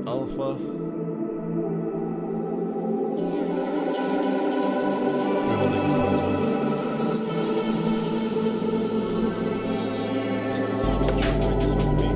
Alpha. We're holding the puzzle. This would be.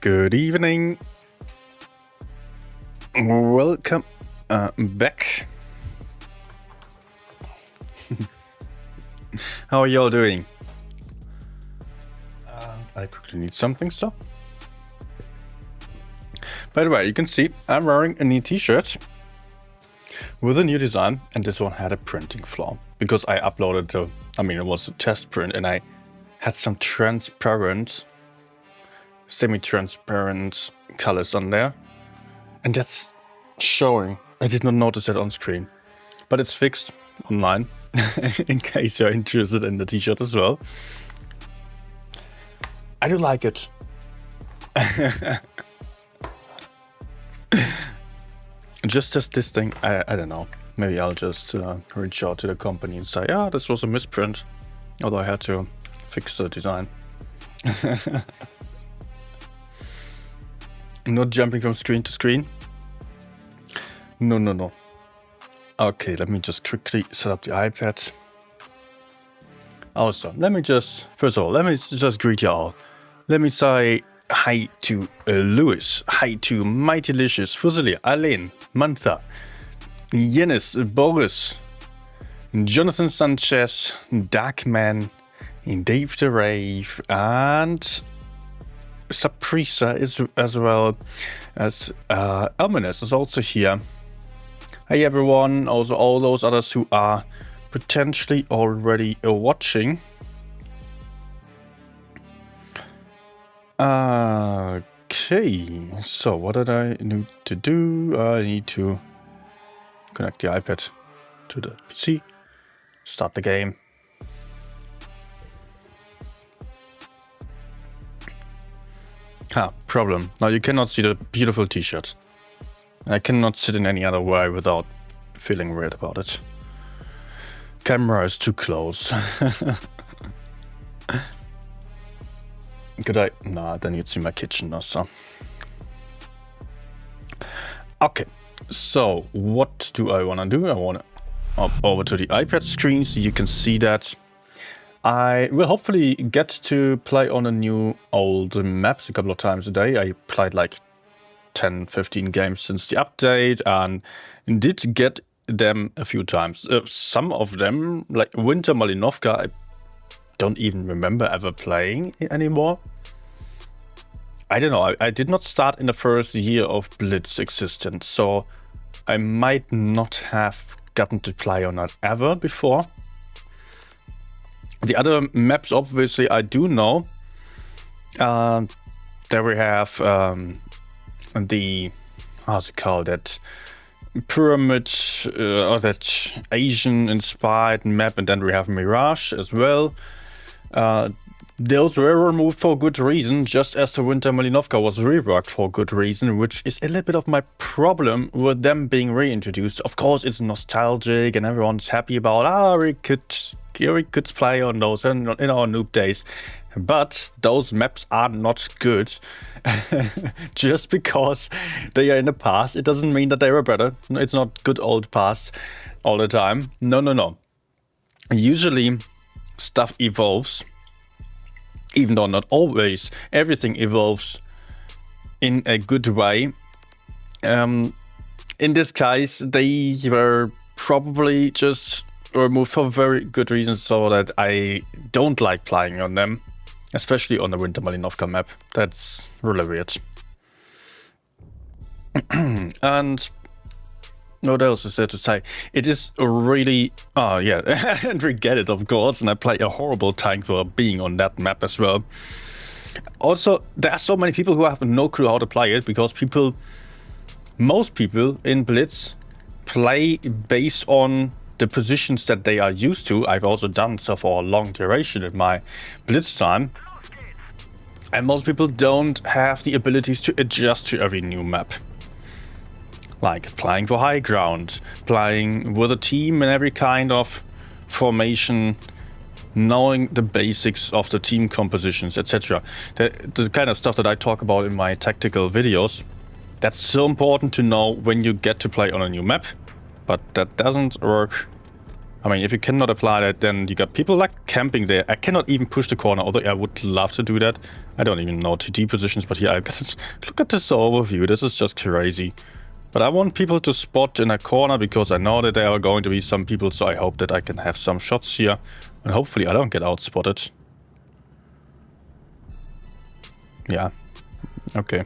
Good evening. Welcome back. How are y'all doing? I quickly need something, so. By the way, you can see I'm wearing a new t-shirt with a new design, and this one had a printing flaw because I uploaded it was a test print, and I had some transparent, semi-transparent colors on there, and that's showing. I did not notice it on screen, but it's fixed online in case you're interested in the t-shirt as well. I do like it. Just as this thing, I don't know, maybe I'll just reach out to the company and say, yeah, this was a misprint, although I had to fix the design. Not jumping from screen to screen. No. Okay, let me just quickly set up the iPad. Also, let me just, first of all, let me just greet you all. Let me say hi to Louis, hi to Mightylicious, Fusilia, Alain, Mantha, Yenis, Boris, Jonathan Sanchez, Darkman, Dave the Rave, and Saprisa is as well as Elminus is also here. Hey everyone, also all those others who are potentially already watching. Okay, so what did I need to do? I need to connect the iPad to the PC, start the game. Problem. Now you cannot see the beautiful t-shirt. I cannot sit in any other way without feeling weird about it. Camera is too close. Could I? Nah, then you'd see my kitchen also. Okay, so what do I want to do? I want to up over to the iPad screen so you can see that. I will hopefully get to play on a new old maps a couple of times a day. I played like 10-15 games since the update and did get them a few times. Some of them, like Winter Malinovka, I don't even remember ever playing anymore. I don't know, I did not start in the first year of Blitz existence, so I might not have gotten to play on that ever before. The other maps, obviously, I do know. There we have the, how's it called, that pyramid, or that Asian-inspired map, and then we have Mirage as well. Those were removed for good reason, just as the Winter Malinovka was reworked for good reason, which is a little bit of my problem with them being reintroduced. Of course, it's nostalgic and everyone's happy about, we could play on those in our noob days. But those maps are not good. Just because they are in the past, it doesn't mean that they were better. It's not good old past all the time. No. Usually, stuff evolves. Even though not always, everything evolves in a good way. In this case, they were probably just removed for very good reasons, so that I don't like playing on them. Especially on the Winter Malinovka map. That's really weird. And what else is there to say? It is really... Oh, yeah. And we get it, of course. And I play a horrible tank for being on that map as well. Also, there are so many people who have no clue how to play it. Because most people in Blitz play based on the positions that they are used to. I've also done so for a long duration in my Blitz time. And most people don't have the abilities to adjust to every new map. Like playing for high ground, playing with a team in every kind of formation, knowing the basics of the team compositions, etc. The kind of stuff that I talk about in my tactical videos. That's so important to know when you get to play on a new map. But that doesn't work. I mean, if you cannot apply that, then you got people like camping there. I cannot even push the corner, although I would love to do that. I don't even know TD positions, but here, look at this overview. This is just crazy. But I want people to spot in a corner because I know that there are going to be some people, so I hope that I can have some shots here. And hopefully I don't get outspotted. Yeah. Okay.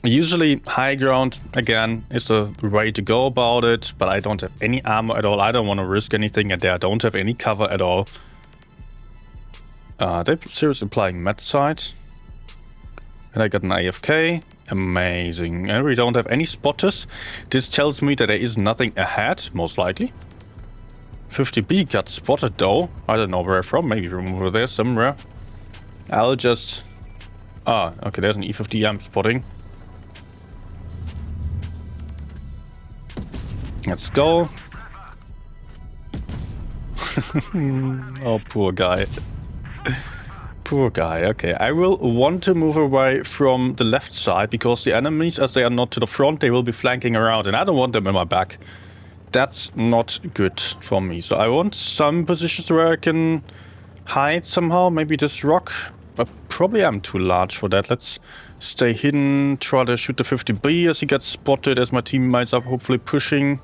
Usually high ground, again, is the way to go about it, but I don't have any armor at all. I don't want to risk anything, and there I don't have any cover at all. They're seriously playing mid side. And I got an AFK. Amazing. And we don't have any spotters. This tells me that there is nothing ahead, most likely. 50B got spotted though. I don't know where from. Maybe from over there somewhere. I'll just... okay, there's an E50 I'm spotting. Let's go. Oh, poor guy. Poor guy. Okay, I will want to move away from the left side because the enemies, as they are not to the front, they will be flanking around, and I don't want them in my back. that's not good for me. So I want some positions where I can hide somehow. Maybe this rock, but probably I'm too large for that. Let's stay hidden, try to shoot the 50B as he gets spotted, as my teammates are hopefully pushing.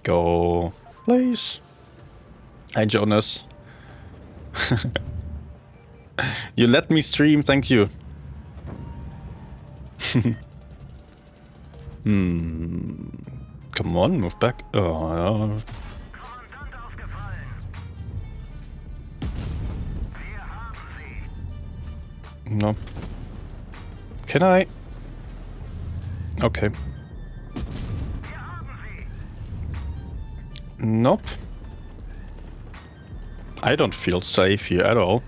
Go, please. Hey, Jonas. You let me stream, thank you. Come on, move back. Oh. No. Can I? Okay. Nope. I don't feel safe here at all.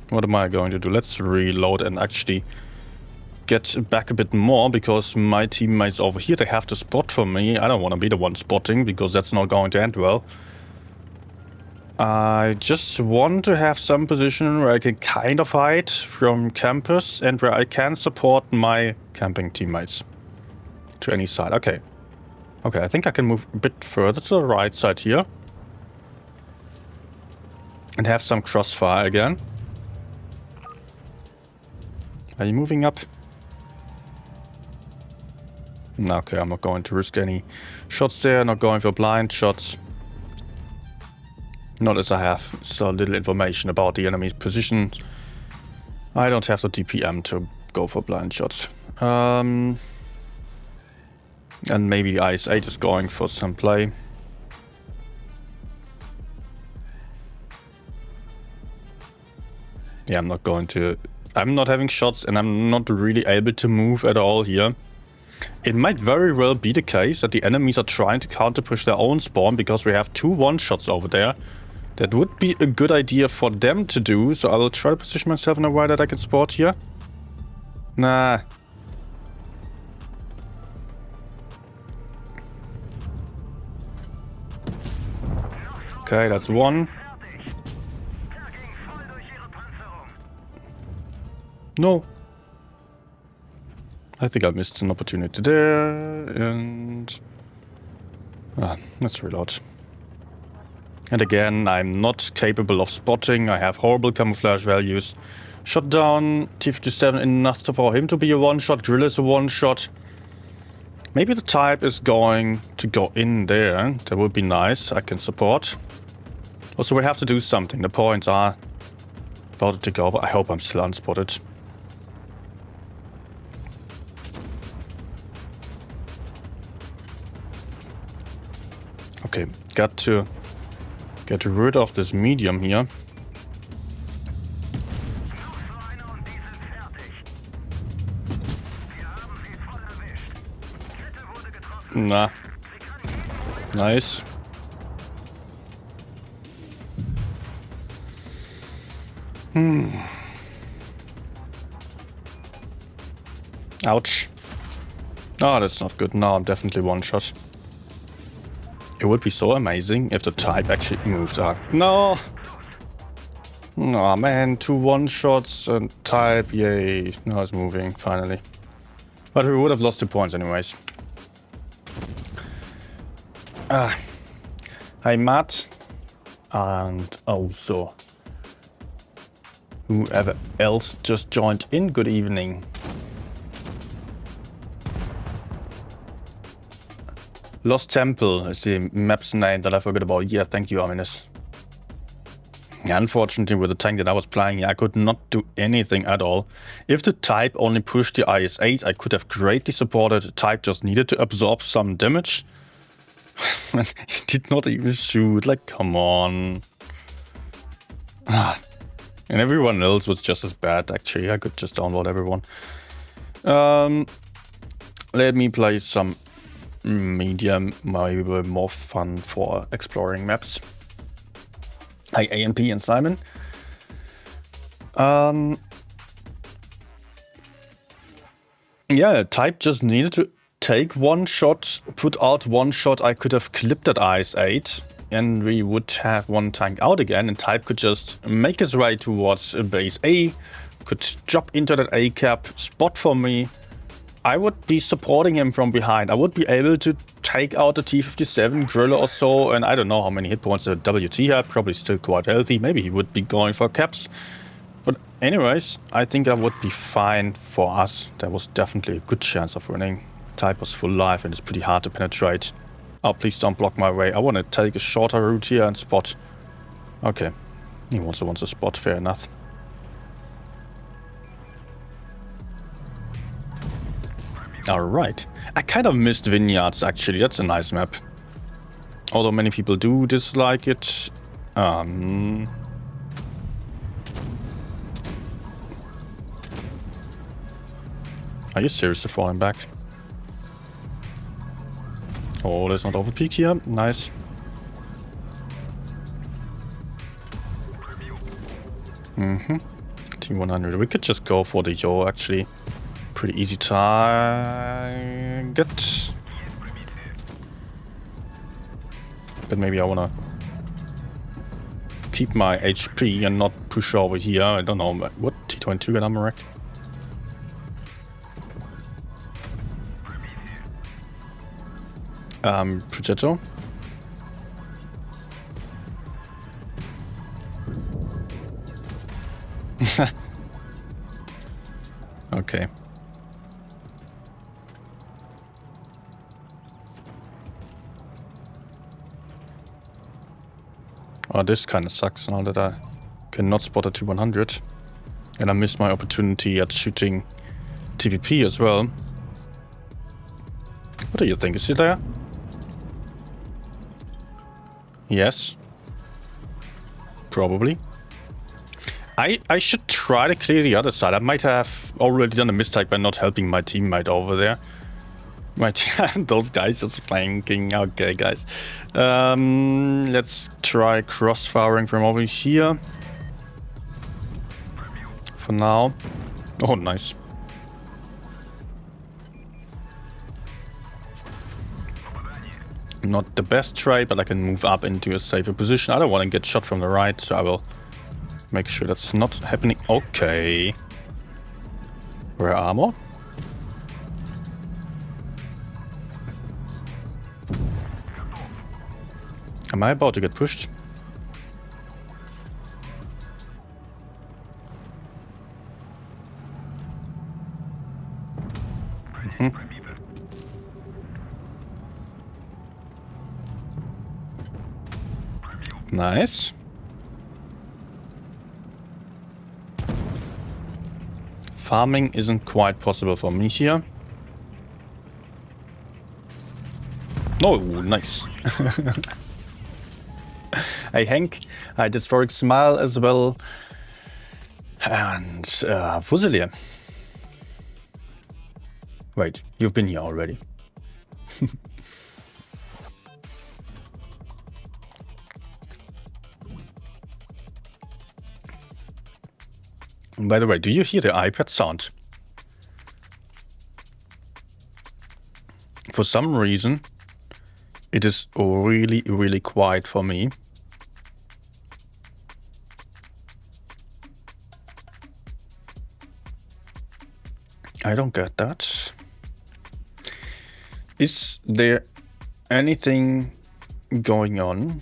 What am I going to do? Let's reload and actually get back a bit more, because my teammates over here, they have to spot for me. I don't want to be the one spotting, because that's not going to end well. I just want to have some position where I can kind of hide from campus and where I can support my camping teammates to any side. Okay. Okay, I think I can move a bit further to the right side here. And have some crossfire again. Are you moving up? No, okay, I'm not going to risk any shots there. Not going for blind shots. Not as I have so little information about the enemy's position. I don't have the DPM to go for blind shots. And maybe the IS-8 is going for some play. Yeah, I'm not going to... I'm not having shots and I'm not really able to move at all here. It might very well be the case that the enemies are trying to counter-push their own spawn, because we have two one-shots over there. That would be a good idea for them to do, so I will try to position myself in a way that I can spot here. Nah. Okay, that's one. No. I think I missed an opportunity there, and... let's reload. And again, I'm not capable of spotting. I have horrible camouflage values. Shot down, T-57 enough for him to be a one-shot. Grill is a one-shot. Maybe the type is going to go in there. That would be nice. I can support. Also, we have to do something. The points are about to take over. I hope I'm still unspotted. Okay, got to get rid of this medium here. Nah. Nice. Ouch. Oh, that's not good. Now I'm definitely one shot. It would be so amazing if the type actually moved up. No! Oh man, 2 one-shots and type, yay. Now it's moving, finally. But we would have lost 2 points anyways. Hi Matt. And also whoever else just joined in, good evening. Lost Temple is the map's name that I forgot about. Yeah, thank you, Aminus. Yeah, unfortunately, with the tank that I was playing, I could not do anything at all. If the type only pushed the IS-8, I could have greatly supported. The type just needed to absorb some damage. He did not even shoot. Like, come on. And everyone else was just as bad, actually. I could just download everyone. Let me play some medium, maybe more fun for exploring maps. Hi AMP and Simon. Yeah, type just needed to take one shot, put out one shot. I could have clipped that IS-8 and we would have one tank out again, and Type could just make his way towards base A, could drop into that A cap spot for me. I would be supporting him from behind. I would be able to take out the T-57 Gorilla or so, and I don't know how many hit points the WT had, probably still quite healthy. Maybe he would be going for caps. But anyways, I think that would be fine for us. There was definitely a good chance of winning. Type was full life and it's pretty hard to penetrate. Oh, please don't block my way. I want to take a shorter route here and spot. Okay. He also wants a spot, fair enough. Alright. I kind of missed Vineyards actually. That's a nice map. Although many people do dislike it. Are you seriously falling back? Oh, there's not overpeak here. Nice. T100. We could just go for the Yo, actually. Pretty easy target. But maybe I wanna keep my HP and not push over here. I don't know. What? T22 and Amarak? Progetto. Okay. Oh, this kind of sucks now that I cannot spot a T100. And I missed my opportunity at shooting TVP as well. What do you think? Is he there? Yes. Probably. I should try to clear the other side. I might have already done a mistake by not helping my teammate over there. Those guys just flanking. Okay, guys. Let's try cross-firing from over here. For now. Oh, nice. Not the best try, but I can move up into a safer position. I don't want to get shot from the right, so I will make sure that's not happening. Okay. Rare armor. Am I about to get pushed? Nice. Farming isn't quite possible for me here. Oh, nice. Hey Hank, I did Dysphoric Smile as well. And Fusilier. Wait, you've been here already. By the way, do you hear the iPad sound? For some reason, it is really, really quiet for me. I don't get that. Is there anything going on?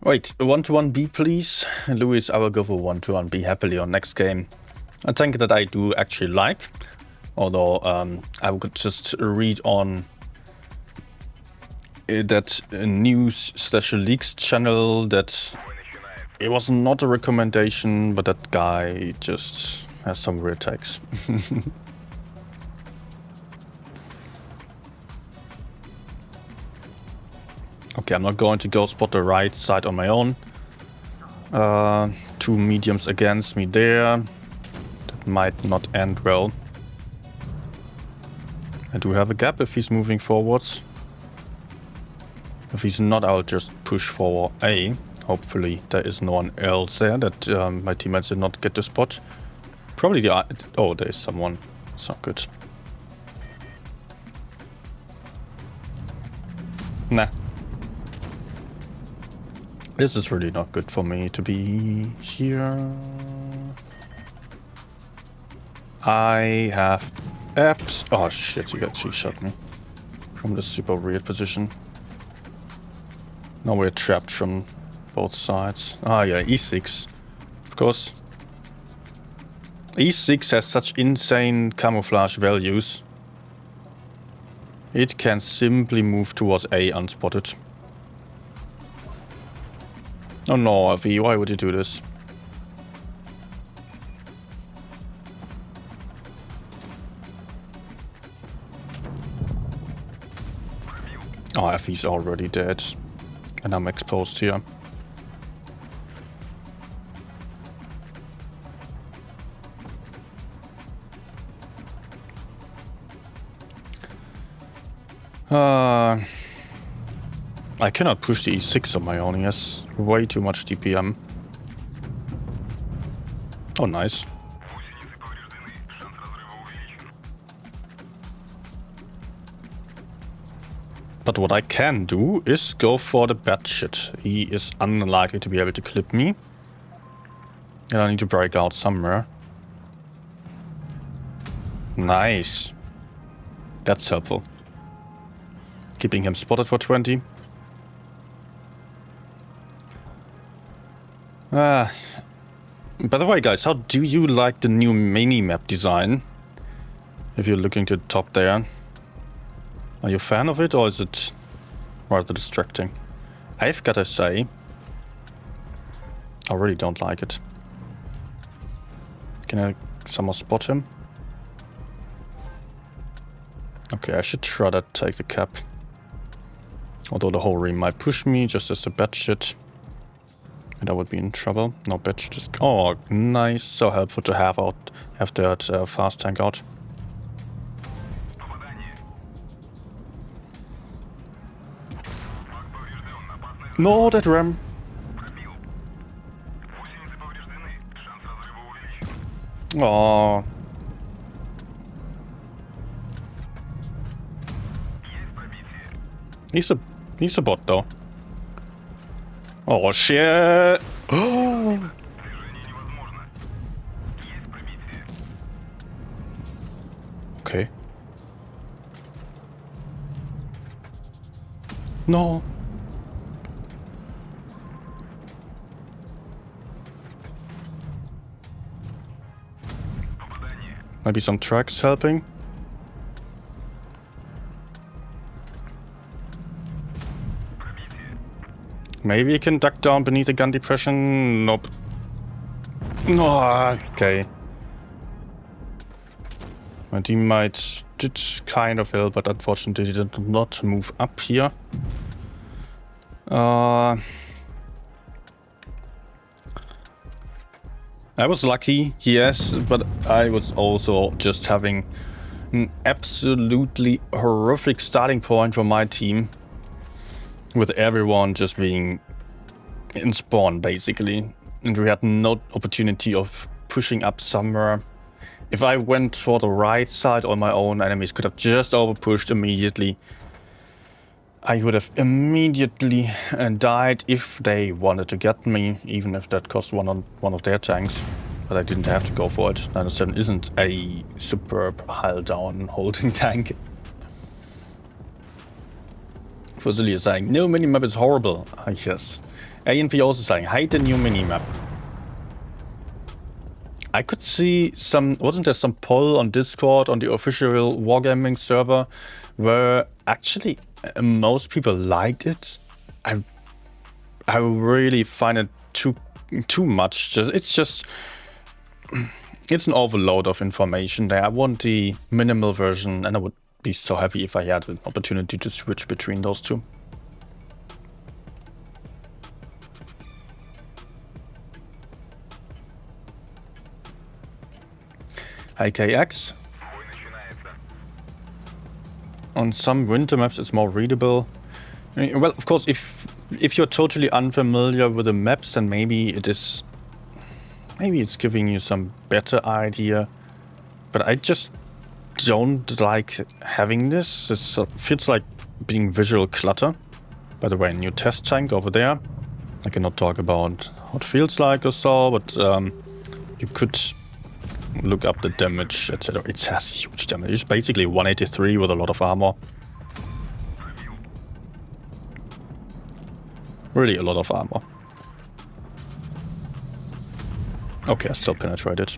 Wait, 1-1B please. Louis, I will go for 1-1B happily on next game. A tank that I do actually like. Although I could just read on that news/leaks channel that it was not a recommendation, but that guy just has some weird takes. Okay, I'm not going to go spot the right side on my own. Two mediums against me there. That might not end well. I do have a gap if he's moving forwards. If he's not, I'll just push for A. Hopefully there is no one else there that my teammates did not get to spot. Probably the... Oh, there is someone. It's not good. Nah. This is really not good for me to be here. I have apps. Oh shit, you actually shot me from this super weird position. Now we're trapped from both sides. Ah yeah, E6. Of course. E6 has such insane camouflage values. It can simply move towards A unspotted. Oh no, Avi, why would you do this? Oh, Avi's already dead. And I'm exposed here. I cannot push the E6 on my own. He has way too much DPM. Oh, nice. But what I can do is go for the bad shit. He is unlikely to be able to clip me. And I need to break out somewhere. Nice. That's helpful. Keeping him spotted for 20. By the way, guys, how do you like the new Minimap design? If you're looking to the top there. Are you a fan of it, or is it rather distracting? I've gotta say, I really don't like it. Can I somehow spot him? Okay, I should try to take the cap. Although the whole ring might push me, just as the bad shit. And I would be in trouble. No bad shit is... Oh, nice. So helpful to have that fast tank out. No, that ram. Oh. He's a bot though. Oh shit. Oh. Okay. No. Maybe some trucks helping. Maybe you can duck down beneath the gun depression. Nope. No, okay. My teammate did kind of help, but unfortunately did not move up here. I was lucky, yes, but I was also just having an absolutely horrific starting point for my team. With everyone just being in spawn, basically. And we had no opportunity of pushing up somewhere. If I went for the right side, all my own enemies could have just overpushed immediately. I would have immediately died if they wanted to get me, even if that cost one of their tanks. But I didn't have to go for it. 907 isn't a superb hull down holding tank. Fusilier saying, new minimap is horrible. Yes. ANP also saying, hate the new minimap. I could see some, wasn't there some poll on Discord on the official Wargaming server where actually most people liked it? I really find it too much. It's an overload of information there. I want the minimal version, and I would be so happy if I had an opportunity to switch between those two. IKX. On some winter maps it's more readable. Well, of course, if if you're totally unfamiliar with the maps, then maybe it's giving you some better idea. But I just don't like having this. It feels like being visual clutter. By the way, new test tank over there. I cannot talk about how it feels like or so, but you could look up the damage, etc. It has huge damage. It's basically 183 with a lot of armor. Really a lot of armor. Okay, I still penetrated.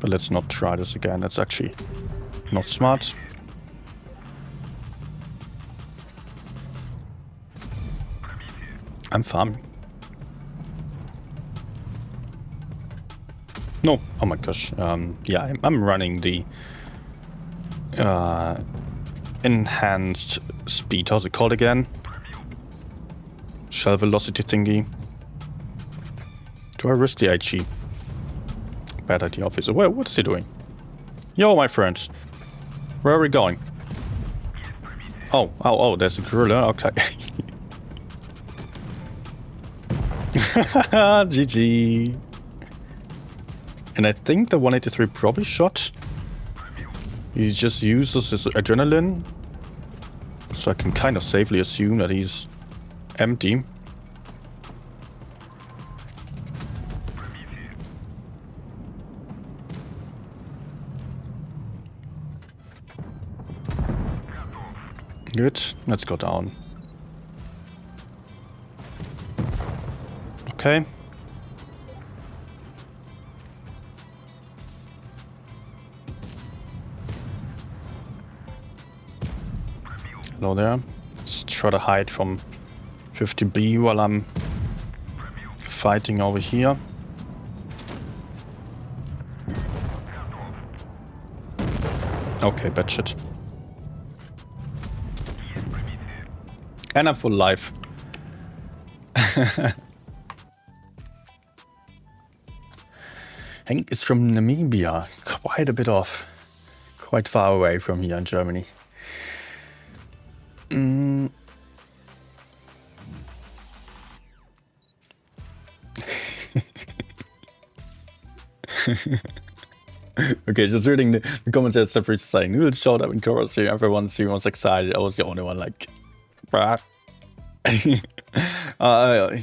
But let's not try this again. That's actually not smart. I'm farming. No, oh my gosh. Yeah, I'm running the enhanced speed. How's it called again? Shell velocity thingy. Do I risk the HE? Bad idea, officer. Wait, what is he doing? Yo, my friends. Where are we going? Oh, there's a gorilla. Okay. GG. And I think the 183 probably shot. He just uses his adrenaline. So I can kind of safely assume that he's empty. Good, let's go down. Okay. Hello there. Let's try to hide from 50B while I'm fighting over here. Okay, bad shit. And I'm full life. Hank is from Namibia. Quite a bit off. Quite far away from here in Germany. Okay, just reading the comments that Separate saying, "Noodles showed up in chorus here. Everyone seemed was excited. I was the only one like, bruh."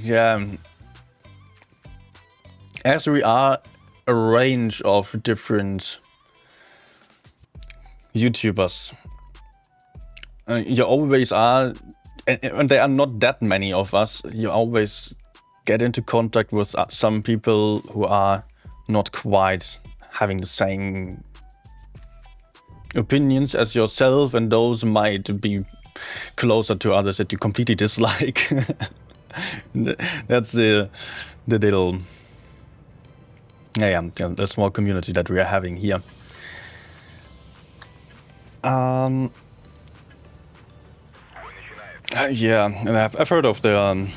Yeah. As we are a range of different YouTubers, you always are, and there are not that many of us, you always get into contact with some people who are not quite having the same opinions as yourself, and those might be closer to others that you completely dislike. That's the little the small community that we are having here. Yeah, and I've heard of the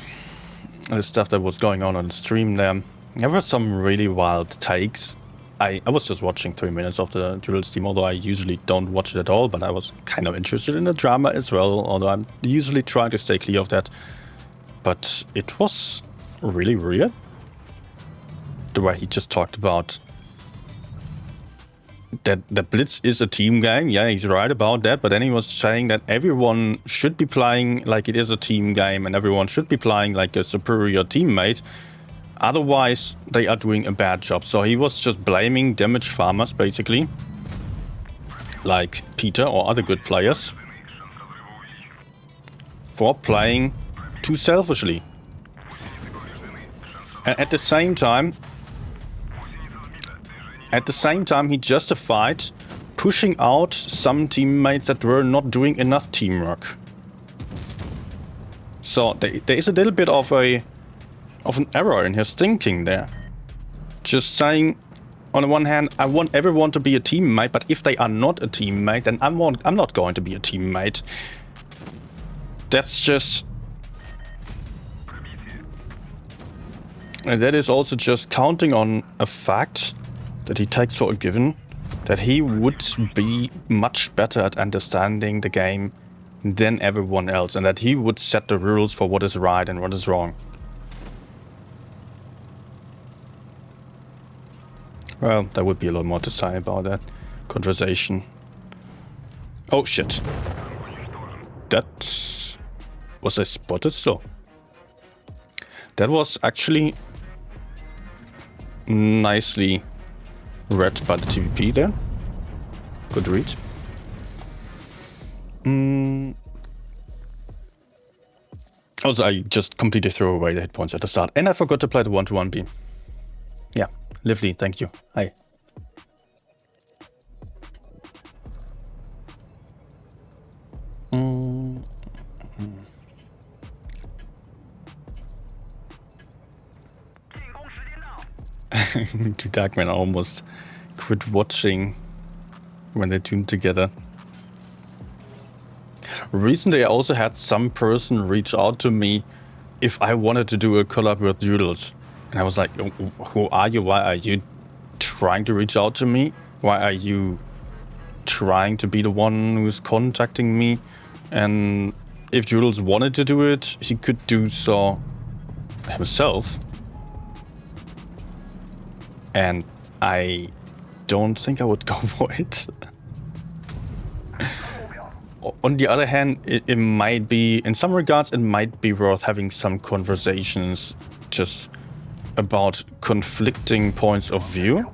stuff that was going on the stream there. There were some really wild takes. I was just watching 3 minutes of the dual stream, although I usually don't watch it at all, but I was kind of interested in the drama as well, although I'm usually trying to stay clear of that. But it was really weird. The way he just talked about that the Blitz is a team game. Yeah, he's right about that, but then he was saying that everyone should be playing like it is a team game and everyone should be playing like a superior teammate. Otherwise, they are doing a bad job. So he was just blaming damage farmers, basically, like Peter or other good players, for playing too selfishly. And at the same time, he justified pushing out some teammates that were not doing enough teamwork. So there is a little bit of an error in his thinking there. Just saying, on the one hand, I want everyone to be a teammate, but if they are not a teammate, then I'm not going to be a teammate. That's just... And that is also just counting on a fact that he takes for a given, that he would be much better at understanding the game than everyone else, and that he would set the rules for what is right and what is wrong. Well, there would be a lot more to say about that conversation. Oh shit. That... Was I spotted still? That was actually nicely read by the TVP there. Good read. Also, I just completely threw away the hit points at the start. And I forgot to play the 1-to-1 beam. Yeah, Lively, thank you. Hi. Two Darkmen almost quit watching when they tuned together. Recently I also had some person reach out to me if I wanted to do a collab with Doodles. And I was like, who are you? Why are you trying to reach out to me? Why are you trying to be the one who's contacting me? And if Doodles wanted to do it, he could do so himself. And I don't think I would go for it. On the other hand, it might be, in some regards, it might be worth having some conversations just about conflicting points of view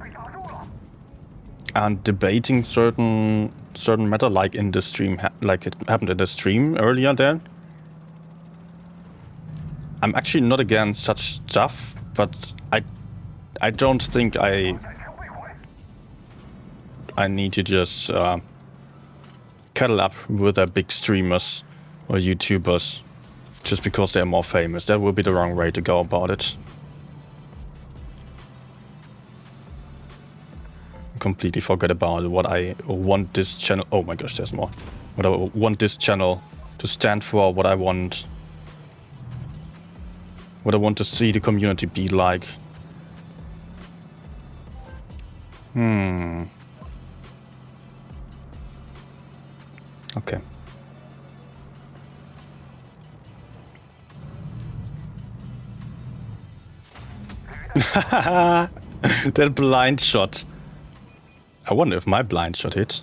and debating certain matter, like in the stream, like it happened in the stream earlier there. I'm actually not against such stuff, but I don't think I need to just cuddle up with the big streamers or YouTubers just because they're more famous. That would be the wrong way to go about it. Completely forget about what I want this channel... Oh my gosh, there's more. What I want this channel to stand for, what I want to see the community be like. Okay. That blind shot. I wonder if my blind shot hit.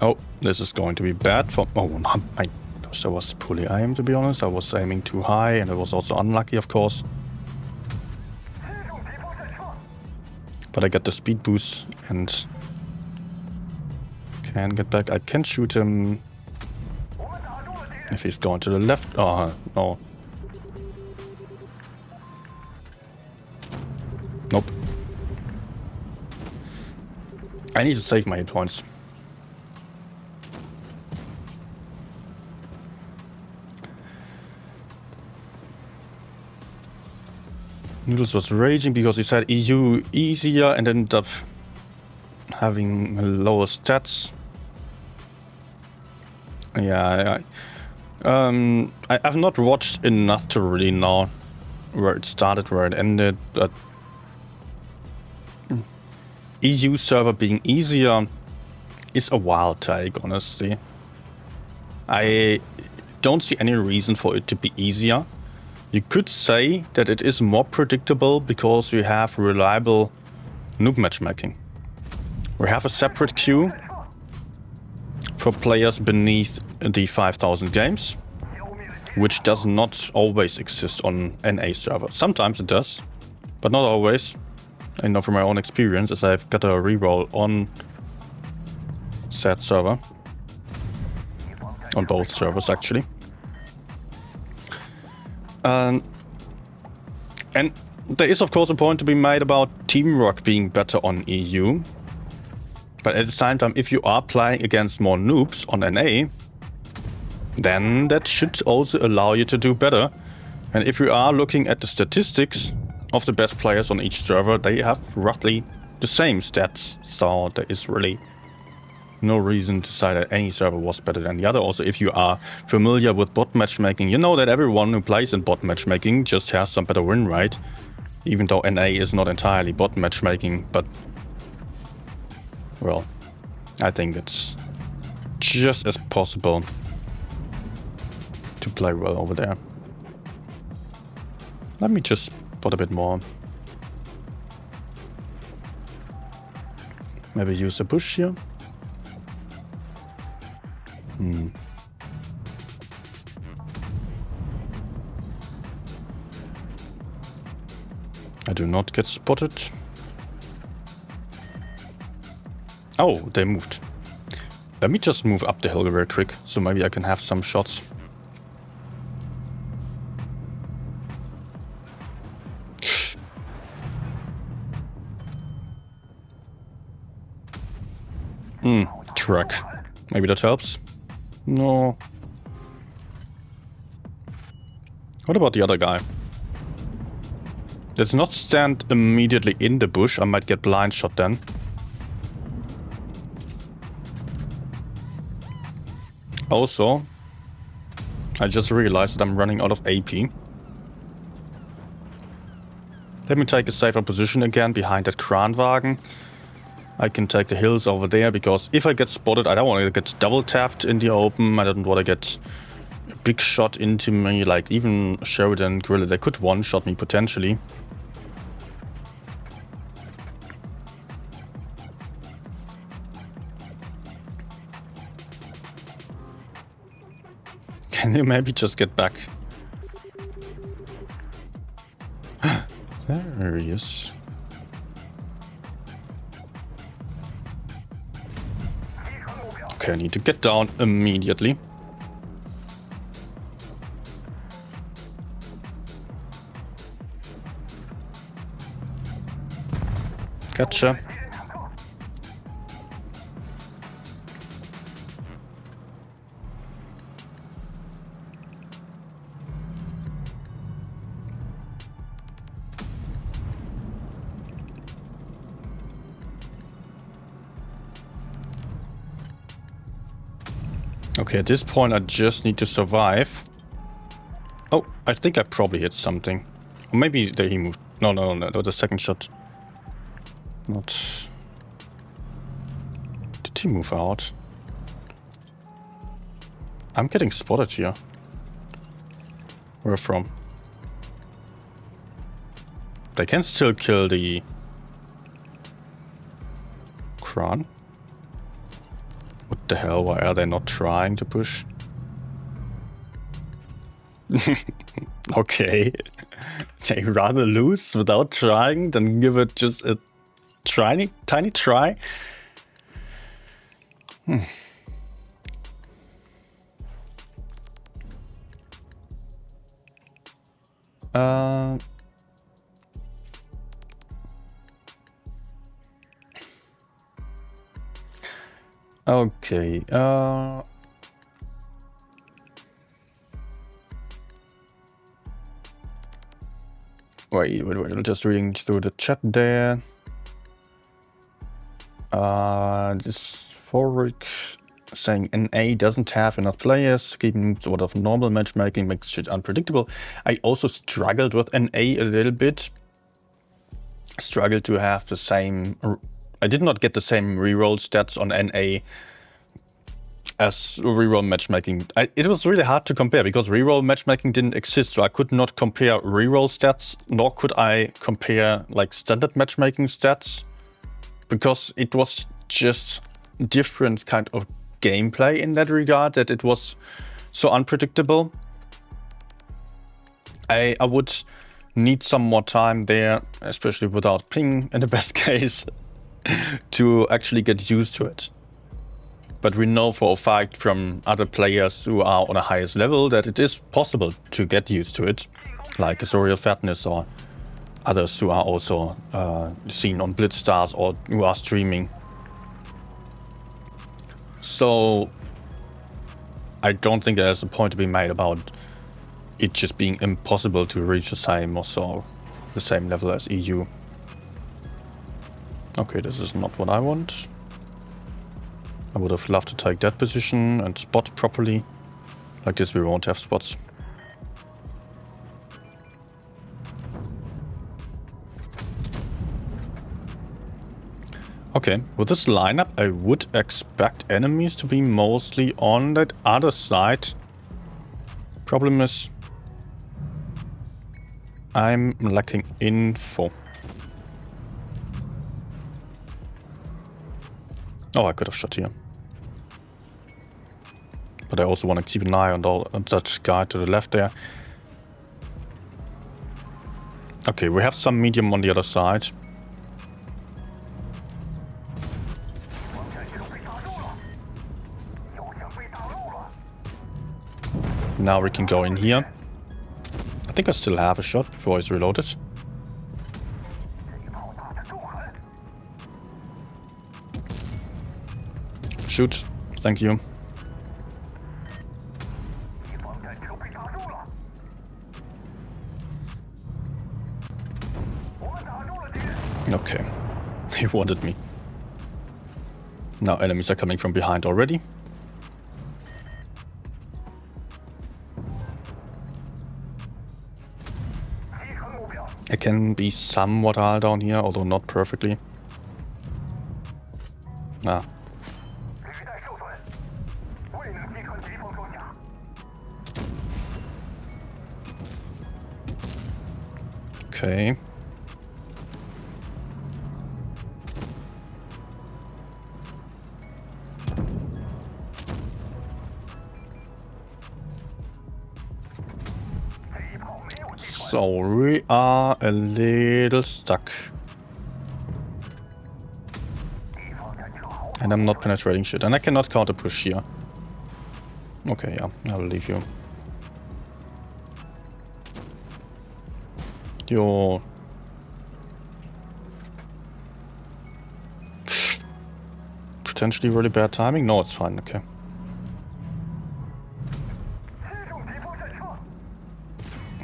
Oh, this is going to be bad for... Oh, no, my gosh, that was poorly aimed, to be honest. I was aiming too high, and it was also unlucky, of course. But I get the speed boost and can get back. I can shoot him if he's going to the left. Oh, no. Nope. I need to save my hit points. Noodles was raging because he said EU easier and ended up having lower stats. Yeah, I've not watched enough to really know where it started, where it ended, but EU server being easier is a wild take, honestly. I don't see any reason for it to be easier. You could say that it is more predictable because we have reliable noob matchmaking. We have a separate queue for players beneath the 5,000 games, which does not always exist on NA server. Sometimes it does, but not always. I know from my own experience, as I've got a reroll on said server. On both servers, actually. And there is, of course, a point to be made about teamwork being better on EU. But at the same time, if you are playing against more noobs on NA, then that should also allow you to do better. And if you are looking at the statistics of the best players on each server, they have roughly the same stats. So there is really no reason to say that any server was better than the other. Also, if you are familiar with bot matchmaking, you know that everyone who plays in bot matchmaking just has some better win rate. Even though NA is not entirely bot matchmaking, but well, I think it's just as possible to play well over there. Let me just put a bit more. Maybe use a push here. I do not get spotted. Oh, they moved. Let me just move up the hill very quick, so maybe I can have some shots. Truck. Maybe that helps. No. What about the other guy? Let's not stand immediately in the bush. I might get blind shot then. Also, I just realized that I'm running out of AP. Let me take a safer position again behind that Kranwagen. I can take the hills over there, because if I get spotted, I don't want to get double tapped in the open. I don't want to get a big shot into me, like even Sheridan Gorilla. They could one-shot me potentially. Can you maybe just get back? There he is. Okay, I need to get down immediately. Gotcha. Okay, at this point I just need to survive. Oh, I think I probably hit something. Or maybe he moved. No, that was the second shot. Not... Did he move out? I'm getting spotted here. Where from? They can still kill the... Kran? What the hell, why are they not trying to push? Okay. They rather lose without trying than give it just a tiny try. Okay, wait, I'm just reading through the chat there. This forward saying NA doesn't have enough players, keeping sort of normal matchmaking makes shit unpredictable. I also struggled with NA a little bit. Struggled to have the same... I did not get the same reroll stats on NA as reroll matchmaking. It was really hard to compare because reroll matchmaking didn't exist, so I could not compare reroll stats, nor could I compare like standard matchmaking stats, because it was just different kind of gameplay in that regard that it was so unpredictable. I would need some more time there, especially without ping in the best case, to actually get used to it. But we know for a fact from other players who are on the highest level that it is possible to get used to it, like Azorial Fatness or others who are also seen on Blitzstars or who are streaming. So I don't think there's a point to be made about it just being impossible to reach the same or so, the same level as EU. Okay, this is not what I want. I would have loved to take that position and spot properly. Like this we won't have spots. Okay, with this lineup, I would expect enemies to be mostly on that other side. Problem is, I'm lacking info. Oh, I could have shot here. But I also want to keep an eye on that guy to the left there. Okay, we have some medium on the other side. Now we can go in here. I think I still have a shot before he's reloaded. Shoot. Thank you. Okay. He wanted me. Now enemies are coming from behind already. I can be somewhat high down here, although not perfectly. Ah. Okay. So we are a little stuck. And I'm not penetrating shit. And I cannot counter push here. Okay, yeah, I will leave you. Yo. Potentially really bad timing? No, it's fine, okay.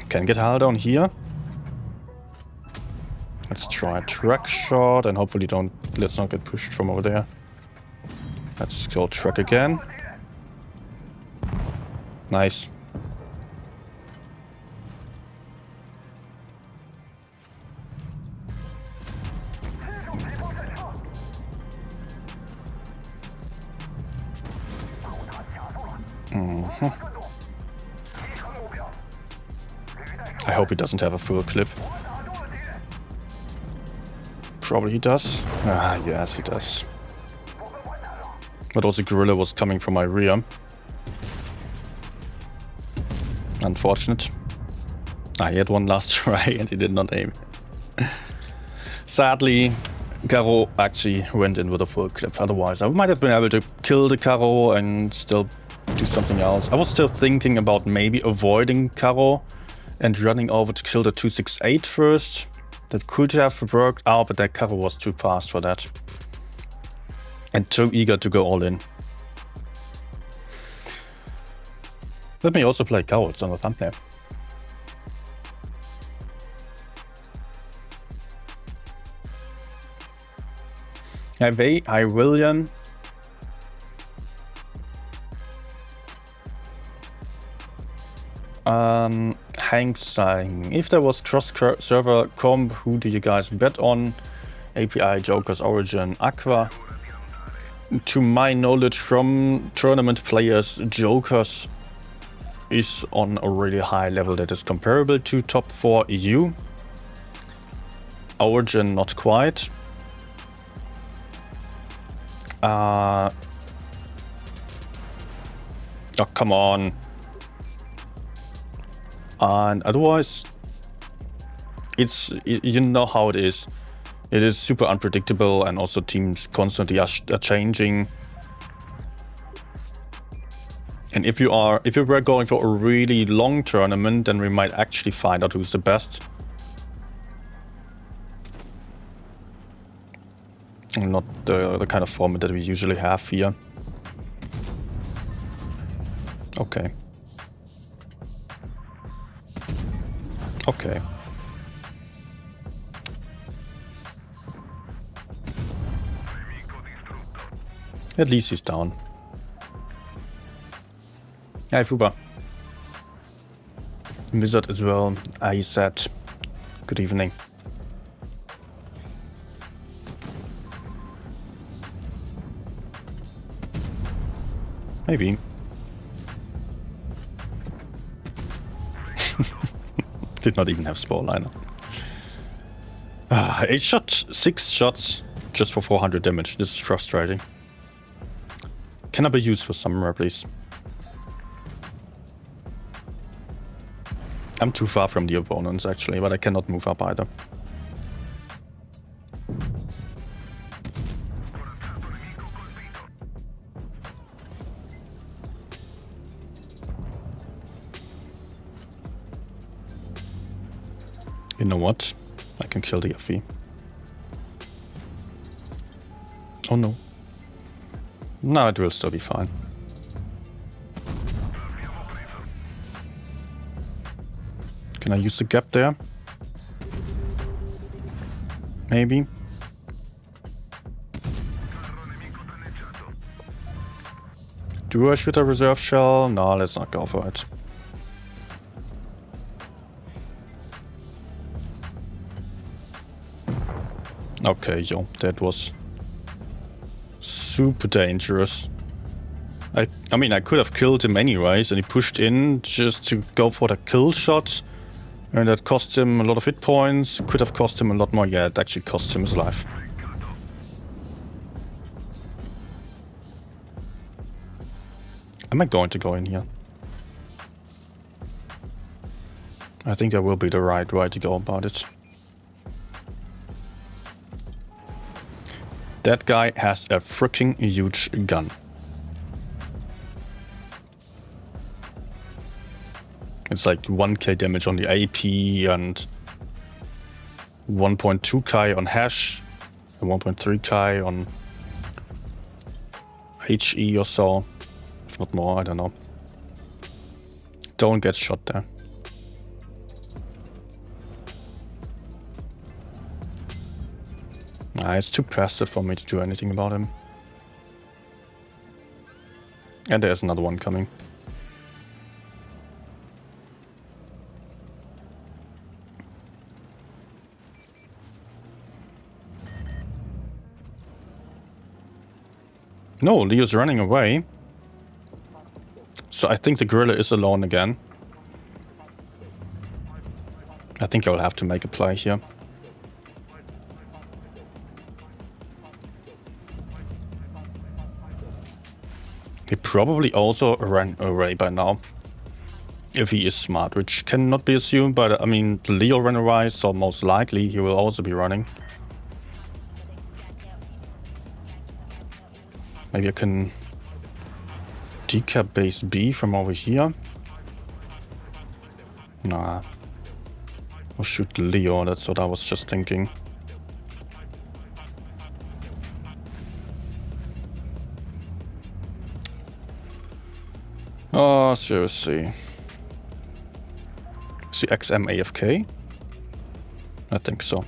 Can get Hal down here. Let's try a track shot and hopefully let's not get pushed from over there. Let's go track again. Nice. I hope he doesn't have a full clip. Probably he does. Ah, yes, he does. But also Gorilla was coming from my rear. Unfortunate. He had one last try and he did not aim. Sadly, Caro actually went in with a full clip. Otherwise, I might have been able to kill the Caro and still do something else. I was still thinking about maybe avoiding Caro and running over to kill the 268 first. That could have worked out, but that Caro was too fast for that. And too eager to go all in. Let me also play Caro, it's on the thumbnail. Hi William. Hank saying, if there was cross-server comp, who do you guys bet on? API, Jokers, Origin, Aqua. To my knowledge from tournament players, Jokers is on a really high level that is comparable to top 4 EU. Origin not quite. Oh, come on. And otherwise, you know how it is. It is super unpredictable, and also teams constantly are changing. And if you were going for a really long tournament, then we might actually find out who's the best. And not the kind of format that we usually have here. Okay. Okay. At least he's down. Hi Fuba. Wizard as well. He said good evening. Maybe. Did not even have spore liner. 8 shots, 6 shots just for 400 damage. This is frustrating. Can I be used for somewhere, please? I'm too far from the opponents actually, but I cannot move up either. You know what? I can kill the FV. Oh no. No, it will still be fine. Can I use the gap there? Maybe. Do I shoot a reserve shell? No, let's not go for it. Okay, yo, that was super dangerous. I mean, I could have killed him anyways, and he pushed in just to go for the kill shot. And that cost him a lot of hit points. Could have cost him a lot more. Yeah, it actually cost him his life. Am I going to go in here? I think that will be the right way to go about it. That guy has a freaking huge gun. It's like 1k damage on the AP and 1.2k on hash and 1.3k on HE or so. If not more, I don't know. Don't get shot there. Nah, it's too passive for me to do anything about him. And there's another one coming. No, Leo's running away. So I think the gorilla is alone again. I think I'll have to make a play here. He probably also ran away by now. If he is smart, which cannot be assumed, but I mean, Leo ran away, so most likely he will also be running. Maybe I can decap base B from over here. Nah. Or shoot Leo, that's what I was just thinking. Oh, seriously. Is the XM AFK? I think so.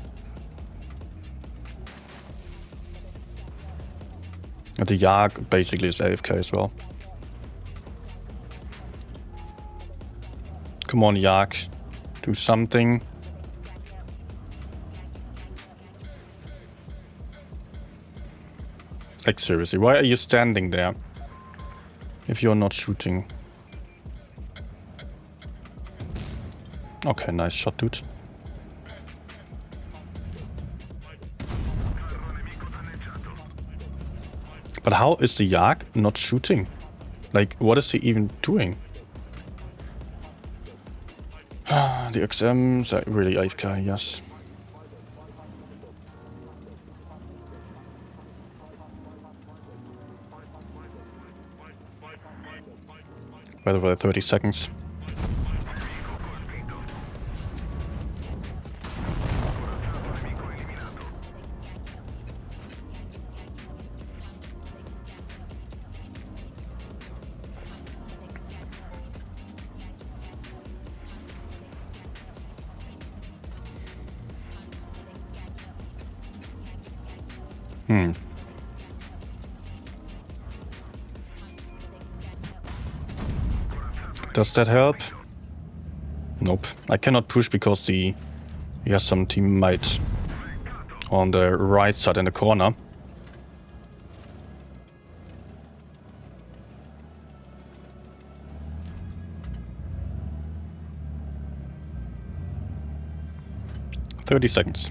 And the Yag basically is AFK as well. Come on, Yag. Do something. Like, seriously, why are you standing there? If you're not shooting. Okay, nice shot, dude. But how is the Yag not shooting? Like, what is he even doing? The XMs are really AFK, yes. By the way, 30 seconds. Does that help? Nope. I cannot push because he has some teammate on the right side in the corner. 30 seconds.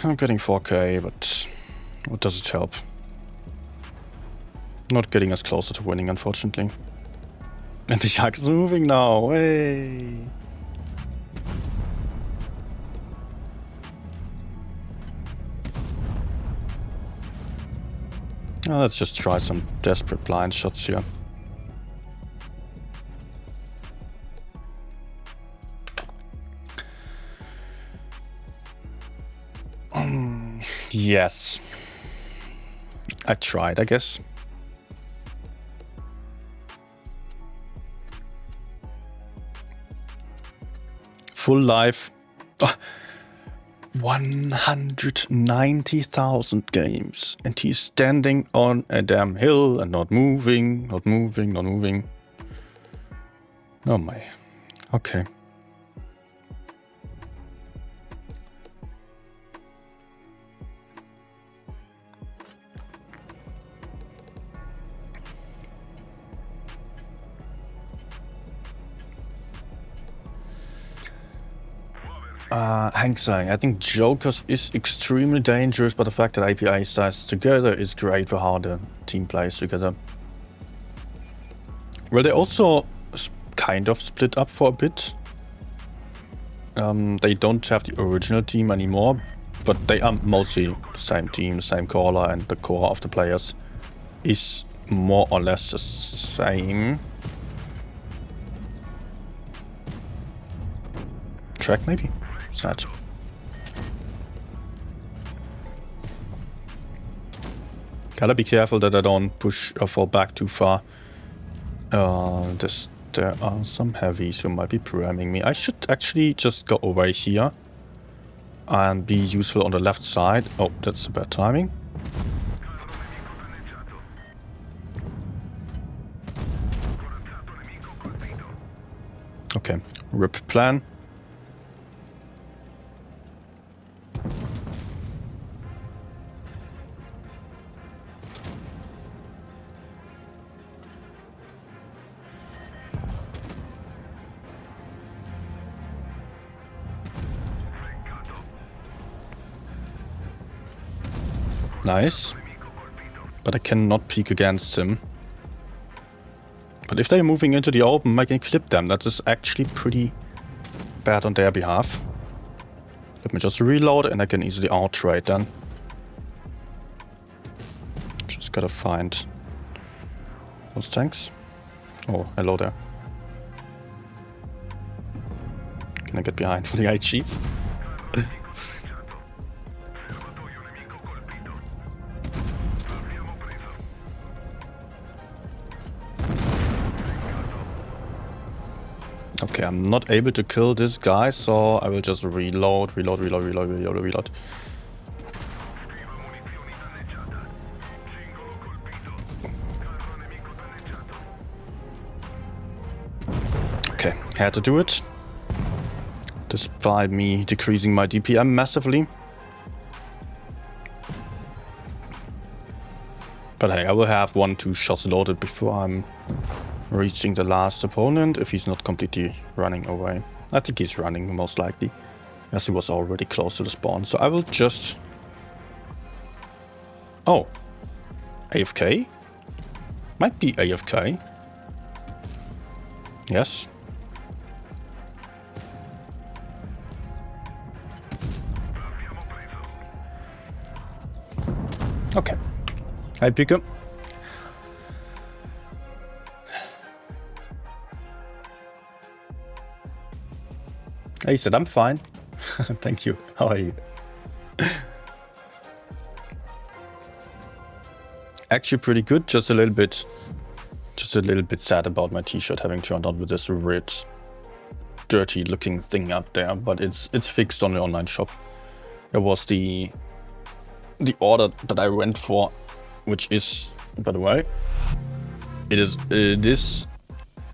I'm getting 4k, but what does it help? Not getting us closer to winning, unfortunately. And the yak is moving now. Hey! Let's just try some desperate blind shots here. Yes. I tried, I guess. Full life. 190,000 games. And he's standing on a damn hill and not moving, not moving, not moving. Oh my. Okay. Hank saying, I think Jokers is extremely dangerous, but the fact that API size together is great for how the team plays together. Well, they also kind of split up for a bit. They don't have the original team anymore, but they are mostly the same team, the same caller, and the core of the players is more or less the same. Track maybe? Sad. Gotta be careful that I don't push or fall back too far. There are some heavies who might be pramming me. I should actually just go over here and be useful on the left side. Oh, that's a bad timing. Okay, rip plan. Nice. But I cannot peek against him. But if they're moving into the open, I can clip them. That is actually pretty bad on their behalf. Let me just reload and I can easily out-trade then. Just gotta find those tanks. Oh, hello there. Can I get behind for the HGs? Okay, I'm not able to kill this guy, so I will just reload. Okay, had to do it. Despite me decreasing my DPM massively. But hey, I will have 1-2 shots loaded before I'm reaching the last opponent, if he's not completely running away. I think he's running, most likely, as he was already close to the spawn. So I will just... Oh. AFK? Might be AFK. Yes. Okay. Hi, Pika. He said, I'm fine. Thank you. How are you? Actually pretty good, just a little bit sad about my t-shirt having turned out with this red dirty looking thing up there, but it's fixed on the online shop. It was the order that I went for, which is, by the way, it is this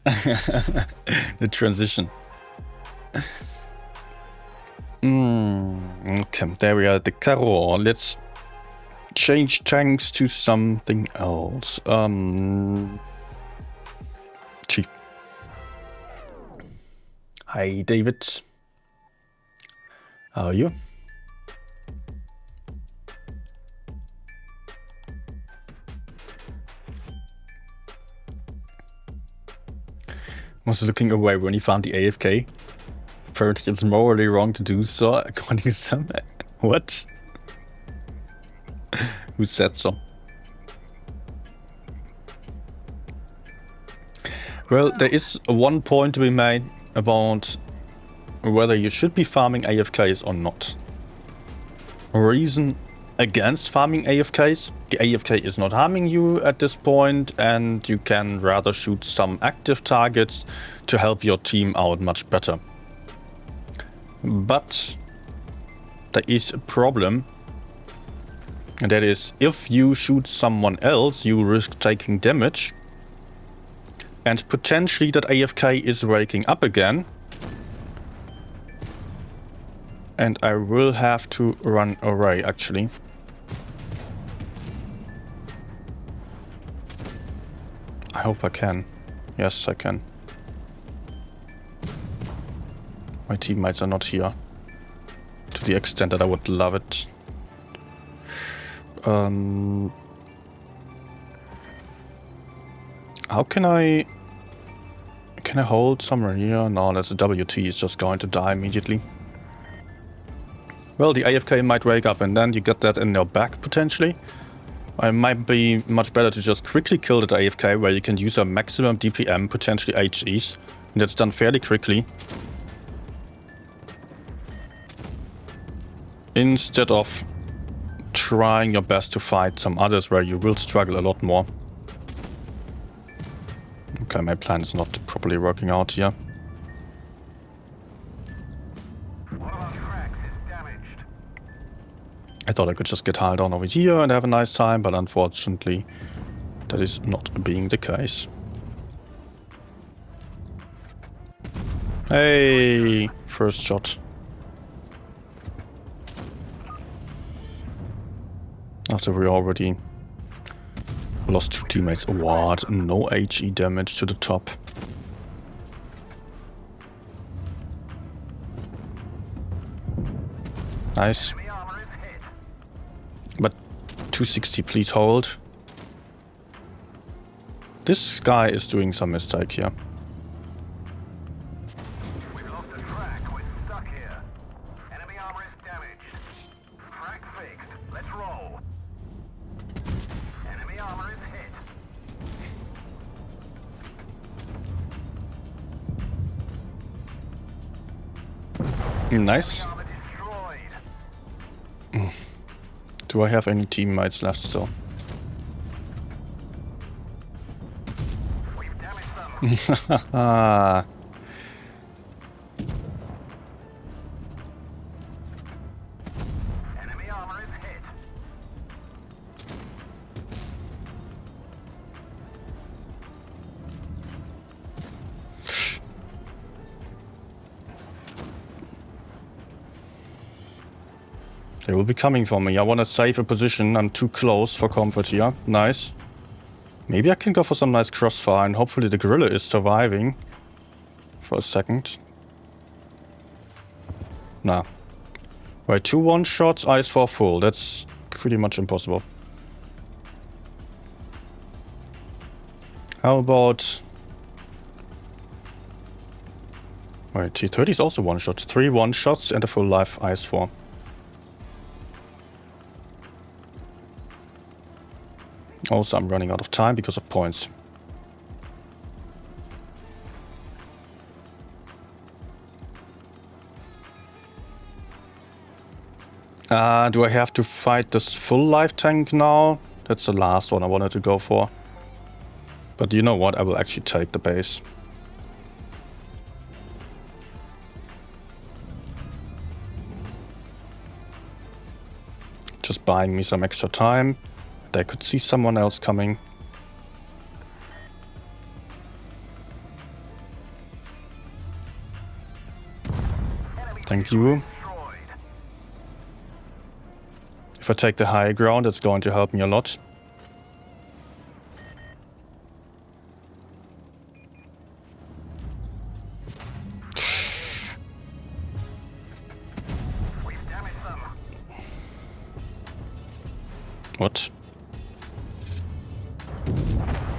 the transition. Okay, there we are at the caro. Let's change tanks to something else. Chief. Hi, David. How are you? Was looking away when he found the AFK. Apparently it's morally wrong to do so, according to some... What? Who said so? Well, there is one point to be made about whether you should be farming AFKs or not. A reason against farming AFKs: the AFK is not harming you at this point, and you can rather shoot some active targets to help your team out much better. But there is a problem, and that is, if you shoot someone else, you risk taking damage, and potentially that AFK is waking up again, and I will have to run away actually. I hope I can. Yes, I can. My teammates are not here to the extent that I would love it. How can I hold somewhere here? No, that's a WT. Is just going to die immediately. Well, the AFK might wake up, and then you get that in your back potentially. It might be much better to just quickly kill that AFK, where you can use a maximum DPM, potentially HEs, and that's done fairly quickly. Instead of trying your best to fight some others where you will struggle a lot more. Okay, my plan is not properly working out here. I thought I could just get held on over here and have a nice time, but unfortunately that is not being the case. Hey, first shot. After we already lost 2 teammates. What? No HE damage to the top. Nice. But 260, please hold. This guy is doing some mistake here. We've lost a track. We're stuck here. Enemy armor is damaged. Track fixed. Let's roll. Enemy armor is hit. Nice. Armor destroyed. Do I have any teammates left still? We've damaged them. Enemy armor is hit. They will be coming for me. I want to save a position. I'm too close for comfort here. Nice. Maybe I can go for some nice crossfire, and hopefully the gorilla is surviving for a second. Nah. Right, 2 one-shots, eyes for full. That's pretty much impossible. How about... Wait, T30 is also one-shot. 3 one-shots and a full life eyes 4. Also, I'm running out of time because of points. Do I have to fight this full life tank now? That's the last one I wanted to go for. But you know what? I will actually take the base. Just buying me some extra time. I could see someone else coming. Thank you. If I take the high ground, it's going to help me a lot. We've damaged them. What?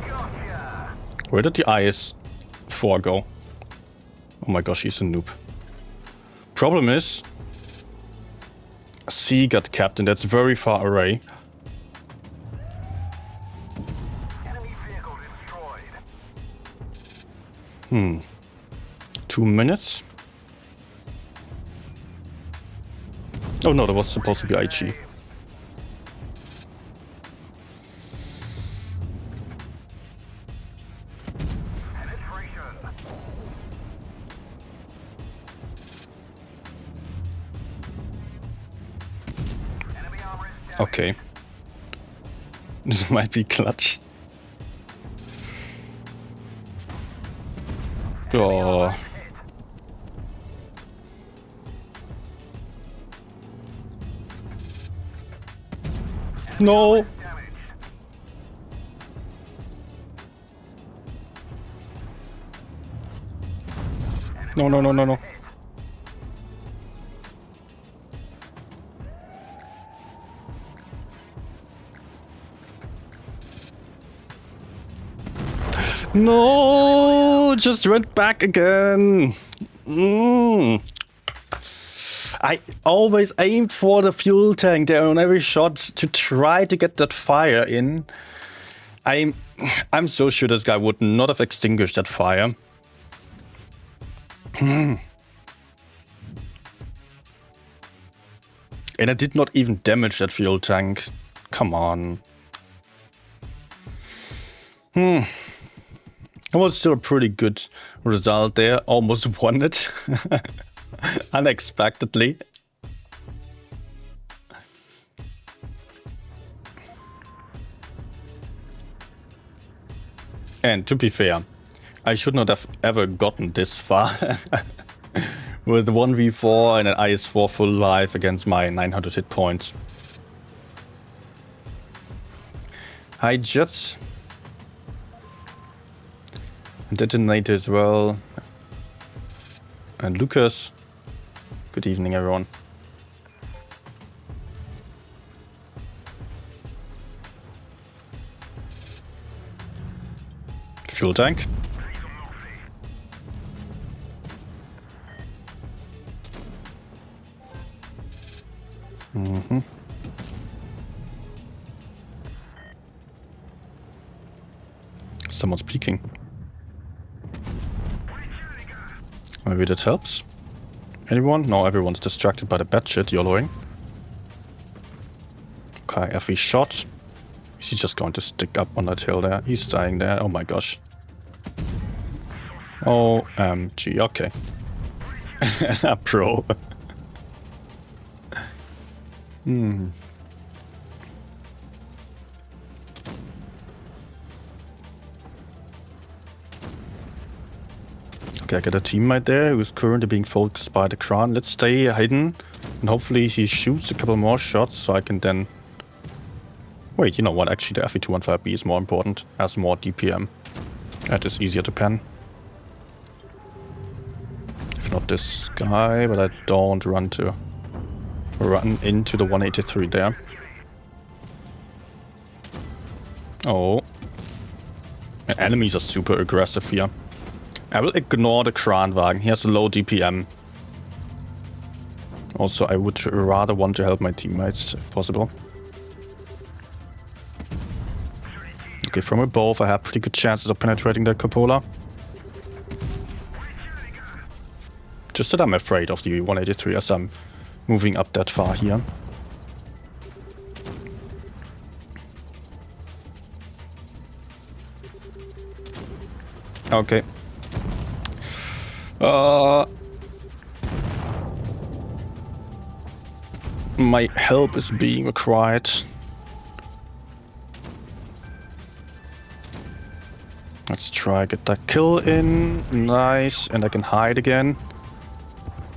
Gotcha. Where did the IS-4 go? Oh my gosh, he's a noob. Problem is, C got capped and that's very far away. Enemy vehicle destroyed. 2 minutes? Oh no, that was supposed to be IG. Penetration. Enemy armor is damaged. Okay. This might be clutch. Oh. Hit. No! Damaged. No, no, no, no, no. Hit. No! Just went back again. I always aimed for the fuel tank there on every shot to try to get that fire in. I'm so sure this guy would not have extinguished that fire. And I did not even damage that fuel tank. Come on. That was still a pretty good result there. Almost won it. Unexpectedly. And to be fair, I should not have ever gotten this far. With 1v4 and an IS-4 full life against my 900 hit points. Hi Jets. Detonator as well. And Lucas. Good evening everyone. Fuel tank. Someone's peeking. Maybe that helps. Anyone? No, everyone's distracted by the bad shit, YOLOing. Okay, FE shot. Is he just going to stick up on that hill there? He's dying there. Oh my gosh. OMG, okay. Pro. Okay, I got a teammate there who's currently being focused by the Kran. Let's stay hidden and hopefully he shoots a couple more shots so I can then... Wait, you know what? Actually, the FE215B is more important. Has more DPM. That is easier to pen. If not this guy, but I don't run into the 183 there. Oh. And enemies are super aggressive here. I will ignore the Kranwagen. He has a low DPM. Also, I would rather want to help my teammates if possible. Okay, from above I have pretty good chances of penetrating the cupola. Just that I'm afraid of the 183 as I'm moving up that far here. Okay. My help is being required. Let's try get that kill in. Nice. And I can hide again.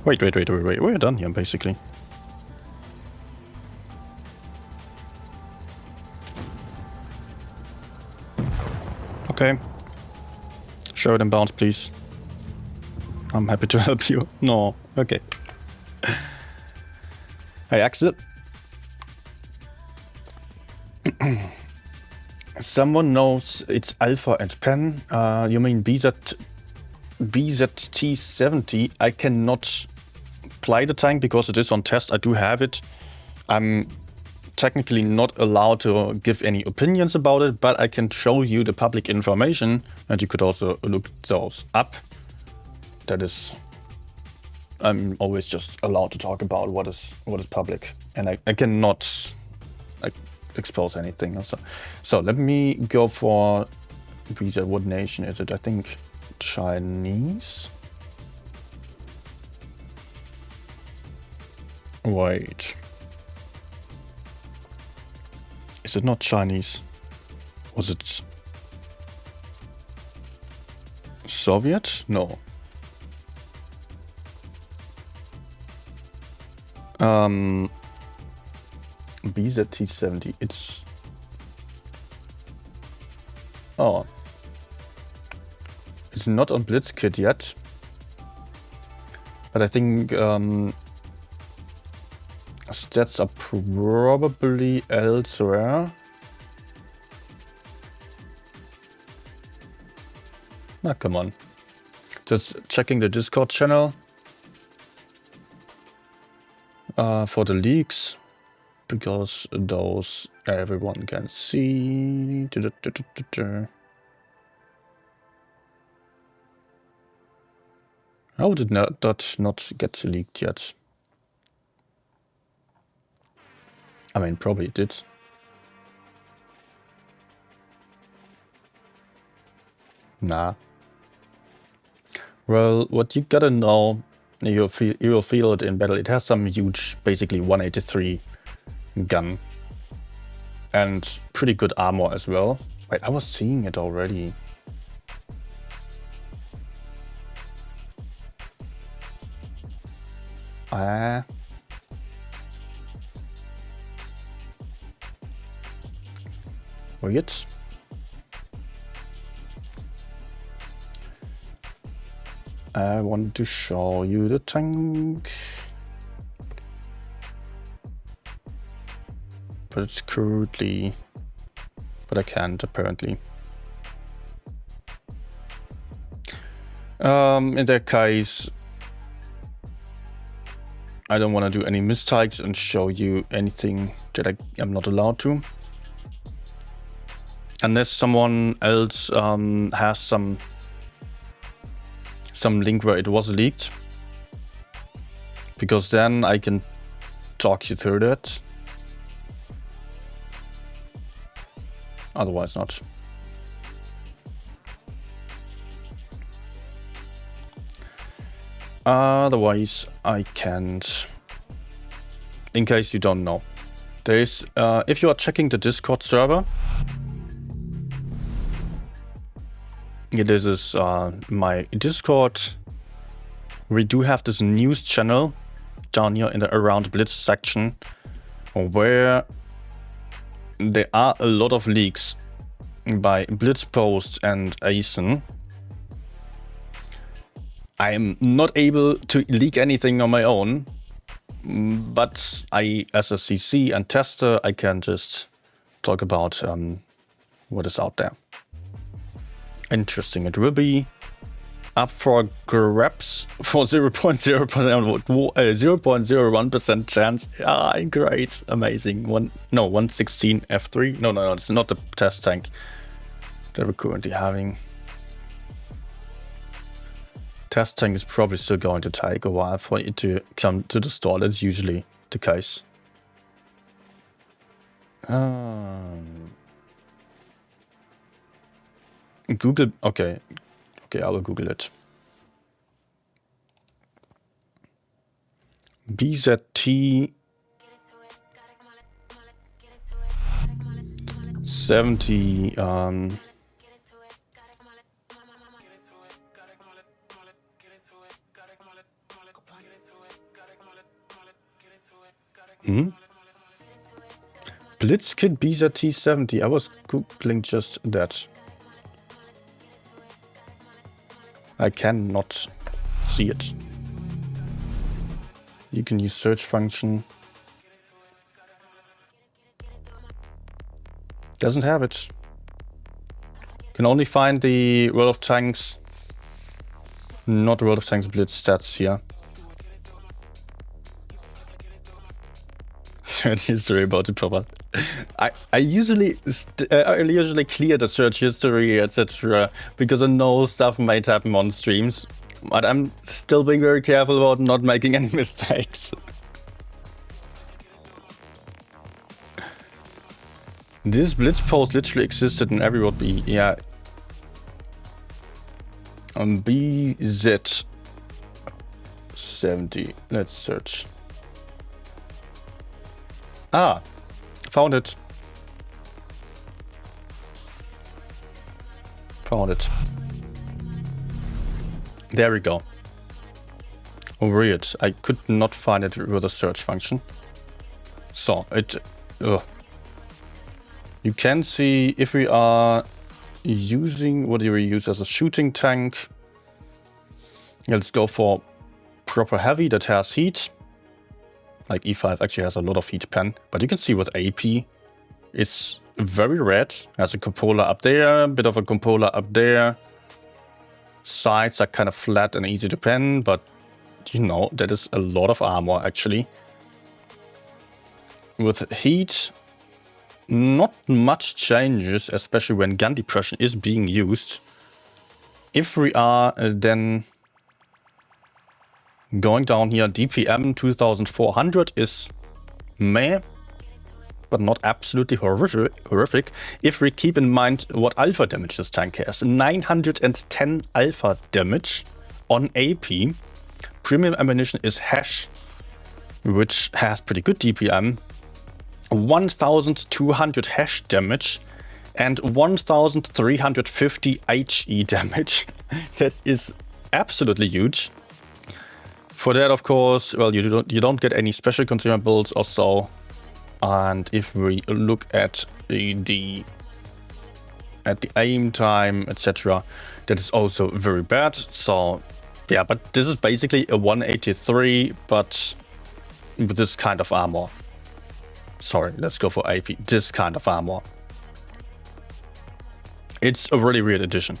Wait. We're done here, basically. Okay. Show it in bounds, please. I'm happy to help you. No. Okay. I exit. Someone knows it's alpha and pen. You mean BZT70? I cannot play the tank because it is on test. I do have it. I'm technically not allowed to give any opinions about it, but I can show you the public information, and you could also look those up. That is, I'm always just allowed to talk about what is public, and I cannot expose anything. Also. So let me go for visa. What nation is it? I think Chinese. Wait. Is it not Chinese? Was it Soviet? No. BZT70. It's... Oh. It's not on Blitzkit yet. But I think stats are probably elsewhere. Ah, come on. Just checking the Discord channel for the leaks, because those everyone can see. How did that not get leaked yet? I mean, probably it did. Nah. Well, what you gotta know, you will feel it in battle. It has some huge, basically 183 gun and pretty good armor as well. Wait, I was seeing it already. Weird. I want to show you the tank, but it's crudely, but I can't apparently. In that case, I don't want to do any mistakes and show you anything that I am not allowed to. Unless someone else has some link where it was leaked, because then I can talk you through that. Otherwise not. Otherwise I can't. In case you don't know, there's if you are checking the Discord server, this is my Discord. We do have this news channel down here in the Around Blitz section, where there are a lot of leaks by Blitzpost and ASIN. I am not able to leak anything on my own, but I, as a CC and tester, I can just talk about what is out there. Interesting. It will be up for grabs for 0.01% chance. Ah, great. Amazing. 116 F3. No, it's not the test tank that we're currently having. Test tank is probably still going to take a while for it to come to the store. That's usually the case. Google, okay, I will Google it. BZT 70. Blitzkit BZT 70. I was googling just that. I cannot see it. You can use search function. Doesn't have it. Can only find the World of Tanks, not World of Tanks Blitz stats here. Search history about the proper. I usually clear the search history, etc. because I know stuff might happen on streams, but I'm still being very careful about not making any mistakes. This blitz post literally existed in every word B. Yeah. BZ70. Let's search. Ah, found it. Found it. There we go. Oh, weird. I could not find it with a search function. So, it... You can see if we are using... What do we use as a shooting tank? Let's go for proper heavy that has heat. Like E5 actually has a lot of heat pen. But you can see with AP, it's very red. Has a cupola up there, a bit of a cupola up there. Sides are kind of flat and easy to pen, but you know, that is a lot of armor actually. With heat, not much changes, especially when gun depression is being used. If we are then going down here, DPM 2400 is meh, but not absolutely horrific. If we keep in mind what alpha damage this tank has, 910 alpha damage on AP. Premium ammunition is Hash, which has pretty good DPM. 1200 Hash damage and 1350 HE damage. That is absolutely huge. For that, of course, well, you don't get any special consumables or so. And if we look at the aim time, etc., that is also very bad. So yeah, but this is basically a 183, but with this kind of armor. Sorry, let's go for AP. This kind of armor. It's a really weird addition.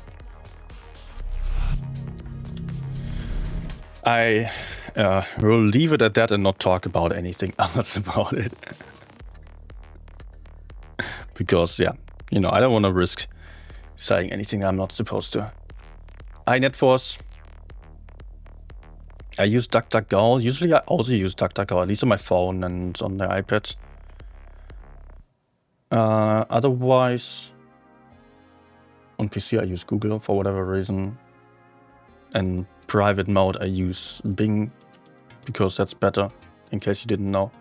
I will leave it at that and not talk about anything else about it. Because, yeah, you know, I don't want to risk saying anything I'm not supposed to. Net Force. I use DuckDuckGo. Usually I also use DuckDuckGo, at least on my phone and on the iPad. Otherwise, on PC I use Google for whatever reason. And private mode I use Bing, because that's better, in case you didn't know.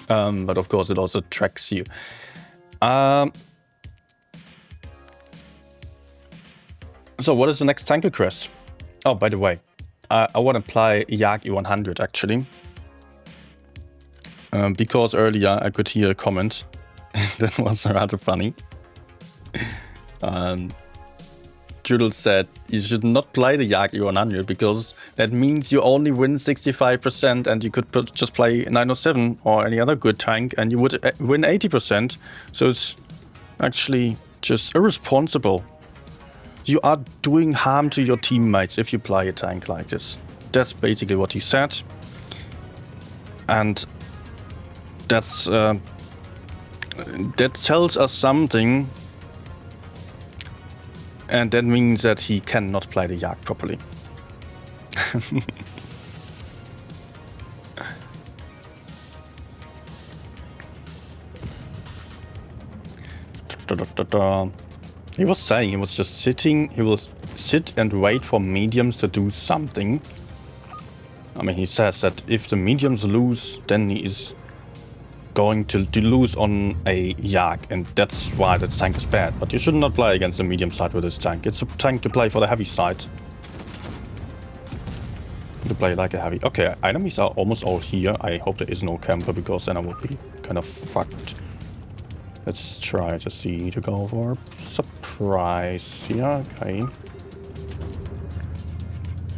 But of course it also tracks you. So what is the next tank request? Oh, by the way, I want to apply Yagi 100 actually. Because earlier I could hear a comment that was rather funny. Judel said you should not play the Yagi 100 because that means you only win 65% and you could just play 907 or any other good tank and you would win 80%. So it's actually just irresponsible. You are doing harm to your teammates if you play a tank like this. That's basically what he said. And that's that tells us something. And that means that he cannot play the Yag properly. He was saying he was just sitting, he will sit and wait for mediums to do something. I mean, he says that if the mediums lose, then he is going to lose on a Yag, and that's why the tank is bad. But you should not play against the medium side with this tank. It's a tank to play for the heavy side. To play like a heavy. Okay, enemies are almost all here. I hope there is no camper, because then I would be kind of fucked. Let's try to see to go for surprise here. Okay.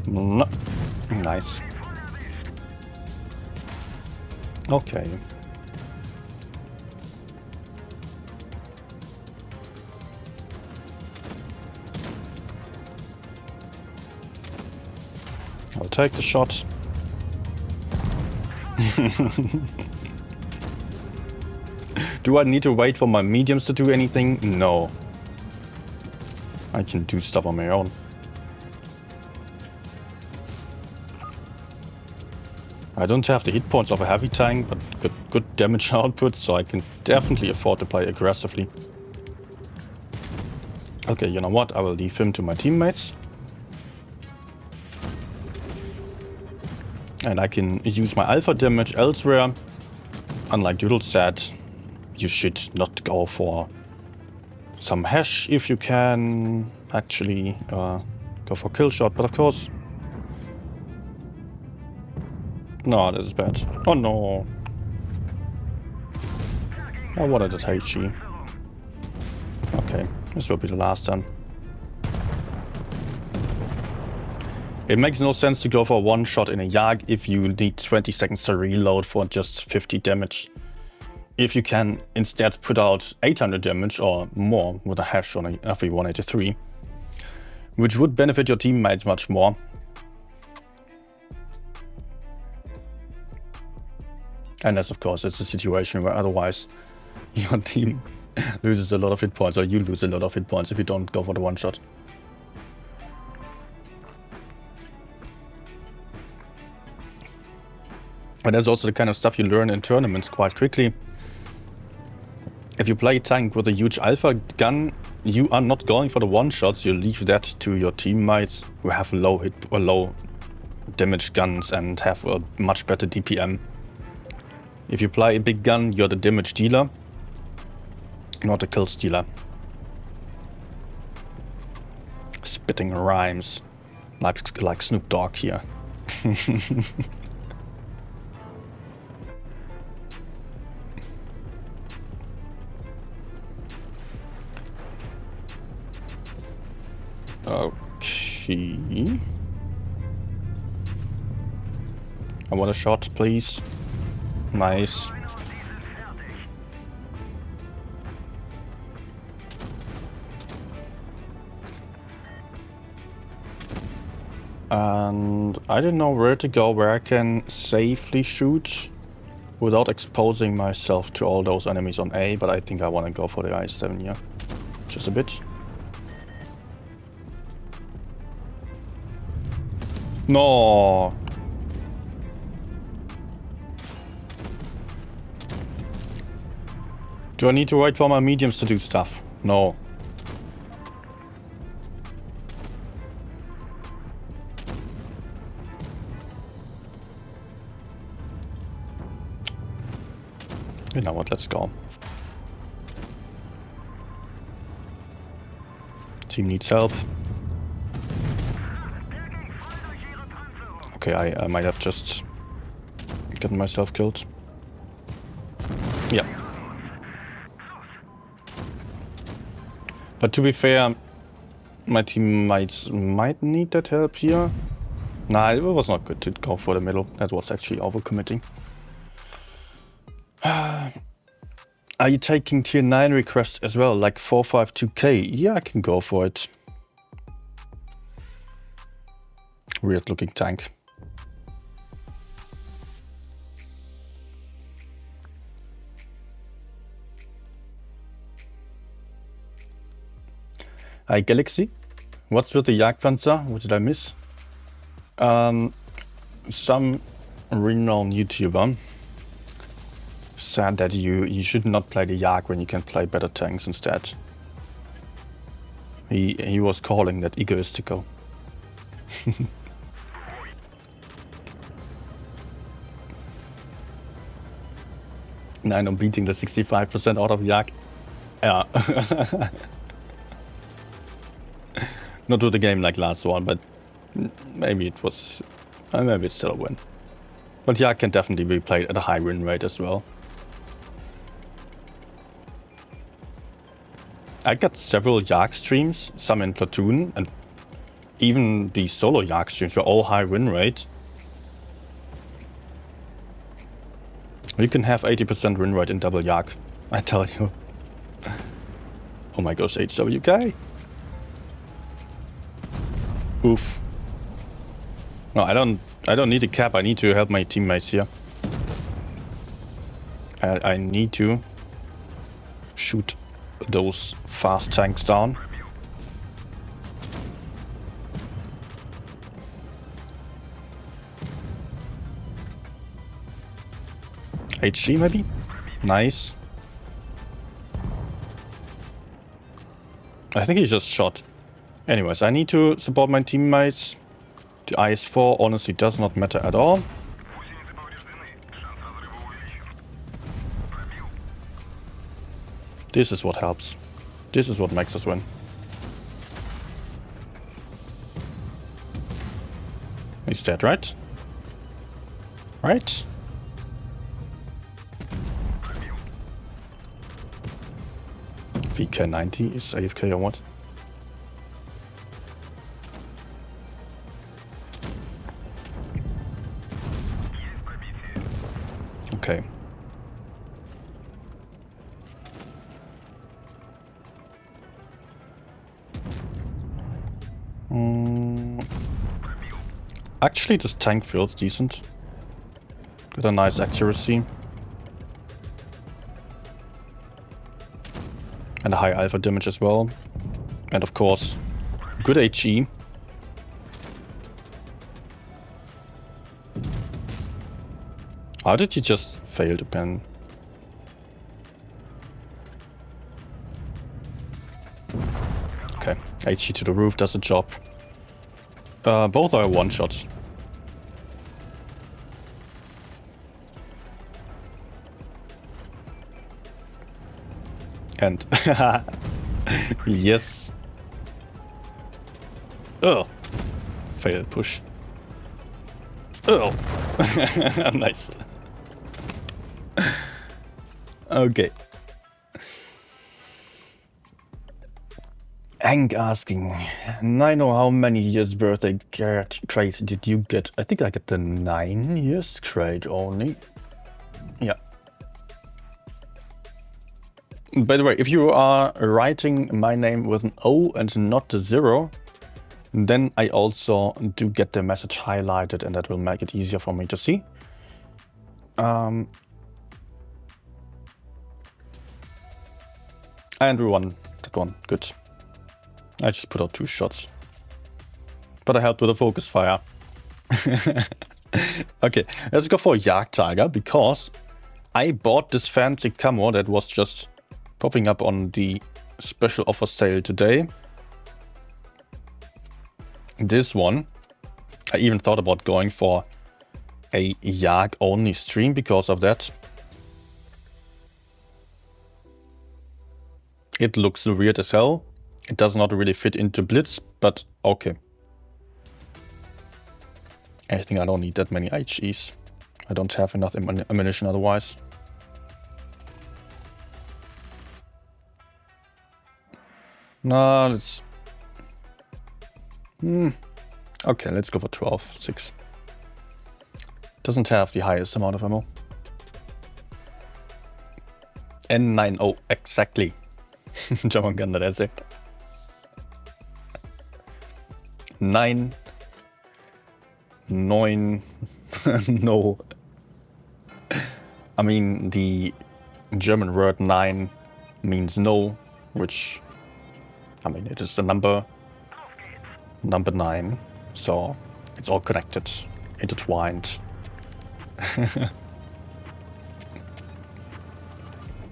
No. Nice. Okay. I'll take the shot. Do I need to wait for my mediums to do anything? No. I can do stuff on my own. I don't have the hit points of a heavy tank, but good damage output, so I can definitely afford to play aggressively. Okay, you know what? I will leave him to my teammates. And I can use my alpha damage elsewhere. Unlike Doodle said, you should not go for some hash if you can actually go for kill shot, but of course... No, this is bad. Oh no. I wanted a Taichi. Okay, this will be the last time. It makes no sense to go for one shot in a Yag if you need 20 seconds to reload for just 50 damage. If you can instead put out 800 damage or more with a hash on a FE183, which would benefit your teammates much more. Unless, of course, it's a situation where otherwise your team loses a lot of hit points, or you lose a lot of hit points if you don't go for the one shot. But that's also the kind of stuff you learn in tournaments quite quickly. If you play tank with a huge alpha gun, you are not going for the one shots. You leave that to your teammates who have low hit or low damage guns and have a much better DPM. If you play a big gun, you're the damage dealer, not a kill stealer. Spitting rhymes like Snoop Dogg here. Okay. I want a shot, please. Nice. And I don't know where to go, where I can safely shoot without exposing myself to all those enemies on A, but I think I want to go for the I7 here. Just a bit. No. Do I need to wait for my mediums to do stuff? No. You know what, let's go. Team needs help. Okay, I might have just gotten myself killed. Yeah. But to be fair, my teammates might need that help here. Nah, it was not good to go for the middle. That was actually overcommitting. Are you taking tier 9 requests as well, like 452k? Yeah, I can go for it. Weird looking tank. Hi Galaxy, what's with the Jagdpanzer? What did I miss? Some renowned YouTuber said that you should not play the Jag when you can play better tanks instead. He was calling that egoistical. Nine, I'm beating the 65% out of Jag. Yeah. Not with the game like last one, but maybe it was... maybe it's still a win. But Jag can definitely be played at a high win rate as well. I got several Yark streams, some in Platoon, and even the solo Yark streams were all high win rate. You can have 80% win rate in double Yark, I tell you. Oh my gosh, HWK. Oof. No, I don't need a cap, I need to help my teammates here. I need to shoot those fast tanks down. HG maybe? Nice. I think he just shot. Anyways, I need to support my teammates. The IS-4 honestly does not matter at all. This is what helps. This is what makes us win. He's dead, right? Right? VK90 is AFK or what? Okay. Actually, this tank feels decent. Got a nice accuracy. And a high alpha damage as well. And of course, good HE. How did he just fail to pen? Okay, HE to the roof does the job. Both are one-shots. And yes. Oh, fail push. Oh, nice. Okay. Hank asking, I know how many years birthday crate did you get? I think I got the 9 years crate only. Yeah. By the way, if you are writing my name with an O and not a 0, then I also do get the message highlighted, and that will make it easier for me to see. And we won that one. Good. I just put out 2 shots. But I helped with a focus fire. Okay, let's go for Jagd Tiger, because I bought this fancy camo that was just popping up on the special offer sale today. This one, I even thought about going for a Jagd only stream because of that. It looks weird as hell. It does not really fit into Blitz, but okay. I think I don't need that many HEs. I don't have enough ammunition otherwise. No, let's... Okay, let's go for 12, 6. Doesn't have the highest amount of ammo. N90, exactly. German gun, that's it. 9. No. I mean, the German word 9 means no, which, I mean, it is the number 9, so it's all connected, intertwined.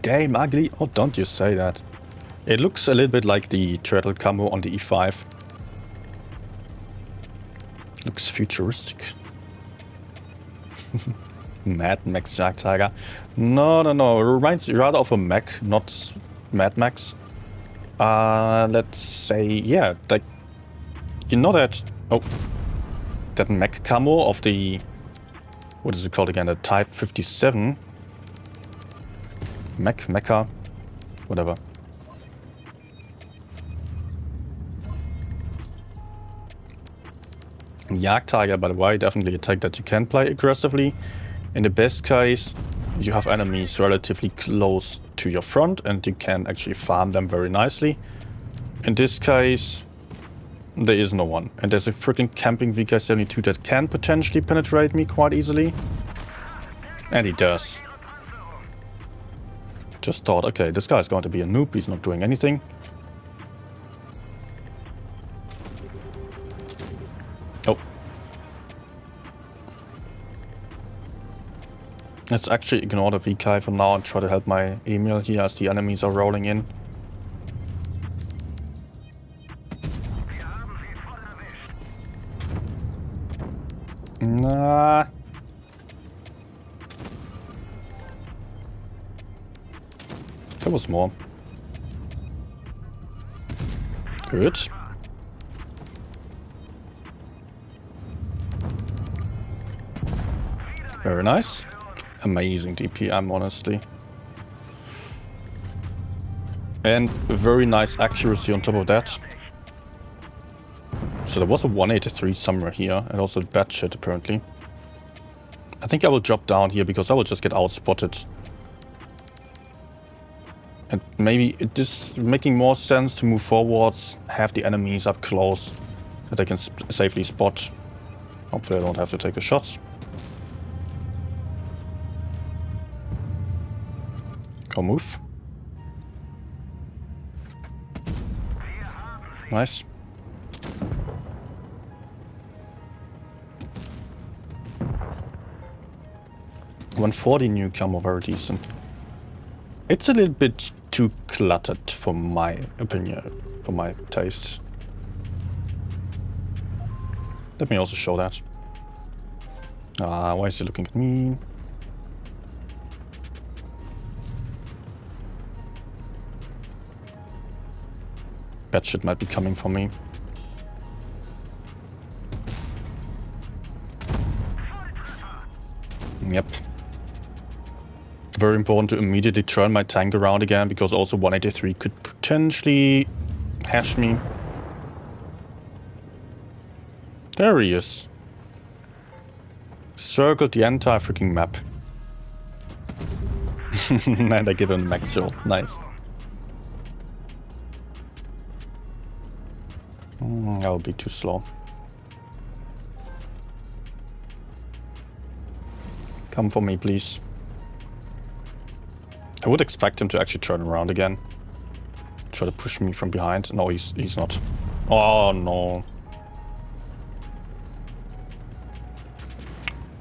Damn ugly. Oh, don't you say that. It looks a little bit like the turtle camo on the E5. Looks futuristic. Mad Max Jagd Tiger. No. It reminds rather of a mech, not Mad Max. Let's say, yeah, like, you know that, that mech camo of the, what is it called again, the Type 57? Mecha, whatever. Jagdtiger, by the way, definitely a tag that you can play aggressively. In the best case, you have enemies relatively close to your front and you can actually farm them very nicely. In this case, there is no one. And there's a freaking camping VK-72 that can potentially penetrate me quite easily. And he does. Just thought, okay, this guy's going to be a noob, he's not doing anything. Oh. Let's actually ignore the VK for now and try to help my Emil here as the enemies are rolling in. Nah. There was more. Good. Very nice. Amazing DPM, honestly. And very nice accuracy on top of that. So there was a 183 somewhere here, and also bad shit apparently. I think I will drop down here because I will just get outspotted. And maybe it is making more sense to move forwards, have the enemies up close, that they can safely spot. Hopefully I don't have to take the shots. Go move. Nice. $140 new camo, very decent. It's a little bit too cluttered for my opinion, for my taste. Let me also show that. Ah, why is he looking at me? Bad shit might be coming for me. Yep. Very important to immediately turn my tank around again, because also 183 could potentially hash me. There he is. Circled the entire freaking map. And I give him max heal. Nice. I'll be too slow. Come for me, please. I would expect him to actually turn around again. Try to push me from behind. No, he's not. Oh, no.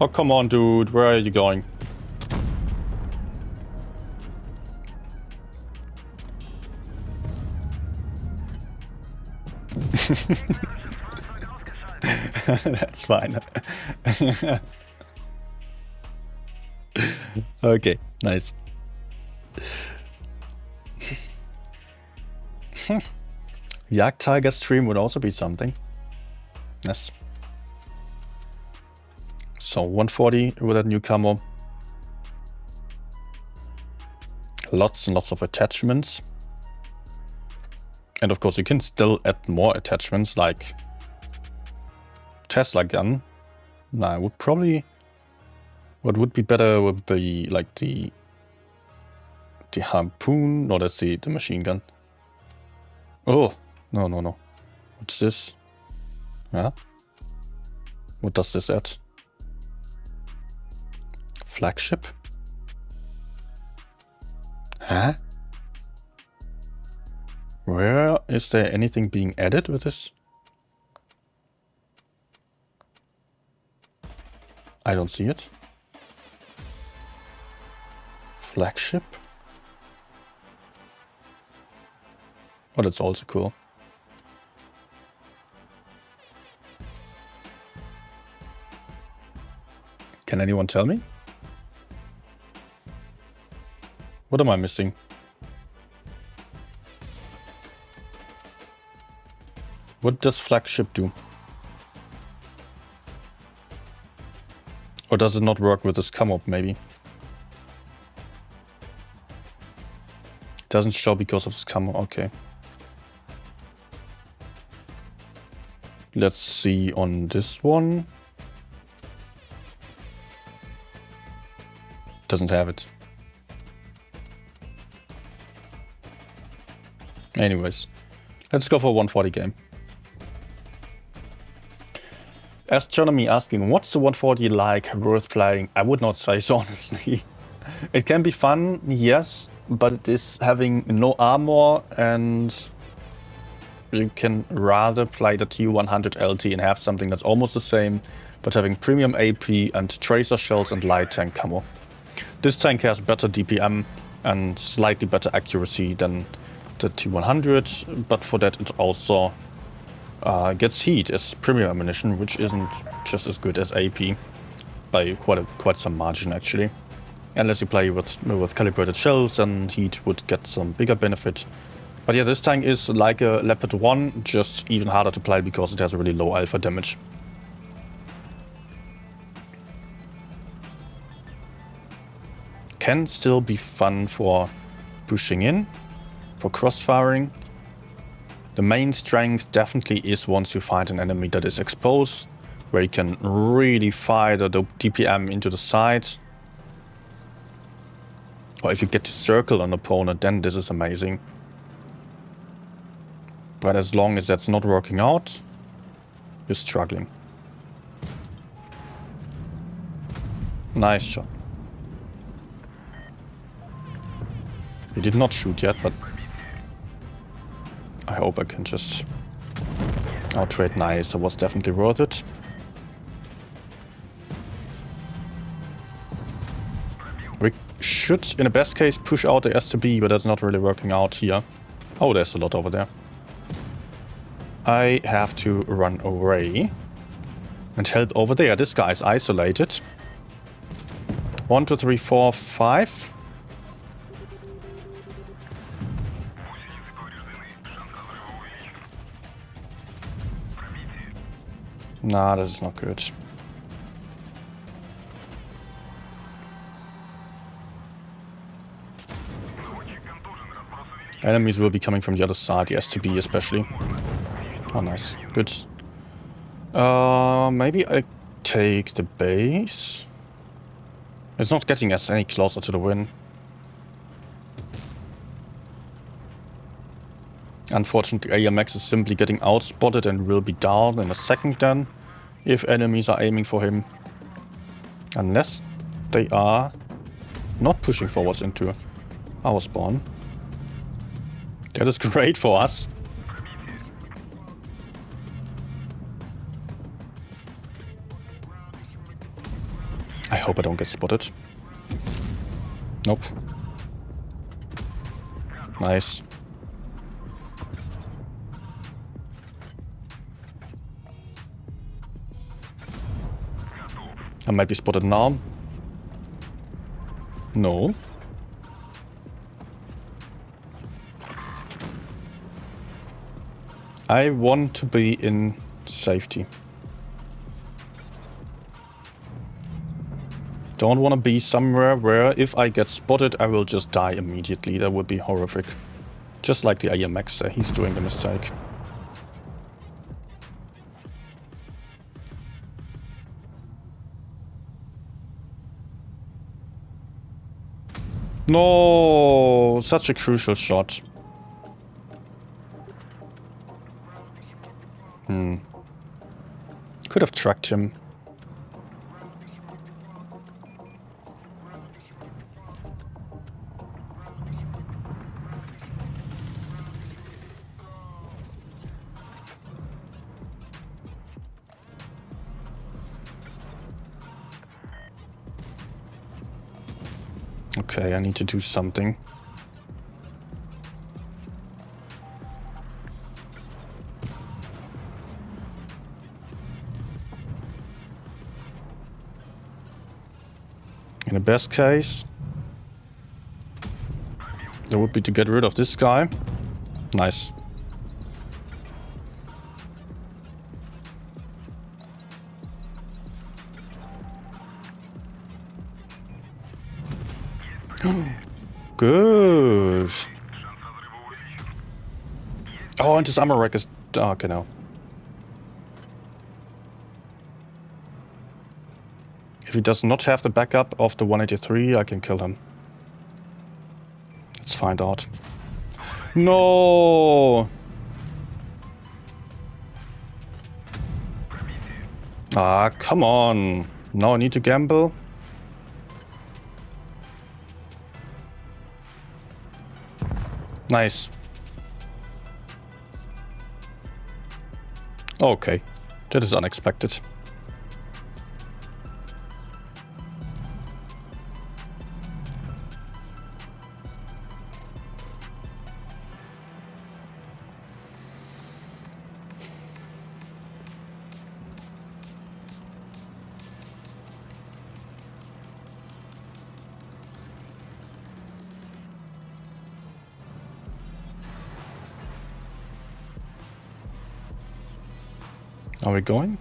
Oh, come on, dude. Where are you going? That's fine. Okay, nice. Jagdtiger stream would also be something. Yes. So 140 with that new camo. Lots and lots of attachments. And of course you can still add more attachments like Tesla gun. Nah, I would probably... What would be better would be like the harpoon. No, that's the machine gun. Oh, no, no, no. What's this? Yeah? What does this add? Flagship? Huh? Where is there anything being added with this? I don't see it. Flagship? Oh, that's also cool. Can anyone tell me? What am I missing? What does flagship do? Or does it not work with this camo maybe? It doesn't show because of this camo, okay. Let's see on this one. Doesn't have it. Anyways, let's go for a 140 game. Astronomy asking, what's the 140 like, worth playing? I would not say so, honestly. It can be fun, yes, but it is having no armor, and you can rather play the T100 LT and have something that's almost the same, but having premium AP and tracer shells and light tank camo. This tank has better DPM and slightly better accuracy than the T100, but for that it also gets heat as premium ammunition, which isn't just as good as AP by quite some margin actually. Unless you play with calibrated shells, and heat would get some bigger benefit. But yeah, this tank is like a Leopard 1, just even harder to play because it has a really low alpha damage. Can still be fun for pushing in, for crossfiring. The main strength definitely is once you find an enemy that is exposed, where you can really fire the DPM into the side. Or if you get to circle an opponent, then this is amazing. But as long as that's not working out, you're struggling. Nice shot. He did not shoot yet, but I hope I can just outtrade. Nice, it was definitely worth it. We should, in the best case, push out the STB, but that's not really working out here. Oh, there's a lot over there. I have to run away and help over there. This guy is isolated. 1, 2, 3, 4, 5. Nah, this is not good. Enemies will be coming from the other side, the STB especially. Oh, nice. Good. Maybe I take the base. It's not getting us any closer to the win. Unfortunately, AMX is simply getting outspotted and will be down in a second then, if enemies are aiming for him. Unless they are not pushing forwards into our spawn. That is great for us. I hope I don't get spotted. Nope. Nice. I might be spotted now. No. I want to be in safety. Don't want to be somewhere where if I get spotted I will just die immediately. That would be horrific. Just like the AMX there, he's doing the mistake. No, such a crucial shot. Could have tracked him. Okay, I need to do something. In the best case, that would be to get rid of this guy. Nice. Good. Oh, and this armor rack is... Oh, okay, now. If he does not have the backup of the 183, I can kill him. Let's find out. No! Ah, come on. Now I need to gamble. Nice. Okay. That is unexpected. Are we going?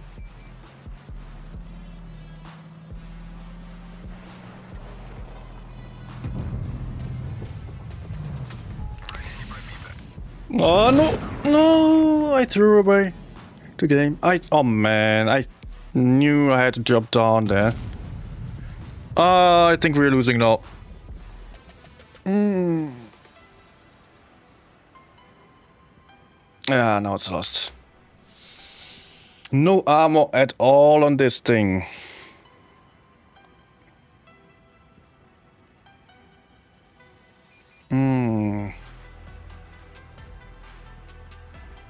Oh no! No! I threw away the game. Oh man, I knew I had to drop down there. I think we're losing now. Yeah, now it's lost. No armor at all on this thing.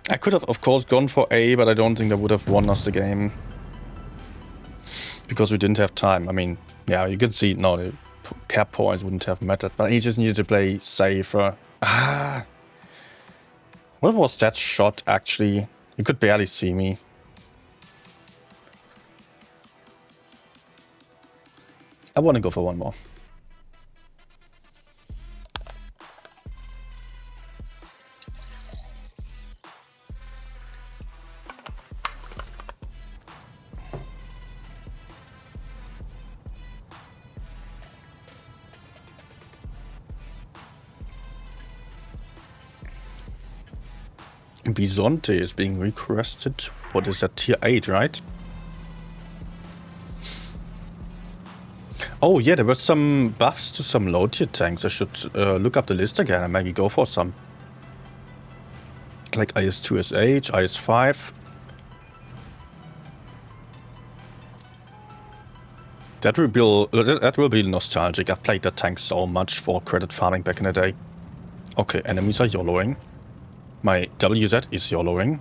I could have, of course, gone for A, but I don't think that would have won us the game. Because we didn't have time. I mean, yeah, you could see, no, the cap points wouldn't have mattered, but he just needed to play safer. Ah! What was that shot, actually? You could barely see me. I want to go for one more. Bisonte is being requested. What is that? Tier 8, right? Oh yeah, there were some buffs to some low tier tanks. I should look up the list again and maybe go for some. Like IS-2SH, IS-5. That will be nostalgic. I've played that tank so much for credit farming back in the day. Okay, enemies are YOLOing. My WZ is YOLOing.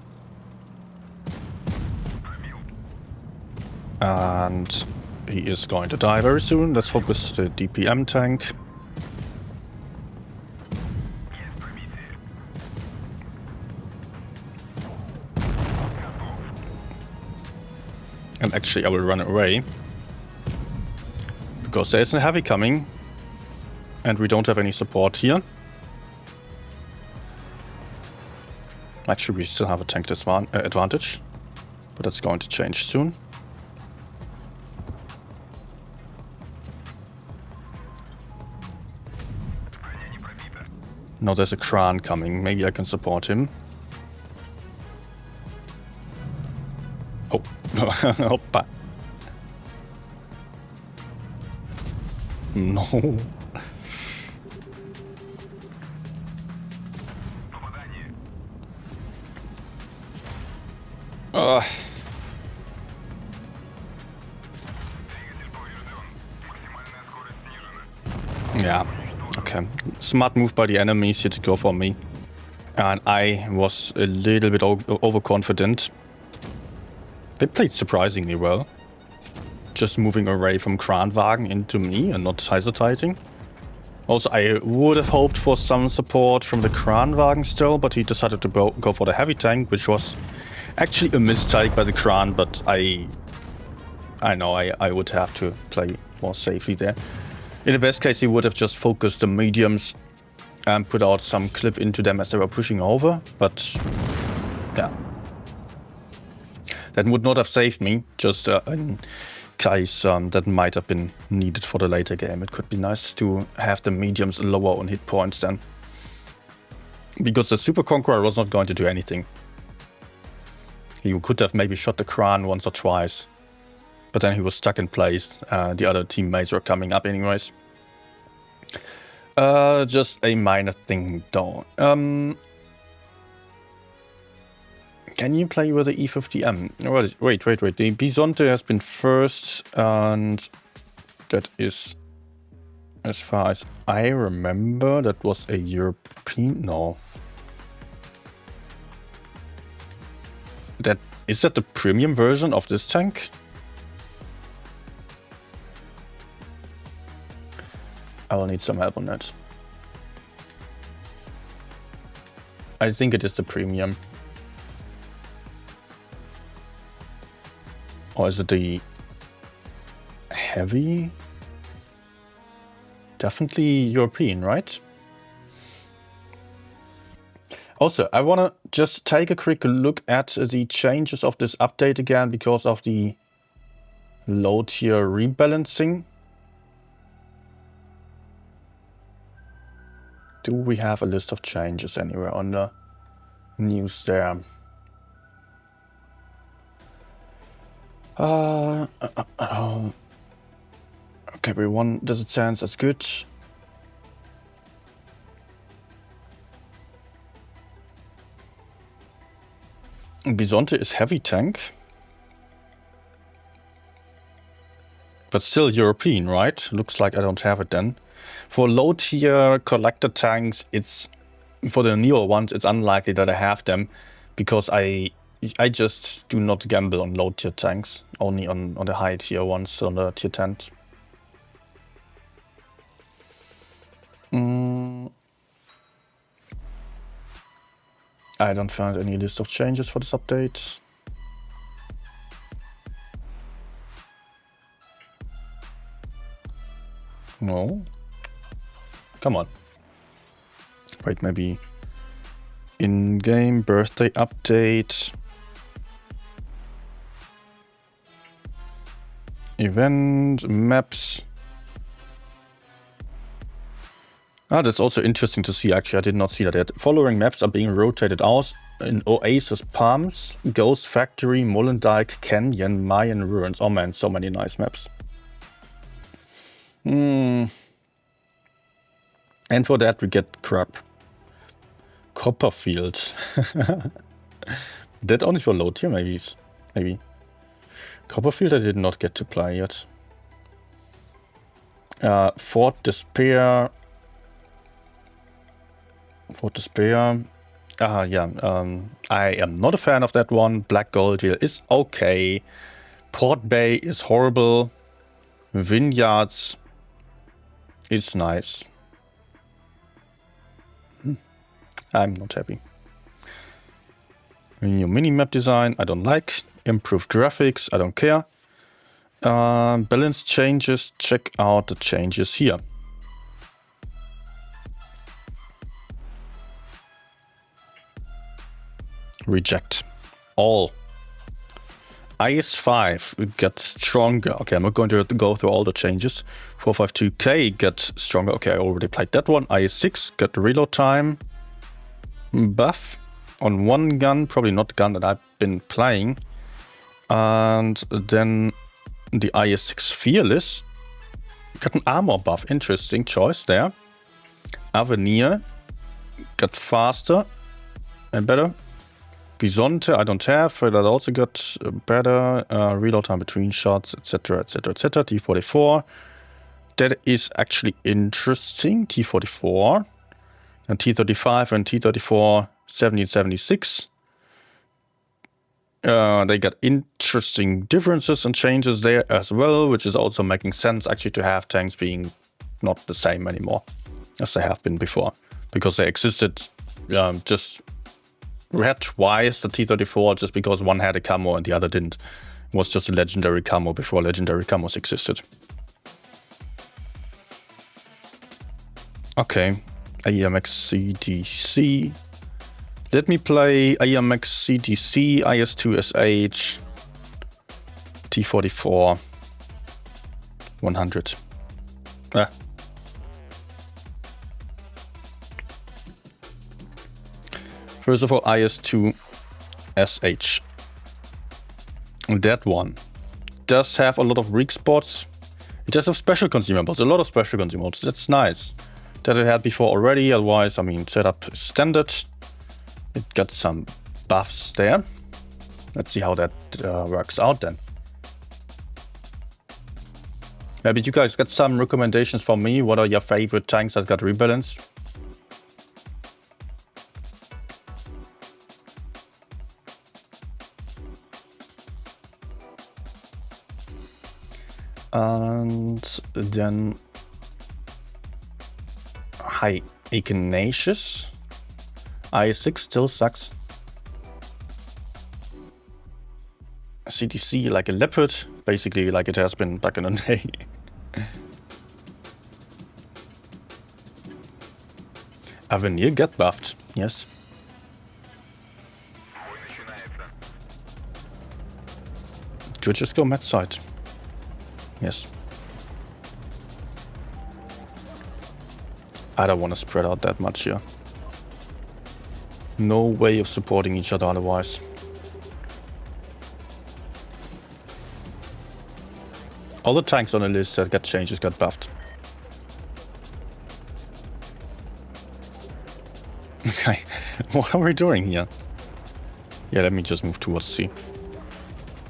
And he is going to die very soon. Let's focus the DPM tank. And actually I will run away. Because there is a heavy coming. And we don't have any support here. Actually, we still have a tank advantage, but that's going to change soon. Now there's a Kran coming. Maybe I can support him. Oh, Hoppa. No. Yeah, okay. Smart move by the enemies here to go for me. And I was a little bit overconfident. They played surprisingly well. Just moving away from Kranwagen into me and not hesitating. Also, I would have hoped for some support from the Kranwagen still, but he decided to go for the heavy tank, which was actually a mistake by the Kran, but I know I would have to play more safely there. In the best case, he would have just focused the mediums and put out some clip into them as they were pushing over, but yeah. That would not have saved me, just in case that might have been needed for the later game. It could be nice to have the mediums lower on hit points then. Because the Super Conqueror was not going to do anything. You could have maybe shot the Kran once or twice. But then he was stuck in place. The other teammates were coming up anyways. Just a minor thing though. Can you play with the E50M? Wait. The Bisonte has been first, and that is, as far as I remember, that was a European. No. Is that the premium version of this tank? I will need some help on that. I think it is the premium. Or is it the heavy? Definitely European, right? Also, I want to just take a quick look at the changes of this update again because of the low tier rebalancing. Do we have a list of changes anywhere on the news there? Okay, everyone, does it sound that's good? Bisonte is heavy tank. But still European, right? Looks like I don't have it then. For low tier collector tanks, it's for the newer ones, it's unlikely that I have them because I just do not gamble on low tier tanks, only on the high tier ones, on the tier 10. I don't find any list of changes for this update. No. Come on. Wait, maybe in-game birthday update. Event maps. That's also interesting to see, actually. I did not see that yet. Following maps are being rotated out in Oasis Palms, Ghost Factory, Molendyke, Canyon, Mayan Ruins. Oh man, so many nice maps. And for that we get crap. Copperfield. That only for low tier, maybe. Copperfield I did not get to play yet. Fort Despair. I am not a fan of that one. Black Gold Wheel is okay. Port Bay is horrible. Vineyards is nice. I'm not happy. New minimap design, I don't like. Improved graphics, I don't care. Balance changes, check out the changes here. Reject all. IS-5 got stronger. Okay, I'm not going to go through all the changes. 452K got stronger. Okay, I already played that one. IS-6 got reload time buff on one gun, probably not the gun that I've been playing. And then the IS-6 Fearless got an armor buff. Interesting choice there. Avenir got faster and better. Bisonte I don't have, that also got better. Reload time between shots, etc, etc, etc. T44. That is actually interesting. T44. And T35 and T34 1776. They got interesting differences and changes there as well, which is also making sense actually to have tanks being not the same anymore as they have been before. Because they existed just... We had twice the T34 just because one had a camo and the other didn't. It was just a legendary camo before legendary camos existed. Okay, AMX CDC. Let me play AMX CDC, IS2SH, T44, 100. First of all, IS2SH. That one does have a lot of weak spots. It does have special consumables, a lot of special consumables. That's nice. That it had before already, otherwise, I mean, setup is standard. It got some buffs there. Let's see how that works out then. Maybe you guys got some recommendations for me. What are your favorite tanks that got rebalance? And then High Ignatius. I6 still sucks. CDC like a leopard, basically like it has been back in the day. Avenir get buffed, yes. Do we just go mid side? Yes. I don't want to spread out that much here. No way of supporting each other otherwise. All the tanks on the list that got changes got buffed. Okay, what are we doing here? Yeah, let me just move towards C.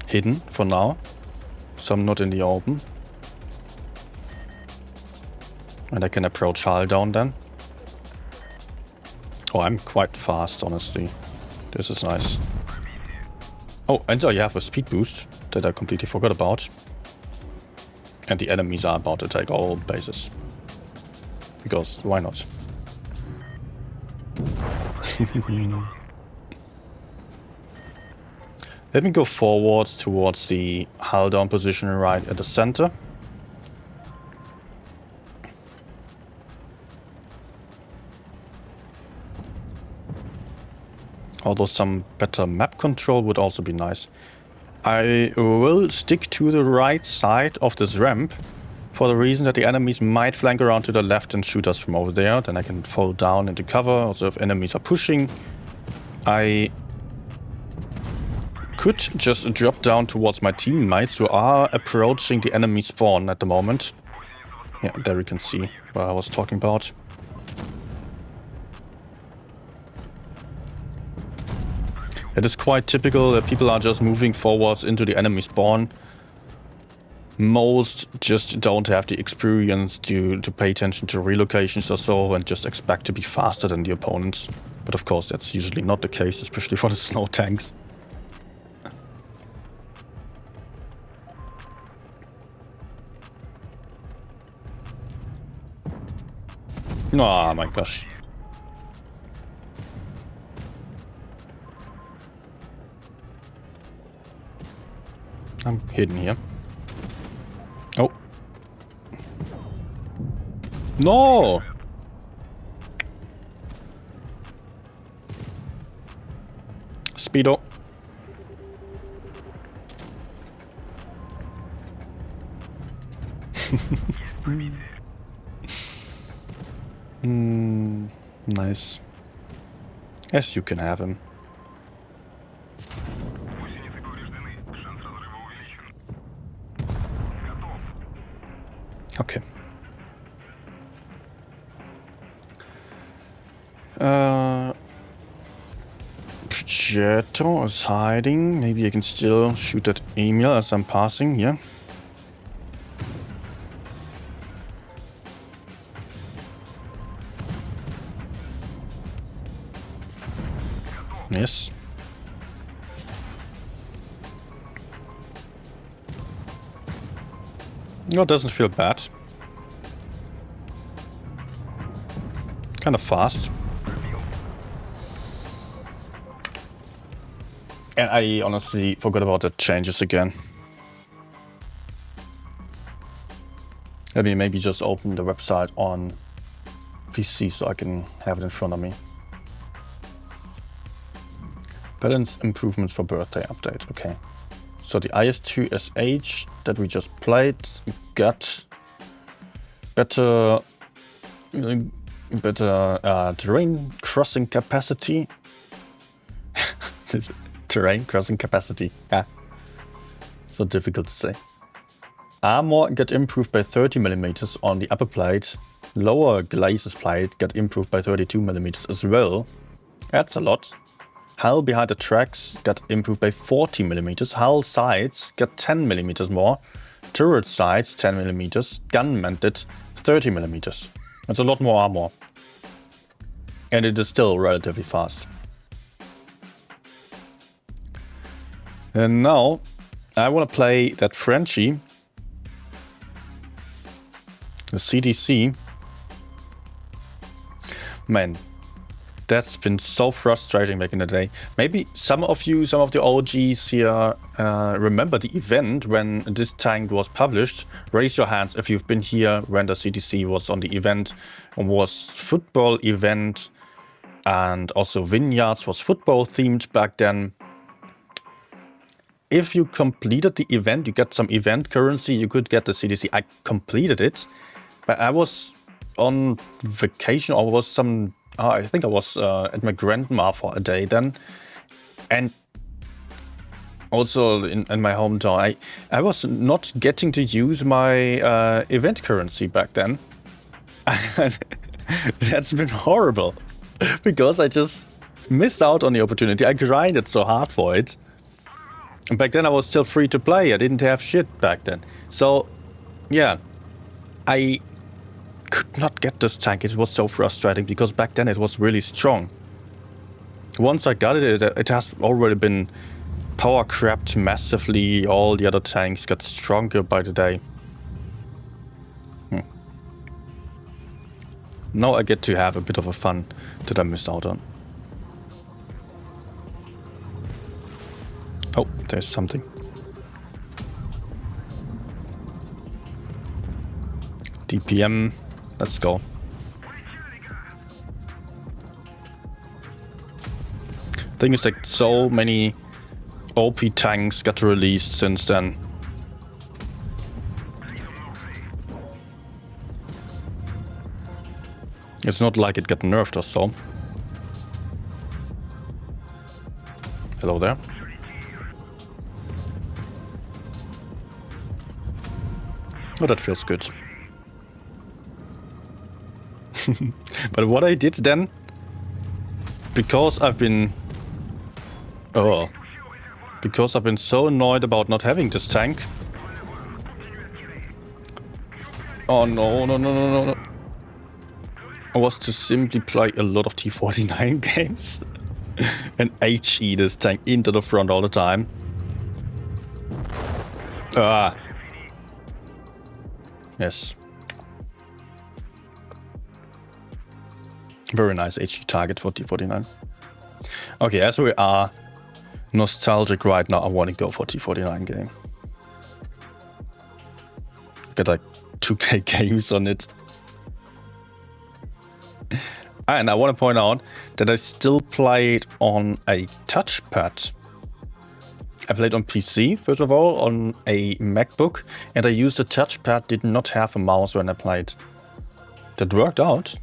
Hidden for now. Some not in the open. And I can approach Hull down then. Oh, I'm quite fast, honestly. This is nice. Oh, and I have a speed boost that I completely forgot about. And the enemies are about to take all bases. Because why not? Let me go forwards towards the hull down position right at the center. Although some better map control would also be nice. I will stick to the right side of this ramp for the reason that the enemies might flank around to the left and shoot us from over there. Then I can fall down into cover. Also, if enemies are pushing, I could just drop down towards my teammates who are approaching the enemy spawn at the moment. Yeah, there you can see what I was talking about. It is quite typical that people are just moving forwards into the enemy spawn. Most just don't have the experience to pay attention to relocations or so and just expect to be faster than the opponents. But of course that's usually not the case, especially for the slow tanks. Oh my gosh. I'm hidden here. Oh. No! Speedo. Nice. Yes, you can have him. Okay. Progetto is hiding. Maybe I can still shoot at Emil as I'm passing here. Yes. No, it doesn't feel bad. Kind of fast. And I honestly forgot about the changes again. Let me maybe just open the website on PC so I can have it in front of me. Balance improvements for birthday update. Okay. So the IS-2SH that we just played got better terrain crossing capacity. Terrain crossing capacity. Yeah. So difficult to say. Armor got improved by 30mm on the upper plate. Lower glazes plate got improved by 32mm as well. That's a lot. Hull behind the tracks got improved by 40mm. Hull sides got 10mm more. Turret sides 10mm. Gun mounted 30mm. That's a lot more armor. And it is still relatively fast. And now I want to play that Frenchie. The CDC. Man, that's been so frustrating back in the day. Maybe some of the OGs here remember the event when this tank was published. Raise your hands if you've been here when the CDC was on the event. It was football event, and also Vineyards was football themed back then. If you completed the event, you get some event currency, you could get the CDC. I completed it, but I was on vacation, or was some... I think I was at my grandma for a day then. And also in my hometown, I was not getting to use my event currency back then. That's been horrible. Because I just missed out on the opportunity. I grinded so hard for it. And back then I was still free to play. I didn't have shit back then. So, yeah. I could not get this tank. It was so frustrating because back then it was really strong. Once I got it, it has already been power crept massively. All the other tanks got stronger by the day. Now I get to have a bit of a fun that I missed out on. Oh, there's something. DPM. Let's go. Thing is, like, so many OP tanks got released since then. It's not like it got nerfed or so. Hello there. Oh, that feels good. But what I did then, because I've been so annoyed about not having this tank. Oh no. I was to simply play a lot of T49 games and HE this tank into the front all the time. Yes. Very nice HE target for T49. Okay, as we are nostalgic right now, I want to go for T49 game. Get like 2K games on it. And I want to point out that I still played on a touchpad. I played on PC, first of all, on a MacBook, and I used a touchpad, did not have a mouse when I played. That worked out.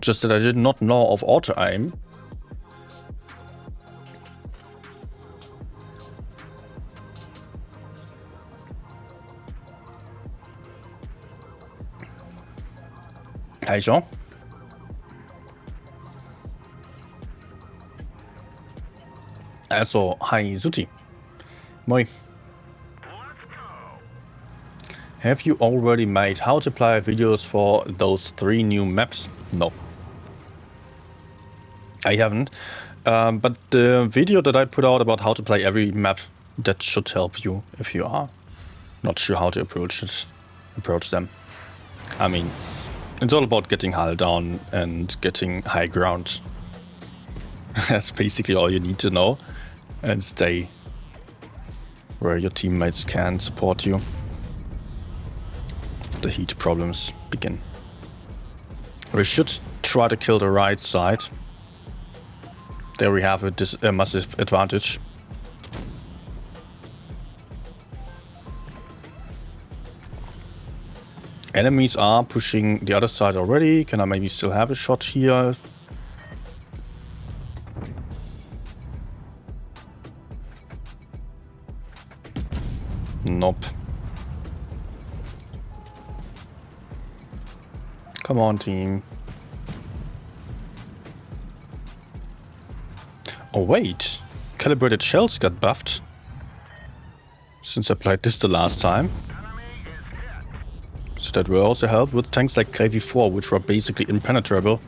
Just that I did not know of auto-aim. Also. Also, hi Zuti. Moi. Have you already made how to play videos for those 3 new maps? No. I haven't. But the video that I put out about how to play every map, that should help you if you are not sure how to approach them. I mean, it's all about getting hull down and getting high ground. That's basically all you need to know. And stay where your teammates can support you. The heat problems begin. We should try to kill the right side. There we have a massive advantage. Enemies are pushing the other side already. Can I maybe still have a shot here? top. Come on, team. Oh, wait. Calibrated shells got buffed. Since I played this the last time. So that will also help with tanks like KV4, which were basically impenetrable.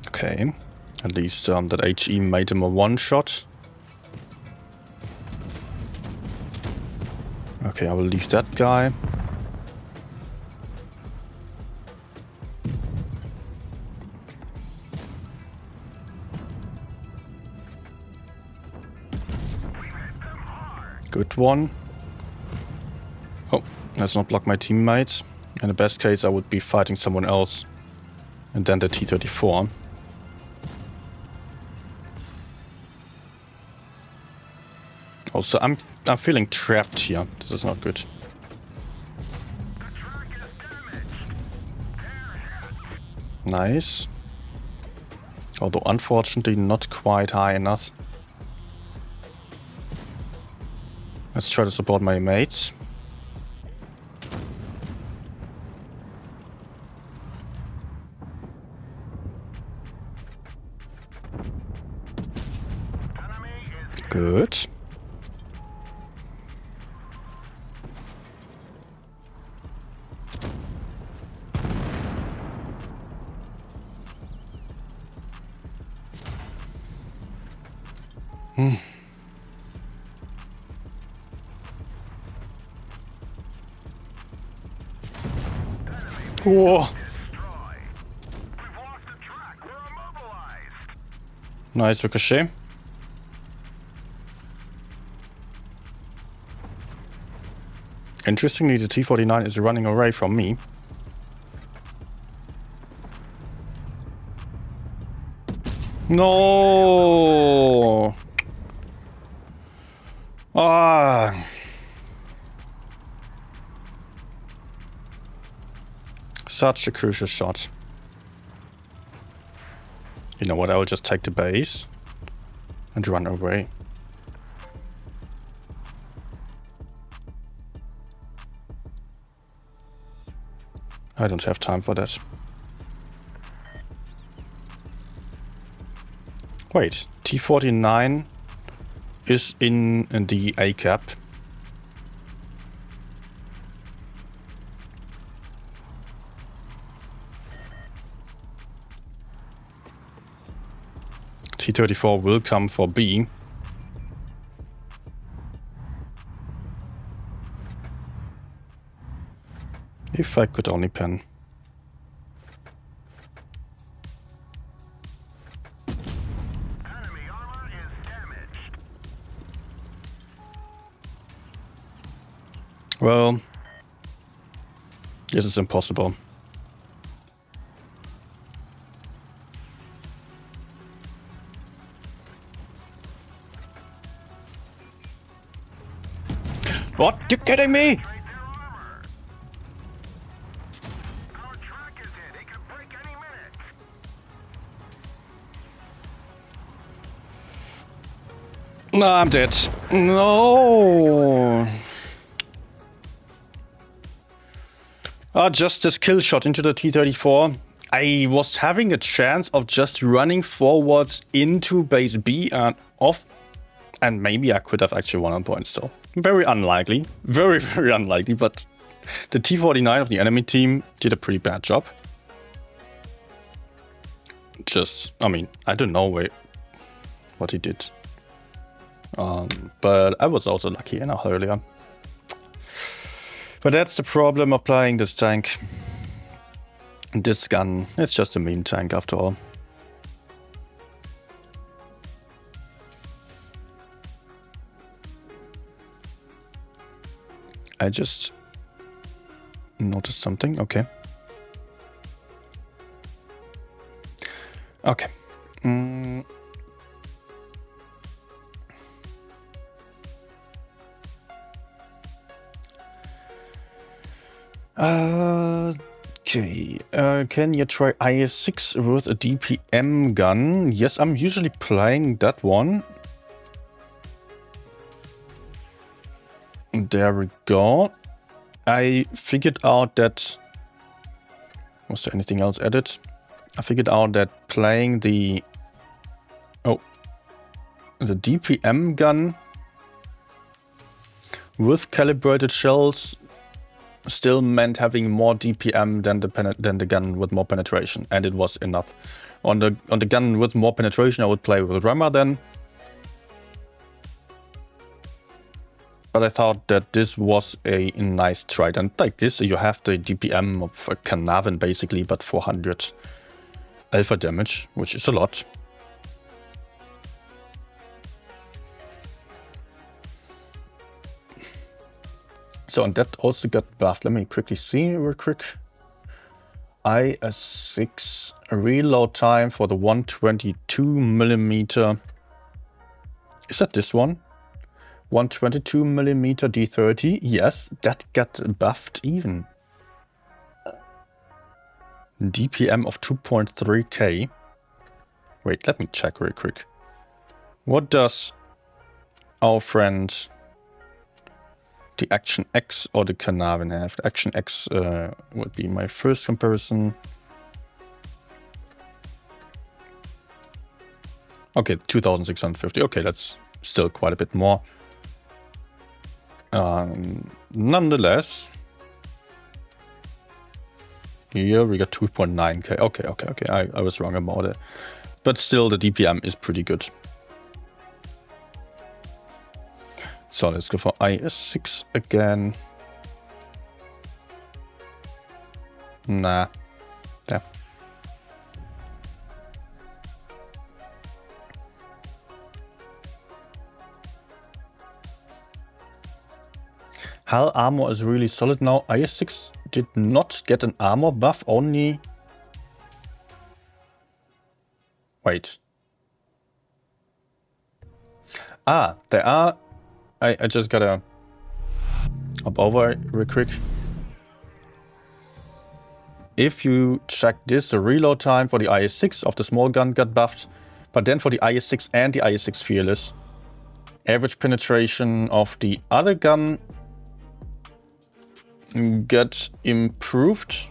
Okay, at least that HE made him a one-shot. Okay, I will leave that guy. Good one. Oh, let's not block my teammates. In the best case, I would be fighting someone else. And then the T-34. Also, I'm feeling trapped here. This is not good. Nice. Although unfortunately not quite high enough. Let's try to support my mates. Good. Whoa. Nice ricochet. Interestingly, the T-49 is running away from me. No! Ah! Such a crucial shot. You know what, I will just take the base and run away. I don't have time for that. Wait, T-49 is in the A-cap. T-34 will come for B. If I could only pen. Enemy armor is damaged. Well, this is impossible. What? You kidding me? Straight through armor. Our track is hit. It could break any minute. No, I'm dead. No. Just this kill shot into the T-34. I was having a chance of just running forwards into base B and off. And maybe I could have actually won on points still. Very unlikely. Very, very unlikely. But the T-49 of the enemy team did a pretty bad job. Just, I mean, I don't know what he did. But I was also lucky enough earlier. But that's the problem of playing this tank. This gun, it's just a meme tank after all. I just noticed something. Okay. Okay. Okay. Can you try IS-6 with a DPM gun? Yes, I'm usually playing that one. There we go. I figured out that... Was there anything else added? I figured out that playing the... Oh. The DPM gun with calibrated shells still meant having more DPM than the gun with more penetration, and it was enough. On the gun with more penetration, I would play with rammer then. But I thought that this was a nice trident. Like this, you have the DPM of a Carnarvon basically, but 400 alpha damage, which is a lot. So, and that also got buffed. Let me quickly see real quick. IS-6 reload time for the 122mm. Is that this one? 122mm D30. Yes, that got buffed even. DPM of 2.3k. Wait, let me check real quick. What does our friend the Action X or the Carnarvon have? The Action X would be my first comparison. Okay, 2650. Okay, that's still quite a bit more. Nonetheless, here we got 2.9k. Okay. I was wrong about it. But still, the DPM is pretty good. So let's go for IS-6 again. Nah. Yeah. Hull armor is really solid now. IS-6 did not get an armor buff, only... Wait. Ah, there are... I just gotta hop over real quick. If you check this, the reload time for the IS-6 of the small gun got buffed, but then for the IS-6 and the IS-6 Fearless, average penetration of the other gun got improved.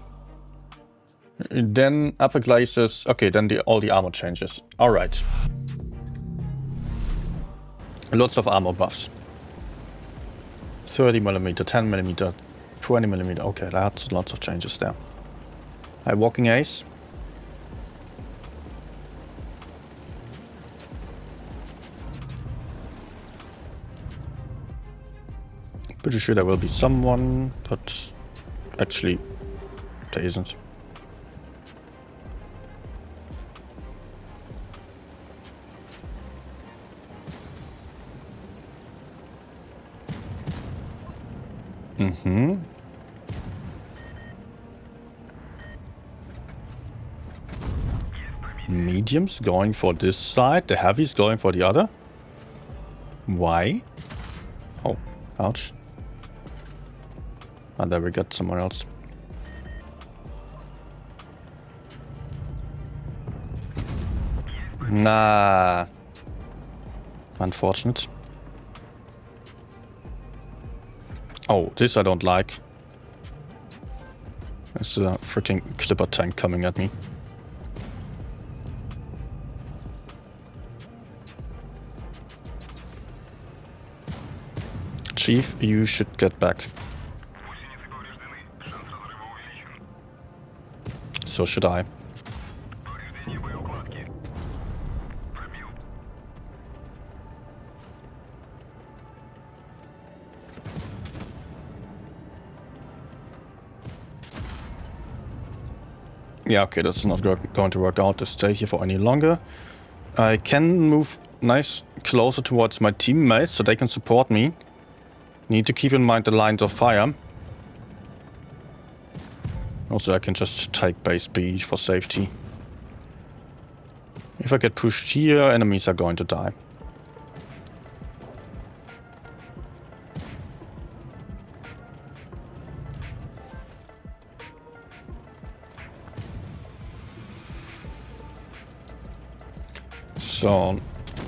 Then upper glacis, okay, then all the armor changes. Alright. Lots of armor buffs. 30mm, 10mm, 20mm. Okay, that's lots of changes there. High walking ace. Pretty sure there will be someone, but actually there isn't. Mediums going for this side, the heavies going for the other. Why? Oh, ouch. And there we got someone else. Nah. Unfortunate. Oh, this I don't like. There's a freaking clipper tank coming at me. Chief, you should get back. So should I. Yeah, okay, that's not going to work out to stay here for any longer. I can move nice closer towards my teammates so they can support me. Need to keep in mind the lines of fire. Also, I can just take base B for safety. If I get pushed here, enemies are going to die. So,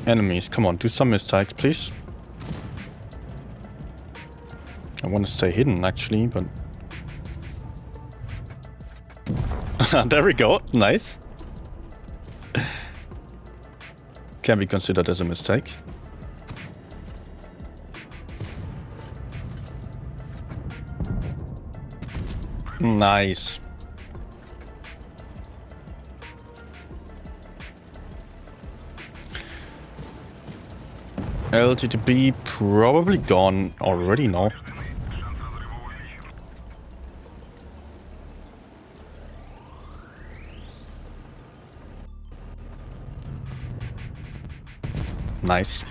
enemies, come on, do some mistakes, please. I want to stay hidden, actually, but... There we go, nice. Can be considered as a mistake. Nice. LTTB probably gone already now. Nice.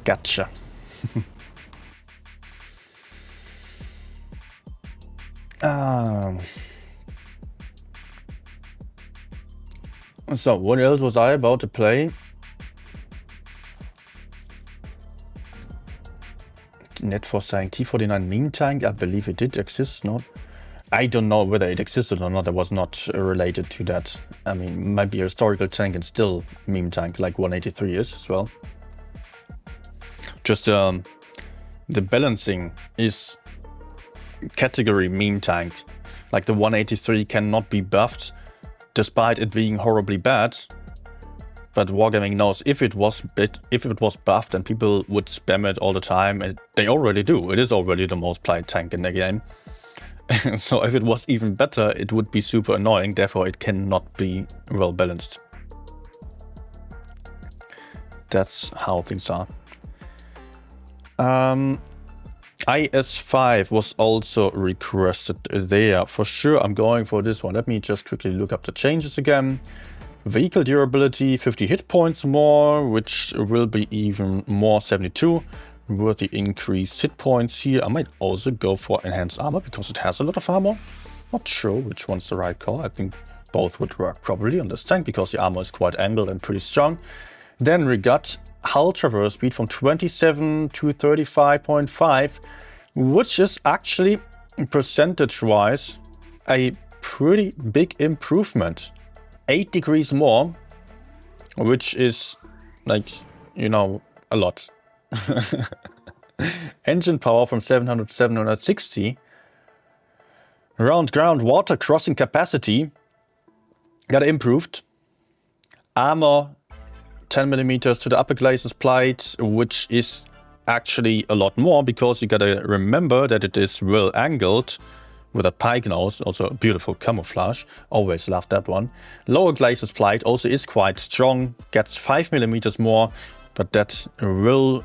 Gotcha. So, what else was I about to play? Net for saying T49 meme tank, I believe it did exist, not? I don't know whether it existed or not, I was not related to that. I mean, might be a historical tank and still meme tank, like 183 is as well. Just the balancing is category meme tank. Like the 183 cannot be buffed, despite it being horribly bad. But Wargaming knows if it was buffed and people would spam it all the time, and they already do. It is already the most played tank in the game. So if it was even better, it would be super annoying. Therefore, it cannot be well balanced. That's how things are. IS5 was also requested there. For sure, I'm going for this one. Let me just quickly look up the changes again. Vehicle durability, 50 hit points more, which will be even more 72. With the increased hit points here, I might also go for enhanced armor because it has a lot of armor. Not sure which one's the right call. I think both would work probably on this tank because the armor is quite angled and pretty strong. Then we got hull traverse speed from 27 to 35.5, which is actually percentage-wise a pretty big improvement. 8 degrees more, which is like, you know, a lot. Engine power from 700 to 760. Round ground water crossing capacity got improved. Armor 10mm to the upper glacis plate, which is actually a lot more because you gotta remember that it is well angled with a pike nose, also a beautiful camouflage. Always loved that one. Lower glacis plate also is quite strong, gets 5mm more, but that will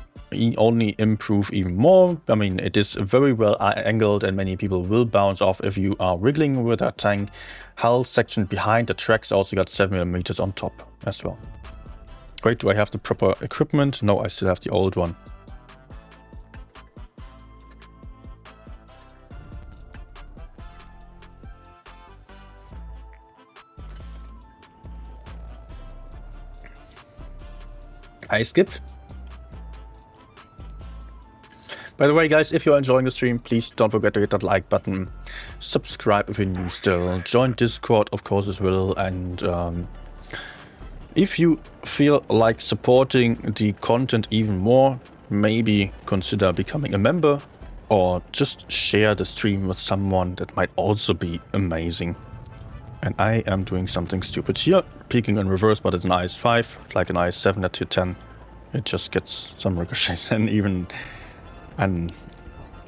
only improve even more. I mean, it is very well angled and many people will bounce off if you are wriggling with that tank. Hull section behind the tracks also got 7mm on top as well. Great, do I have the proper equipment? No, I still have the old one. I skip. By the way, guys, if you're enjoying the stream, please don't forget to hit that like button. Subscribe if you're new still. Join Discord, of course, as well. And if you feel like supporting the content even more, maybe consider becoming a member or just share the stream with someone. That might also be amazing. And I am doing something stupid here. Peeking in reverse, but it's an IS5, like an IS7 at tier 10. It just gets some ricochets and even... and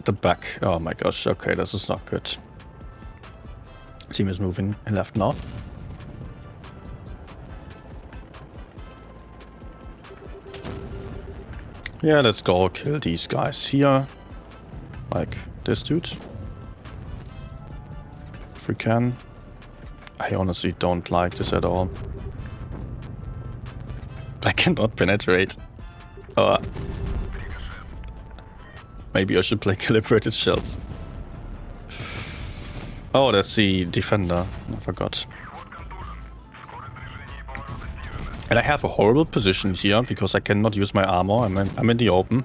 the back. Oh my gosh, okay, this is not good. Team is moving left now. Yeah, let's go kill these guys here. Like this dude. If we can. I honestly don't like this at all. I cannot penetrate. Maybe I should play calibrated shells. Oh, that's the defender. I forgot. And I have a horrible position here because I cannot use my armor. I'm in the open.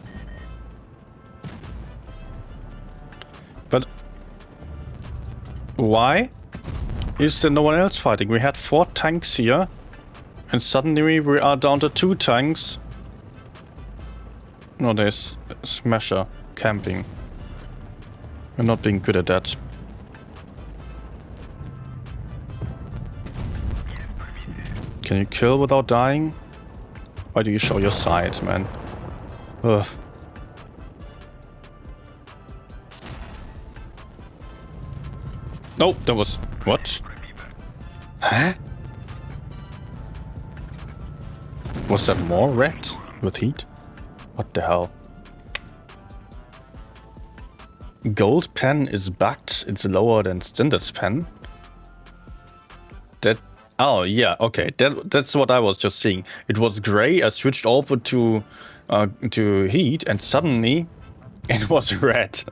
But why is there no one else fighting? We had 4 tanks here And suddenly we are down to 2 tanks. No, there's Smasher camping. We're not being good at that. Can you kill without dying? Why do you show your side, man? Ugh. Oh, that was... What? Huh? Was that more red with heat? What the hell? Gold pen is bugged. It's lower than standard pen. That... Oh, yeah, okay. That's what I was just seeing. It was gray. I switched over to heat and suddenly it was red.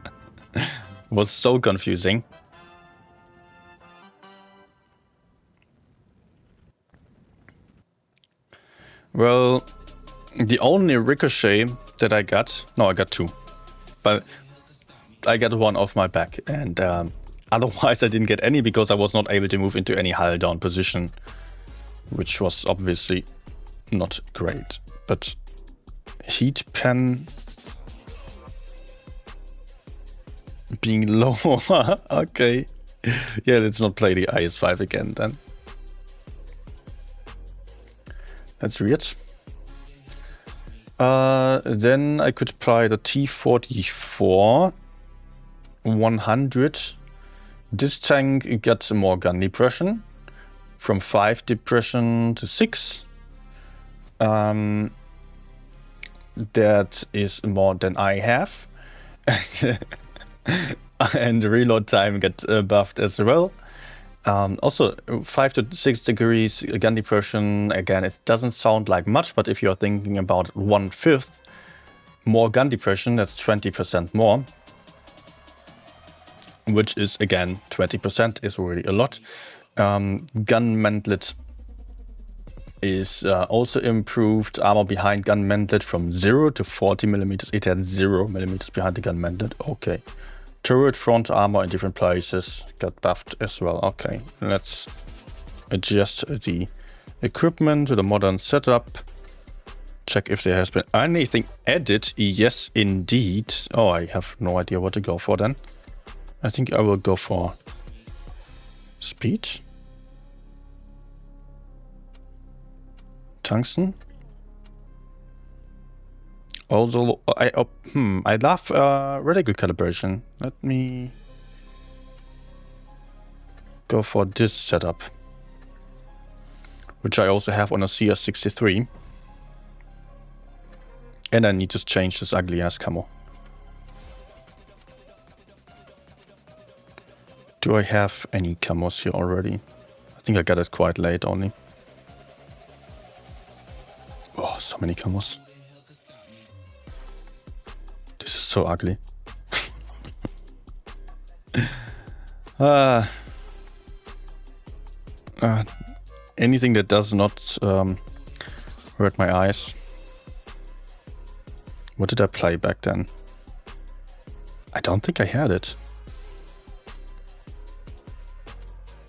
It was so confusing. Well, the only ricochet that I got... No, I got 2. But I got 1 off my back. And otherwise I didn't get any because I was not able to move into any hull down position. Which was obviously not great. But heat pen... being lower. Okay. Yeah, let's not play the IS-5 again then. That's weird. Then I could apply the T-44 100. This tank got more gun depression. From 5 depression to 6. That is more than I have. And the reload time got buffed as well. Also 5 to 6 degrees gun depression. Again, it doesn't sound like much, but if you're thinking about 1/5 more gun depression, that's 20% more. Which is, again, 20% is really a lot. Gun mantlet is also improved. Armor behind gun mantlet from 0 to 40 millimeters. It had 0 millimeters behind the gun mantlet. Okay. Turret front armor in different places got buffed as well. Okay, let's adjust the equipment to the modern setup. Check if there has been anything added. Yes, indeed. Oh, I have no idea what to go for then. I think I will go for speed. Tungsten. Also, I love reticle calibration. Let me go for this setup, which I also have on a CS63. And I need to change this ugly ass camo. Do I have any camos here already? I think I got it quite late only. Oh, so many camos. This is so ugly. Anything that does not hurt my eyes. What did I play back then? I don't think I had it.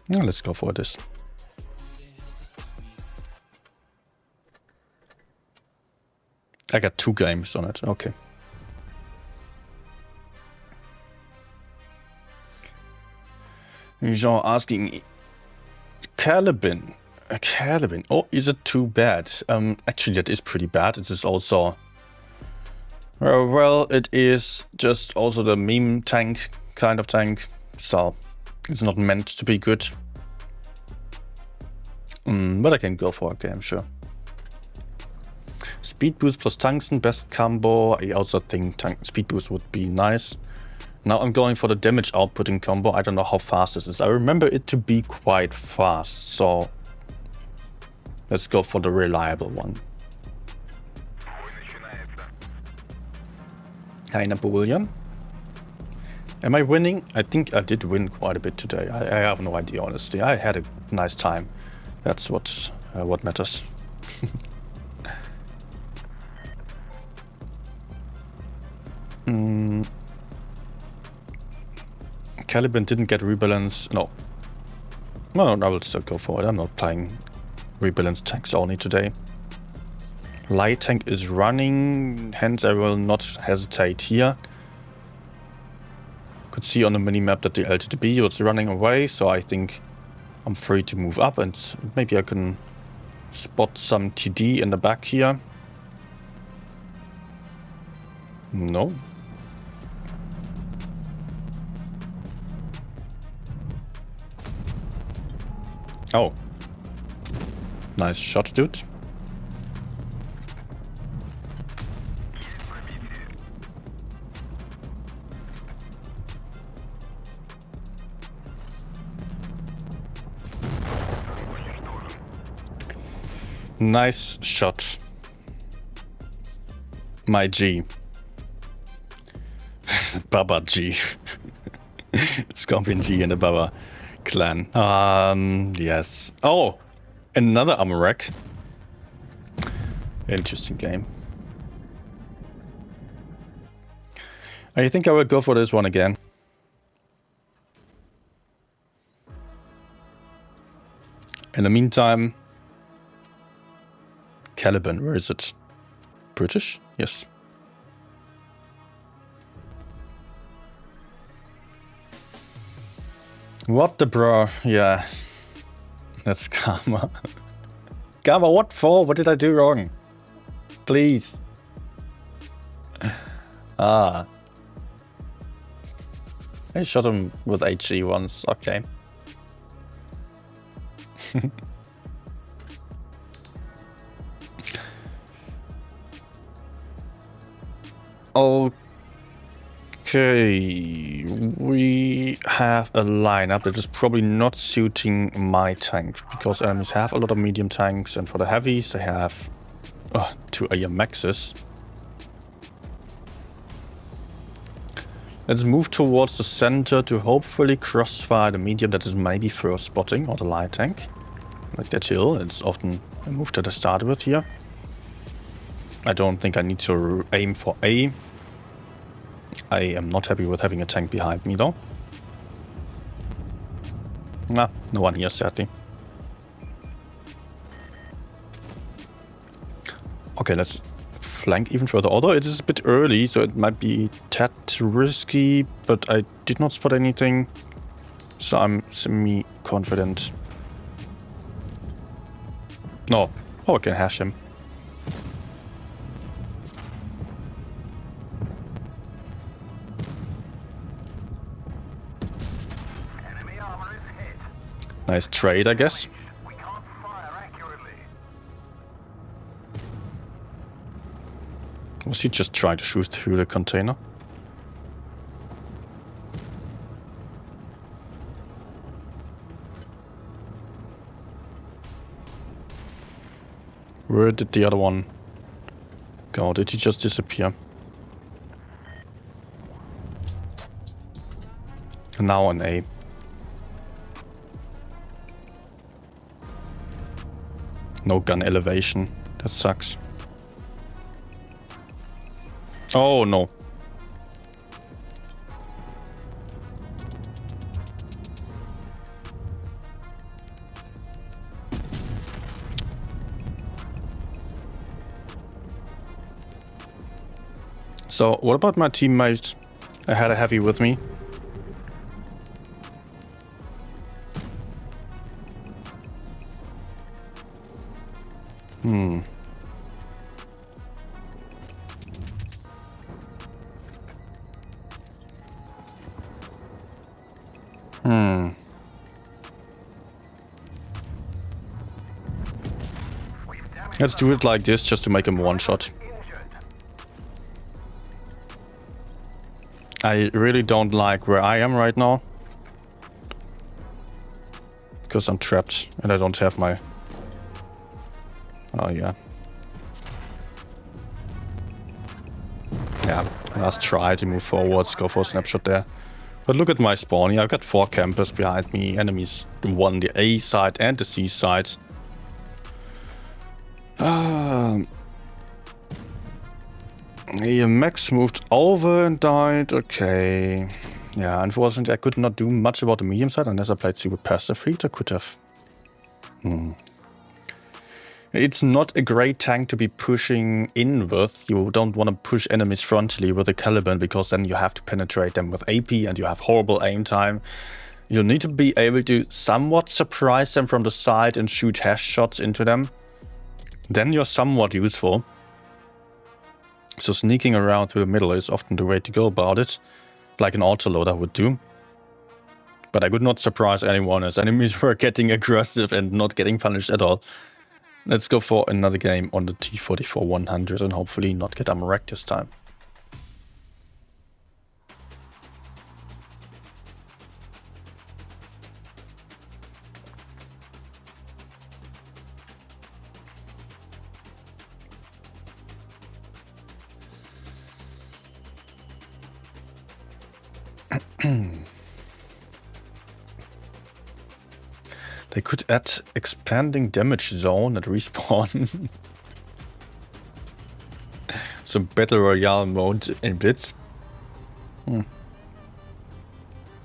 Yeah, let's go for this. I got 2 games on it. Okay. Jean asking, Caliban. Caliban. Oh, is it too bad? Actually, that is pretty bad. It is also... well, it is just also the meme tank, kind of tank. So, it's not meant to be good. But I can go for it, okay, I'm sure. Speed boost plus tungsten, best combo. I also think speed boost would be nice. Now I'm going for the damage outputting combo. I don't know how fast this is. I remember it to be quite fast, so let's go for the reliable one. Hi Napoleon. Am I winning? I think I did win quite a bit today. I have no idea, honestly. I had a nice time. That's what matters. Caliban didn't get rebalance. No, I will still go for it. I'm not playing rebalance tanks only today. Light tank is running, hence I will not hesitate here. Could see on the minimap that the LTTB was running away, so I think I'm free to move up and maybe I can spot some TD in the back here. No. Oh. Nice shot, dude. Nice shot. My G. Baba G. Scorpion G in the Baba clan. Yes. Oh! Another armor rack. Interesting game. I think I will go for this one again. In the meantime, Caliban, where is it? British? Yes. What the bro? Yeah. That's karma. Karma, what for? What did I do wrong? Please. Ah. I shot him with HE once. Okay. Okay, we have a lineup that is probably not suiting my tank, because enemies have a lot of medium tanks, and for the heavies they have 2 AMXs. Let's move towards the center to hopefully crossfire the medium that is maybe first spotting, or the light tank. Like that hill, it's often a move that I started with here. I don't think I need to aim for A. I am not happy with having a tank behind me though. Nah, no one here sadly. Okay, let's flank even further. Although it is a bit early, so it might be tad risky, but I did not spot anything. So I'm semi-confident. No. Oh, I can hash him. Nice trade, I guess. We can't fire accurately. Was he just trying to shoot through the container? Where did the other one go? Did he just disappear? Now an A. No gun elevation. That sucks. Oh no. So what about my teammate? I had a heavy with me. Let's do it like this, just to make him one shot. I really don't like where I am right now, because I'm trapped and I don't have my... Oh yeah. Yeah, last try to move forwards, go for a snapshot there. But look at my spawn here, I've got 4 campers behind me, enemies on the A side and the C side. Max moved over and died, okay. Yeah, unfortunately I could not do much about the medium side unless I played super passive feed. I could have It's not a great tank to be pushing in with. You don't want to push enemies frontally with a Caliban, because then you have to penetrate them with AP and you have horrible aim time. You need to be able to somewhat surprise them from the side and shoot hash shots into them. Then you're somewhat useful. So sneaking around through the middle is often the way to go about it, like an autoloader would do. But I could not surprise anyone as enemies were getting aggressive and not getting punished at all. Let's go for another game on the T44-100 and hopefully not get wrecked this time. They could add expanding damage zone at respawn. Some battle royale mode in Blitz.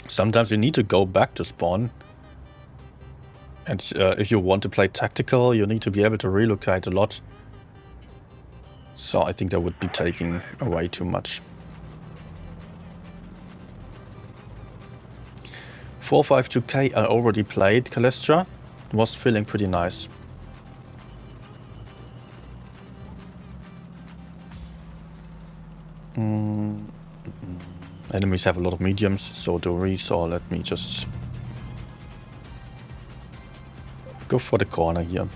Sometimes you need to go back to spawn. And if you want to play tactical, you need to be able to relocate a lot. So I think that would be taking away too much. 452K I already played Calestra. Was feeling pretty nice. Enemies have a lot of mediums, so do we, so let me just go for the corner here.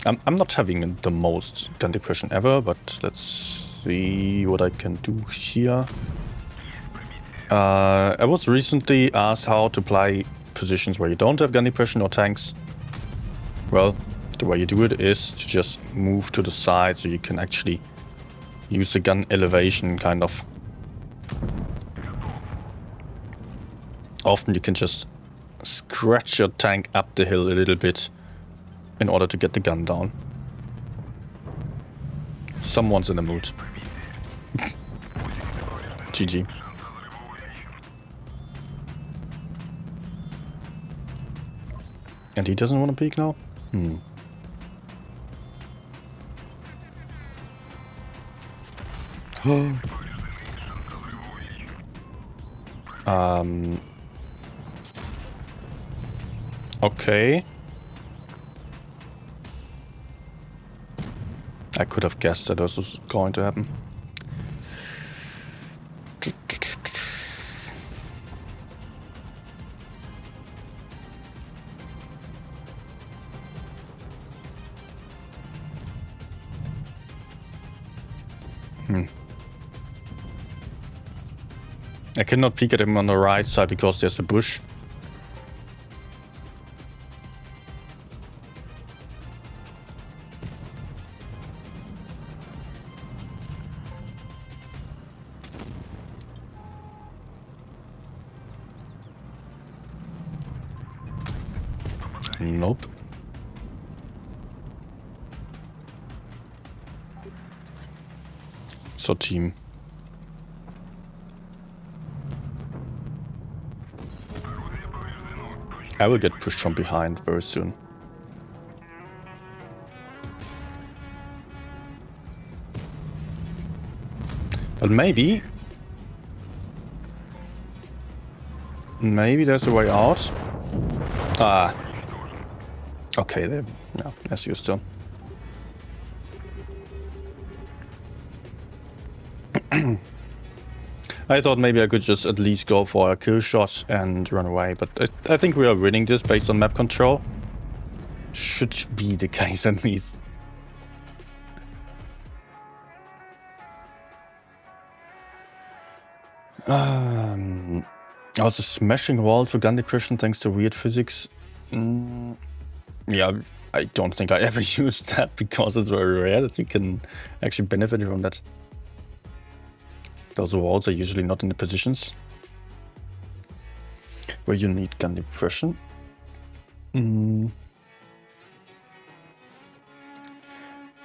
I'm not having the most gun depression ever, but let's see what I can do here. I was recently asked how to play positions where you don't have gun depression or tanks. Well, the way you do it is to just move to the side so you can actually use the gun elevation kind of. Often you can just scratch your tank up the hill a little bit in order to get the gun down. Someone's in the mood. GG. And he doesn't want to peek now? Okay. I could have guessed that this was going to happen. I cannot peek at him on the right side because there's a bush. Nope. So team. I will get pushed from behind very soon. But maybe there's a way out. Ah. Okay, there. No, as you still. I thought maybe I could just at least go for a kill shot and run away, but I think we are winning this based on map control. Should be the case at least. Also smashing walls for gun depression thanks to weird physics. Yeah, I don't think I ever used that because it's very rare that you can actually benefit from that. Those walls are usually not in the positions where you need gun depression.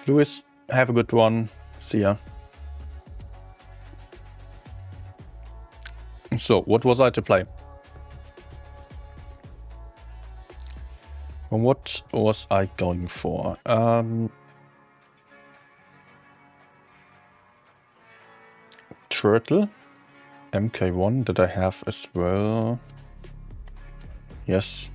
Lewis, have a good one. See ya. So, what was I to play? What was I going for? Turtle. MK1 that I have as well. Yes.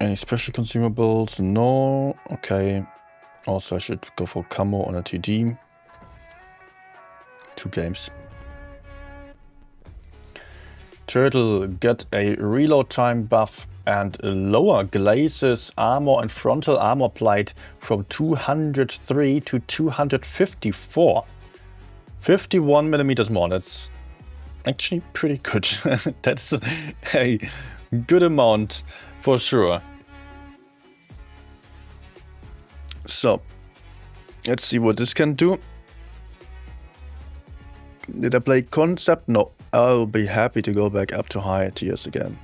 Any special consumables? No. Okay. Also, I should go for camo on a TD. 2 games. Turtle get a reload time buff and lower glazes, armor and frontal armor plate from 203 to 254. 51 millimeters more. That's actually pretty good. That's a good amount for sure. So, let's see what this can do. Did I play concept? No. I'll be happy to go back up to higher tiers again.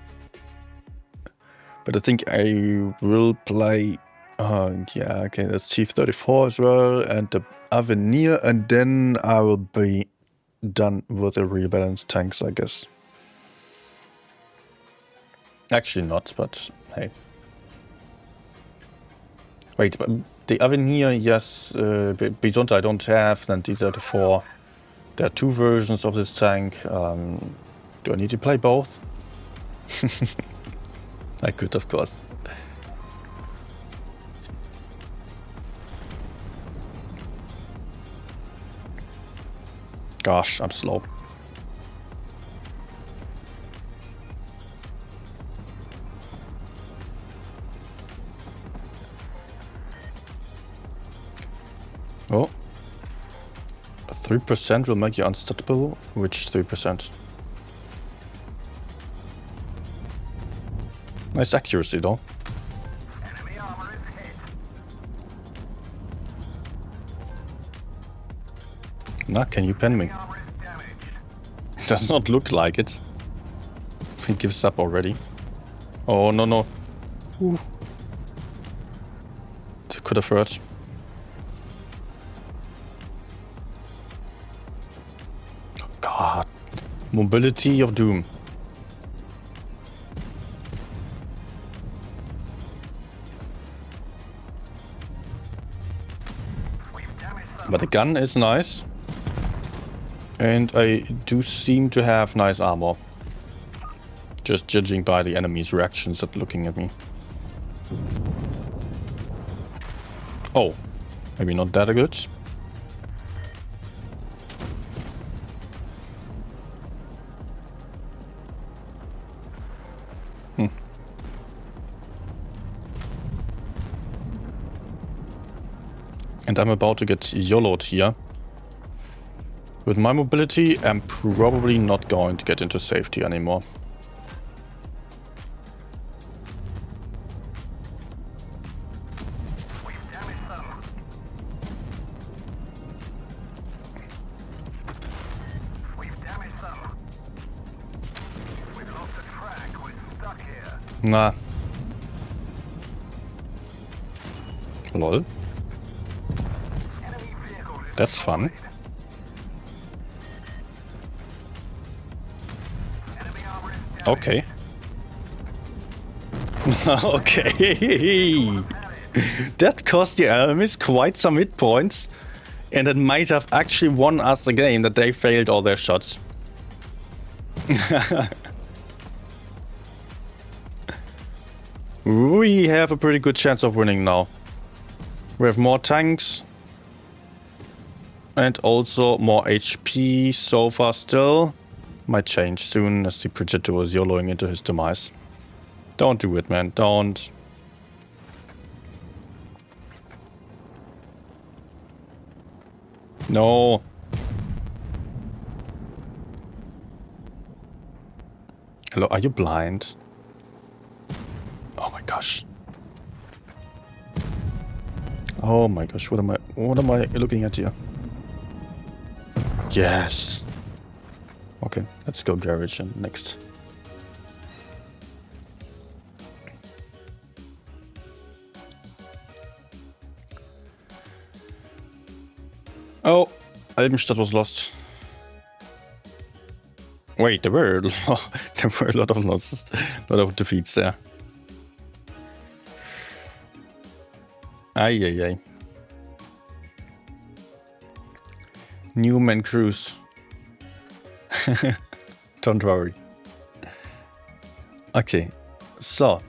But I think I will play... yeah, okay, that's Chief 34 as well, and the Avenir, and then I will be done with the rebalanced tanks, I guess. Actually not, but hey. Wait, but the Avenir, yes, Bisonte I don't have, then these are the 4. There are 2 versions of this tank. Do I need to play both? I could, of course. Gosh, I'm slow. Oh. 3% will make you unstoppable. Which 3%? Nice accuracy though. Enemy armor is hit. Nah, can you pen me? Armor is damaged. Does not look like it. He gives up already. Oh, no, no. Ooh. Could have hurt. God. Mobility of doom. But the gun is nice. And I do seem to have nice armor. Just judging by the enemy's reactions at looking at me. Oh, maybe not that good. And I'm about to get YOLO'd here. With my mobility, I'm probably not going to get into safety anymore. We've damaged them. We've damaged them. We've lost the track. We're stuck here. Nah. Lol. Enemy vehicle is That's fun. Enemy armor is damaged. Okay. Okay. That cost the enemies quite some hit points. And it might have actually won us the game that they failed all their shots. We have a pretty good chance of winning now. We have more tanks. And also more HP so far still. Might change soon as the projector is YOLOing into his demise. Don't do it, man. Don't. No. Hello, are you blind? Oh my gosh. Oh my gosh, what am I looking at here? Yes. Okay, let's go garage and next. Oh, Albenstadt was lost. Wait, there were a lot of losses, a lot of defeats there. Ay, ay, ay. Newman Cruise. Don't worry. Okay, so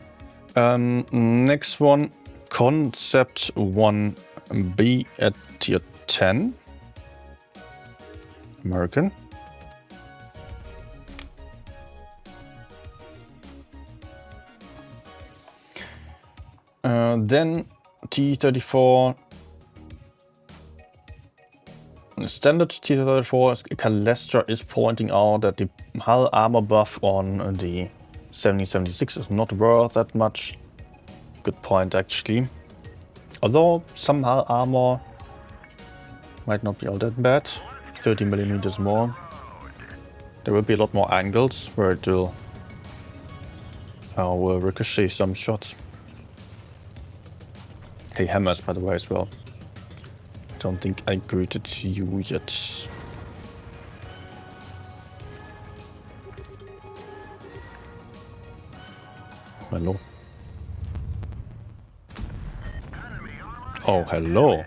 next one, Concept 1B at tier 10. American. Then T34. Standard T34 Calestra is pointing out that the hull armor buff on the 7076 is not worth that much. Good point, actually. Although some hull armor might not be all that bad. 30mm more. There will be a lot more angles where it will ricochet some shots. Hey, hammers, by the way, as well. Don't think I greeted you yet. Hello. Oh, hello.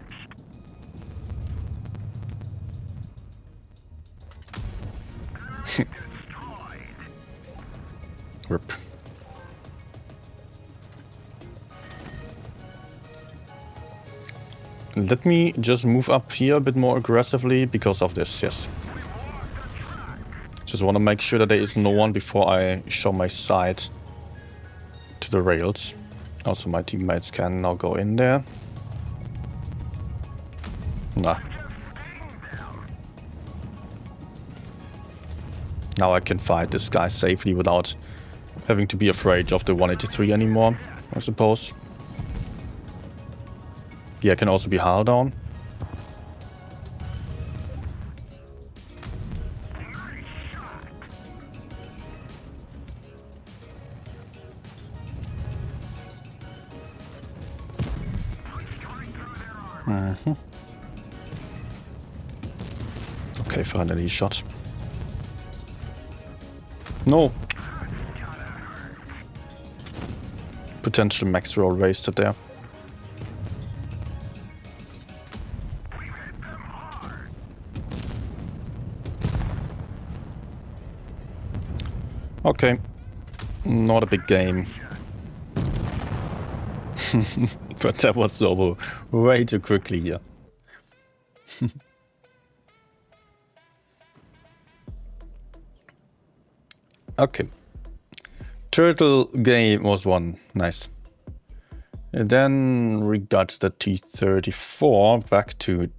Rip. Let me just move up here a bit more aggressively because of this, yes. Just want to make sure that there is no one before I show my side to the rails. Also, my teammates can now go in there. Nah. Now I can fight this guy safely without having to be afraid of the 183 anymore, I suppose. Yeah, can also be hull down. Okay, finally shot. No. Potential max roll wasted there. Okay, not a big game. But that was over way too quickly here. Okay. Turtle game was one. Nice. And then we got the T34 back to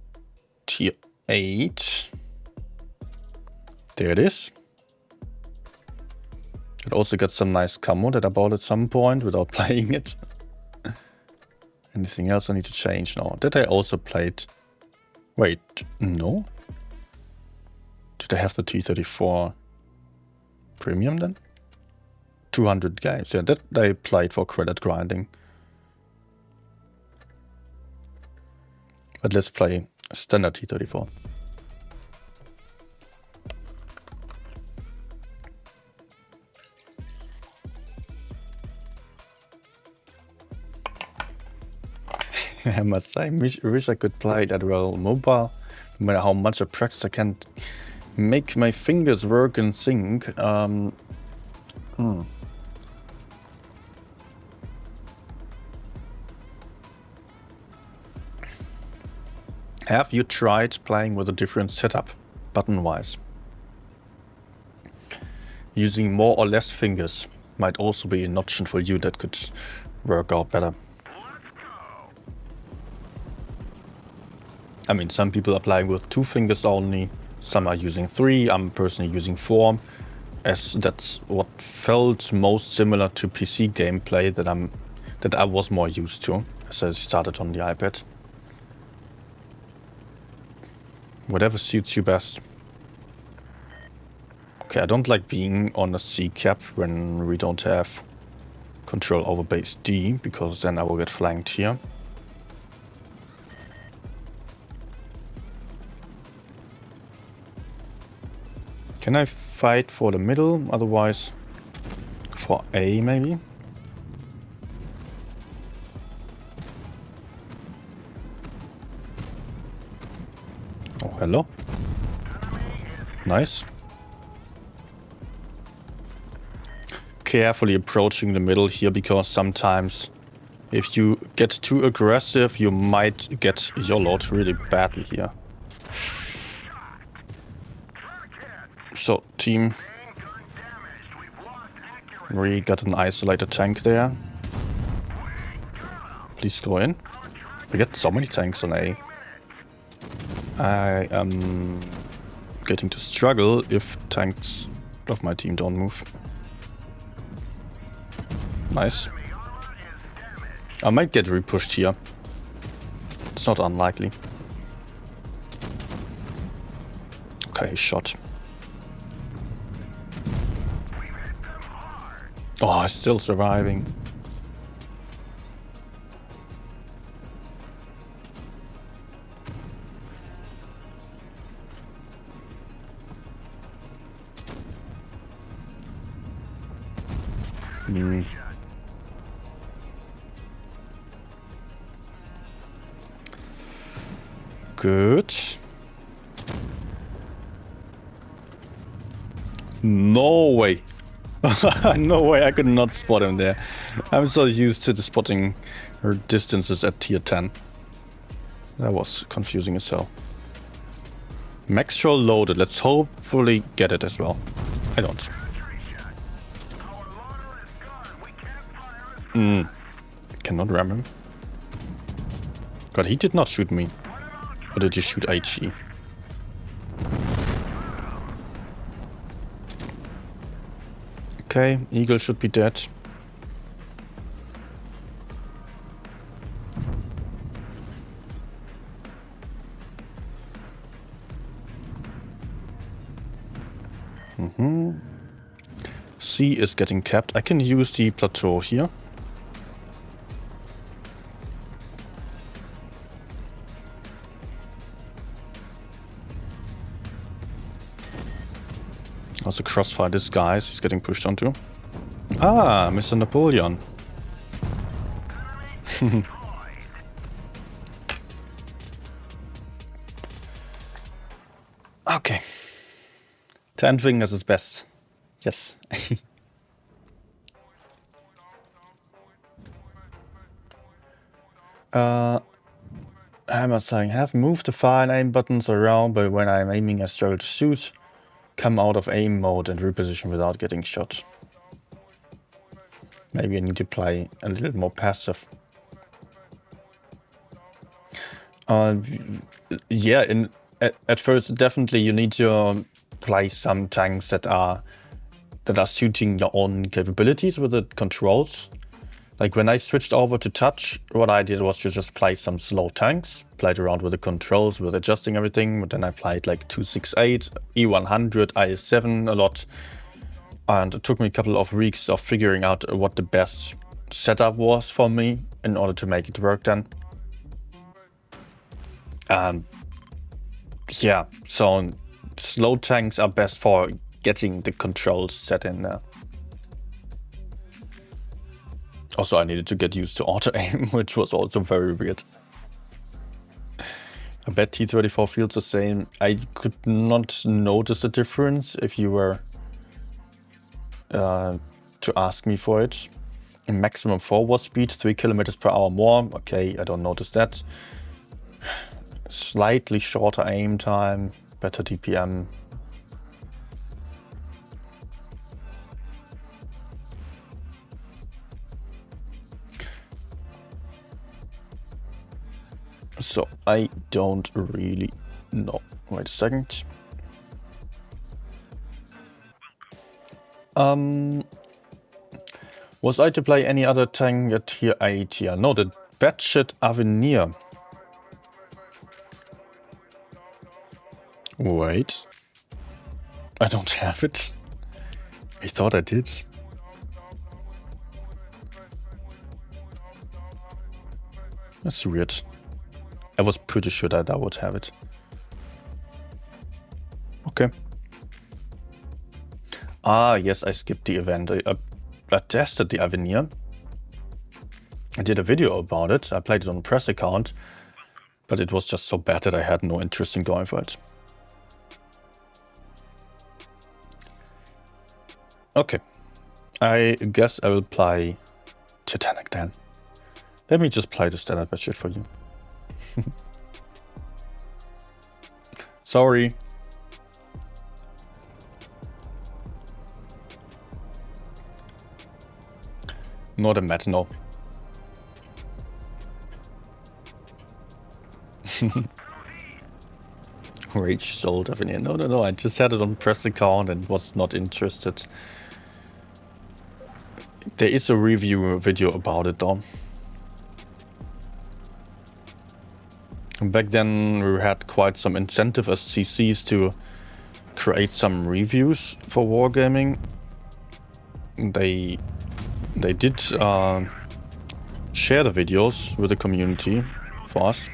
tier 8. There it is. It also got some nice camo that I bought at some point without playing it. Anything else I need to change now? Did I also play it? Wait, no? Did I have the T34 premium then? 200 games. Yeah, that I played for credit grinding. But let's play standard T34. I must say, I wish I could play that well mobile. No matter how much I practice, I can't make my fingers work in sync. Have you tried playing with a different setup, button-wise? Using more or less fingers might also be an option for you that could work out better. I mean, some people are playing with 2 fingers only, some are using 3, I'm personally using 4, as that's what felt most similar to PC gameplay that I was more used to, as I started on the iPad. Whatever suits you best. Okay, I don't like being on a C cap when we don't have control over base D, because then I will get flanked here. Can I fight for the middle? Otherwise, for A maybe? Oh, hello. Nice. Carefully approaching the middle here, because sometimes if you get too aggressive, you might get YOLO'd really badly here. So, team. We got an isolated tank there. Please go in. We get so many tanks on A. I am getting to struggle if tanks of my team don't move. Nice. I might get repushed here. It's not unlikely. Okay, shot. Oh, still surviving. Good. No way. No way, I could not spot him there. I'm so used to the spotting her distances at tier 10. That was confusing as hell. Max troll loaded. Let's hopefully get it as well. I don't. Cannot ram him. God, he did not shoot me. Or did he shoot HE? Okay, Eagle should be dead. C is getting capped. I can use the plateau here. Also crossfire this guy, he's getting pushed onto. Ah, Mr. Napoleon. Okay. 10 fingers is best. Yes. Hammer saying, have moved the fire and aim buttons around, but when I'm aiming I struggle to shoot. Come out of aim mode and reposition without getting shot. Maybe I need to play a little more passive. Yeah, at first definitely you need to play some tanks that are suiting your own capabilities with the controls. Like when I switched over to touch, what I did was to just play some slow tanks, played around with the controls, with adjusting everything, but then I played like 268, E100, IS7 a lot. And it took me a couple of weeks of figuring out what the best setup was for me in order to make it work then. Yeah, so slow tanks are best for getting the controls set in there. Also, I needed to get used to auto-aim, which was also very weird. I bet T34 feels the same. I could not notice the difference if you were to ask me for it. Maximum forward speed, 3 kilometers per hour more. Okay, I don't notice that. Slightly shorter aim time, better DPM. So I don't really know. Wait a second. Was I to play any other tank at tier 8 here? No, the batshit Avenir. Wait. I don't have it. I thought I did. That's weird. I was pretty sure that I would have it. Okay. Ah, yes, I skipped the event. I tested the Avenir. I did a video about it. I played it on a press account, but it was just so bad that I had no interest in going for it. Okay, I guess I will play Titanic then. Let me just play the standard budget for you. Sorry. Not a mat, no. Rage sold Avenir. No, I just had it on press account and was not interested. There is a review video about it though. Back then we had quite some incentive as CCs to create some reviews for Wargaming. They did share the videos with the community for us.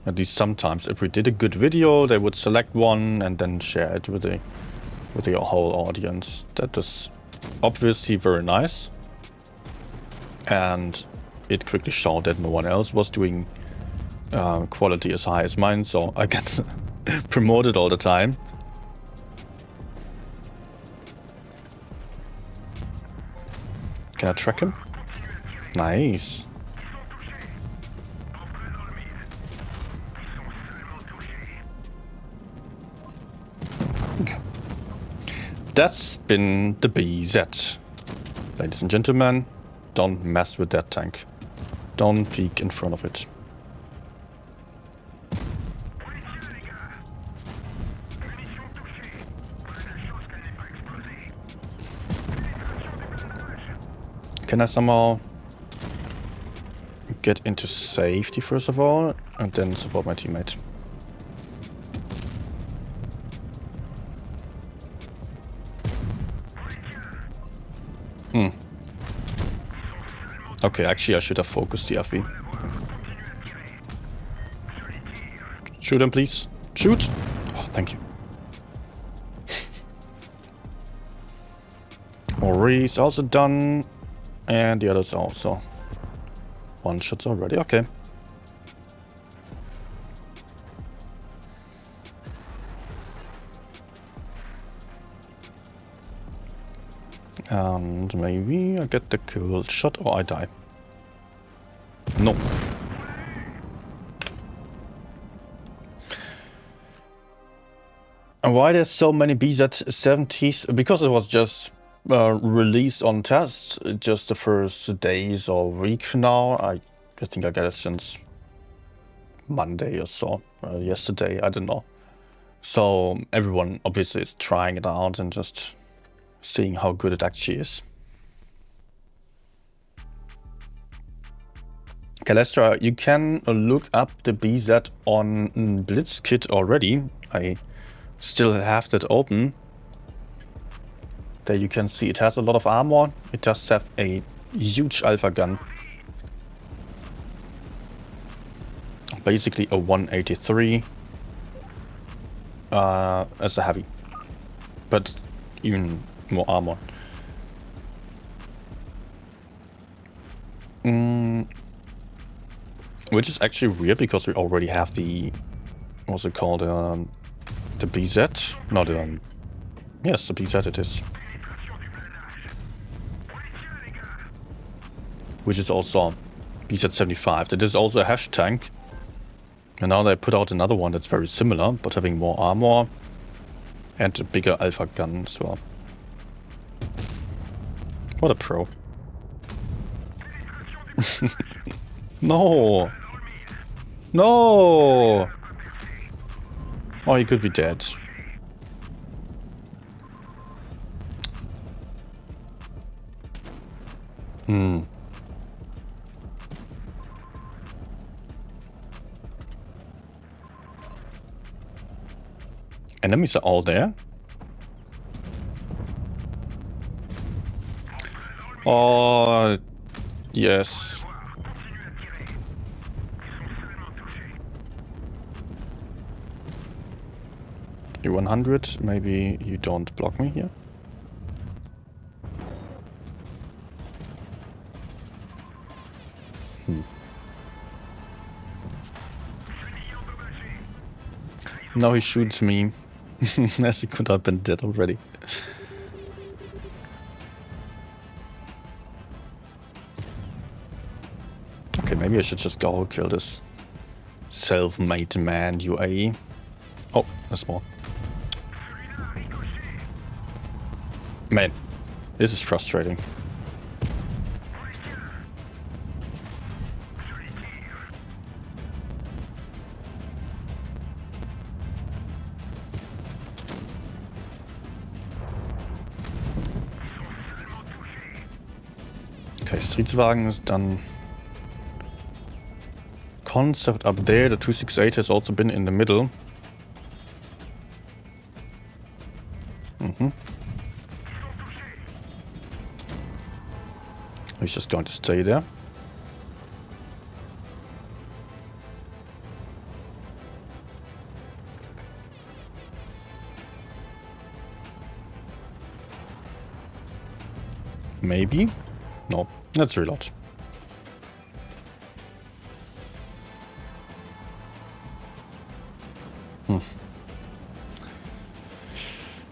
At least sometimes, if we did a good video, they would select one and then share it with the whole audience. That was obviously very nice, and it quickly showed that no one else was doing quality as high as mine, so I get promoted all the time. Can I track him? Nice. That's been the BZ. Ladies and gentlemen, don't mess with that tank. Don't peek in front of it. Can I somehow get into safety first of all, and then support my teammate? Okay, actually I should have focused the FV. Shoot him, please. Shoot! Oh, thank you. Ori's also done. And the others also. One shot's already, okay. And maybe I get the kill shot or I die. No. And why there's so many BZ-70s? Because it was just released on test just the first days or week now. I think I got it since Monday or so. Yesterday, I don't know. So everyone obviously is trying it out and just seeing how good it actually is. Calestra, you can look up the BZ on Blitzkit already. I still have that open. There you can see it has a lot of armor. It does have a huge alpha gun. Basically a 183 as a heavy. But even more armor. Which is actually weird because we already have the... what's it called? The BZ? No, the... yes, the BZ it is. Which is also BZ-75. That is also a hash tank. And now they put out another one that's very similar, but having more armor and a bigger alpha gun as well. What a pro. No! No! Oh, he could be dead. Enemies are all there. Oh, yes. You're 100. Maybe you don't block me here. Now he shoots me. As he could have been dead already. Okay, maybe I should just go kill this self-made man UAE. Oh, there's more. Man, this is frustrating. Okay, Streetswagen is done. Concept up there. The 268 has also been in the middle. He's just going to stay there. Maybe? No, let's reload.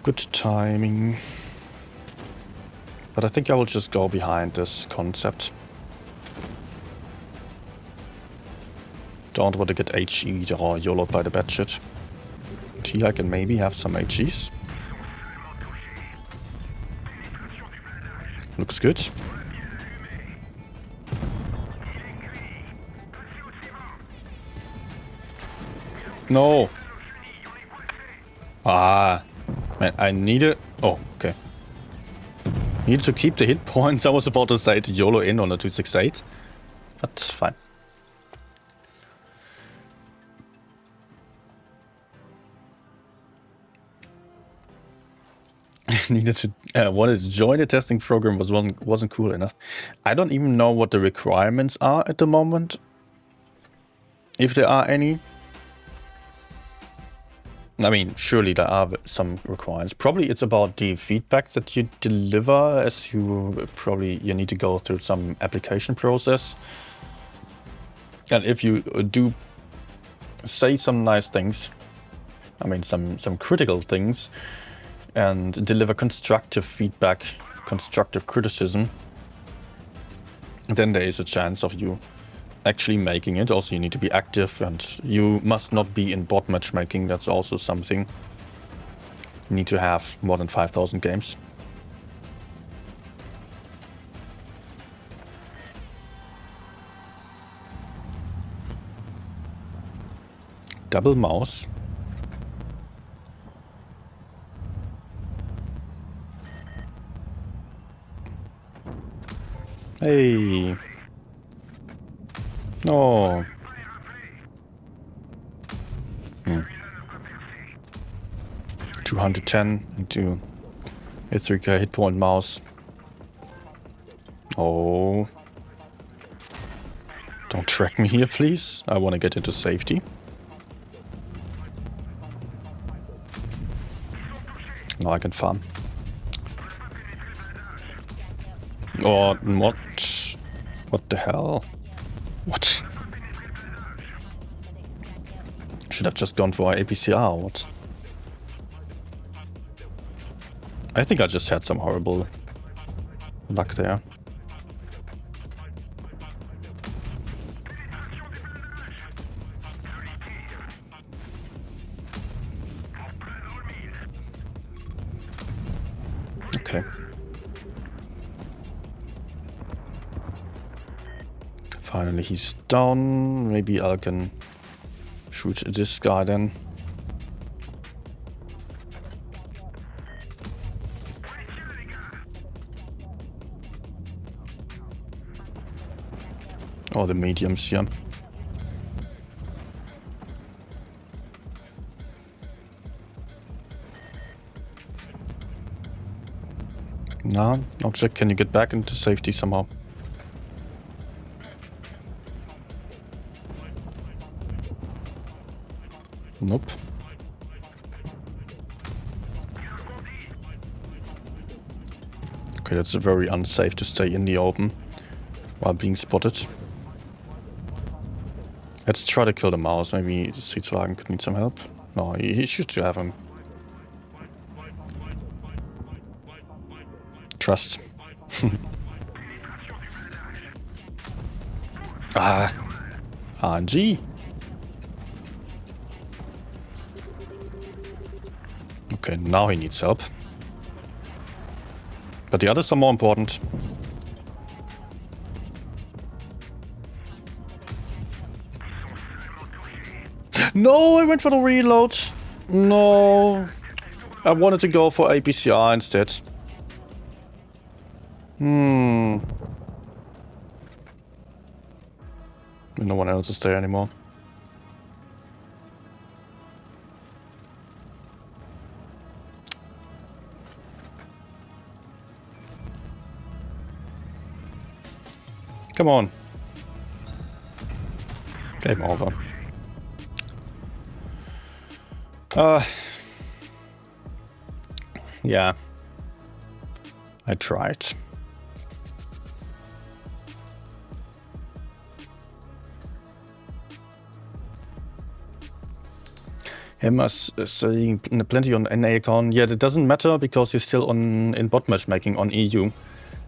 Good timing. But I think I will just go behind this concept. Don't want to get HE'd or YOLO'd by the bad shit. And here I can maybe have some HEs. Looks good. No! Ah! Man, I need it. Oh, okay. Need to keep the hit points. I was about to say to YOLO in on the 268. But fine. Needed to wanted to join the testing program, wasn't cool enough. I don't even know what the requirements are at the moment. If there are any. I mean, surely there are some requirements. Probably it's about the feedback that you deliver, as you need to go through some application process. And if you do say some nice things, I mean some critical things, and deliver constructive feedback, constructive criticism, then there is a chance of you actually making it. Also, you need to be active, and you must not be in bot matchmaking. That's also something. You need to have more than 5,000 games. Double mouse. Hey. No. 210 into a 3K hit point mouse. Oh. Don't track me here, please. I want to get into safety. Now I can farm. Or what? What the hell? What? Should have just gone for APCR or what? I think I just had some horrible luck there. Okay. Finally he's down. Maybe I can shoot this guy then. Or the mediums here. Nah, object, can you get back into safety somehow? Nope. Okay, that's very unsafe to stay in the open while being spotted. Let's try to kill the mouse. Maybe Streetswagen could need some help. No, he should have him. Trust. Ah, RNG. Okay, now he needs help. But the others are more important. No, I went for the reload. No. I wanted to go for APCR instead. No one else is there anymore. Come on. Game over. Yeah. I tried. Him as saying plenty on NA account. Yeah, it doesn't matter because he's still in bot matchmaking on EU.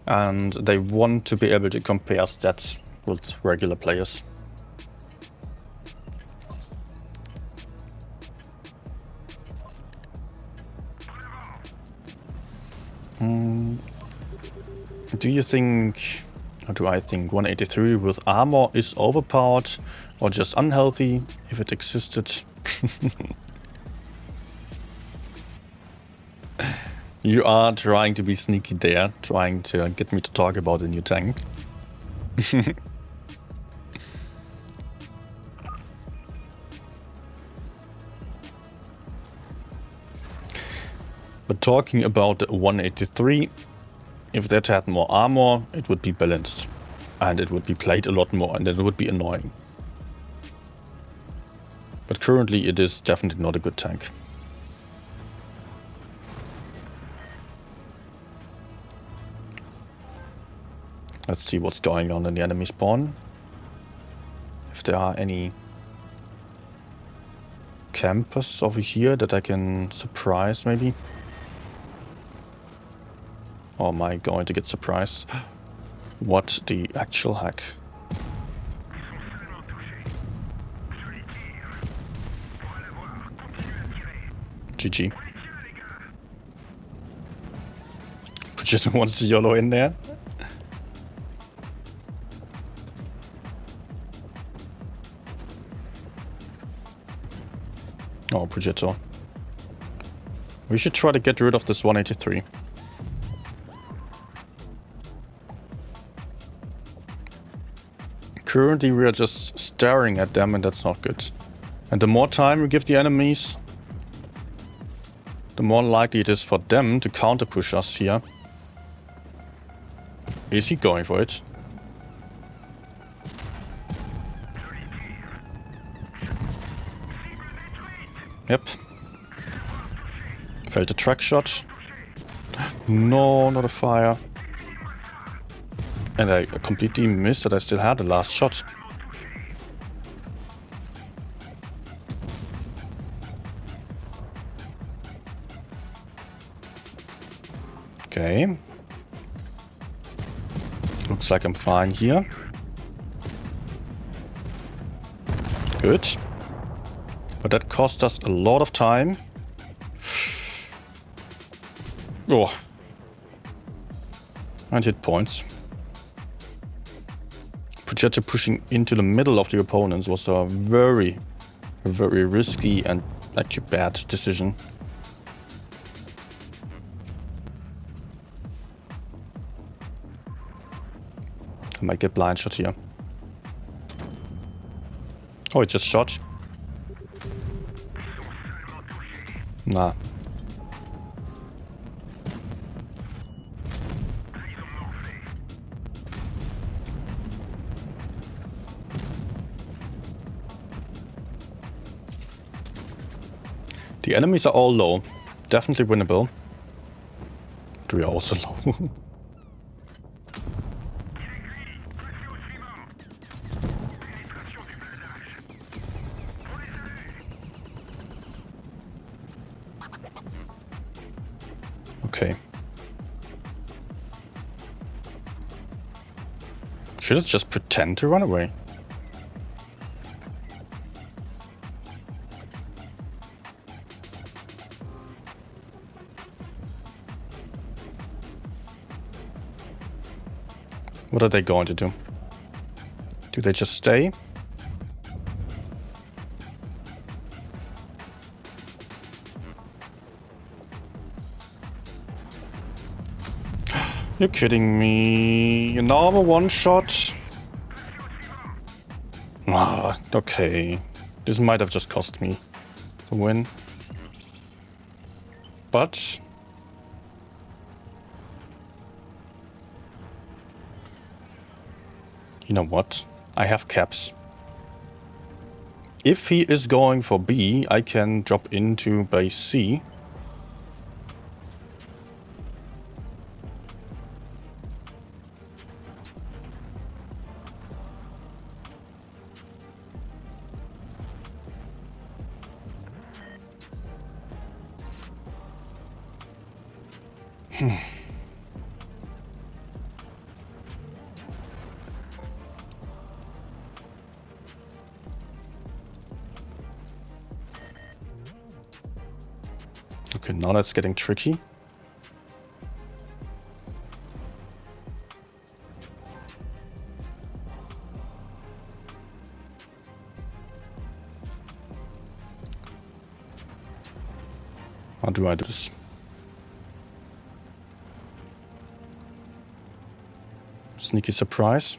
And they want to be able to compare stats with regular players. Do you think, or do I think 183 with armor is overpowered or just unhealthy if it existed? You are trying to be sneaky there, trying to get me to talk about a new tank. But talking about the 183, if that had more armor, it would be balanced. And it would be played a lot more, and it would be annoying. But currently it is definitely not a good tank. Let's see what's going on in the enemy spawn. If there are any campers over here that I can surprise, maybe. Or am I going to get surprised? What the actual heck? GG. Progetto wants to YOLO in there. Oh, Progetto. We should try to get rid of this 183. Currently we are just staring at them and that's not good. And the more time we give the enemies, the more likely it is for them to counter push us here. Is he going for it? Yep. Failed the track shot. No, not a fire. And I completely missed that I still had the last shot. Okay. Looks like I'm fine here. Good. But that cost us a lot of time. Oh. And hit points. Progetto pushing into the middle of the opponents was a very, very risky and actually bad decision. I might get blind shot here. Oh, it just shot. Nah. The enemies are all low. Definitely winnable. But we are also low. Okay. Should I just pretend to run away? What are they going to do? Do they just stay? You're kidding me. Another one shot. Ah, okay. This might have just cost me the win. But you know what? I have caps. If he is going for B, I can drop into base C. Okay, now that's getting tricky. How do I do this? Sneaky surprise.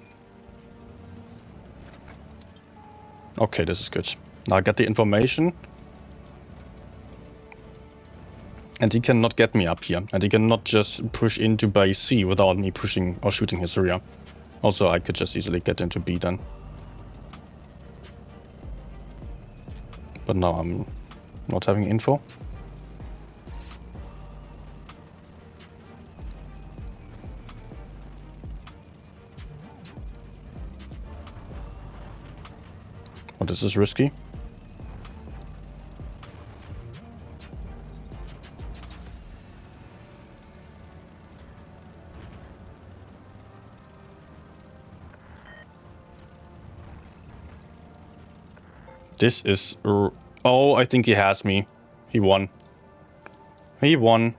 Okay, this is good. Now I get the information. And he cannot get me up here. And he cannot just push into base C without me pushing or shooting his rear. Also, I could just easily get into B then. But now I'm not having info. Oh, this is risky. This is... Oh, I think he has me. He won. He won.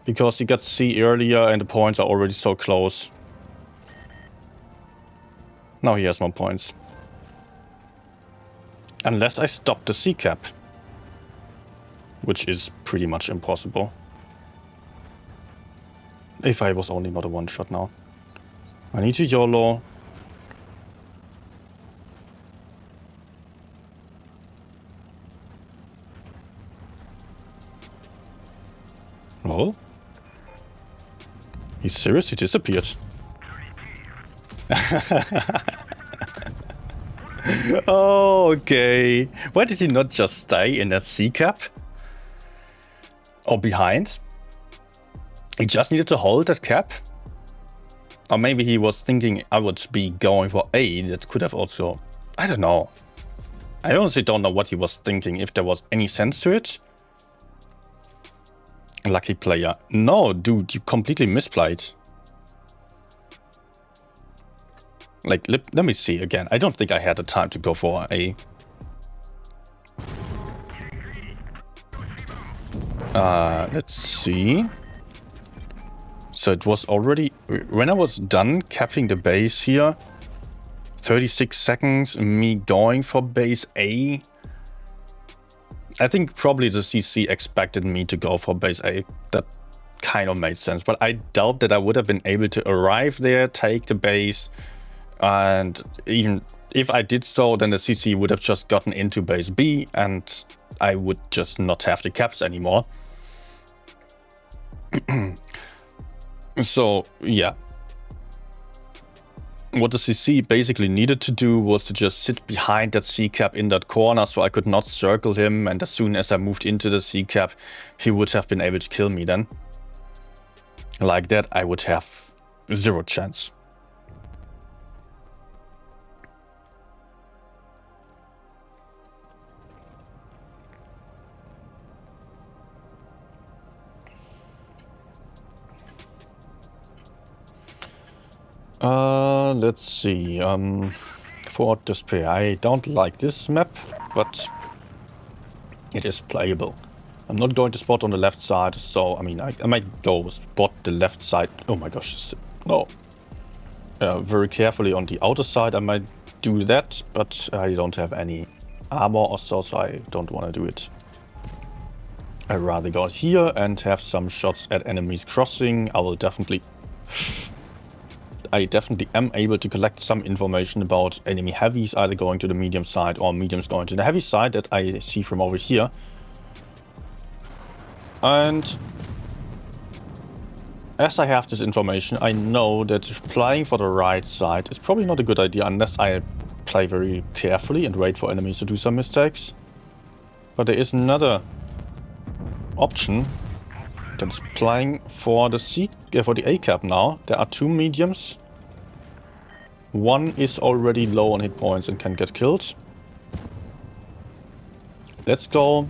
Because he got C earlier and the points are already so close. Now he has more points. Unless I stop the C cap. Which is pretty much impossible. If I was only not a one shot now. I need to YOLO. Oh? He seriously disappeared. Oh, okay. Why did he not just stay in that C cap? Or behind? He just needed to hold that cap? Or maybe he was thinking I would be going for A. That could have also... I don't know. I honestly don't know what he was thinking, if there was any sense to it. Lucky player. No, dude, you completely misplayed. Like, let me see again. I don't think I had the time to go for A. Let's see. So it was already... When I was done capping the base here, 36 seconds, me going for base A. I think probably the CC expected me to go for base A. That kind of made sense. But I doubt that I would have been able to arrive there, take the base. And even if I did so, then the CC would have just gotten into base B. And I would just not have the caps anymore. So, yeah. What the CC basically needed to do was to just sit behind that C cap in that corner so I could not circle him, and as soon as I moved into the C cap, he would have been able to kill me then. Like that, I would have zero chance. Let's see. For display, I don't like this map, but it is playable. I'm not going to spot on the left side, so I mean, I might go spot the left side. Oh my gosh, no. Very carefully on the outer side, I might do that, but I don't have any armor or so I don't want to do it. I'd rather go here and have some shots at enemies crossing. I definitely am able to collect some information about enemy heavies either going to the medium side or mediums going to the heavy side that I see from over here. And as I have this information, I know that playing for the right side is probably not a good idea unless I play very carefully and wait for enemies to do some mistakes. But there is another option that is playing for the A cap now. There are two mediums. One is already low on hit points and can get killed. Let's go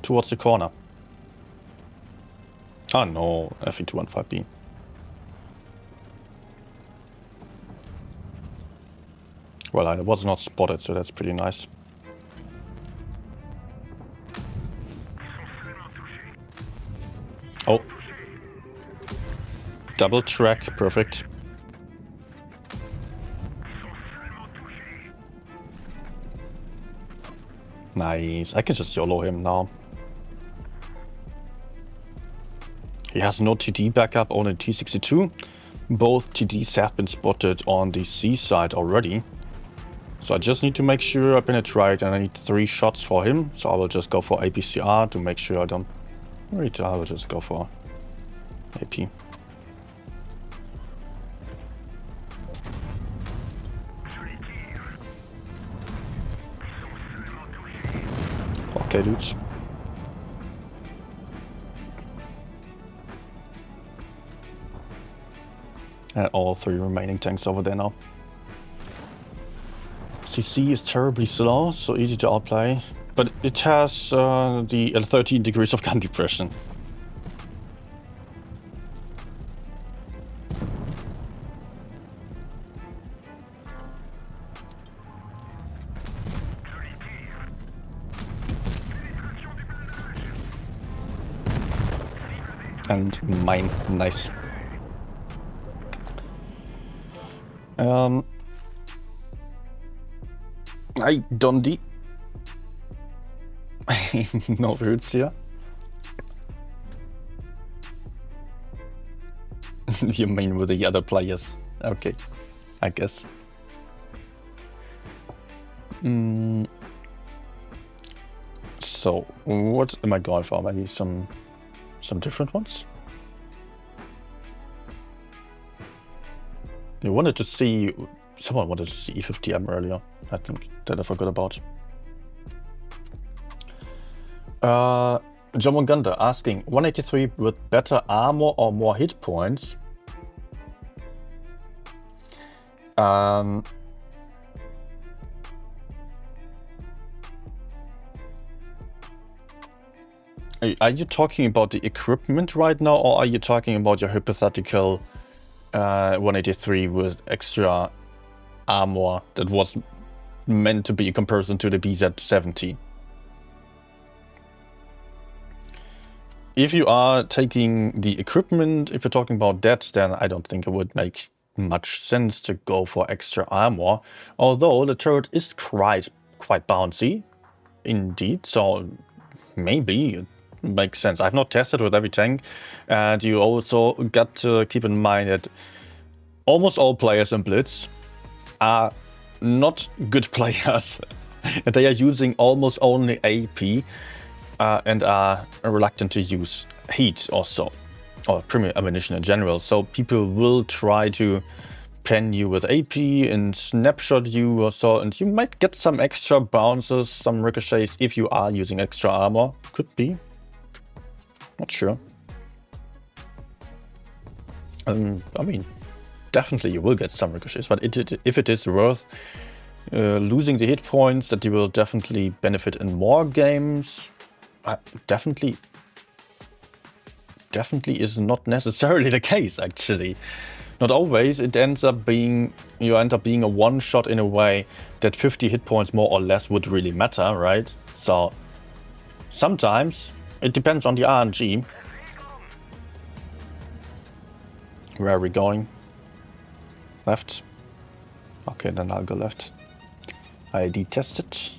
towards the corner. Ah no, FE215B. Well, I was not spotted, so that's pretty nice. Oh. Double track, perfect. Nice, I can just YOLO him now. He has no TD backup, only T62. Both TDs have been spotted on the C side already. So I just need to make sure I penetrate, and I need 3 shots for him. So I will just go for APCR to make sure I don't... Wait, I will just go for AP. Okay, dudes. And all 3 remaining tanks over there now. CC is terribly slow, so easy to outplay. But it has the 13 degrees of gun depression. And mine, nice. Hi, Dundee. No roots here. You mean with the other players? Okay, I guess. So, what am I going for? Maybe some different ones? You wanted to see... Someone wanted to see E50M earlier. I think that I forgot about. John Gunda asking, 183 with better armor or more hit points? Are you talking about the equipment right now, or are you talking about your hypothetical 183 with extra armor that was meant to be a comparison to the BZ-70? If you are taking the equipment, if you're talking about that, then I don't think it would make much sense to go for extra armor. Although the turret is quite bouncy, indeed, so maybe it makes sense. I've not tested with every tank, and you also got to keep in mind that almost all players in Blitz are not good players. They are using almost only AP and are reluctant to use heat also, or premium ammunition in general. So people will try to pen you with AP and snapshot you or so, and you might get some extra bounces, some ricochets if you are using extra armor. Could be. Not sure. I mean, definitely you will get some ricochets, but if it is worth losing the hit points that you will definitely benefit in more games, definitely is not necessarily the case, actually. Not always. It ends up being, you end up being a one shot in a way that 50 hit points more or less would really matter, right? So sometimes it depends on the RNG. Where are we going? Left? Okay, then I'll go left. I detest it.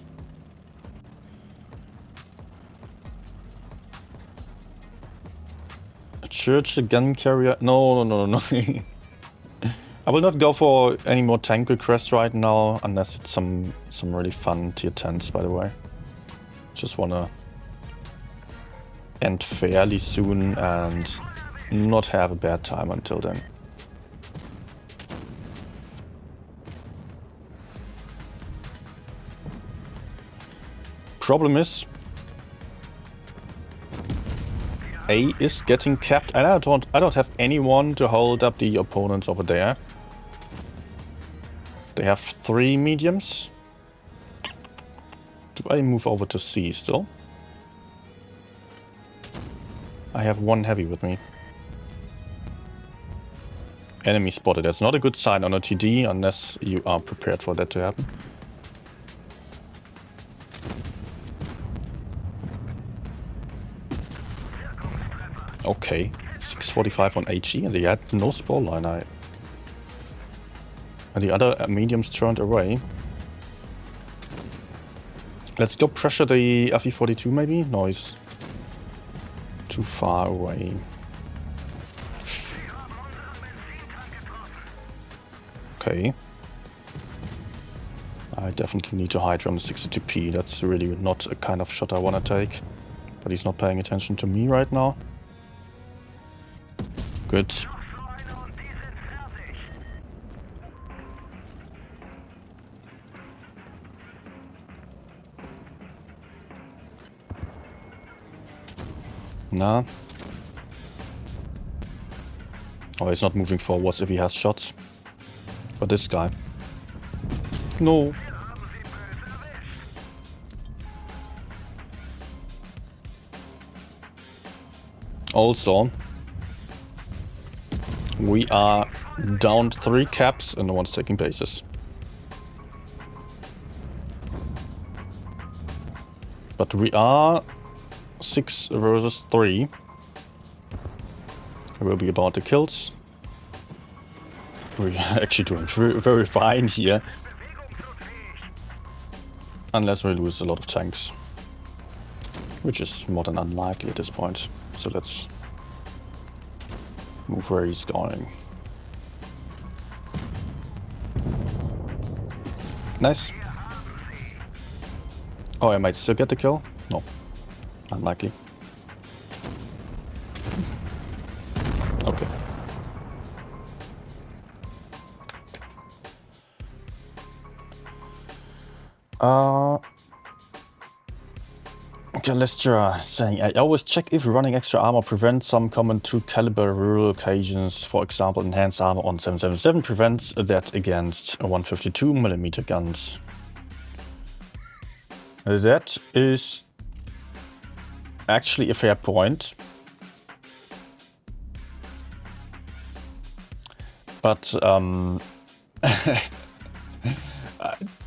A church, a gun carrier. No. I will not go for any more tank requests right now, unless it's some really fun tier 10s, by the way. Just wanna end fairly soon and not have a bad time until then. Problem is, A is getting capped, and I don't have anyone to hold up the opponents over there. They have 3 mediums. Do I move over to C still? I have 1 heavy with me. Enemy spotted. That's not a good sign on a TD unless you are prepared for that to happen. Okay, 645 on HE, and they had no spore line. And the other mediums turned away. Let's go pressure the FE42 maybe? No, he's too far away. Okay. I definitely need to hide from the 62P. That's really not a kind of shot I want to take. But he's not paying attention to me right now. Good. Nah. Oh, he's not moving forwards if he has shots. But this guy. No. Also, we are down 3 caps and no one's taking bases. But we are 6 versus 3. It will be about the kills. We're actually doing very fine here. Unless we lose a lot of tanks. Which is more than unlikely at this point. So let's move where he's going. Nice. Oh, I might still get the kill? No. Unlikely. Okay. Calestra saying, I always check if running extra armor prevents some common 2 caliber rural occasions. For example, enhanced armor on 777 prevents that against 152mm guns. That is actually a fair point. But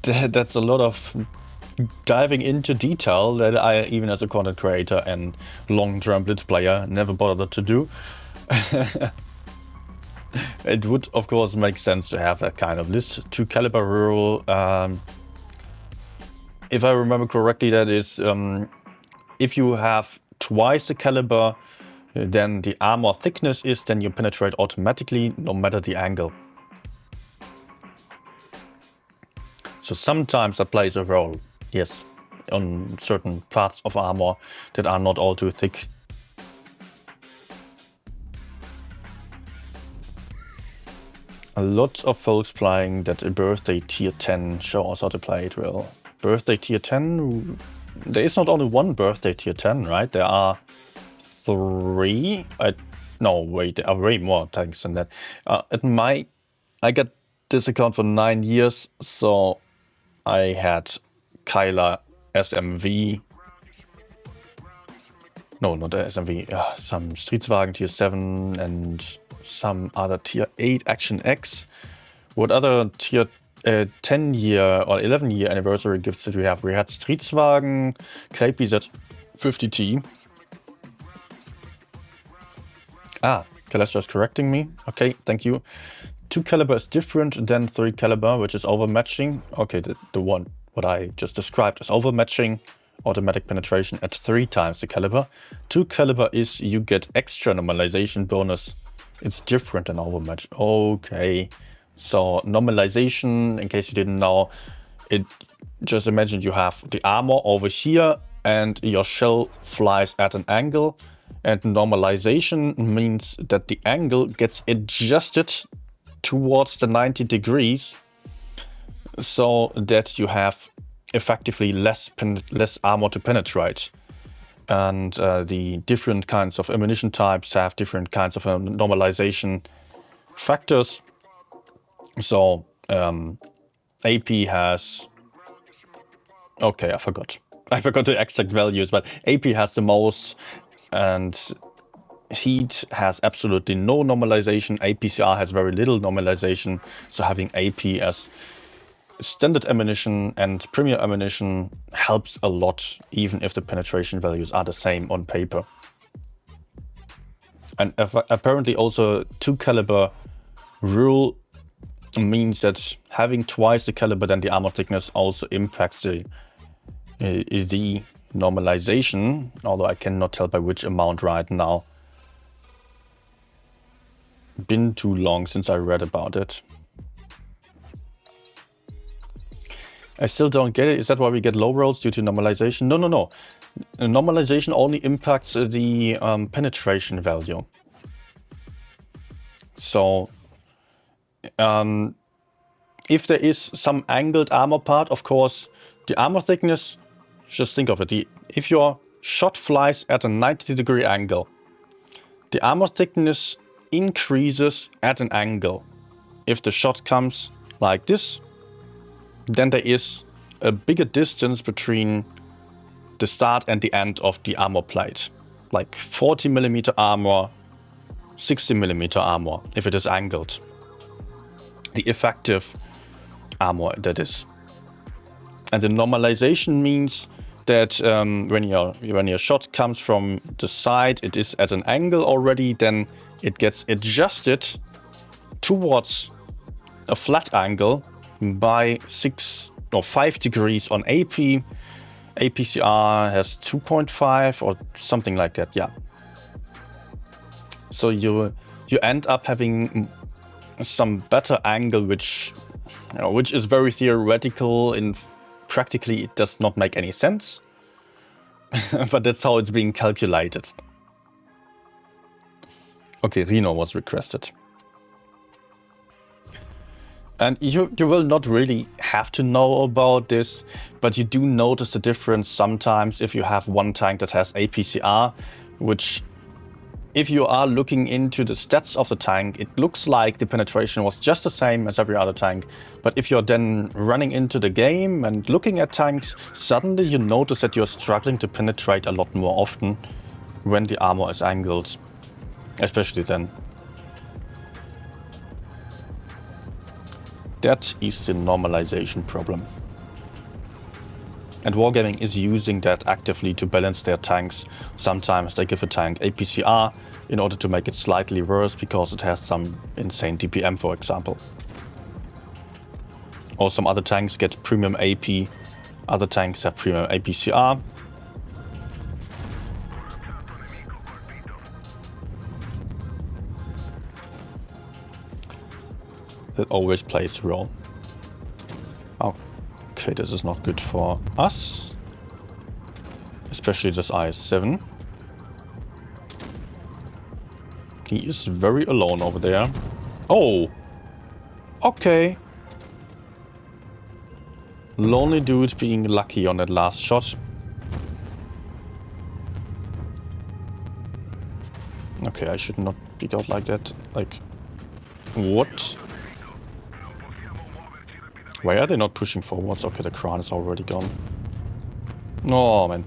that's a lot of diving into detail that I, even as a content creator and long-term Blitz player, never bothered to do. It would, of course, make sense to have that kind of list. 2 caliber rural. If I remember correctly, that is if you have twice the caliber, then the armor thickness is, then you penetrate automatically, no matter the angle. So sometimes that plays a role. Yes, on certain parts of armor that are not all too thick. A lot of folks playing that a birthday tier 10 show us how to play it well. Birthday tier 10? There is not only 1 birthday tier 10, right? There are 3? No, wait, there are way more tanks than that. I got this account for 9 years, so I had Kyla SMV. No, not the SMV. Some Streetswagen tier 7 and some other tier 8 Action X. What other tier 10-year or 11-year anniversary gifts did we have? We had Streetswagen, KPZ 50T. Ah, Calestra is correcting me. Okay, thank you. 2 caliber is different than 3 caliber, which is overmatching. Okay, the one what I just described is overmatching. Automatic penetration at 3 times the caliber. 2 caliber is you get extra normalization bonus. It's different than overmatch. Okay, so normalization, in case you didn't know, it just imagine you have the armor over here and your shell flies at an angle, and normalization means that the angle gets adjusted towards the 90 degrees so that you have effectively less armor to penetrate. And the different kinds of ammunition types have different kinds of normalization factors. So AP has... Okay, I forgot the exact values, but AP has the most, and Heat has absolutely no normalization. APCR has very little normalization, so having AP as standard ammunition and premium ammunition helps a lot, even if the penetration values are the same on paper. And apparently also 2 caliber rule means that having twice the caliber than the armor thickness also impacts the normalization, although I cannot tell by which amount right now. Been too long since I read about it. I still don't get it. Is that why we get low rolls due to normalization? No. Normalization only impacts the penetration value. So if there is some angled armor part, of course, the armor thickness, just think of it. If your shot flies at a 90-degree angle, the armor thickness increases at an angle. If the shot comes like this, then there is a bigger distance between the start and the end of the armor plate. Like 40mm armor, 60mm armor, if it is angled. The effective armor, that is. And the normalization means that when your shot comes from the side, it is at an angle already, then it gets adjusted towards a flat angle by 6 or 5 degrees on AP. APCR has 2.5 or something like that, yeah. So you end up having some better angle, which is very theoretical. In practically, it does not make any sense. But that's how it's being calculated. Okay, Reno was requested. And you will not really have to know about this, but you do notice the difference sometimes if you have one tank that has APCR, which, if you are looking into the stats of the tank, it looks like the penetration was just the same as every other tank. But if you're then running into the game and looking at tanks, suddenly you notice that you're struggling to penetrate a lot more often when the armor is angled, especially then. That is the normalization problem. And Wargaming is using that actively to balance their tanks. Sometimes they give a tank APCR in order to make it slightly worse because it has some insane DPM, for example. Or some other tanks get premium AP, other tanks have premium APCR. That always plays a role. Okay, this is not good for us. Especially this IS-7. He is very alone over there. Oh! Okay. Lonely dude being lucky on that last shot. Okay, I should not peek out like that. Like, what? Why are they not pushing forwards? Okay, the crown is already gone. Oh, man.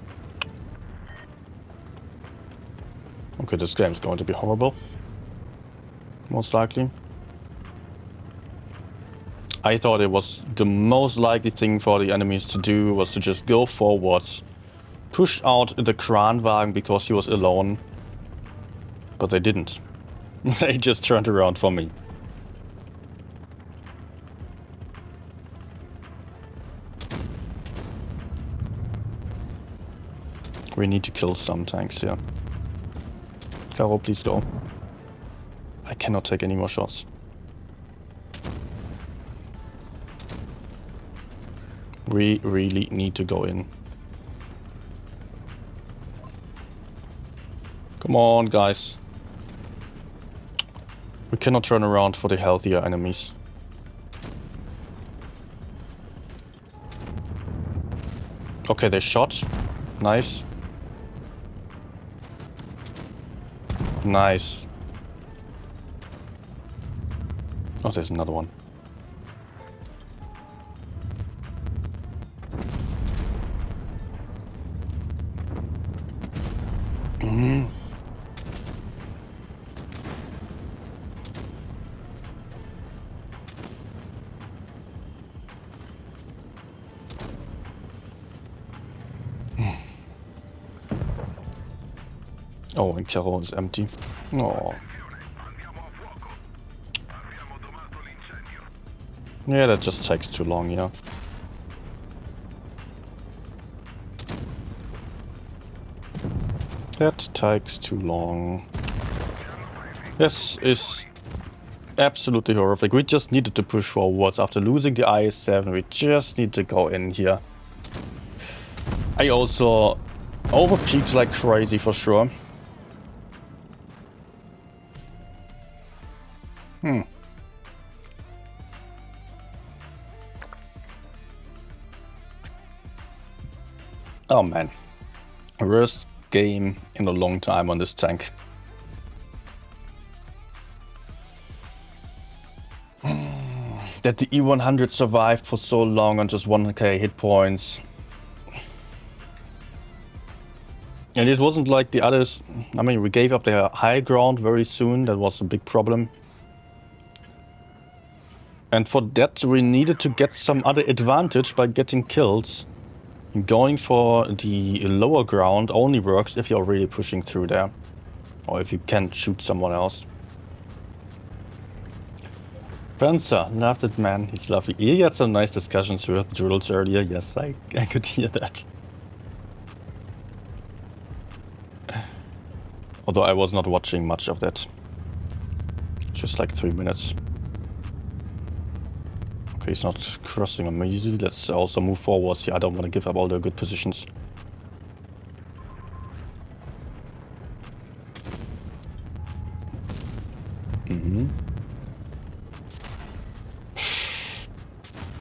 Okay, this game is going to be horrible. most likely. I thought it was the most likely thing for the enemies to do was to just go forwards, push out the Kranwagen because he was alone, but they didn't. They just turned around for me. We need to kill some tanks here. Caro, please go. I cannot take any more shots. We really need to go in. Come on, guys. We cannot turn around for the healthier enemies. Okay, they shot. Nice. Nice. Oh, there's another one. Oh, and Caro is empty. Oh. Yeah, that just takes too long, yeah. That takes too long. This is absolutely horrific. We just needed to push forwards after losing the IS-7. We just need to go in here. I also overpeaked like crazy for sure. Oh man. Worst game in a long time on this tank. That the E100 survived for so long on just 1k hit points. And it wasn't like the others. I mean, we gave up their high ground very soon. That was a big problem. And for that we needed to get some other advantage by getting kills. Going for the lower ground only works if you're really pushing through there. Or if you can shoot someone else. Panzer, loved it, man. He's lovely. He had some nice discussions with drills earlier. Yes, I could hear that. Although I was not watching much of that. Just like 3 minutes. Okay, he's not crossing on me. Let's also move forwards here. I don't want to give up all the good positions.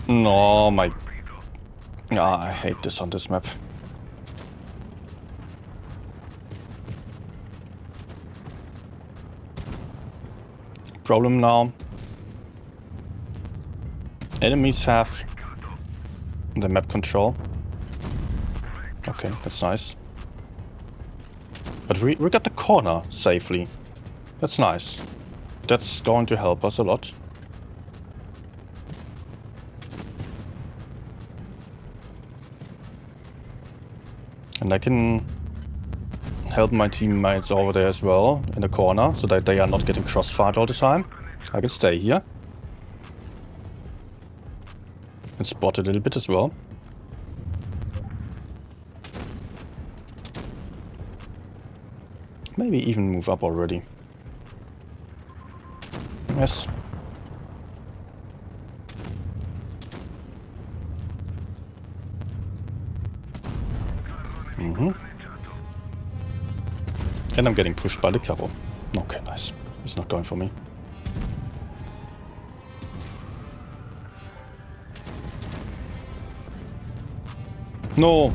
No, my... Ah, I hate this on this map. Problem now. Enemies have the map control. Okay, that's nice. But we got the corner safely. That's nice. That's going to help us a lot. And I can help my teammates over there as well in the corner so that they are not getting crossfired all the time. I can stay here. And spot a little bit as well. Maybe even move up already. Yes. And I'm getting pushed by the Caro. Okay, nice. It's not going for me. No!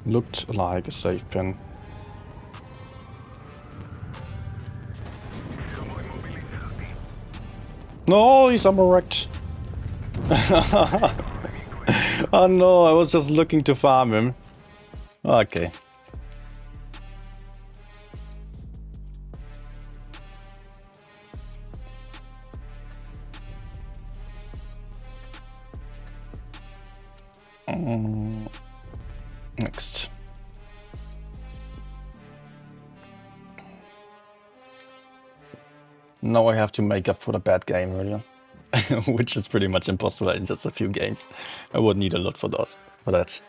Looked like a safe pin. No, he's wrecked. Oh no, I was just looking to farm him. Okay. Next. Now I have to make up for the bad game earlier. Which is pretty much impossible in just a few games. I would need a lot for that. But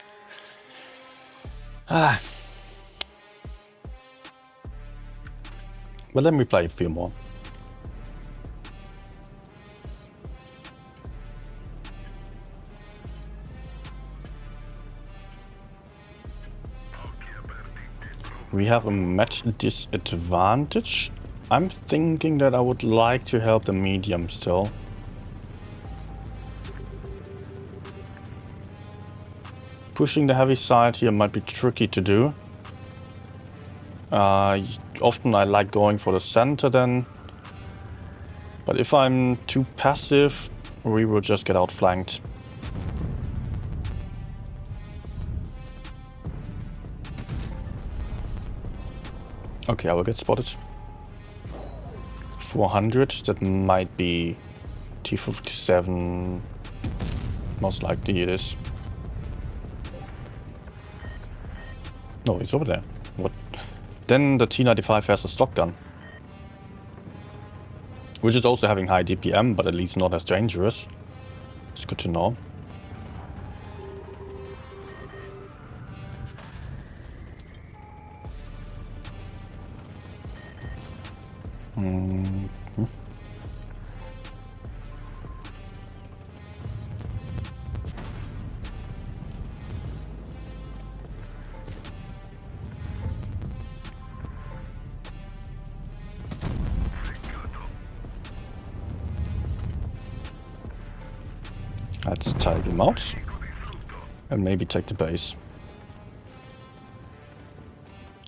let me play a few more. We have a match disadvantage. I'm thinking that I would like to help the medium still. Pushing the heavy side here might be tricky to do. Often I like going for the center then. But if I'm too passive, we will just get outflanked. Okay, I will get spotted. 400, that might be T57. Most likely it is. No, he's over there. What? Then the T95 has a stock gun. Which is also having high DPM, but at least not as dangerous. It's good to know. Let's tag him out and maybe take the base.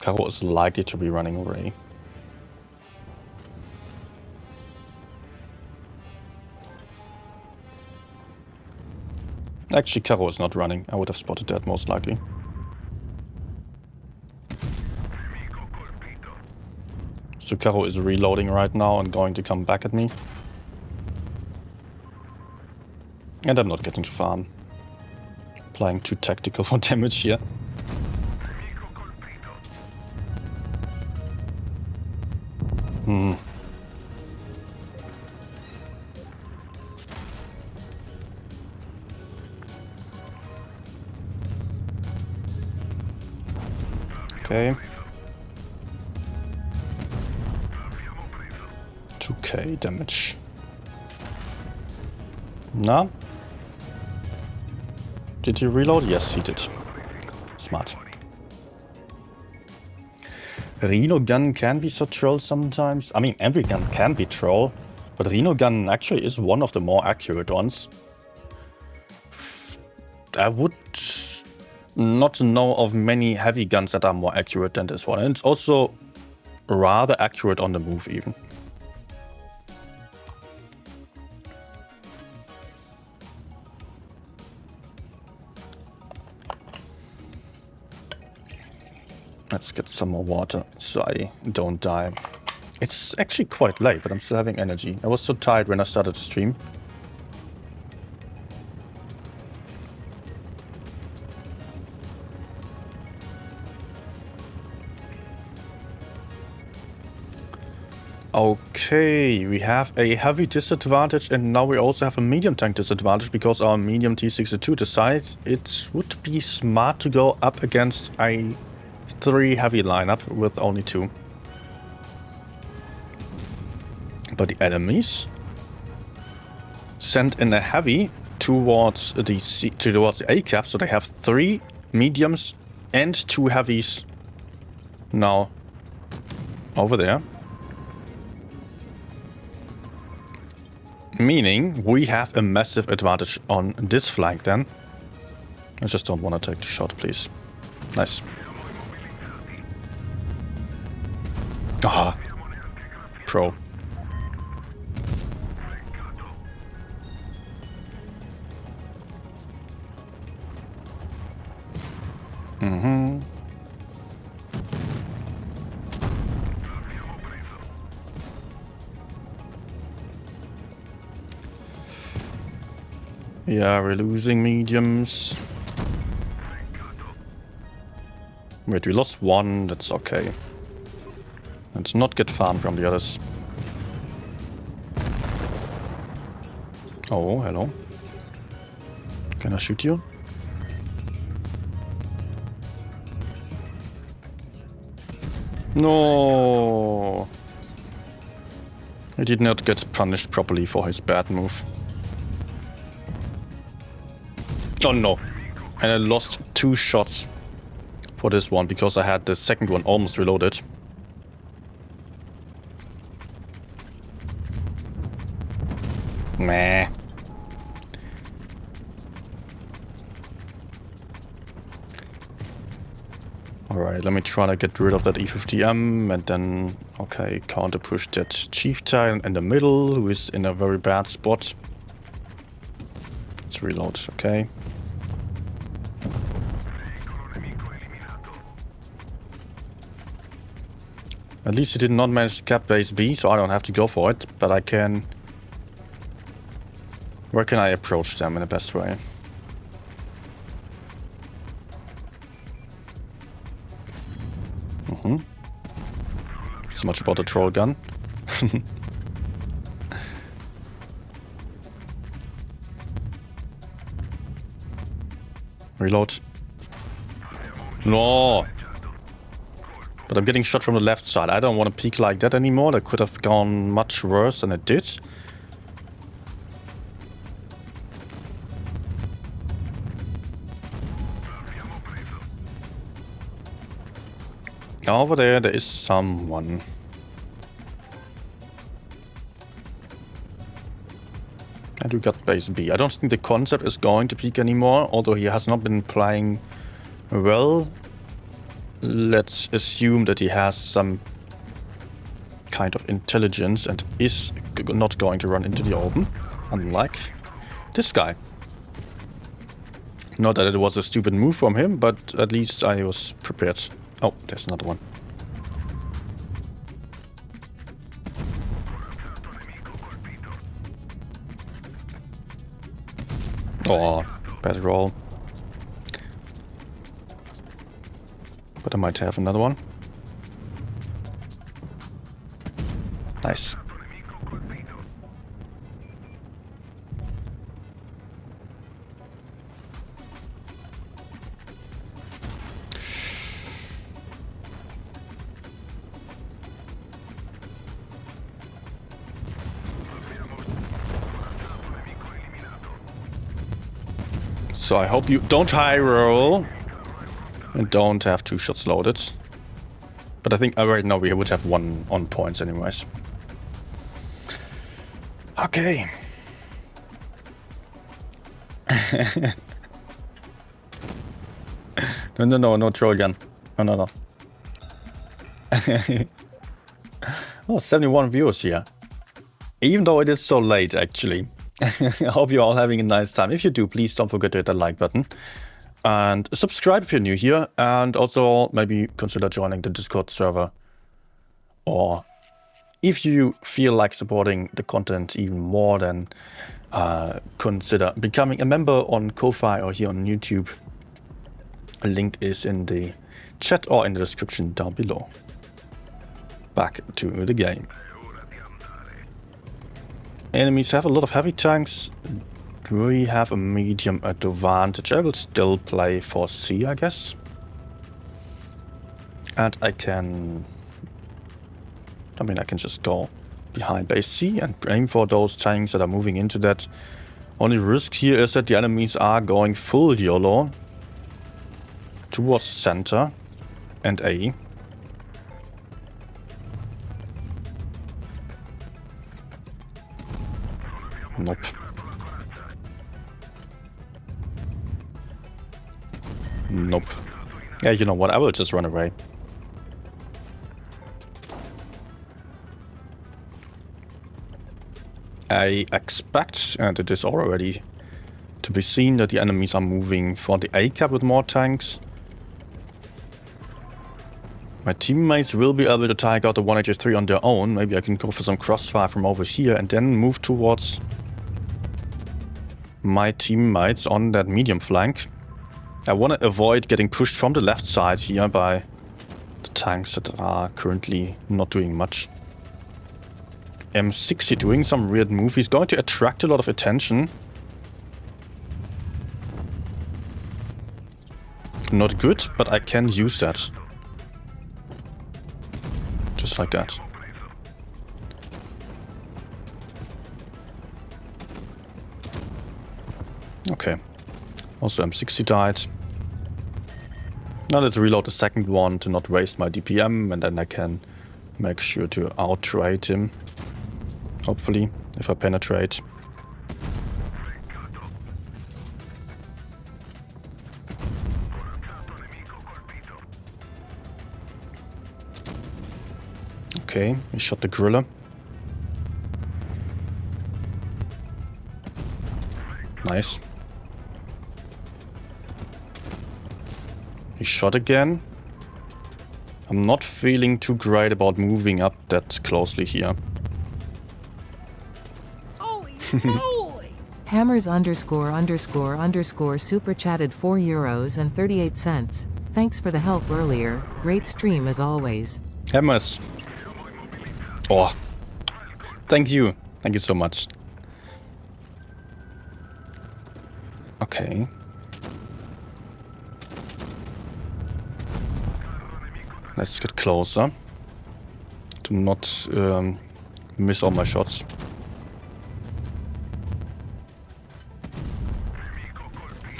Caro is likely to be running away. Actually, Caro is not running. I would have spotted that most likely. So Caro is reloading right now and going to come back at me. And I'm not getting to farm. Playing too tactical for damage here. Okay. 2k damage. Nah. Did he reload? Yes, he did. Smart. Rhino gun can be so troll sometimes. I mean, every gun can be troll, but Rhino gun actually is one of the more accurate ones. I would not know of many heavy guns that are more accurate than this one. And it's also rather accurate on the move even. Let's get some more water so I don't die. It's actually quite late, but I'm still having energy. I was so tired when I started the stream. Okay, we have a heavy disadvantage and now we also have a medium tank disadvantage because our medium T62 decides it would be smart to go up against a 3 heavy lineup with only 2. But the enemies sent in a heavy towards the A cap, so they have 3 mediums and 2 heavies now over there. Meaning we have a massive advantage on this flank then. I just don't want to take the shot, please. Nice. Ah, pro. Yeah, we're losing mediums. Wait, we lost one, that's okay. Let's not get farmed from the others. Oh, hello. Can I shoot you? No! He did not get punished properly for his bad move. Oh no! And I lost 2 shots for this one because I had the second one almost reloaded. Meh. Alright, let me try to get rid of that E50M and then, okay, counter push that chieftain in the middle who is in a very bad spot. Let's reload, okay. At least he did not manage to cap base B, so I don't have to go for it, but I can... Where can I approach them in the best way? So much about the troll gun. Reload. No! But I'm getting shot from the left side. I don't want to peek like that anymore. That could have gone much worse than it did. Over there is someone. And we got base B. I don't think the concept is going to peak anymore, although he has not been playing well. Let's assume that he has some kind of intelligence and is not going to run into the open, unlike this guy. Not that it was a stupid move from him, but at least I was prepared. Oh, there's another one. Oh, bad roll. But I might have another one. Nice. So I hope you don't high roll and don't have 2 shots loaded. But I think right now we would have 1 on points anyways. Okay. No troll gun. No. Oh, 71 viewers here. Even though it is so late actually. I hope you're all having a nice time. If you do, please don't forget to hit that like button. And subscribe if you're new here. And also maybe consider joining the Discord server. Or if you feel like supporting the content even more, then consider becoming a member on Ko-Fi or here on YouTube. A link is in the chat or in the description down below. Back to the game. Enemies have a lot of heavy tanks. We have a medium advantage. I will still play for C, I guess. And I can just go behind base C and aim for those tanks that are moving into that. Only risk here is that the enemies are going full YOLO towards center and A. Nope. Nope. Yeah, you know what? I will just run away. I expect, and it is already to be seen, that the enemies are moving for the A cap with more tanks. My teammates will be able to take out the 183 on their own. Maybe I can go for some crossfire from over here and then move towards my teammates on that medium flank. I want to avoid getting pushed from the left side here by the tanks that are currently not doing much. M60 doing some weird move. He's going to attract a lot of attention. Not good, but I can use that. Just like that. Okay. Also M60 died. Now let's reload the second one to not waste my DPM, and then I can make sure to out-trade him. Hopefully, if I penetrate. Okay, he shot the gorilla. Nice. He shot again. I'm not feeling too great about moving up that closely here. Holy moly! Hammers ___ super chatted €4.38. Thanks for the help earlier. Great stream as always. Hammers. Oh. Thank you. Thank you so much. Okay. Let's get closer. To not miss all my shots.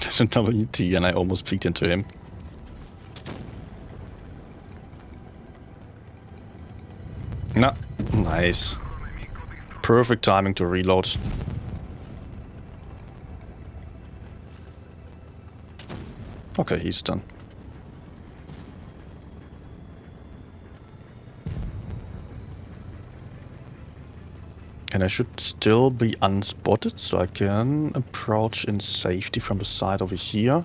There's a WT and I almost peeked into him. No. Nice. Perfect timing to reload. Okay, he's done. And I should still be unspotted, so I can approach in safety from the side over here.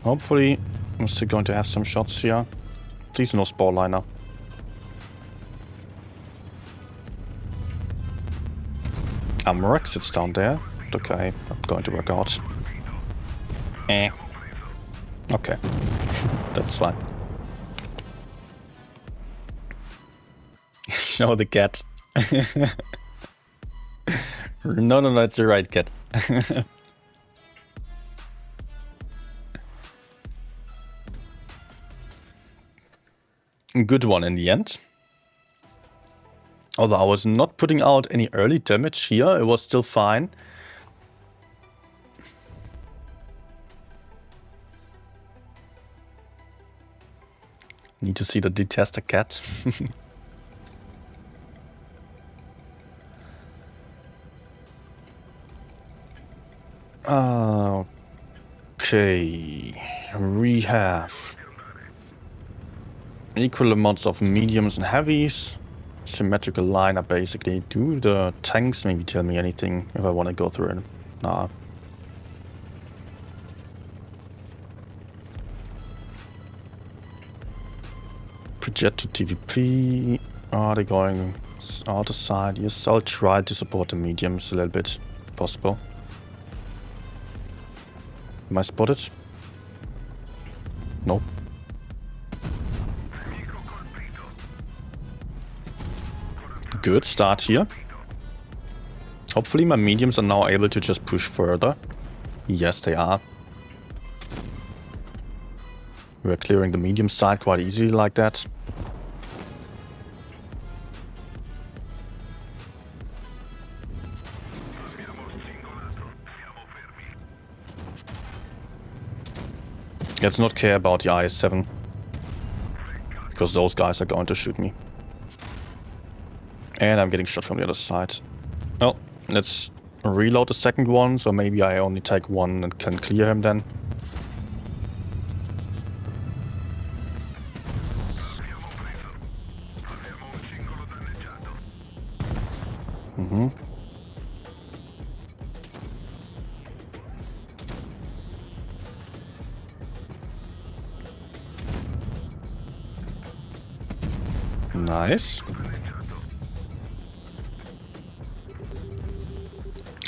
Hopefully, I'm still going to have some shots here. Please no spore liner. Amrak sits down there. Okay, not going to work out. Okay, that's fine. No, the cat. No, it's the right cat. Good one in the end. Although I was not putting out any early damage here, it was still fine. Need to see the detester cat. Okay, we have equal amounts of mediums and heavies. Symmetrical lineup basically. Do the tanks maybe tell me anything if I want to go through it? Nah. Project to TVP. Are they going other side? Yes, I'll try to support the mediums a little bit if possible. Am I spotted? Nope. Good start here. Hopefully my mediums are now able to just push further. Yes, they are. We're clearing the medium side quite easily like that. Let's not care about the IS-7. Because those guys are going to shoot me. And I'm getting shot from the other side. Well, let's reload the second one, so maybe I only take one and can clear him then. Nice.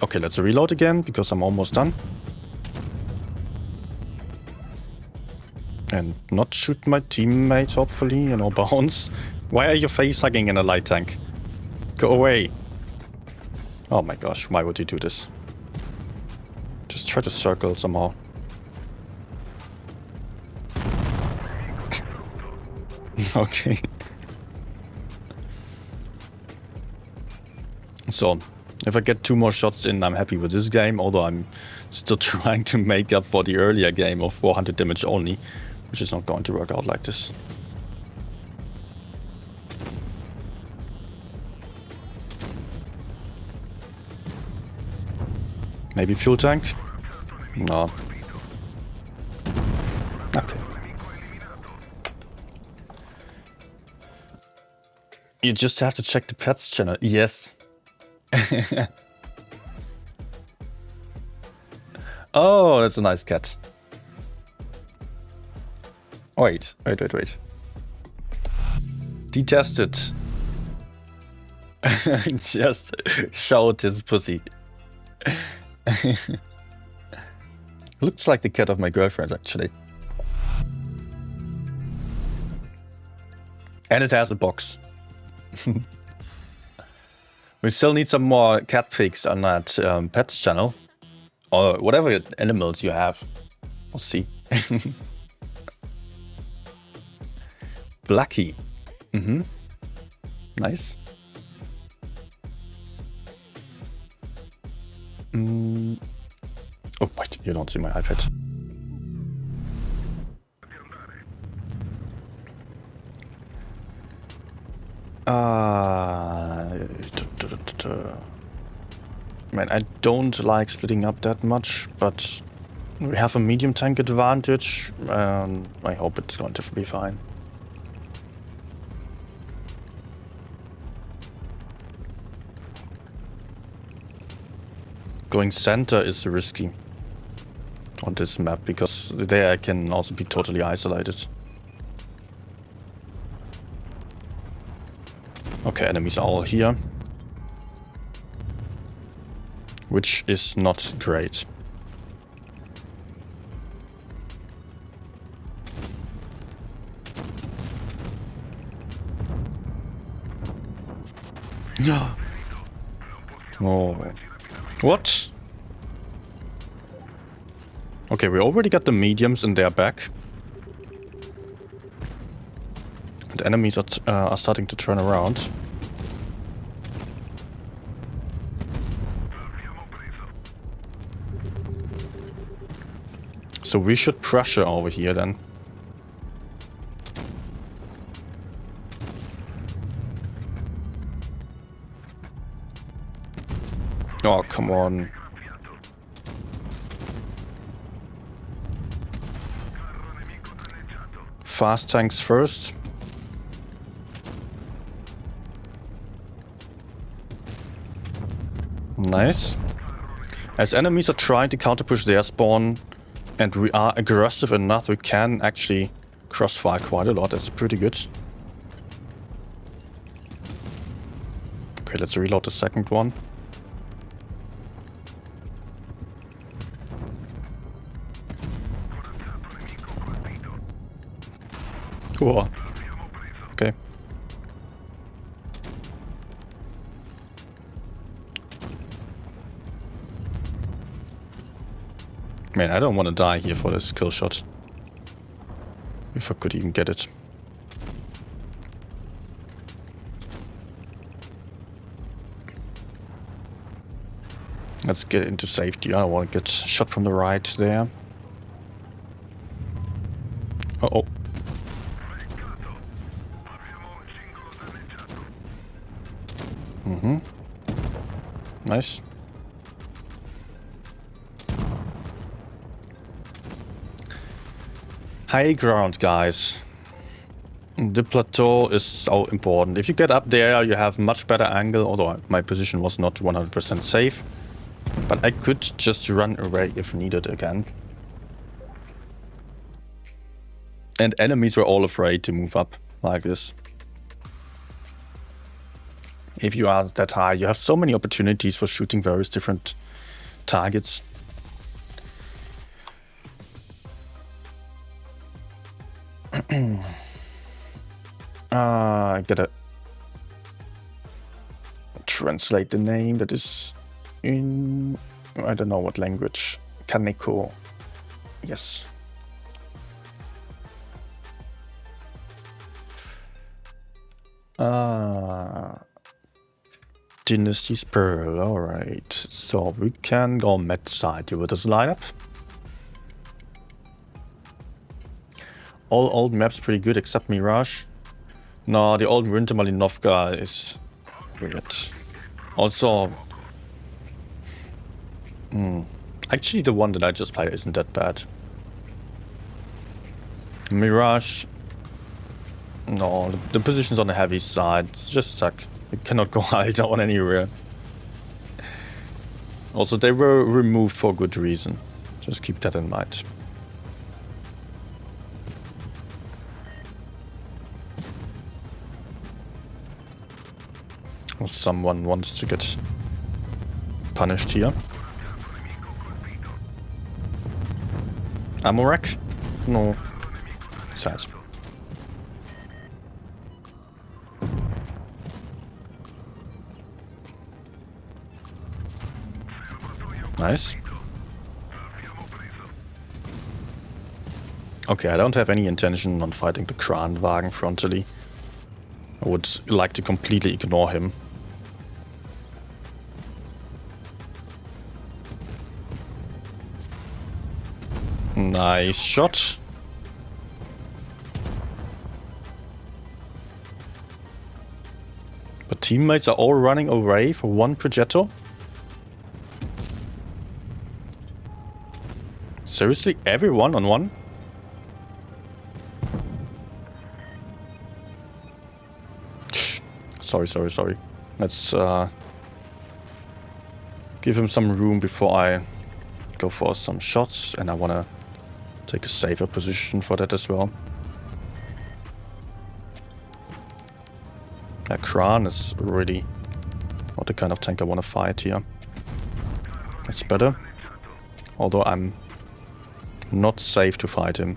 Okay, let's reload again, because I'm almost done. And not shoot my teammate, hopefully, you know, bounce. Why are you face hugging in a light tank? Go away. Oh my gosh, why would you do this? Just try to circle somehow. Okay. So, if I get 2 more shots in, I'm happy with this game, although I'm still trying to make up for the earlier game of 400 damage only, which is not going to work out like this. Maybe fuel tank? No. Okay. You just have to check the pets channel. Yes. Oh, that's a nice cat. Wait. Detested. Just showed his pussy. Looks like the cat of my girlfriend, actually. And it has a box. We still need some more cat pics on that pets channel. Or whatever animals you have. We'll see. Blackie. Nice. Oh, wait, you don't see my iPad. Man, I don't like splitting up that much, but we have a medium tank advantage, and I hope it's going to be fine. Going center is risky on this map, because there I can also be totally isolated. Okay, enemies are all here. Which is not great. Yeah. Oh. What? Okay, we already got the mediums in their back. And enemies are starting to turn around. So we should pressure over here then. Oh, come on. Fast tanks first. Nice. As enemies are trying to counter push their spawn, and we are aggressive enough, we can actually crossfire quite a lot. That's pretty good. Okay, let's reload the second one. Cool. Okay. Man, I don't want to die here for this kill shot. If I could even get it. Let's get into safety. I don't want to get shot from the right there. Uh-oh. Nice. High ground, guys. The plateau is so important. If you get up there, you have much better angle, although my position was not 100% safe. But I could just run away if needed again. And enemies were all afraid to move up like this. If you are that high, you have so many opportunities for shooting various different targets. I gotta translate the name that is in, I don't know what language. Kaneko. Yes. Dynasty's Pearl, alright. So we can go med side here with this lineup. All old maps pretty good except Mirage. No, the old Winter Malinovka is weird. Also, actually the one that I just played isn't that bad. Mirage, no, the positions on the heavy side just suck. You cannot go high down anywhere. Also, they were removed for good reason. Just keep that in mind. Or someone wants to get punished here. Ammo rack? No. Sad. Nice. Okay, I don't have any intention on fighting the Kranwagen frontally. I would like to completely ignore him. Nice shot. But teammates are all running away for one Progetto? Seriously? Everyone on one? Sorry. Let's give him some room before I go for some shots, and I wanna take a safer position for that as well. That Kran is really not the kind of tank I wanna fight here. That's better. Although I'm not safe to fight him.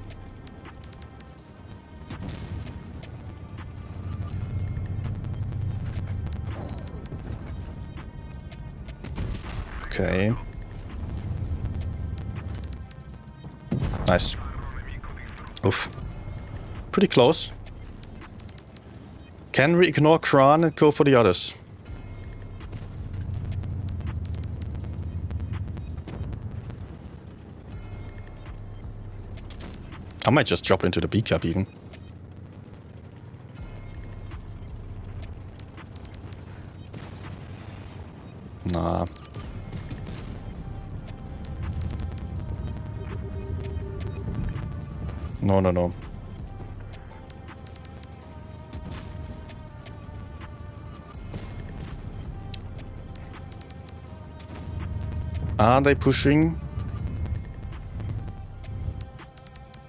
Okay. Nice. Oof. Pretty close. Can we ignore Kran and go for the others? I might just drop into the B cap even. Nah. No. Are they pushing?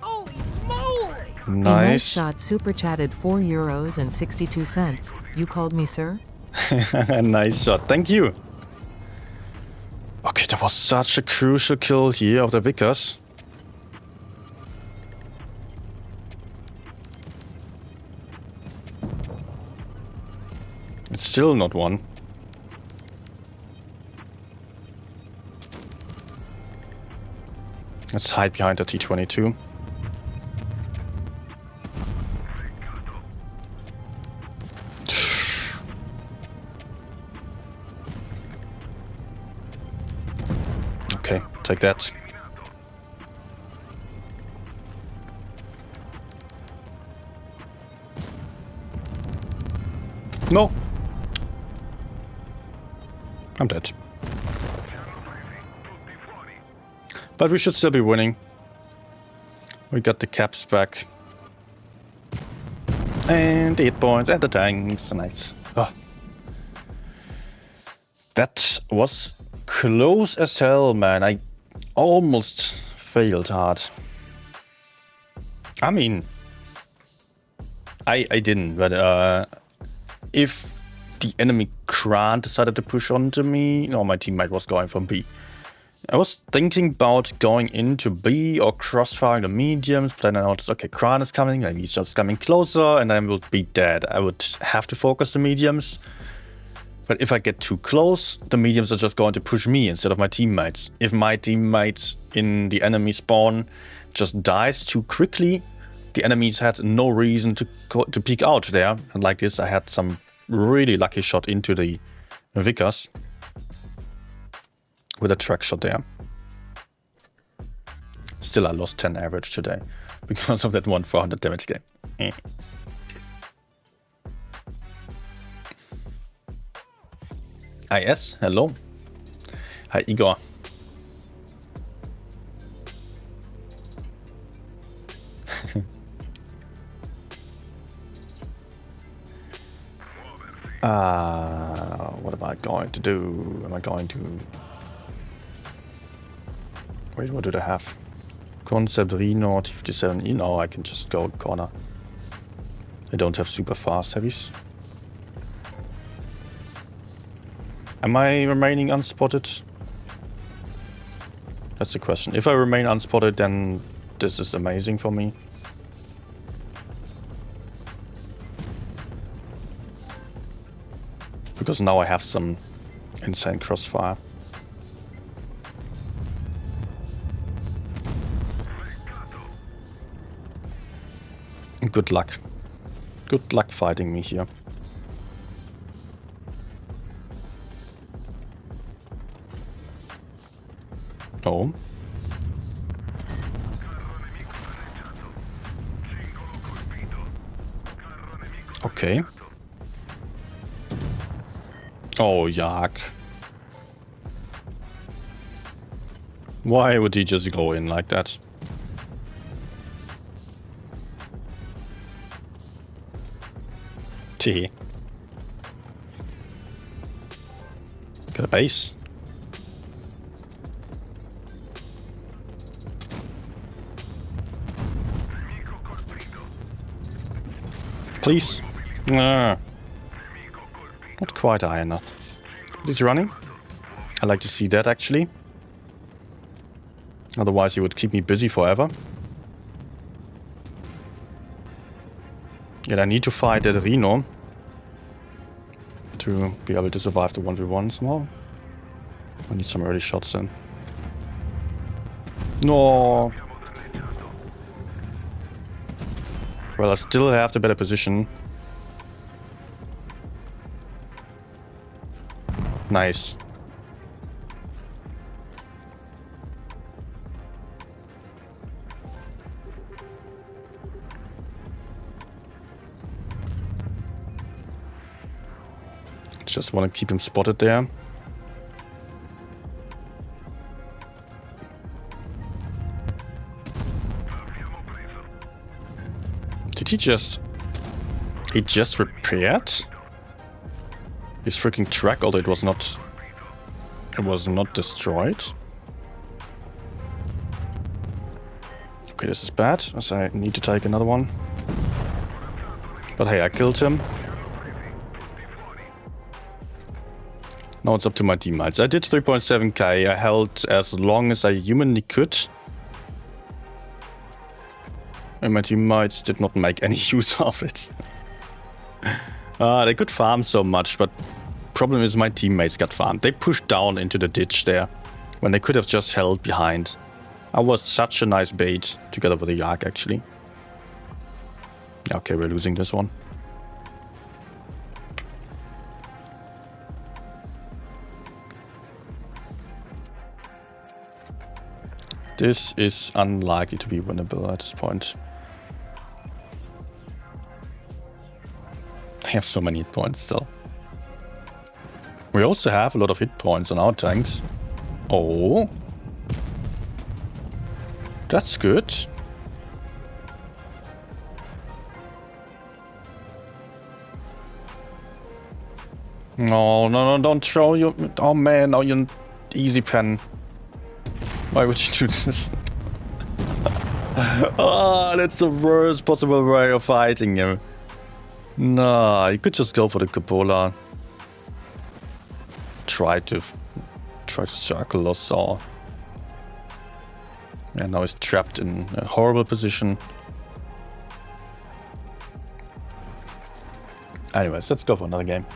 Holy moly! A nice Nice. shot, super chatted €4 and 62 cents. You called me sir? Nice shot. Thank you. Okay, that was such a crucial kill here of the Vickers. It's still not one. Let's hide behind the T-22. Okay, take that. No! I'm dead. But we should still be winning. We got the caps back. And the hit points and the tanks. Nice. Oh. That was close as hell, man. I almost failed hard. I mean, I didn't, but if the enemy Kran decided to push onto me, no, my teammate was going from B. I was thinking about going into B or crossfire the mediums, but then I noticed, okay, Kran is coming, maybe he's just coming closer, and I would be dead. I would have to focus the mediums. But if I get too close, the mediums are just going to push me instead of my teammates. If my teammates in the enemy spawn just died too quickly, the enemies had no reason to peek out there. And like this, I had some really lucky shot into the Vickers with a track shot there. Still, I lost 10 average today because of that one 400 damage game. IS, hello. Hi, Igor. What am I going to do? Am I going to... Wait, what do they have? Concept Reno, T57E. No, I can just go corner. They don't have super fast heavies. Am I remaining unspotted? That's the question. If I remain unspotted, then this is amazing for me. Because now I have some insane crossfire. Good luck. Good luck fighting me here. Oh. Okay. Oh, yuck. Why would he just go in like that? Tee. Got a base. Please. Not quite high enough. He's running. I like to see that actually. Otherwise he would keep me busy forever. Yet I need to fight that Reno to be able to survive the 1v1 somehow. I need some early shots then. No. Well, I still have the better position. Nice. Just want to keep him spotted there. Did he just... He just repaired his freaking track, although it was not... It was not destroyed. Okay, this is bad, as I need to take another one. But hey, I killed him. Now it's up to my teammates. I did 3.7k. I held as long as I humanly could. And my teammates did not make any use of it. They could farm so much, but problem is my teammates got farmed. They pushed down into the ditch there, when they could have just held behind. I was such a nice bait, together with the Yak actually. Okay, we're losing this one. This is unlikely to be winnable at this point. I have so many hit points still. We also have a lot of hit points on our tanks. Oh. That's good. No, no, no, don't show you. Oh man, now you're easy pen. Why would you do this? Oh, that's the worst possible way of fighting him. Nah, you could just go for the cupola. Try to circle us or And now he's trapped in a horrible position. Anyways, let's go for another game.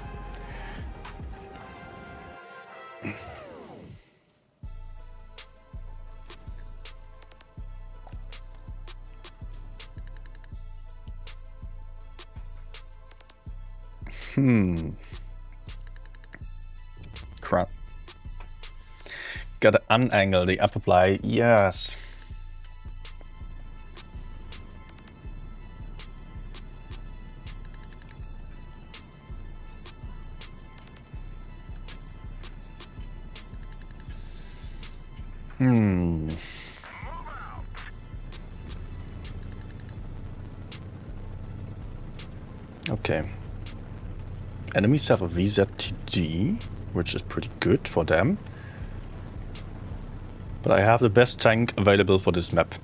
Crap. Gotta unangle the upper ply. Yes. Okay. Enemies have a VZTD, which is pretty good for them. But I have the best tank available for this map.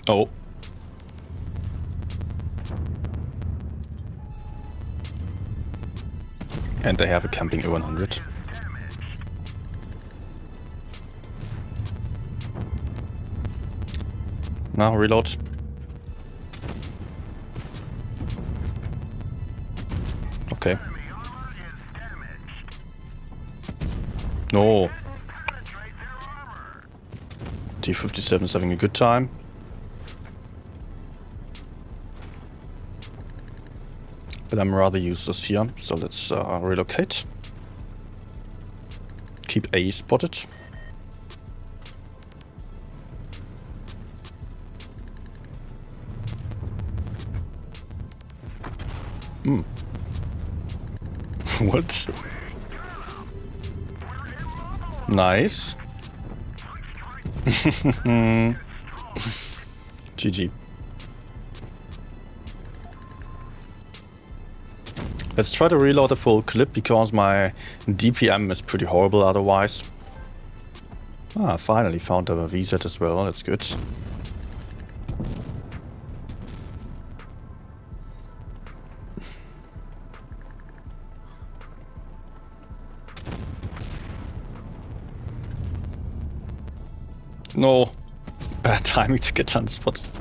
Oh. And they have a camping A100. Now reload. Okay. No. T-57 is having a good time. But I'm rather useless here, so let's relocate. Keep A spotted. What? Nice. GG. Let's try to reload a full clip because my DPM is pretty horrible otherwise. Ah, finally found a VZ as well, that's good. No, bad timing to get unspotted.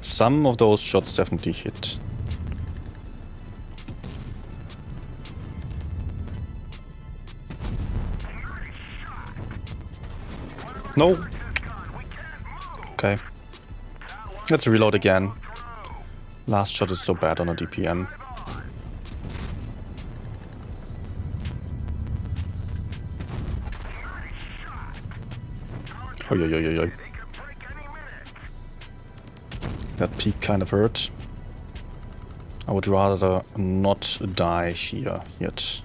Some of those shots definitely hit. No. Okay. Let's reload again. Last shot is so bad on a DPM. Oi, oi, oi, oi, oi. That peak kind of hurt. I would rather not die here yet.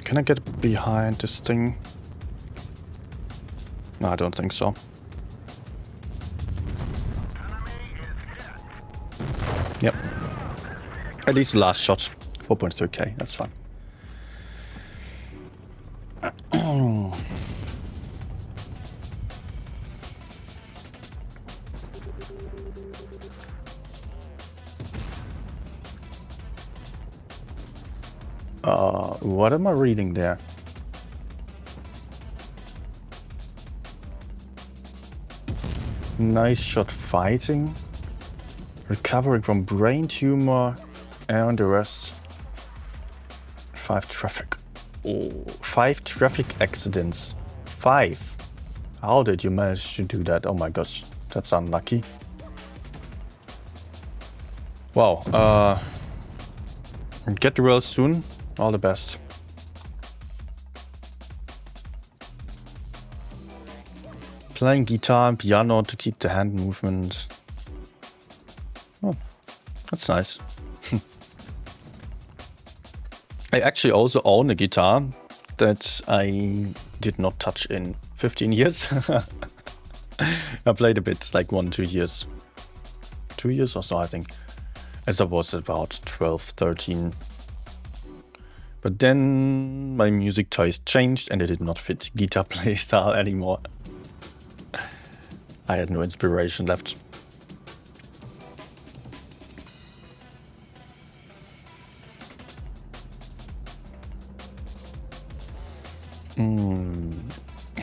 Can I get behind this thing? No, I don't think so. Yep. At least the last shot. 4.3k, that's fine. What am I reading there? Nice shot fighting. Recovering from brain tumor and the rest. 5 traffic. Oh, 5 traffic accidents. 5. How did you manage to do that? Oh my gosh, that's unlucky. Wow. Get well soon. All the best. Playing guitar and piano to keep the hand movement. Oh, that's nice. I actually also own a guitar that I did not touch in 15 years. I played a bit, like 1-2 years. 2 years or so, I think, as I was about 12, 13. But then my music taste changed and it did not fit guitar playstyle anymore. I had no inspiration left.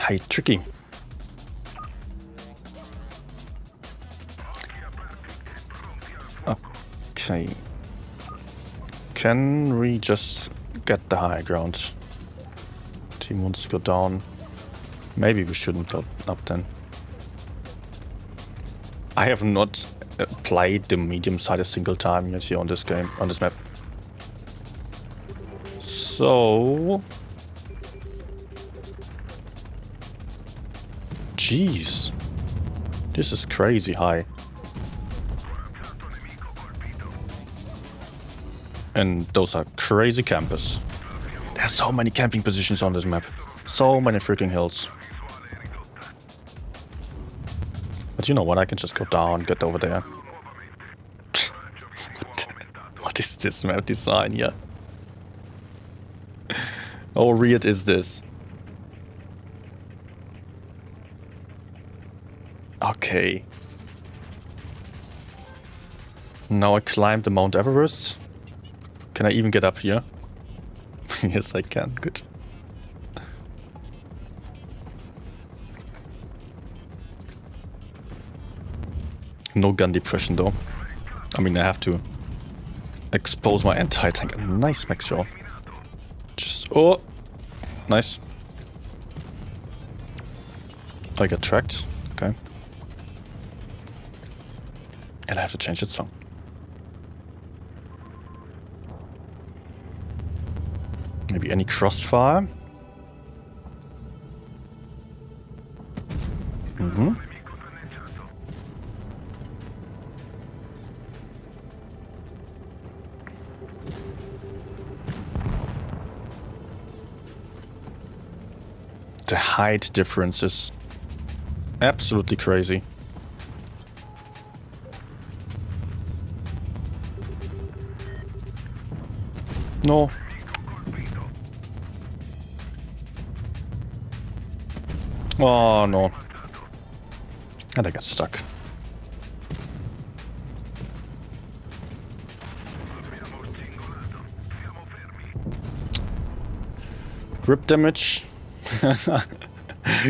Hey, tricky. Okay. Can we just get the high ground? Team wants to go down. Maybe we shouldn't go up then. I have not played the medium side a single time yet here on this game, on this map. So... Jeez. This is crazy high. And those are crazy campers. There's so many camping positions on this map. So many freaking hills. But you know what, I can just go down, get over there. What is this map design here? How weird is this? Okay. Now I climb the Mount Everest. Can I even get up here? Yes, I can. Good. No gun depression though. I mean, I have to expose my anti-tank. Nice max shot. Just... Oh! Nice. I got tracked. Okay. And I have to change its song. Maybe any crossfire? Mm-hmm. The height difference is absolutely crazy. No. Oh no. And I got stuck. Grip damage.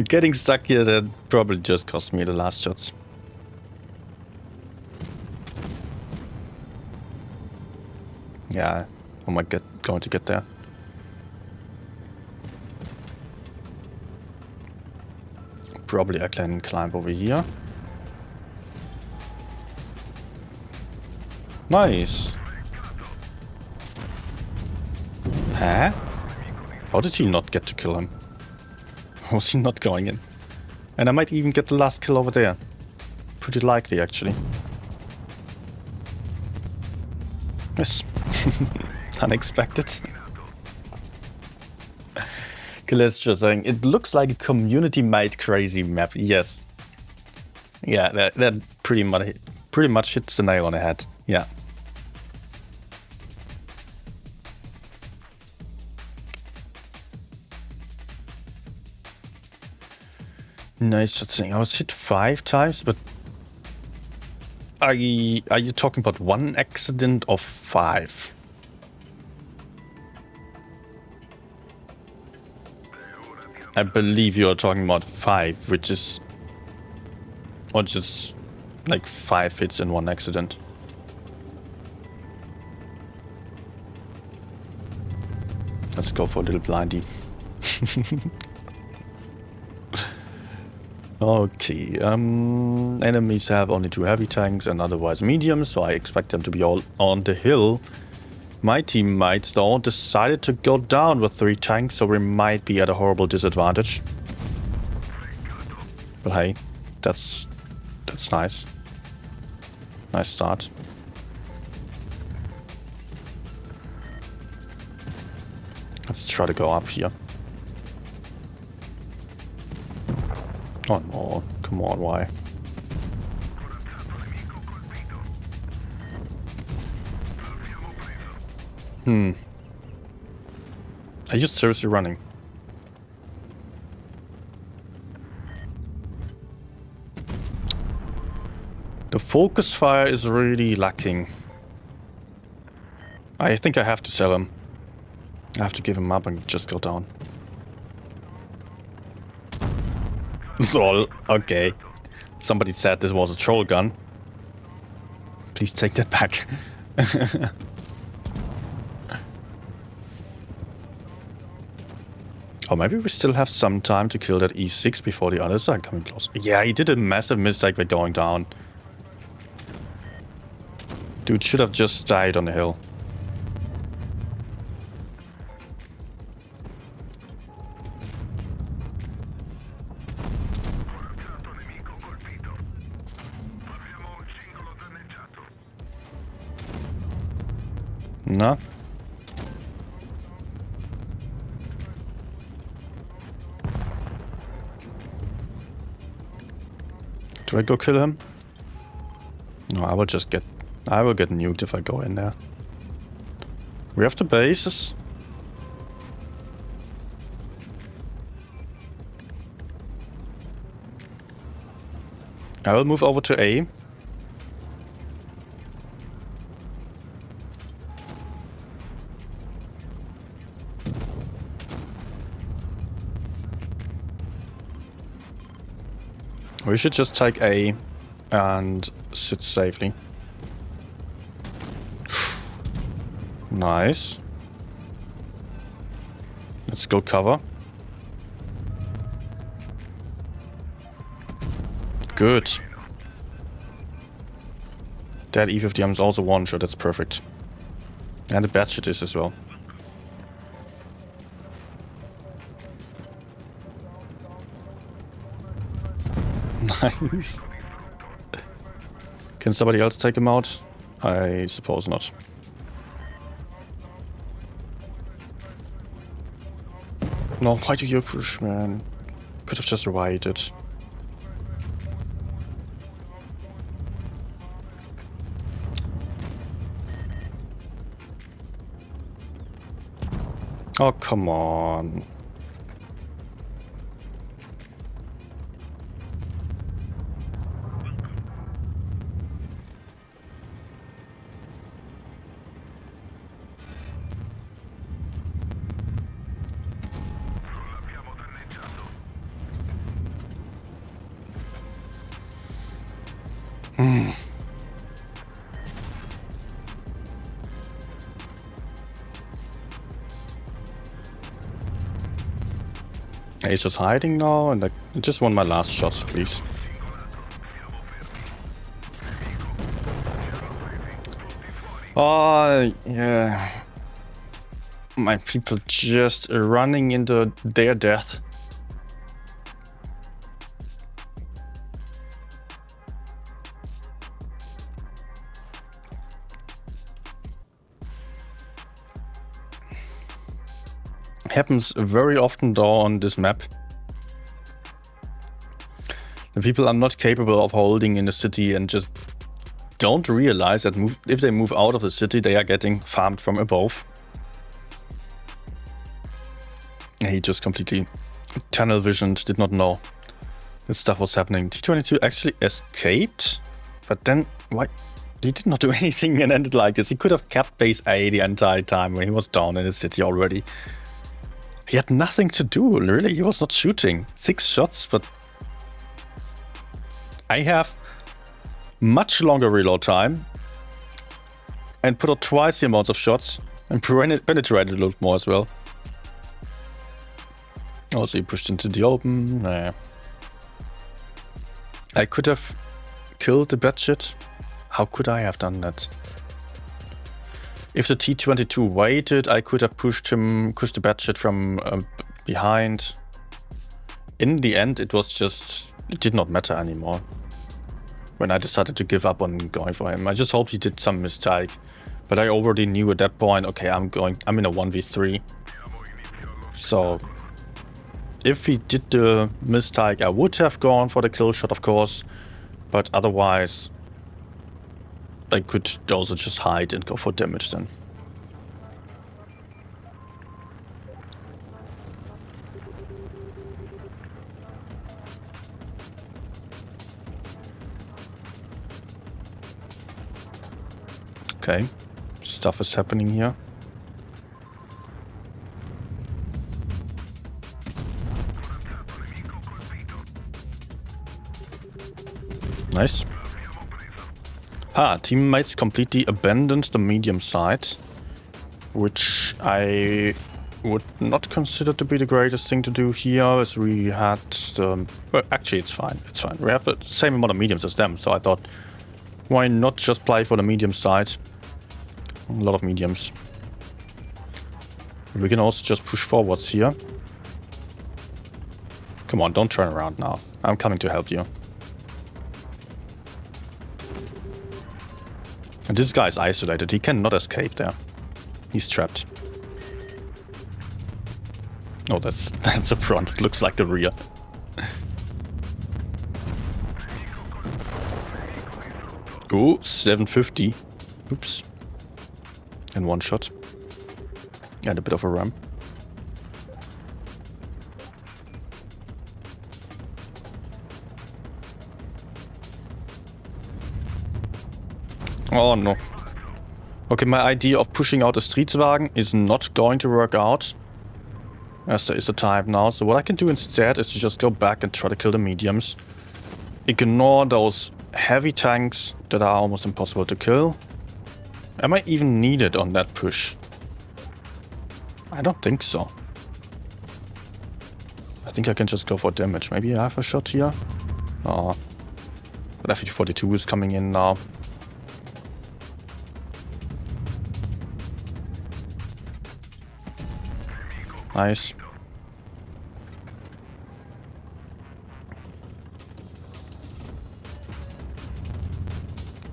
Getting stuck here, that probably just cost me the last shots. Yeah, how am I going to get there? Probably I can climb over here. Nice. Huh? How did he not get to kill him? Was he not going in? And I might even get the last kill over there. Pretty likely, actually. Yes. Unexpected. Let's just saying, it looks like a community-made crazy map. Yes. Yeah, that pretty much hits the nail on the head. Yeah. Nice shot thing. I was hit 5 times, but are you talking about one accident or 5? I believe you are talking about 5, which is... or just like 5 hits in one accident. Let's go for a little blindy. Okay, enemies have only 2 heavy tanks and otherwise medium, so I expect them to be all on the hill. My teammates though decided to go down with 3 tanks, so we might be at a horrible disadvantage. But hey, that's nice. Nice start. Let's try to go up here. Oh no, come on, why? Are you seriously running? The focus fire is really lacking. I think I have to sell him. I have to give him up and just go down. Lol, okay. Somebody said this was a troll gun. Please take that back. Or maybe we still have some time to kill that E6 before the others are coming close. Yeah, he did a massive mistake by going down. Dude should have just died on the hill. No. Do I go kill him? No, I will get nuked if I go in there. We have the bases. I will move over to A. We should just take A and sit safely. Nice. Let's go cover. Good. That E50M is also one shot, that's perfect. And the bad shit is as well. Nice. Can somebody else take him out? I suppose not. No, why do you push, man? Could have just waited. Oh, come on. He's just hiding now, and I just want my last shots, please. Oh, yeah. My people just running into their death. Happens very often though on this map. The people are not capable of holding in the city and just don't realize that if they move out of the city, they are getting farmed from above. He just completely tunnel visioned, did not know that stuff was happening. T22 actually escaped, but then why? He did not do anything and ended like this. He could have kept base A the entire time when he was down in the city already. He had nothing to do, really. He was not shooting. 6 shots, but I have much longer reload time and put out twice the amount of shots and penetrated a little more as well. Also, he pushed into the open. Nah. I could have killed the bad shit. How could I have done that? If the T22 waited, I could have pushed the bad shit from behind. In the end, it did not matter anymore. When I decided to give up on going for him, I just hoped he did some mistake. But I already knew at that point, okay, I'm in a 1v3. So, if he did the mistake, I would have gone for the kill shot, of course. But otherwise, I could also just hide and go for damage then. Okay. Stuff is happening here. Nice. Teammates completely abandoned the medium side, which I would not consider to be the greatest thing to do here, as we had... well, actually, it's fine. It's fine. We have the same amount of mediums as them, so I thought, why not just play for the medium side? A lot of mediums. We can also just push forwards here. Come on, don't turn around now. I'm coming to help you. And this guy is isolated. He cannot escape there. He's trapped. Oh, that's the front. It looks like the rear. Ooh, 750. Oops. In one shot. And a bit of a ramp. Oh no. Okay, my idea of pushing out a Streetswagen is not going to work out, as there is a time now. So what I can do instead is to just go back and try to kill the mediums. Ignore those heavy tanks that are almost impossible to kill. Am I even needed on that push? I don't think so. I think I can just go for damage. Maybe I have a shot here? Oh. But FE42 is coming in now. Nice.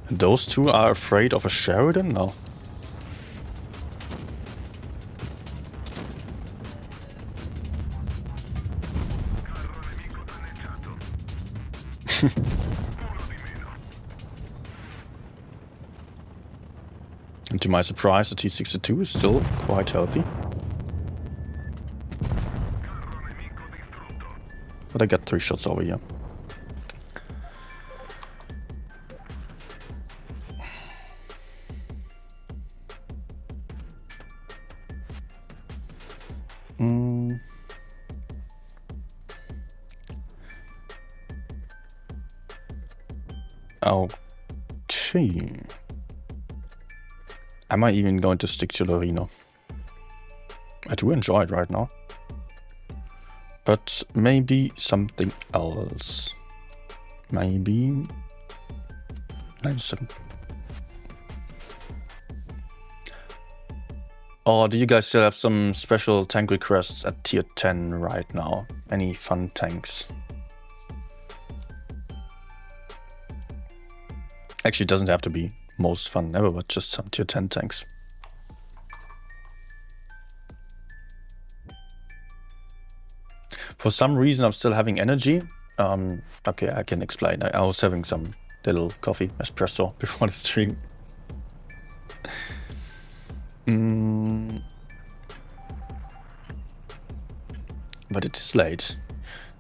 And those two are afraid of a Sheridan? No. And to my surprise, the T62 is still quite healthy. But I got 3 shots over here. Okay. Am I even going to stick to the arena? I do enjoy it right now. But maybe something else. Maybe 97. Or do you guys still have some special tank requests at tier 10 right now? Any fun tanks? Actually, it doesn't have to be most fun ever, but just some tier 10 tanks. For some reason, I'm still having energy. Okay, I can explain. I was having some little coffee espresso before the stream. But it is late.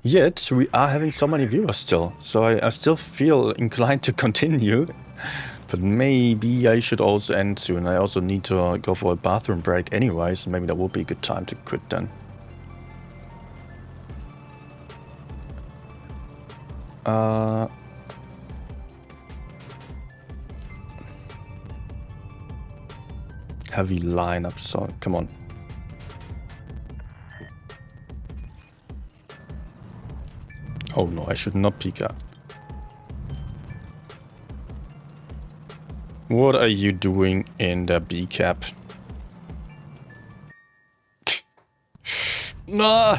Yet, we are having so many viewers still. So I still feel inclined to continue. But maybe I should also end soon. I also need to go for a bathroom break anyway. So maybe that would be a good time to quit then. Heavy lineup, so come on. Oh no, I should not peek at. What are you doing in the B cap? No!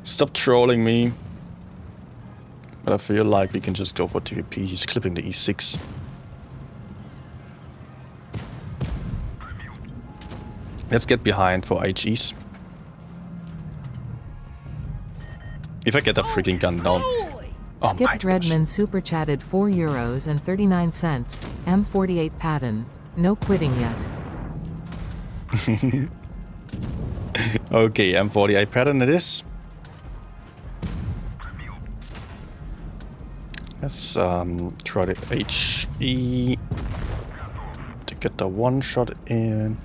Stop trolling me. But I feel like we can just go for TVP. He's clipping the E6. Let's get behind for HEs. If I get that freaking gun down. Oh Skip Dreadman super chatted €4.39. M48 Patton. No quitting yet. Okay, M48 Patton it is. Let's try the HE to get the one shot in.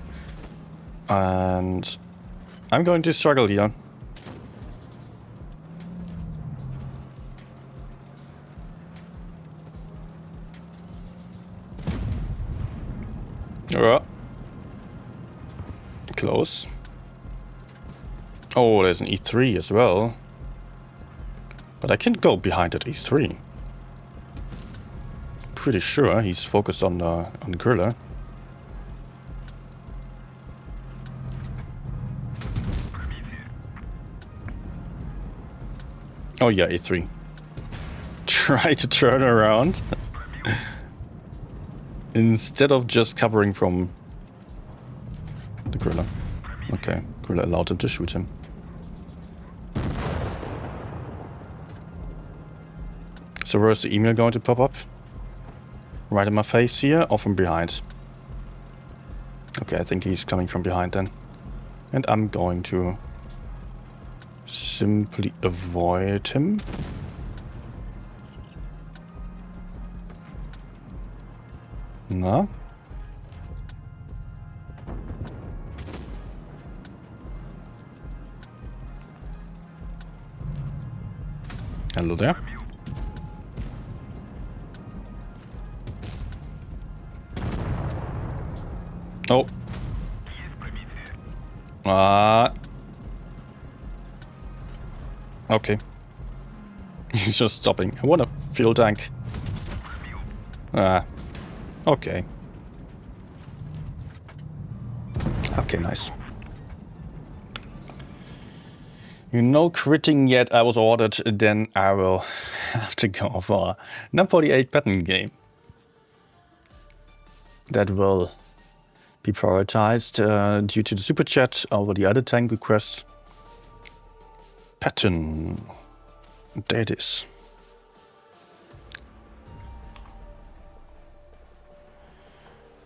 And I'm going to struggle here. Close. Oh, there's an E3 as well. But I can't go behind that E3. Pretty sure he's focused on the griller. Oh yeah, E3. Try to turn around. Instead of just covering from the griller. Okay, griller allowed him to shoot him. So where's the email going to pop up? Right in my face here or from behind? Okay, I think he's coming from behind then. And I'm going to simply avoid him. No. Hello there. Oh. Okay. He's just stopping. I want a fuel tank. Okay. Okay, nice. You know, critting yet I was ordered, then I will have to go for an M48 pattern game. That will be prioritized due to the super chat over the other tank requests. Pattern. There it is.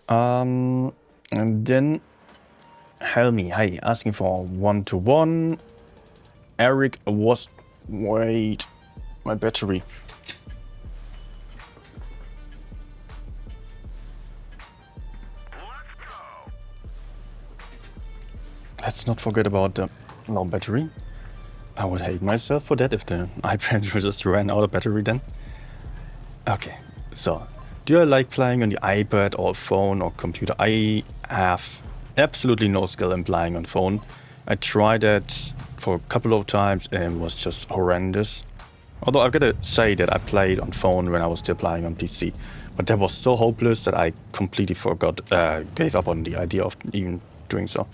And then Helmi, hi, asking for 1-to-1. Eric was... Wait, my battery. Let's not forget about the low battery. I would hate myself for that if the iPad just ran out of battery then. Okay, so do I like playing on the iPad or phone or computer? I have absolutely no skill in playing on phone. I tried that for a couple of times and it was just horrendous. Although I've got to say that I played on phone when I was still playing on PC. But that was so hopeless that I completely gave up on the idea of even doing so.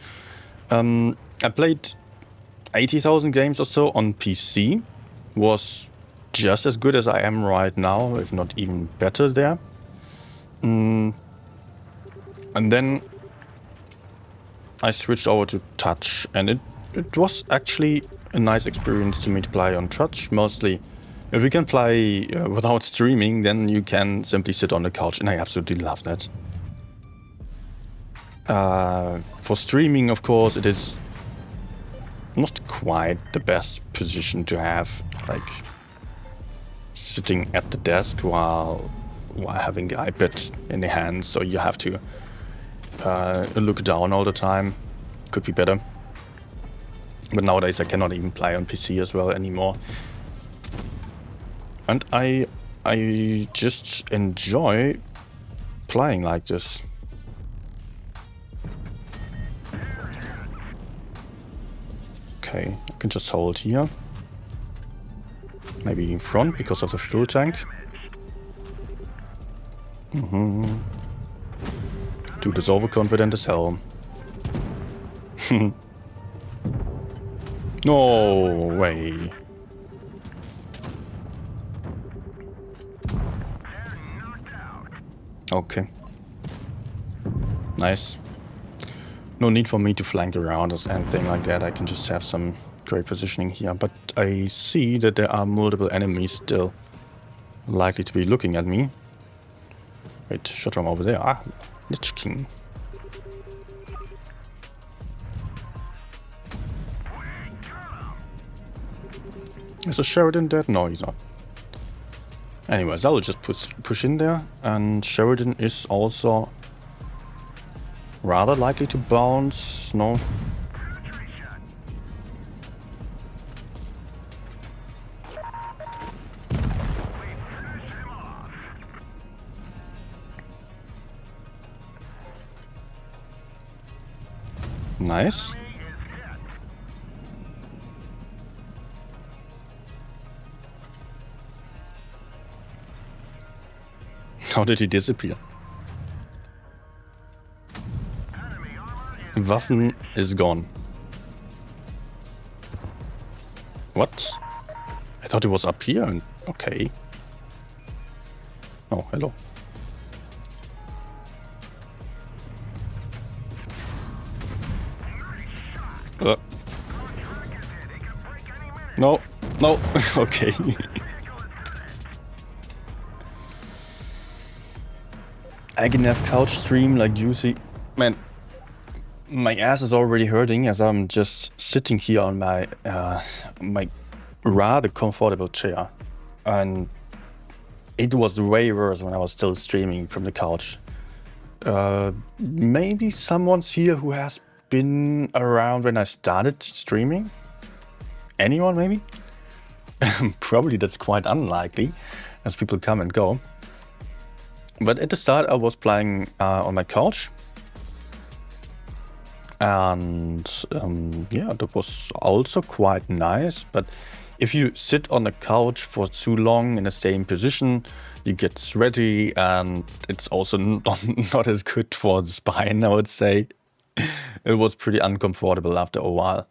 I played 80,000 games or so on PC. Was just as good as I am right now, if not even better there. And then I switched over to touch, and it was actually a nice experience to me to play on touch. Mostly, if you can play without streaming, then you can simply sit on the couch, and I absolutely love that. For streaming, of course, it is not quite the best position to have, like sitting at the desk while having the iPad in the hand, so you have to look down all the time. Could be better. But nowadays I cannot even play on PC as well anymore. And I just enjoy playing like this. Okay, I can just hold here. Maybe in front because of the fuel tank. Dude is overconfident as hell. No way. Okay. Nice. No need for me to flank around or anything like that. I can just have some great positioning here. But I see that there are multiple enemies still likely to be looking at me. Wait, shot from over there. Ah, Lich King. Is a Sheridan dead? No, he's not. Anyways, I will just push in there, and Sheridan is also rather likely to bounce. No. Nice. How did he disappear? Waffen is gone. What? I thought it was up here. And okay. Oh, hello. No, no. Okay. I can have couch stream like juicy. Man, my ass is already hurting as I'm just sitting here on my my rather comfortable chair, and it was way worse when I was still streaming from the couch. Maybe someone's here who has been around when I started streaming? Anyone maybe? Probably that's quite unlikely as people come and go. But at the start I was playing on my couch, and yeah, that was also quite nice. But if you sit on the couch for too long in the same position, you get sweaty, and it's also not as good for the spine, I would say. It was pretty uncomfortable after a while,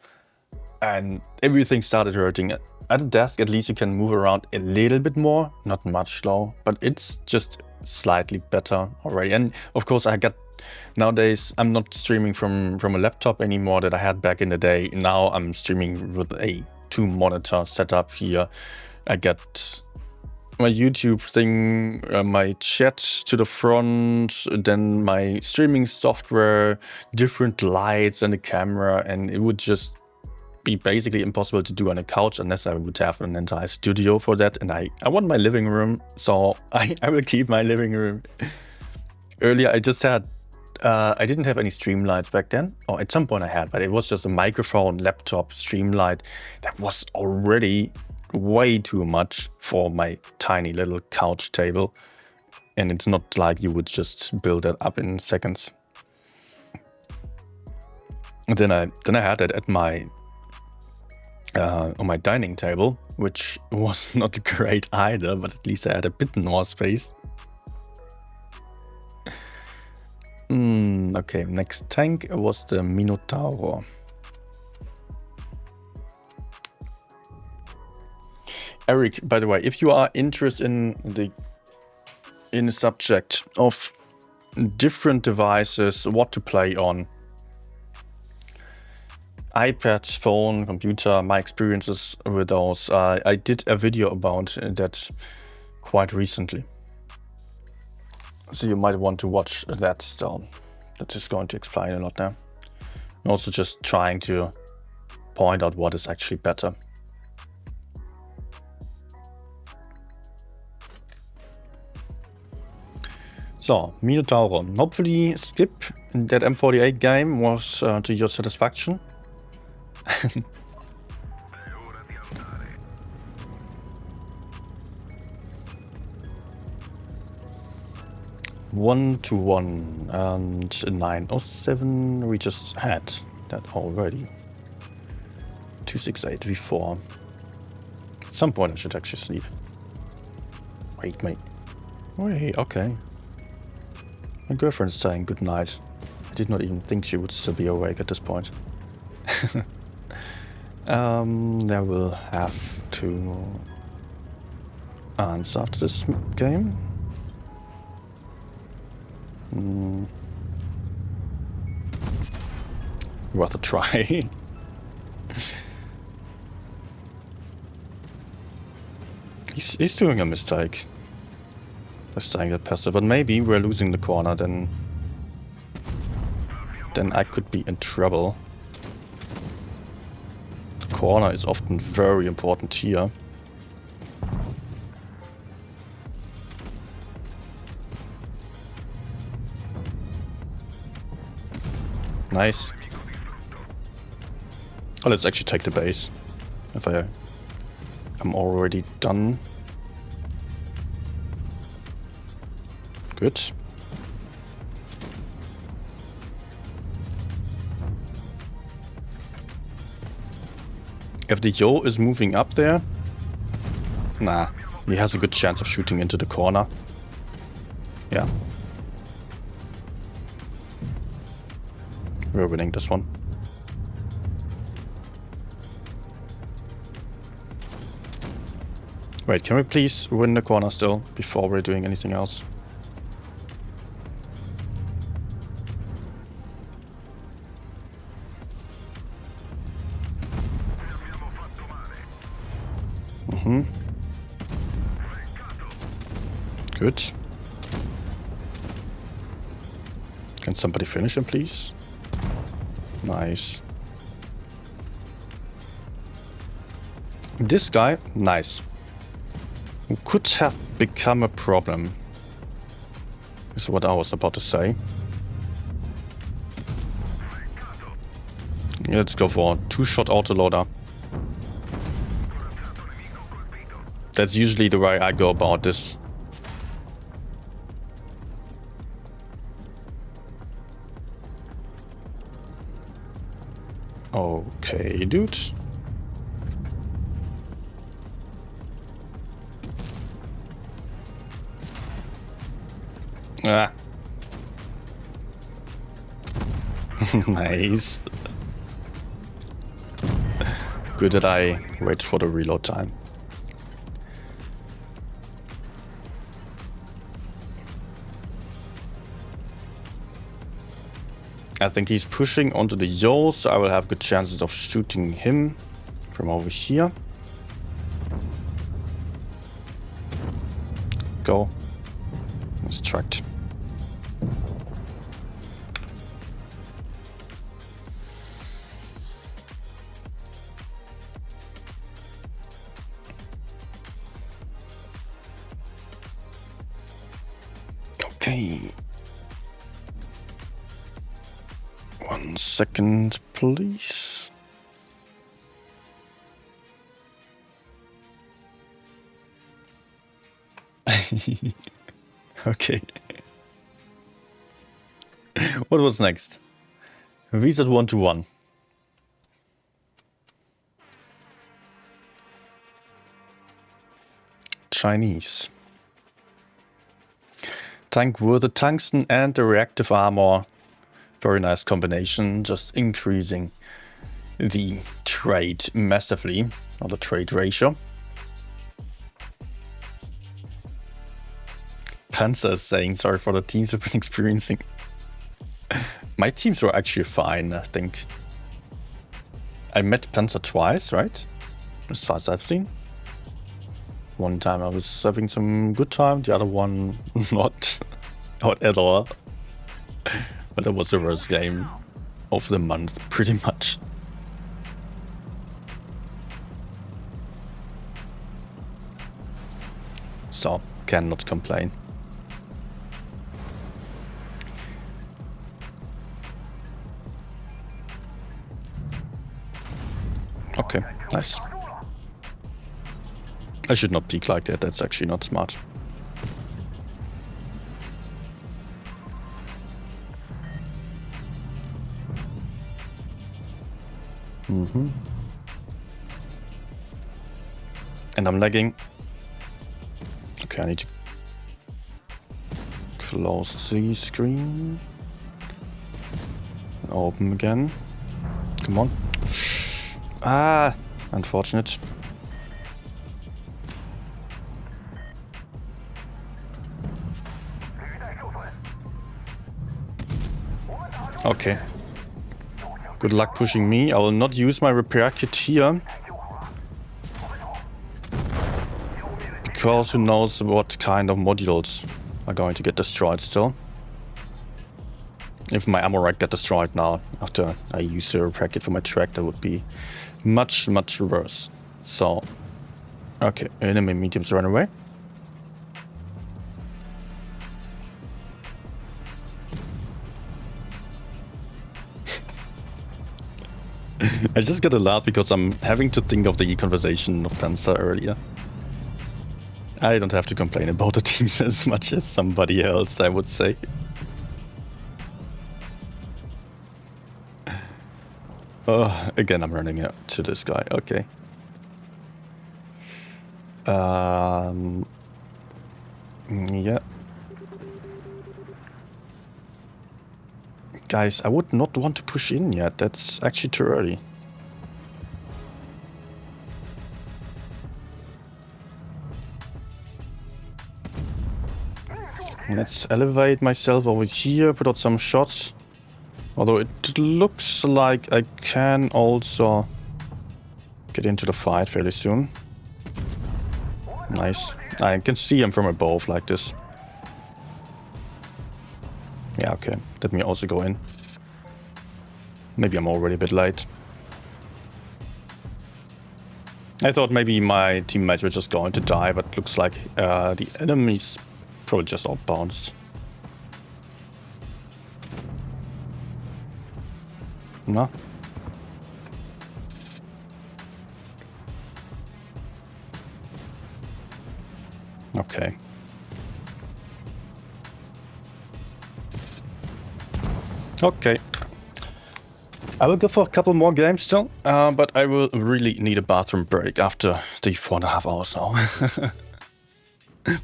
and everything started hurting. At the desk, at least you can move around a little bit more, not much though, but it's just slightly better already. And of course nowadays I'm not streaming from a laptop anymore that I had back in the day. Now I'm streaming with a 2-monitor setup here. I get my YouTube thing, my chat to the front, then my streaming software, different lights and the camera, and it would just be basically impossible to do on a couch unless I would have an entire studio for that. And I want my living room, so I will keep my living room. Earlier I just had I didn't have any stream lights back then, or at some point I had, but it was just a microphone, laptop, stream light. That was already way too much for my tiny little couch table, and it's not like you would just build that up in seconds. And then I had it at my on my dining table, which was not great either, but at least I had a bit more space. Okay, next tank was the Minotaur. Eric, by the way, if you are interested in the subject of different devices, what to play on, iPad, phone, computer, my experiences with those, I did a video about that quite recently. So you might want to watch that still. That is going to explain a lot now. And also just trying to point out what is actually better. So, Minotaur. Hopefully Skip in that M48 game was to your satisfaction. One to 1 and 907. We just had that already. 268 V4. At some point I should actually sleep. Wait, mate. Wait, okay. My girlfriend's saying good night. I did not even think she would still be awake at this point. I will have to answer after this game. Worth a try. He's doing a mistake by staying that passive, but maybe we're losing the corner, then I could be in trouble. The corner is often very important here. Nice. Oh, let's actually take the base. If I'm already done. Good. If the Yo is moving up there, nah, he has a good chance of shooting into the corner. Yeah. We're winning this one. Wait, can we please win the corner still before we're doing anything else? Good. Can somebody finish him, please? Nice. This guy, nice. Who could have become a problem, is what I was about to say. Yeah, let's go for a 2-shot autoloader. That's usually the way I go about this. Okay, dude. Ah. Nice. Good that I wait for the reload time. I think he's pushing onto the Yo, so I will have good chances of shooting him from over here. Go. Distract. Okay. 1 second, please. Okay. What was next? Reset 1-1. Chinese. Tank with the tungsten and the reactive armor. Very nice combination, just increasing the trade massively, or the trade ratio. Panzer is saying sorry for the teams we've been experiencing. My teams were actually fine, I think. I met Panzer twice, right? As far as I've seen. One time I was having some good time, the other one not at all. But that was the worst game of the month, pretty much. So, cannot complain. Okay, nice. I should not peek like that, that's actually not smart. And I'm lagging. Okay, I need to close the screen. Open again. Come on. Ah, unfortunate. Okay. Good luck pushing me. I will not use my repair kit here. Because who knows what kind of modules are going to get destroyed still. If my ammo rack get destroyed now, after I use the repair kit for my track, that would be much, much worse. So, okay, enemy mediums run away. I just got a laugh because I'm having to think of the conversation of Panzer earlier. I don't have to complain about the teams as much as somebody else, I would say. Oh, again, I'm running out to this guy. Okay. Yeah. Guys, I would not want to push in yet. That's actually too early. Let's elevate myself over here, put out some shots. Although it looks like I can also get into the fight fairly soon. Nice. I can see him from above like this. Yeah, okay. Let me also go in. Maybe I'm already a bit late. I thought maybe my teammates were just going to die, but looks like the enemy's probably just outbounced. No? Okay. Okay. I will go for a couple more games still, but I will really need a bathroom break after the 4.5 hours now.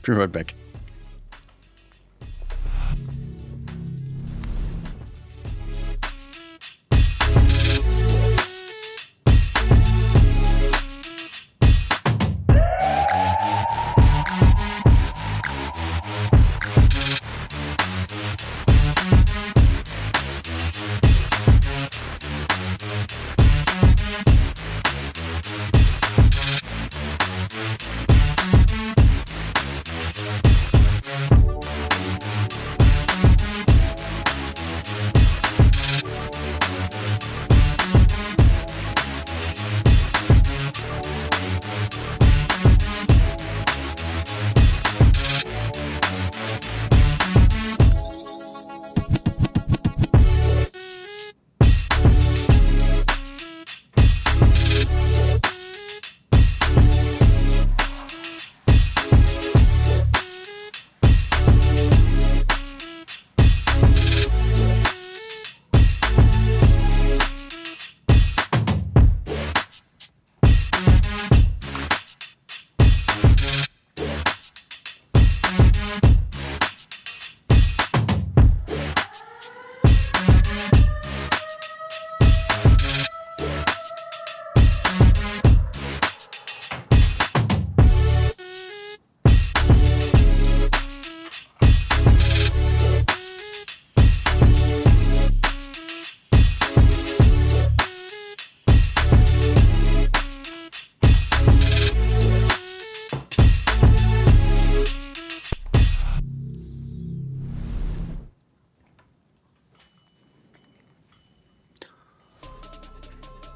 Be right back.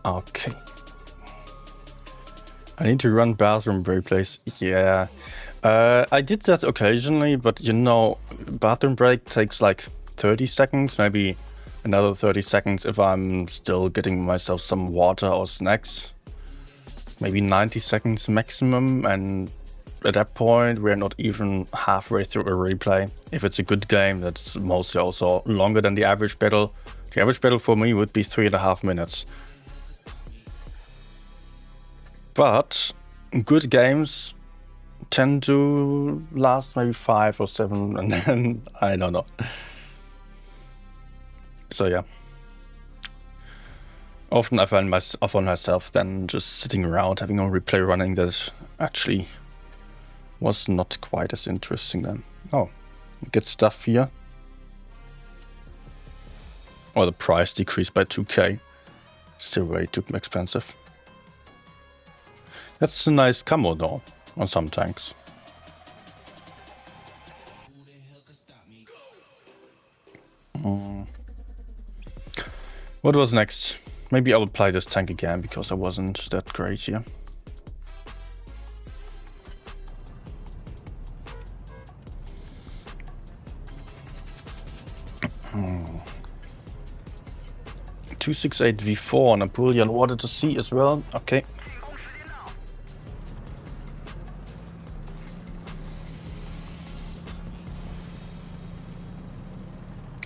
Okay. I need to run bathroom break, please. Yeah. I did that occasionally, but you know, bathroom break takes like 30 seconds, maybe another 30 seconds if I'm still getting myself some water or snacks. Maybe 90 seconds maximum, and at that point we're not even halfway through a replay. If it's a good game, that's mostly also longer than the average battle. The average battle for me would be 3.5 minutes. But good games tend to last maybe 5 or 7, and then I don't know. So yeah. Often I find myself then just sitting around having a replay running that actually was not quite as interesting then. Oh, get stuff here. Oh, the price decreased by 2k. Still way too expensive. That's a nice camo though, on some tanks. What was next? Maybe I will play this tank again because I wasn't that great here. 268 V4 and a Bullion wanted to see as well. Okay.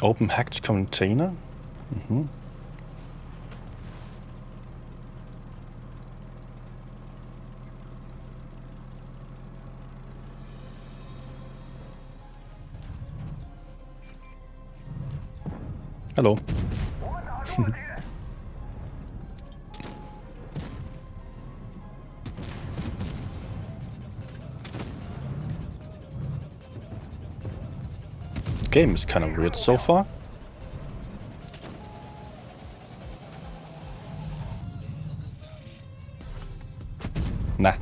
Open hacked container. Hello. Game is kind of weird so far. Nah.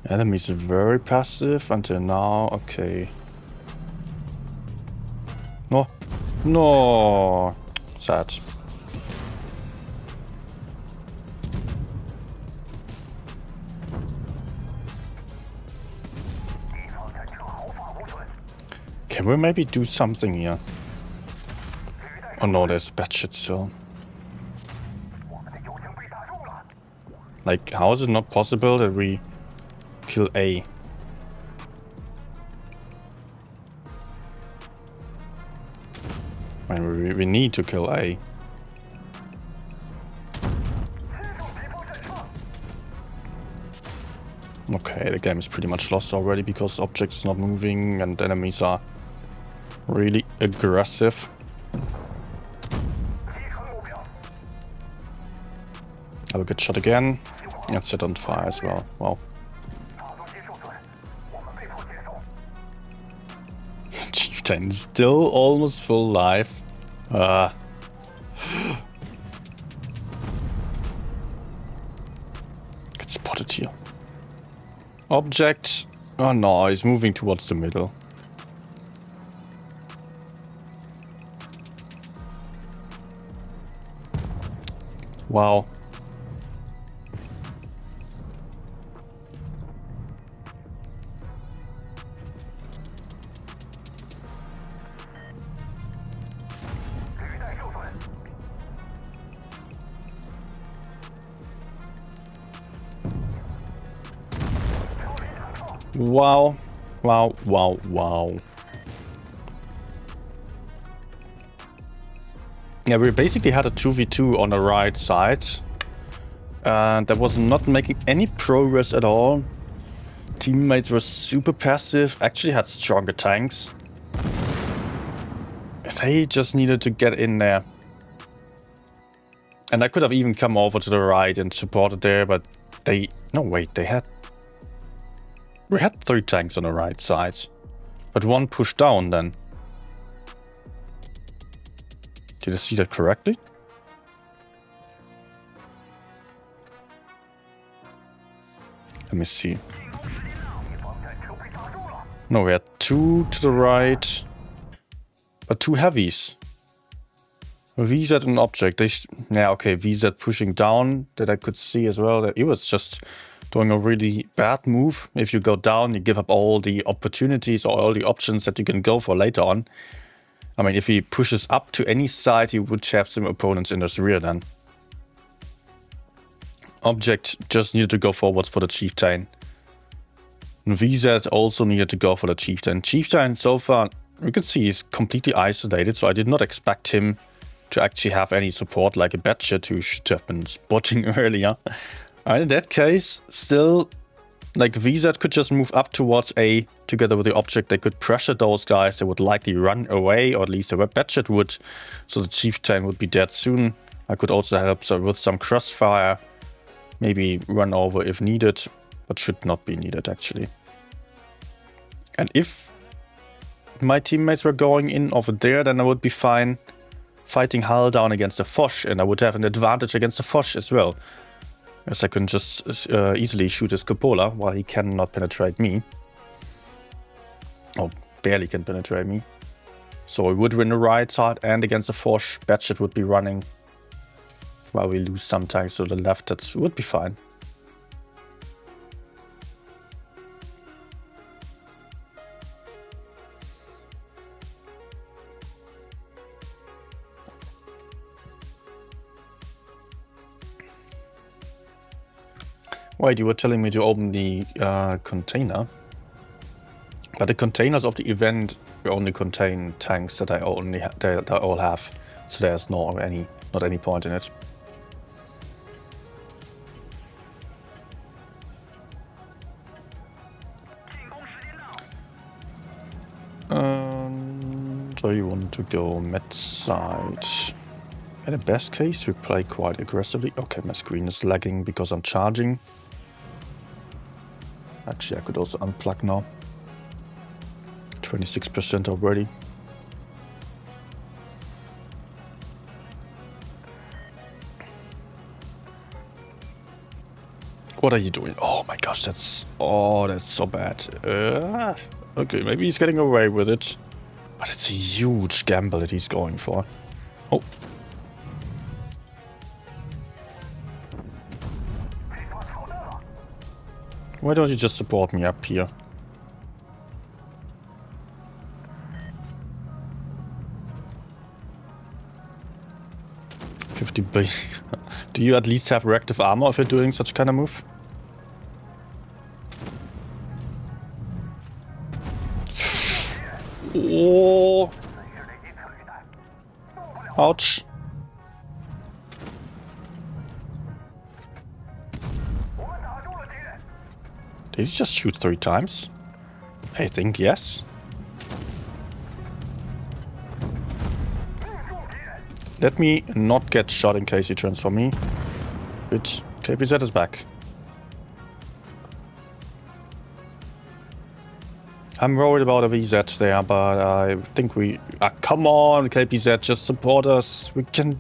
Enemies are very passive until now. Okay. No. No. Sad. Can we maybe do something here? Oh no, there's bad shit still. Like, how is it not possible that we kill A? I mean, we need to kill A. Okay, the game is pretty much lost already because the object is not moving and enemies are really aggressive. I will get shot again. And set on fire as well. Wow. Chieftain still almost full life. Get spotted here. Object. Oh no, he's moving towards the middle. Wow. Wow. Wow, wow, wow. Yeah, we basically had a 2v2 on the right side. And that was not making any progress at all. Teammates were super passive, actually had stronger tanks. They just needed to get in there. And I could have even come over to the right and supported there, but they... No, wait, they had... We had 3 tanks on the right side. But one pushed down then. Did I see that correctly? Let me see. No, we had 2 to the right. But 2 heavies. VZ and object. Yeah, okay, VZ pushing down that I could see as well. That it was just doing a really bad move. If you go down, you give up all the opportunities or all the options that you can go for later on. I mean, if he pushes up to any side, he would have some opponents in his rear then. Object just needed to go forwards for the Chieftain. And VZ also needed to go for the Chieftain. Chieftain, so far, you can see he's completely isolated, so I did not expect him to actually have any support like a Batshit who should have been spotting earlier. In that case, still, like VZ could just move up towards A together with the object. They could pressure those guys. They would likely run away, or at least the Batshit would. So the Chieftain would be dead soon. I could also help with some crossfire. Maybe run over if needed, but should not be needed actually. And if my teammates were going in over there, then I would be fine fighting Hull down against the Foch, and I would have an advantage against the Foch as well. As I can just easily shoot his cupola while he cannot penetrate me. Or barely can penetrate me. So I would win the right side, and against the Foch, Batshit would be running. While we lose some tanks to the left, that would be fine. Wait, you were telling me to open the container, but the containers of the event only contain tanks that I only that I all have, so there's not any point in it. So you want to go med side. In the best case, we play quite aggressively. Okay, my screen is lagging because I'm charging. Actually, I could also unplug now. 26% already. What are you doing? Oh my gosh, that's so bad. Okay, maybe he's getting away with it. But it's a huge gamble that he's going for. Oh. Why don't you just support me up here? $50 billion. Do you at least have reactive armor if you're doing such kind of move? Oh. Ouch. Did he just shoot 3 times? I think yes. Let me not get shot in case he turns for me. But KPZ is back. I'm worried about a VZ there, but I think we... come on, KPZ, just support us. We can...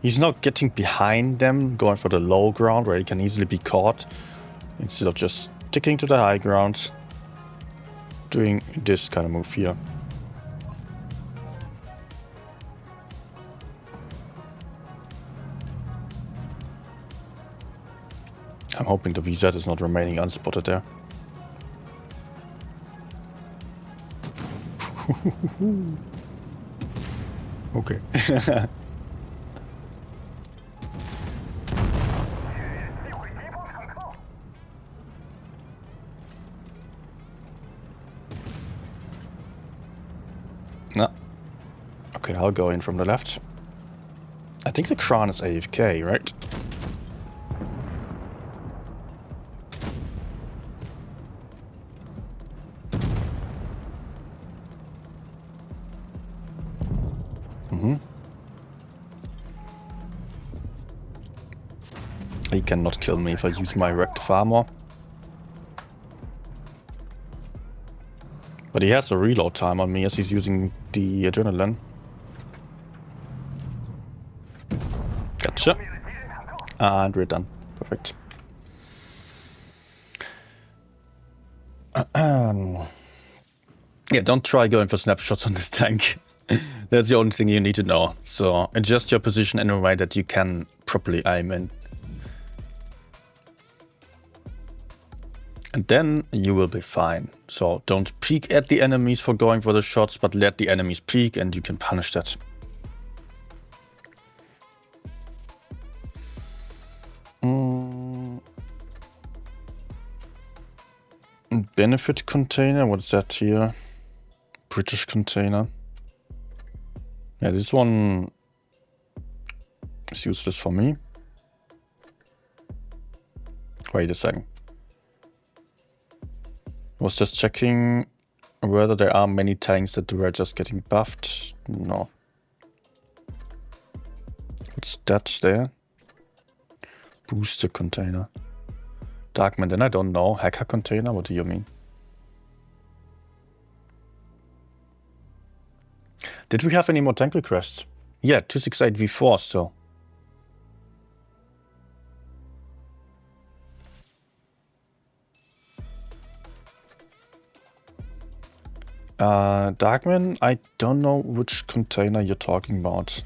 He's not getting behind them, going for the low ground where he can easily be caught. Instead of just sticking to the high ground. Doing this kind of move here. I'm hoping the VZ is not remaining unspotted there. Okay. No. Okay, I'll go in from the left. I think the Kran is AFK, right? He cannot kill me if I use my reactive armor. But he has a reload time on me as he's using the adrenaline. Gotcha. And we're done. Perfect. Yeah, don't try going for snapshots on this tank. That's the only thing you need to know. So adjust your position in a way that you can properly aim in. And then you will be fine. So don't peek at the enemies for going for the shots, but let the enemies peek and you can punish that. Benefit container, what's that here? British container. Yeah, this one is useless for me. Wait a second. I was just checking whether there are many tanks that were just getting buffed. No. What's that there? Booster container. Darkman, then I don't know. Hacker container? What do you mean? Did we have any more tank requests? Yeah, 268v4 still. Darkman, I don't know which container you're talking about.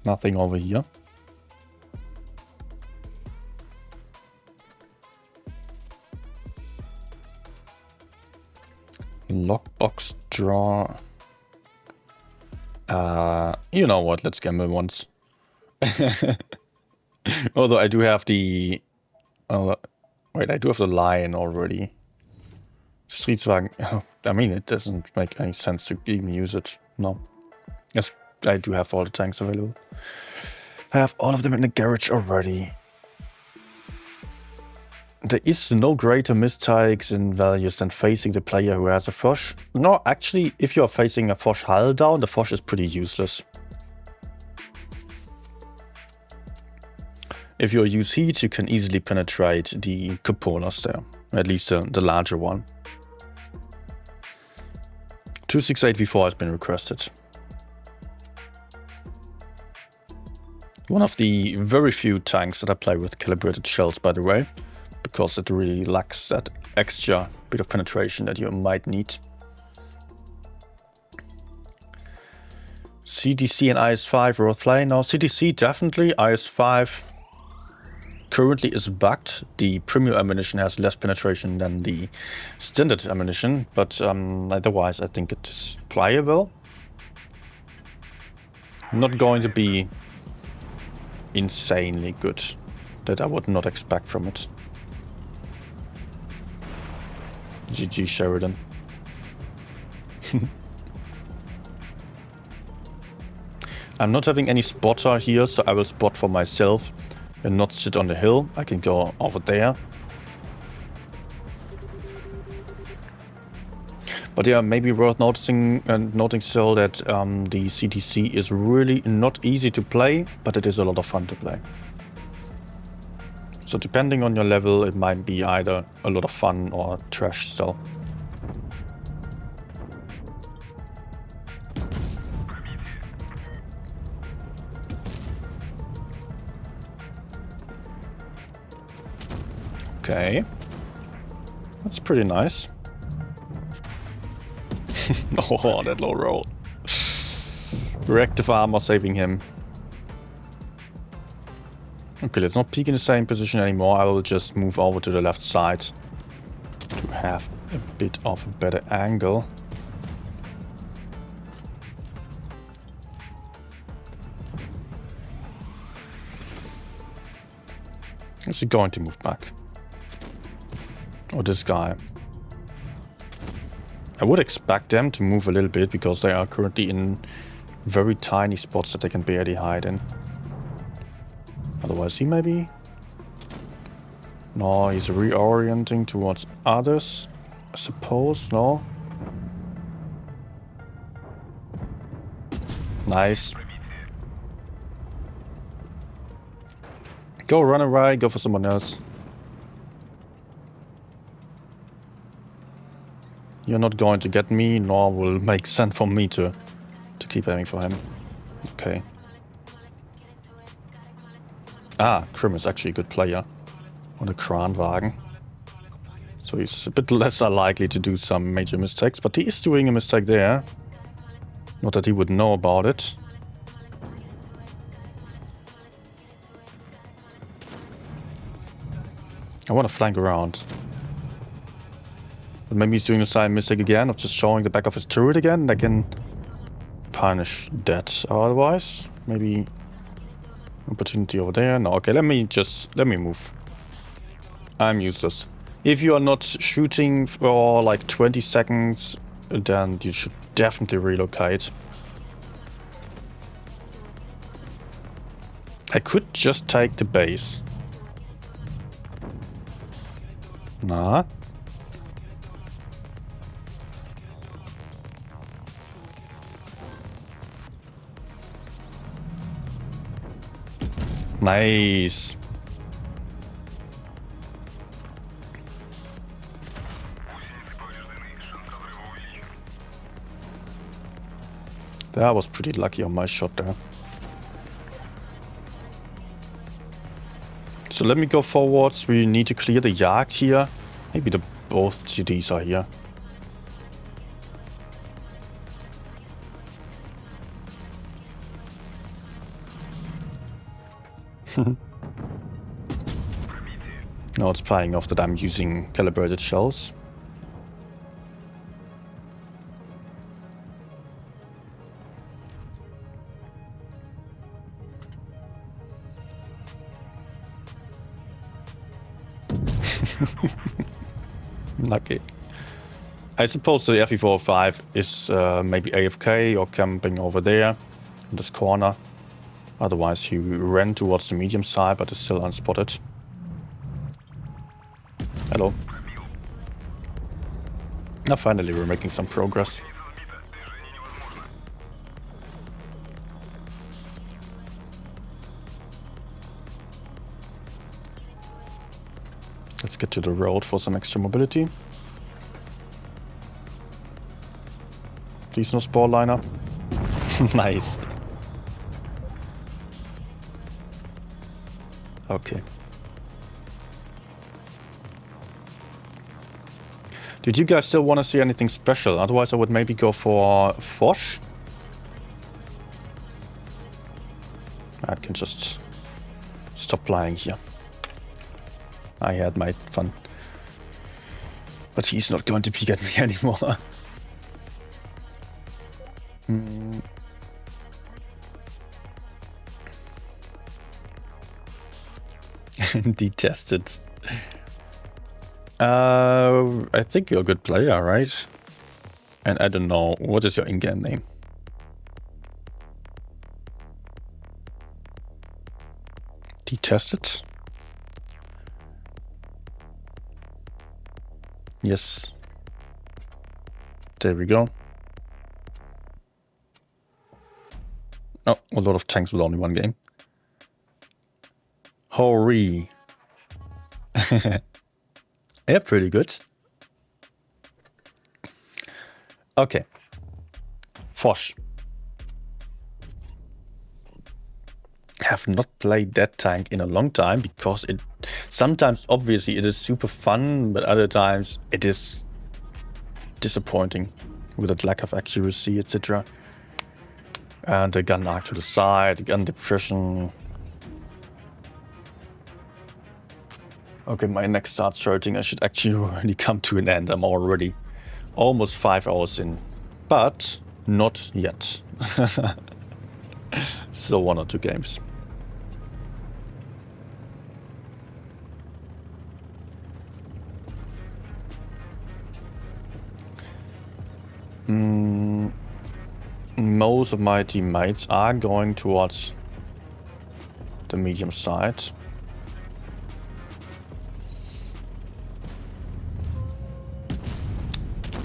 Nothing over here. Lockbox drawer. You know what, let's gamble once. Although I do have the... wait, I do have the lion already. Streetswagen... I mean, it doesn't make any sense to even use it. No. Yes, I do have all the tanks available. I have all of them in the garage already. There is no greater mistakes in values than facing the player who has a Foch. No, actually, if you're facing a Foch hull down, the Foch is pretty useless. If you use heat, you can easily penetrate the cupolas there. At least the larger one. 268v4 has been requested. One of the very few tanks that I play with calibrated shells, by the way. Because it really lacks that extra bit of penetration that you might need. CDC and IS-5 worth playing now. CDC definitely, IS-5 currently is bugged. The premium ammunition has less penetration than the standard ammunition, but otherwise I think it is playable. Not going to be insanely good. That I would not expect from it. GG Sheridan. I'm not having any spotter here, so I will spot for myself and not sit on the hill. I can go over there. But yeah, maybe worth noticing still that the CTC is really not easy to play, but it is a lot of fun to play. So depending on your level, it might be either a lot of fun or trash still. Okay. That's pretty nice. Oh, that low roll. Reactive armor saving him. Okay, let's not peek in the same position anymore. I will just move over to the left side to have a bit of a better angle. Is he going to move back? Or this guy? I would expect them to move a little bit because they are currently in very tiny spots that they can barely hide in. Otherwise he maybe... No, he's reorienting towards others, I suppose, no? Nice. Go run away, go for someone else. You're not going to get me, nor will make sense for me to keep aiming for him. Okay. Ah, Krim is actually a good player on the Kranwagen. So he's a bit less likely to do some major mistakes, but he is doing a mistake there. Not that he would know about it. I want to flank around. But maybe he's doing the same mistake again of just showing the back of his turret again, and I can punish that. Otherwise, maybe opportunity over there. No, okay, let me move. I'm useless. If you are not shooting for like 20 seconds, then you should definitely relocate. I could just take the base. Nah. Nice. That was pretty lucky on my shot there. So let me go forwards. We need to clear the Jagd here. Maybe both GDs are here. Now it's playing off that I'm using calibrated shells. Okay. I suppose the FE405 is maybe AFK or camping over there in this corner. Otherwise he ran towards the medium side but is still unspotted. Hello. Now finally we're making some progress. Let's get to the road for some extra mobility. Please no spore liner. Nice. Okay. Did you guys still want to see anything special? Otherwise I would maybe go for Foch. I can just stop playing here. I had my fun. But he's not going to peek at me anymore. Detested. I think you're a good player, right? And I don't know, what is your in-game name? Detested? Yes. There we go. Oh, a lot of tanks with only one game. Hori. Yeah, pretty good. Okay. Foch. Have not played that tank in a long time because it sometimes obviously it is super fun, but other times it is disappointing with its lack of accuracy, etc. And the gun arc to the side, the gun depression. Okay, my neck starts hurting. I should actually really come to an end. I'm already almost 5 hours in, but not yet. Still 1 or 2 games. Most of my teammates are going towards the medium side.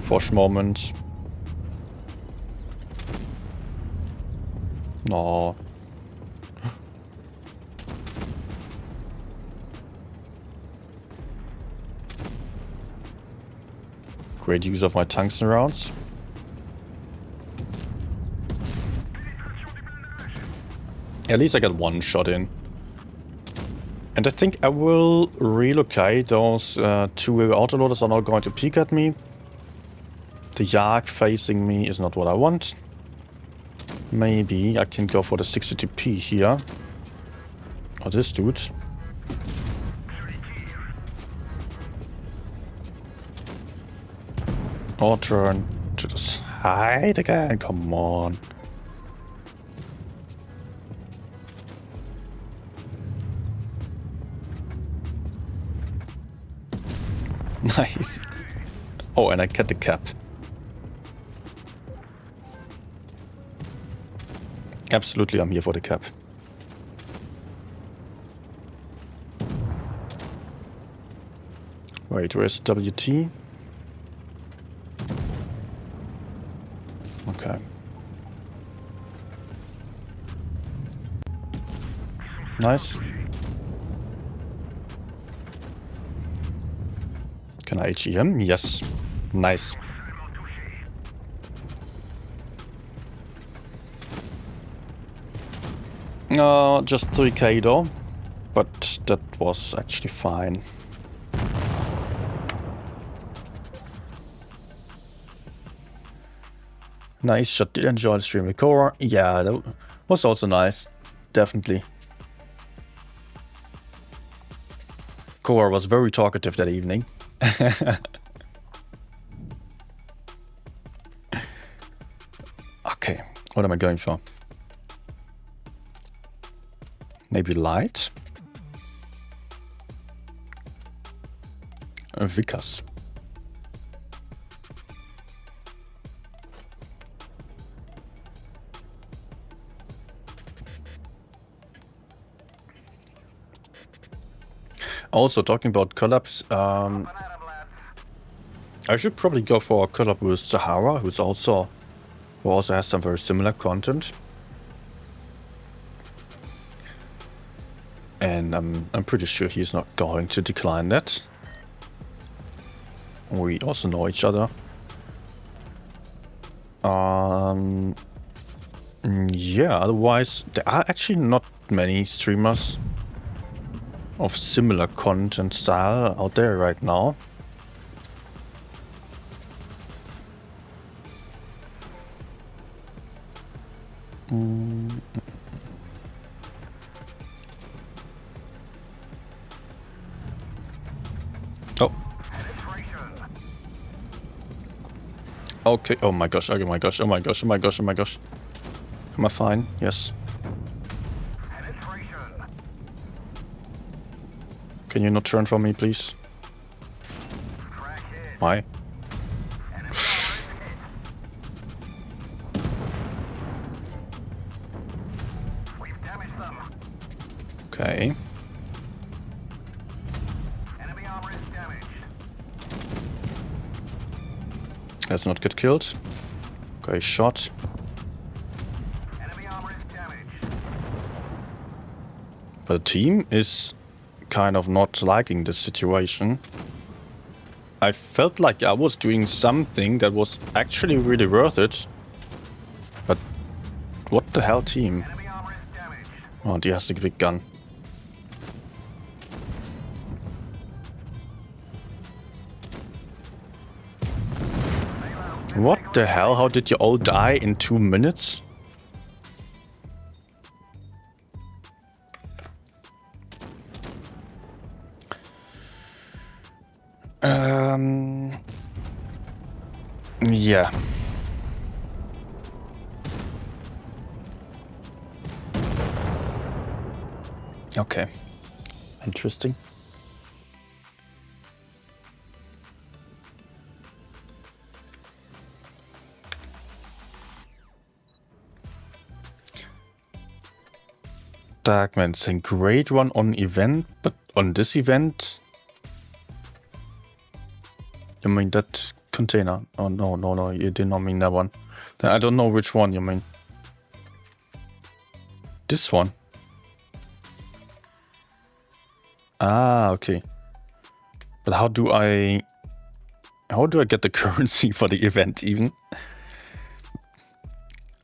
Foch moment. No. Great use of my tungsten rounds. At least I got 1 shot in. And I think I will relocate. Those 2 autoloaders are not going to peek at me. The Yak facing me is not what I want. Maybe I can go for the 60TP here. Or this dude. Or turn to the side again. Come on. Nice. Oh, and I get the cap. Absolutely, I'm here for the cap. Wait, where's WT? Okay. Nice. Can I HE him? Yes. Nice. Just 3k though, but that was actually fine. Nice shot. Did you enjoy the stream with Cora? Yeah, that was also nice. Definitely. Cora was very talkative that evening. Okay, what am I going for? Maybe light? Vickers. Also, talking about collabs, I should probably go for a collab with Sahara, who also has some very similar content. And I'm pretty sure he's not going to decline that. We also know each other. Yeah, otherwise there are actually not many streamers of similar content style out there right now. Oh. Okay, oh my gosh, oh my gosh, oh my gosh, oh my gosh, oh my gosh. Am I fine? Yes. Can you not turn for me, please? Why? Okay. Let's not get killed. Okay, shot. The team is kind of not liking this situation. I felt like I was doing something that was actually really worth it. But what the hell, team? Oh, he has a big gun. What the hell? How did you all die in 2 minutes? Yeah. Okay. Interesting. Darkman saying great one on event, but on this event, you mean that container? Oh no, you did not mean that one. Then I don't know which one you mean. This one. Ah, okay. But how do I get the currency for the event even?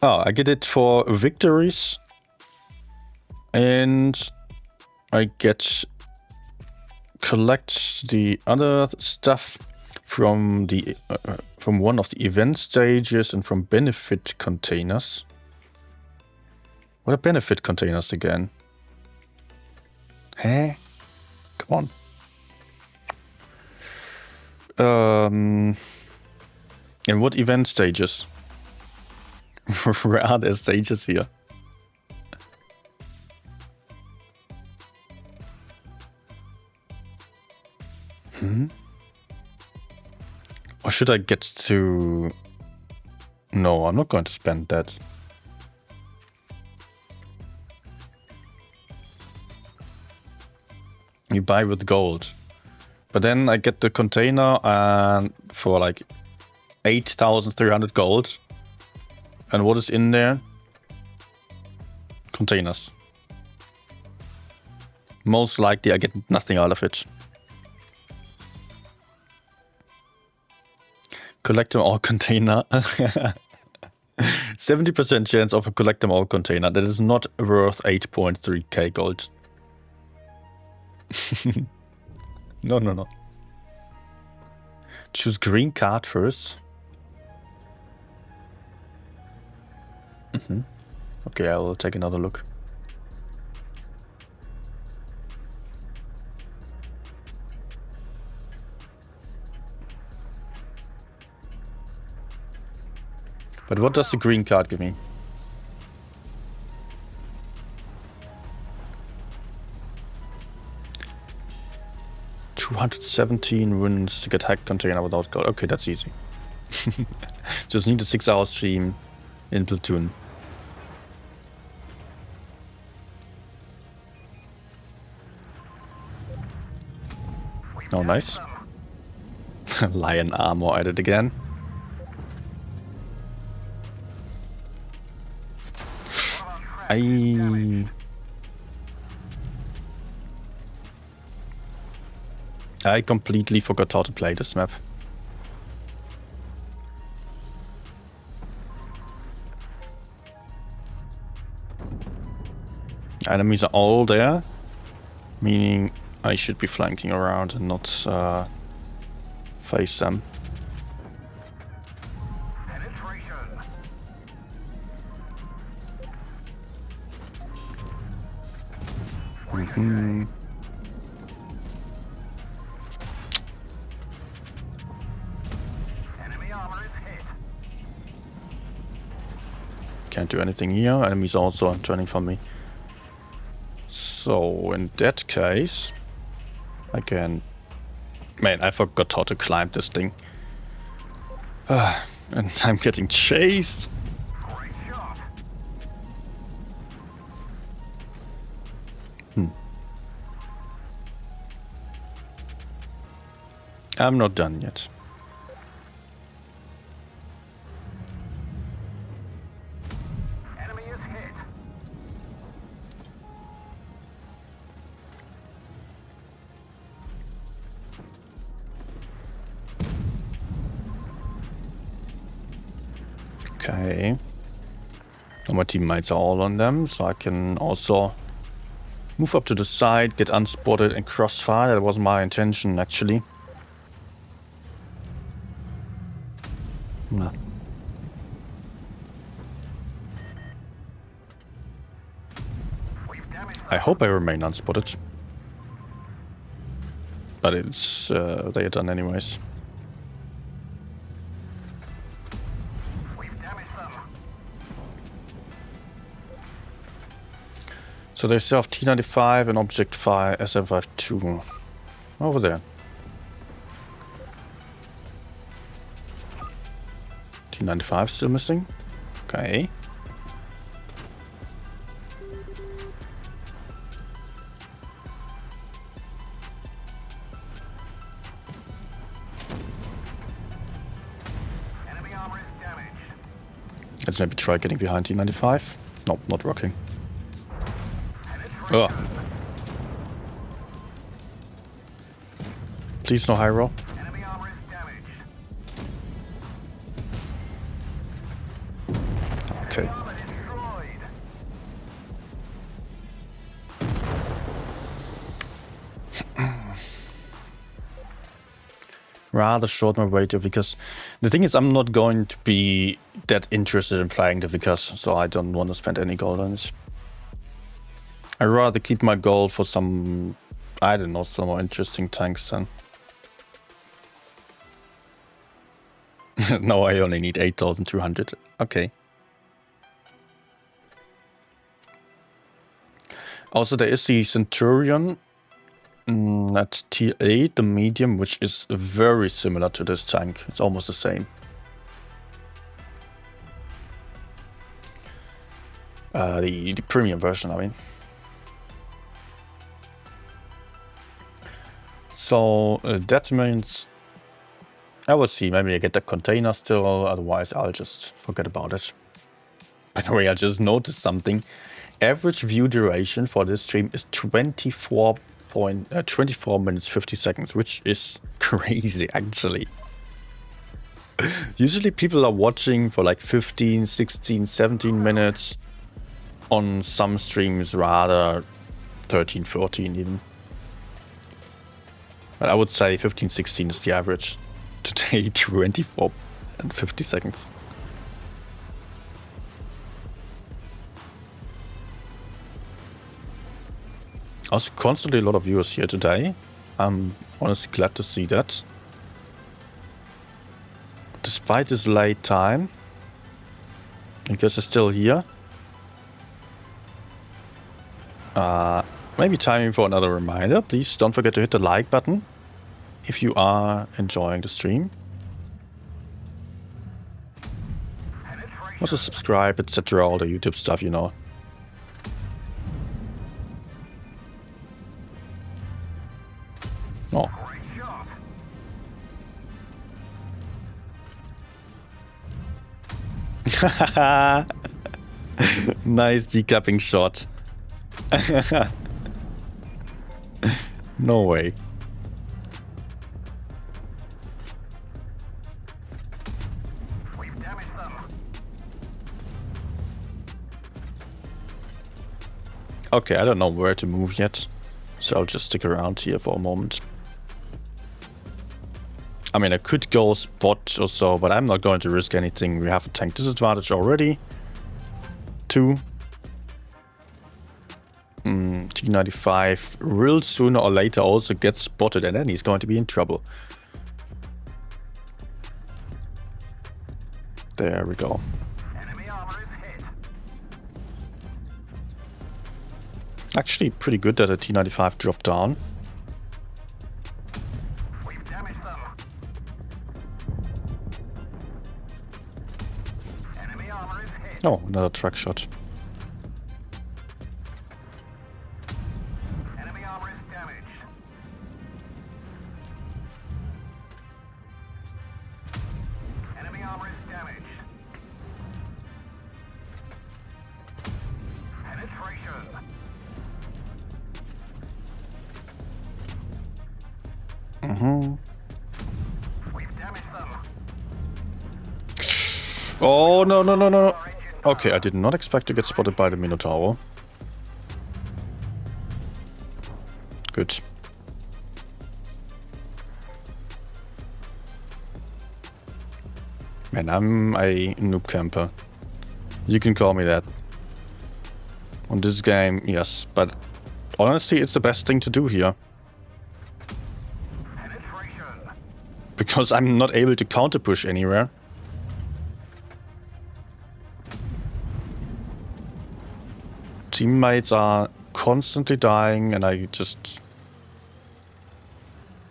Oh, I get it for victories. And I collect the other stuff from the from one of the event stages and from benefit containers. What are benefit containers again? Hey, come on. And what event stages? Where are there stages here? Or should I get to... No, I'm not going to spend that. You buy with gold. But then I get the container and for like 8,300 gold. And what is in there? Containers. Most likely I get nothing out of it. Collect them all container. 70% chance of a collect them all container. That is not worth 8.3k gold. No. Choose green card first. Okay, I will take another look. But what does the green card give me? 217 wins to get hacked container without gold. Okay, that's easy. Just need a 6-hour stream in Platoon. Oh, nice. Lion armor added again. I completely forgot how to play this map. Enemies are all there, meaning I should be flanking around and not face them. Enemy armor is hit. Can't do anything here. Enemies also are turning from me. So in that case, I can... Man, I forgot how to climb this thing. And I'm getting chased. Great shot. I'm not done yet. Enemy is hit. Okay. And my teammates are all on them, so I can also move up to the side, get unspotted and crossfire. That was my intention, actually. Nah. We've damaged I hope I remain unspotted. But it's they are done anyways. We've damaged them. So they still have T95 and Object 5 SM52 over there. T95 still missing. Okay. Enemy armor is damaged. Let's maybe try getting behind T95. Nope, not working. Oh. Please no high roll. Enemy armor is damaged. Okay. Armor destroyed. Rather short my way to Vickers. The thing is, I'm not going to be that interested in playing the Vickers, so I don't want to spend any gold on it. I'd rather keep my gold for some, I don't know, some more interesting tanks then. No, I only need 8,200. Okay. Also, there is the Centurion at tier 8, the medium, which is very similar to this tank. It's almost the same. The premium version, I mean. So that means I will see. Maybe I get the container still. Otherwise, I'll just forget about it. By the way, I just noticed something. Average view duration for this stream is 24 minutes 50 seconds, which is crazy actually. Usually people are watching for like 15, 16, 17 minutes. On some streams rather 13, 14 even. But I would say 15, 16 is the average. Today 24 and 50 seconds. Also constantly a lot of viewers here today. I'm honestly glad to see that. Despite this late time. You guys are still here. Maybe timing for another reminder. Please don't forget to hit the like button. if you are enjoying the stream. Also subscribe, etc. All the YouTube stuff, you know. Oh. Nice decapping shot. No way. We've damaged them. Okay, I don't know where to move yet, so I'll just stick around here for a moment. I mean, I could go spot or so, but I'm not going to risk anything. We have a tank disadvantage already. 2. T95 will sooner or later also get spotted, and then he's going to be in trouble. There we go. Enemy armor is hit. Actually, pretty good that a T95 dropped down. We've damaged them. Enemy armor is hit. Oh, another truck shot. Enemy armor is damaged. Enemy armor is damaged. Penetration. We've damaged them. Oh, no, no, no, no. Okay, I did not expect to get spotted by the Minotaur. Good. Man, I'm a noob camper. You can call me that. On this game, yes, but honestly, it's the best thing to do here. Penetration. Because I'm not able to counter push anywhere. Teammates are constantly dying, and I just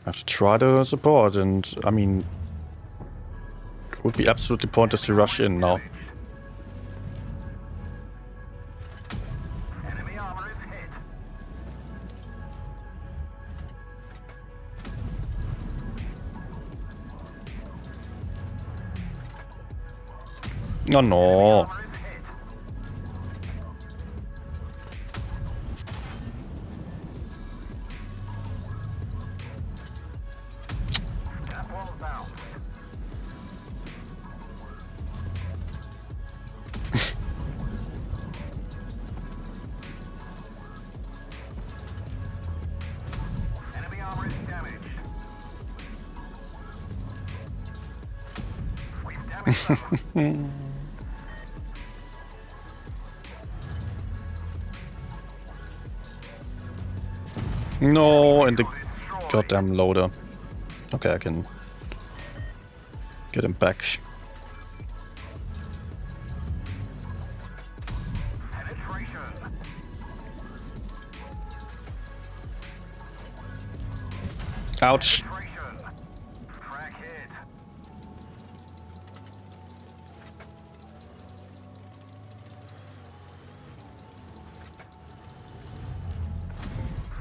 have to try to support, and I mean, it would be absolutely pointless to rush in now. Enemy armor is hit. Oh no. Armor is hit. That wall down. Enemy armor is damaged. We've damaged them. No, and the goddamn loader. Okay, I can get him back. Penetration. Ouch. Penetration. Frag hit.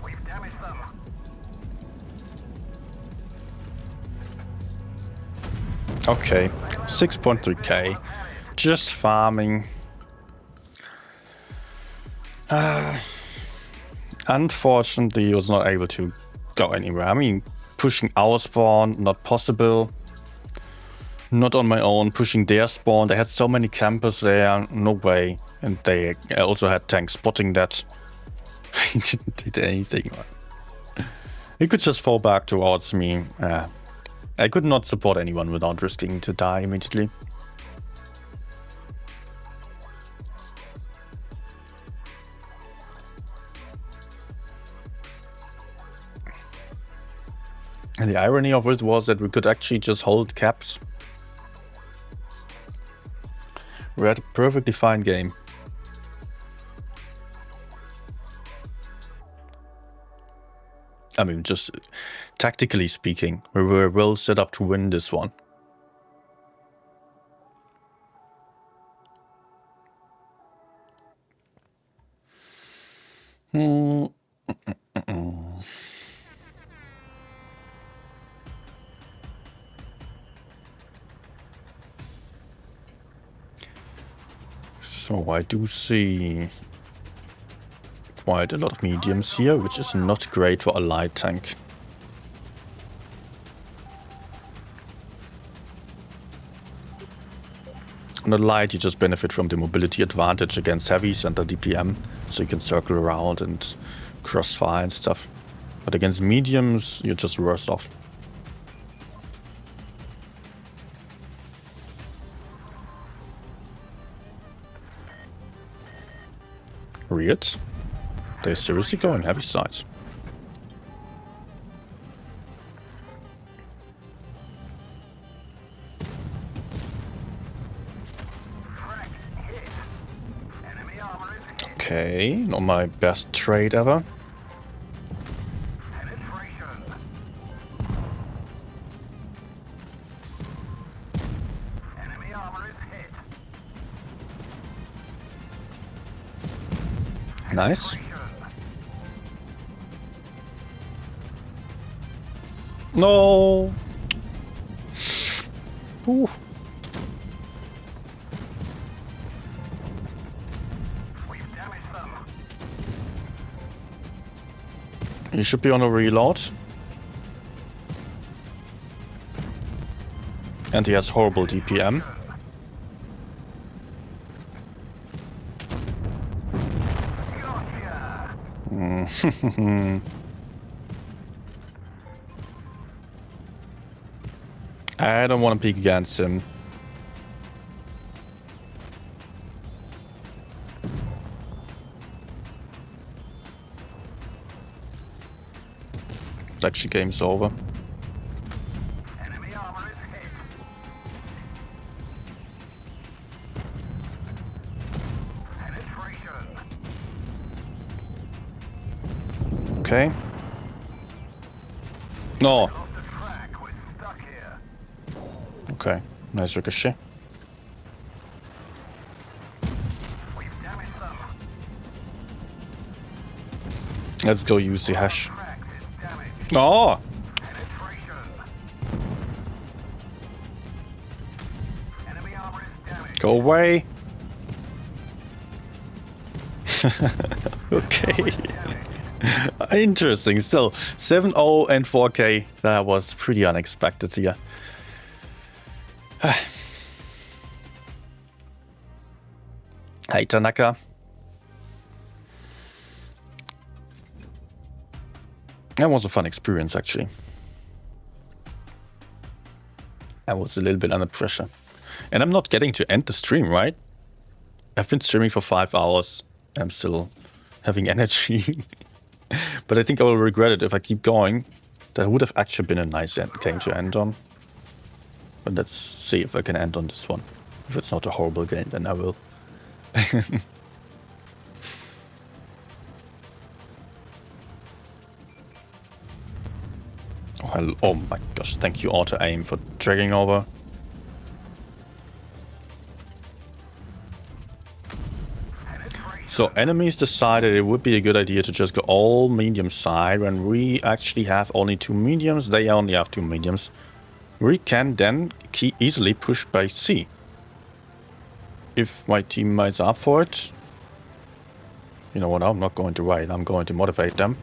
We've damaged them. Okay, 6.3k. Just farming. Unfortunately, I was not able to go anywhere. I mean, pushing our spawn, not possible. Not on my own, pushing their spawn. They had so many campers there, no way. And they also had tanks spotting that. He didn't do anything. He could just fall back towards me. I could not support anyone without risking to die immediately. And the irony of it was that we could actually just hold caps. We had a perfectly fine game. I mean, just tactically speaking, we were well set up to win this one. So I do see quite a lot of mediums here, which is not great for a light tank. On the light, you just benefit from the mobility advantage against heavies and the DPM, so you can circle around and crossfire and stuff. But against mediums, you're just worse off. Weird. They're seriously going heavy sides. Okay, not my best trade ever. Nice. No. Ooh. You should be on a reload. And he has horrible DPM. I don't want to peek against him. Actually, game's over. Enemy armor is hit. Penetration. Okay. No. Lost the track. We're stuck here. Okay. Nice ricochet. We've damaged them. Let's go use the hash. Tracks is damaged. Oh! Penetration. Enemy armor is damaged. Go away! Okay. Interesting. Still, 7-0 and 4K. That was pretty unexpected here. Hey, Tanaka. That was a fun experience, actually. I was a little bit under pressure. And I'm not getting to end the stream, right? I've been streaming for 5 hours. I'm still having energy. But I think I will regret it if I keep going. That would have actually been a nice game to end on. But let's see if I can end on this one. If it's not a horrible game, then I will. Oh my gosh, thank you auto aim for dragging over. So enemies decided it would be a good idea to just go all medium side when we actually have only 2 mediums, they only have 2 mediums. We can then easily push by C. If my teammates are up for it. You know what, I'm not going to wait, I'm going to motivate them.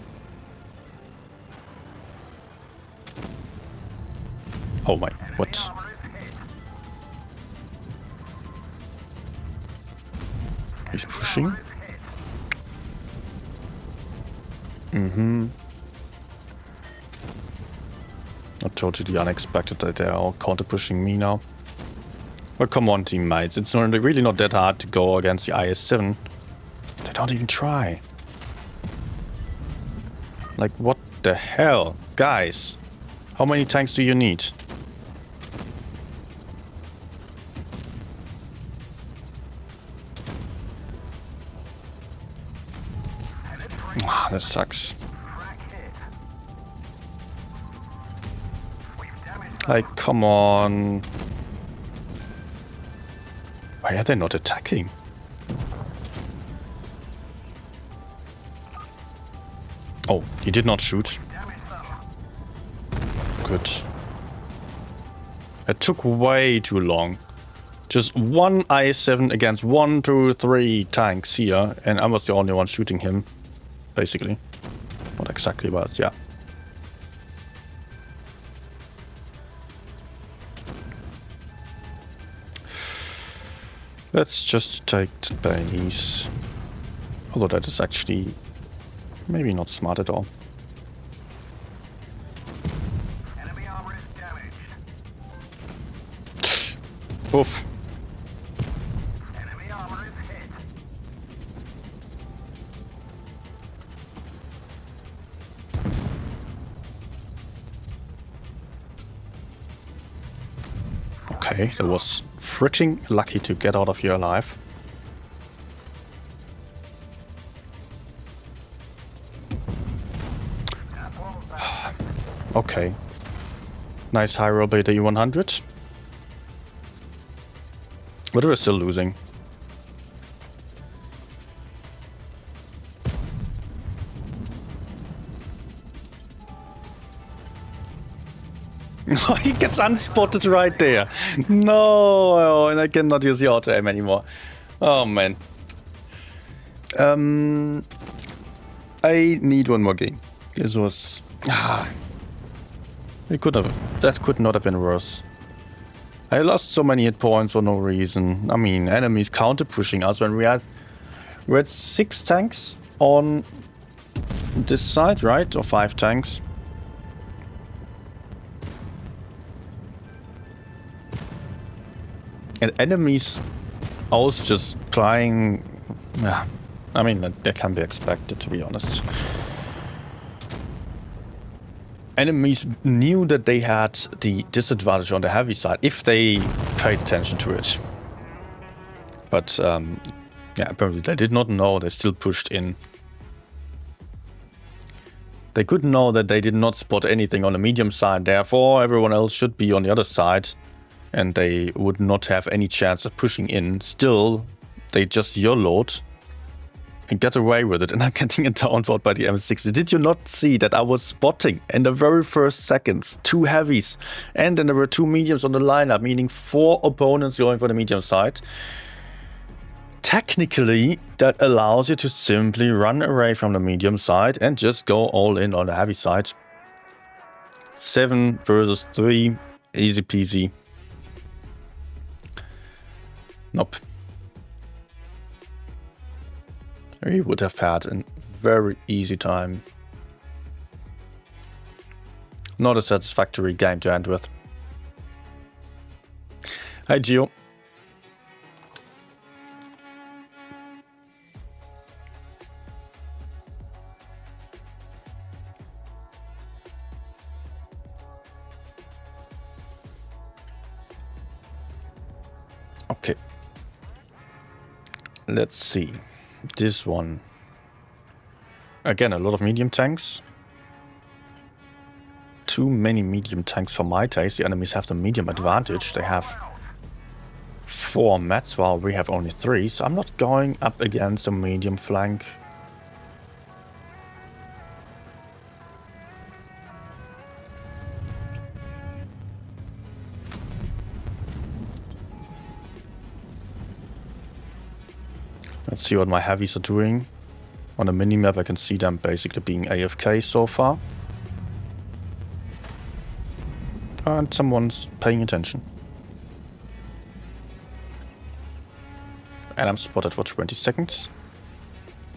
Oh my, what? He's pushing? Mm-hmm. Not totally unexpected that they're all counter-pushing me now. But come on, teammates, it's really not that hard to go against the IS-7. They don't even try. Like, what the hell? Guys, how many tanks do you need? Ah, that sucks. Like, come on. Why are they not attacking? Oh, he did not shoot. Good. It took way too long. Just one I-7 against 1, 2, 3 tanks here, and I was the only one shooting him, basically. Not exactly, but yeah. Let's just take the base. Although that is actually maybe not smart at all. Enemy armor is damaged. Oof. Enemy armor is hit. Okay, that was freaking lucky to get out of here alive. Okay. Nice high roll by the E100. But we're still losing. He gets unspotted right there. No, and I cannot use the auto aim anymore. Oh man. I need one more game. This was it could have, that could not have been worse. I lost so many hit points for no reason. I mean, enemies counter pushing us when we had 6 tanks on this side, right? Or 5 tanks. And enemies also just trying. Yeah, I mean, that can be expected, to be honest. Enemies knew that they had the disadvantage on the heavy side if they paid attention to it. But yeah, apparently they did not know. They still pushed in. They could know that they did not spot anything on the medium side. Therefore, everyone else should be on the other side. And they would not have any chance of pushing in. Still, they just YOLO'd and get away with it. And I'm getting a downvote by the M60. Did you not see that I was spotting in the very first seconds 2 heavies? And then there were 2 mediums on the lineup, meaning 4 opponents going for the medium side. Technically, that allows you to simply run away from the medium side and just go all in on the heavy side. 7 versus 3, easy peasy. Nope. We would have had a very easy time. Not a satisfactory game to end with. Hi, Gio. Okay. Let's see. This one. Again, a lot of medium tanks. Too many medium tanks for my taste. The enemies have the medium advantage. They have 4 mats while we have only 3. So I'm not going up against a medium flank. Let's see what my heavies are doing. On the minimap I can see them basically being AFK so far. And someone's paying attention. And I'm spotted for 20 seconds.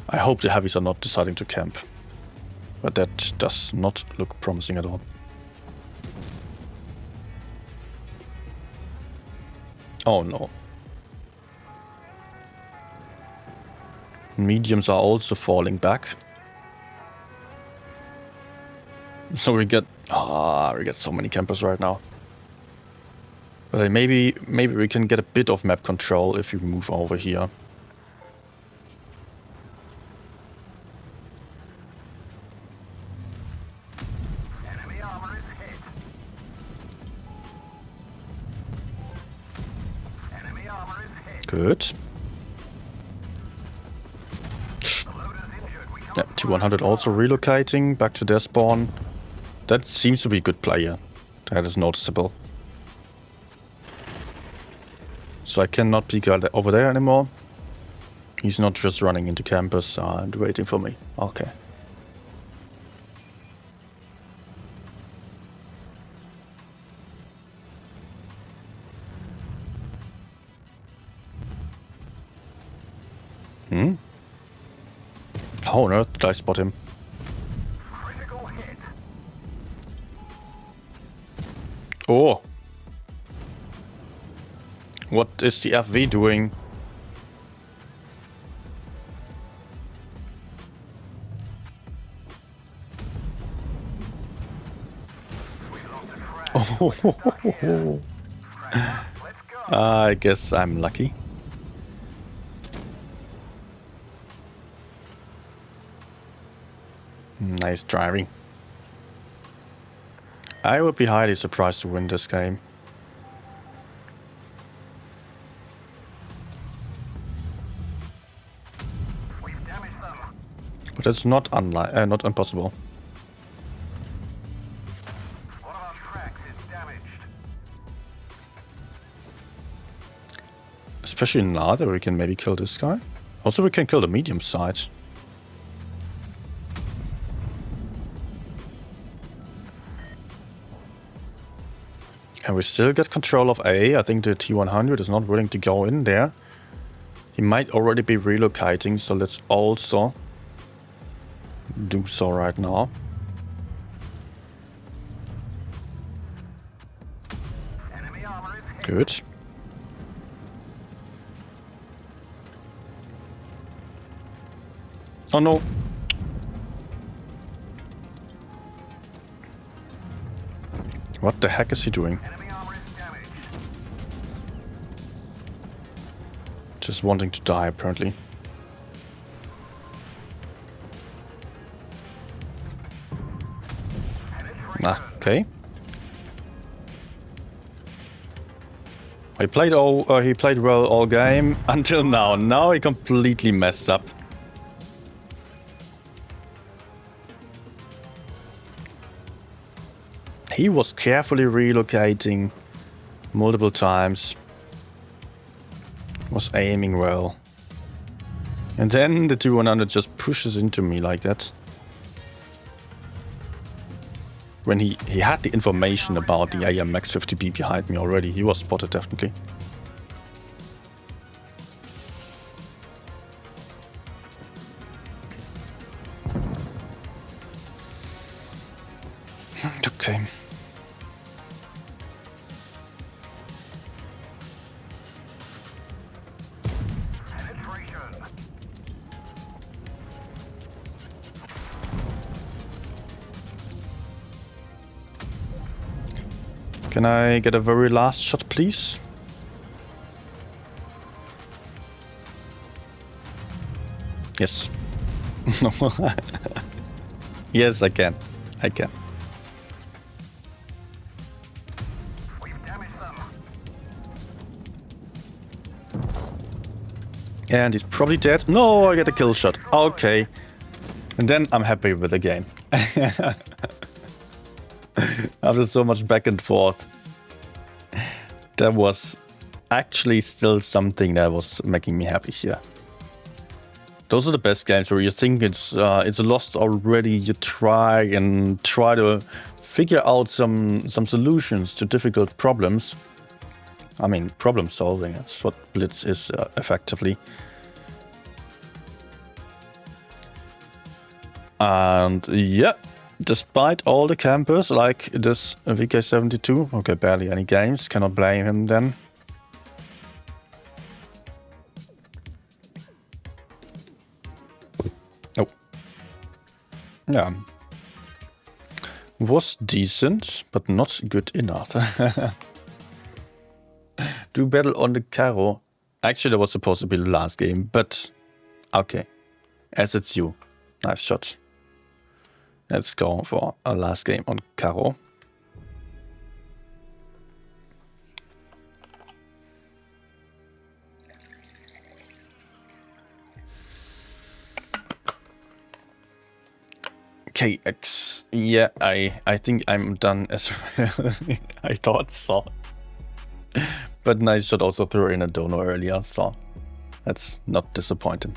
I hope the heavies are not deciding to camp. But that does not look promising at all. Oh no. Mediums are also falling back. So we get so many campers right now. But maybe we can get a bit of map control if we move over here. Enemy armor is hit. Good. Yeah, T100 also relocating back to their spawn. That seems to be a good player. That is noticeable. So I cannot peek over there anymore. He's not just running into campus and waiting for me. Okay. How on earth did I spot him? Critical hit. Oh! What is the FV doing? Oh, Let's go. I guess I'm lucky. Nice driving. I would be highly surprised to win this game. We've damaged them. But it's not not impossible. One of our tracks is damaged. Especially now that we can maybe kill this guy. Also, we can kill the medium side. And we still get control of A. I think the T100 is not willing to go in there. He might already be relocating, so let's also do so right now. Enemy armor is hit. Good. Oh no. What the heck is he doing? Enemy armor is damaged. Just wanting to die, apparently. Ah, okay. He played well all game until now. Now he completely messed up. He was carefully relocating multiple times. Was aiming well. And then the T100 just pushes into me like that. When he had the information about the AMX 50B behind me already, he was spotted definitely. Okay. Penetration. Can I get a very last shot, please? Yes. Yes, I can. I can. We've damaged them. And he's probably dead. No, I get a kill shot. Okay. And then I'm happy with the game. After so much back and forth. That was actually still something that was making me happy here. Those are the best games where you think it's lost already. You try to figure out some solutions to difficult problems. I mean, problem solving. That's what Blitz is effectively. And yeah, despite all the campers like this VK72, okay, barely any games. Cannot blame him then. Oh. Yeah. Was decent, but not good enough. Do battle on the Caro. Actually, that was supposed to be the last game, but okay. As it's you. Nice shot. Let's go for a last game on Caro. Okay, yeah, I think I'm done as well. I thought so. But nice shot also threw in a dono earlier, so that's not disappointing.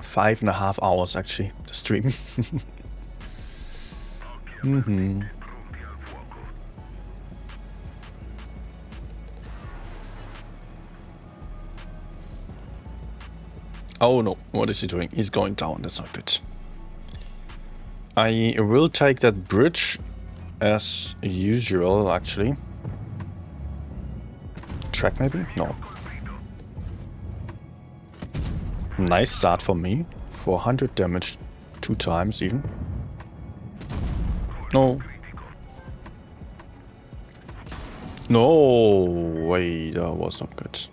Five and a half hours actually, the stream. Oh no, what is he doing? He's going down, that's not good. I will take that bridge as usual, actually. Track maybe? No. Nice start for me. 400 damage 2 times even. No. No way, that was not good.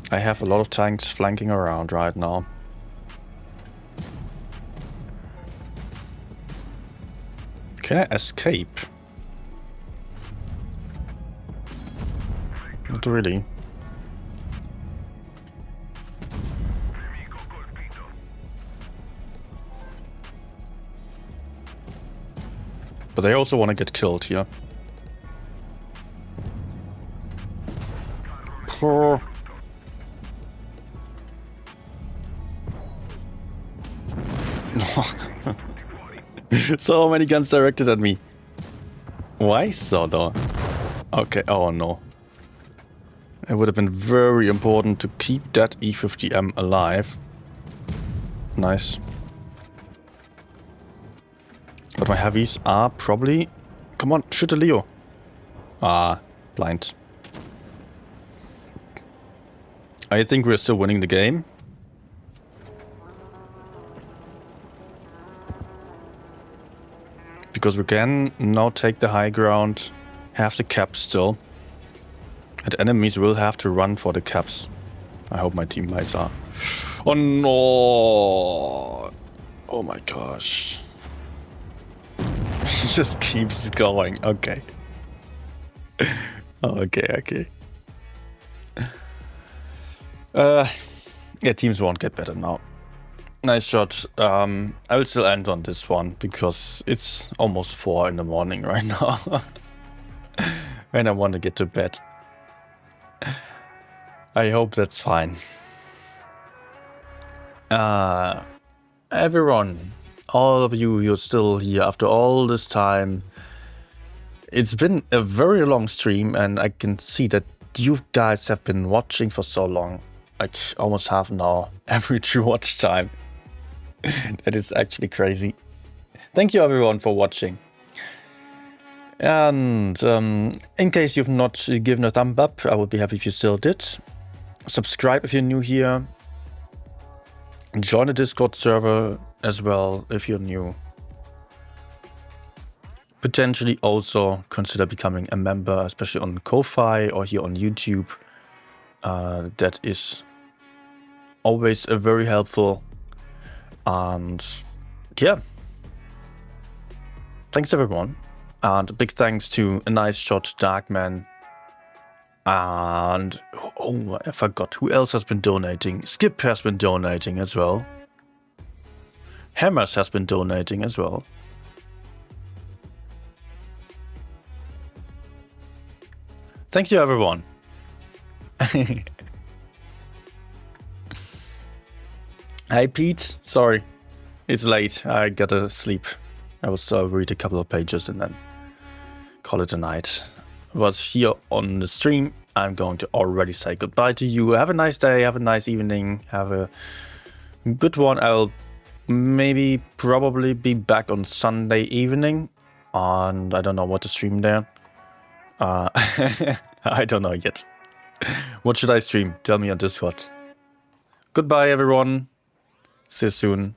I have a lot of tanks flanking around right now. Can I escape? Not really. But they also want to get killed here. Oh. So many guns directed at me. Why so though? Okay, oh no. It would have been very important to keep that E50M alive. Nice. But my heavies are probably... Come on, shoot a Leo. Ah, blind. I think we're still winning the game. Because we can now take the high ground, have the caps still. And enemies will have to run for the caps. I hope my teammates are. Oh no! Oh my gosh. It just keeps going. Okay. Okay. Yeah, teams won't get better now. Nice shot. I will still end on this one because it's almost 4 in the morning right now. And I want to get to bed. I hope that's fine. Everyone, all of you, you're still here after all this time. It's been a very long stream and I can see that you guys have been watching for so long. Like almost half an hour average watch time. That is actually crazy. Thank you everyone for watching. And in case you've not given a thumb up, I would be happy if you still did. Subscribe if you're new here. Join the Discord server as well if you're new. Potentially also consider becoming a member, especially on Ko-Fi or here on YouTube. That is always very helpful. And yeah, thanks everyone. And a big thanks to a nice shot Darkman. And oh, I forgot who else has been donating. Skip has been donating as well. Hammers has been donating as well. Thank you everyone. Hey Pete, sorry, it's late. I gotta sleep. I will still read a couple of pages and then call it a night. But here on the stream, I'm going to already say goodbye to you. Have a nice day, have a nice evening, have a good one. I'll probably be back on Sunday evening. And I don't know what to stream there. I don't know yet. What should I stream? Tell me on Discord. Goodbye everyone. See you soon.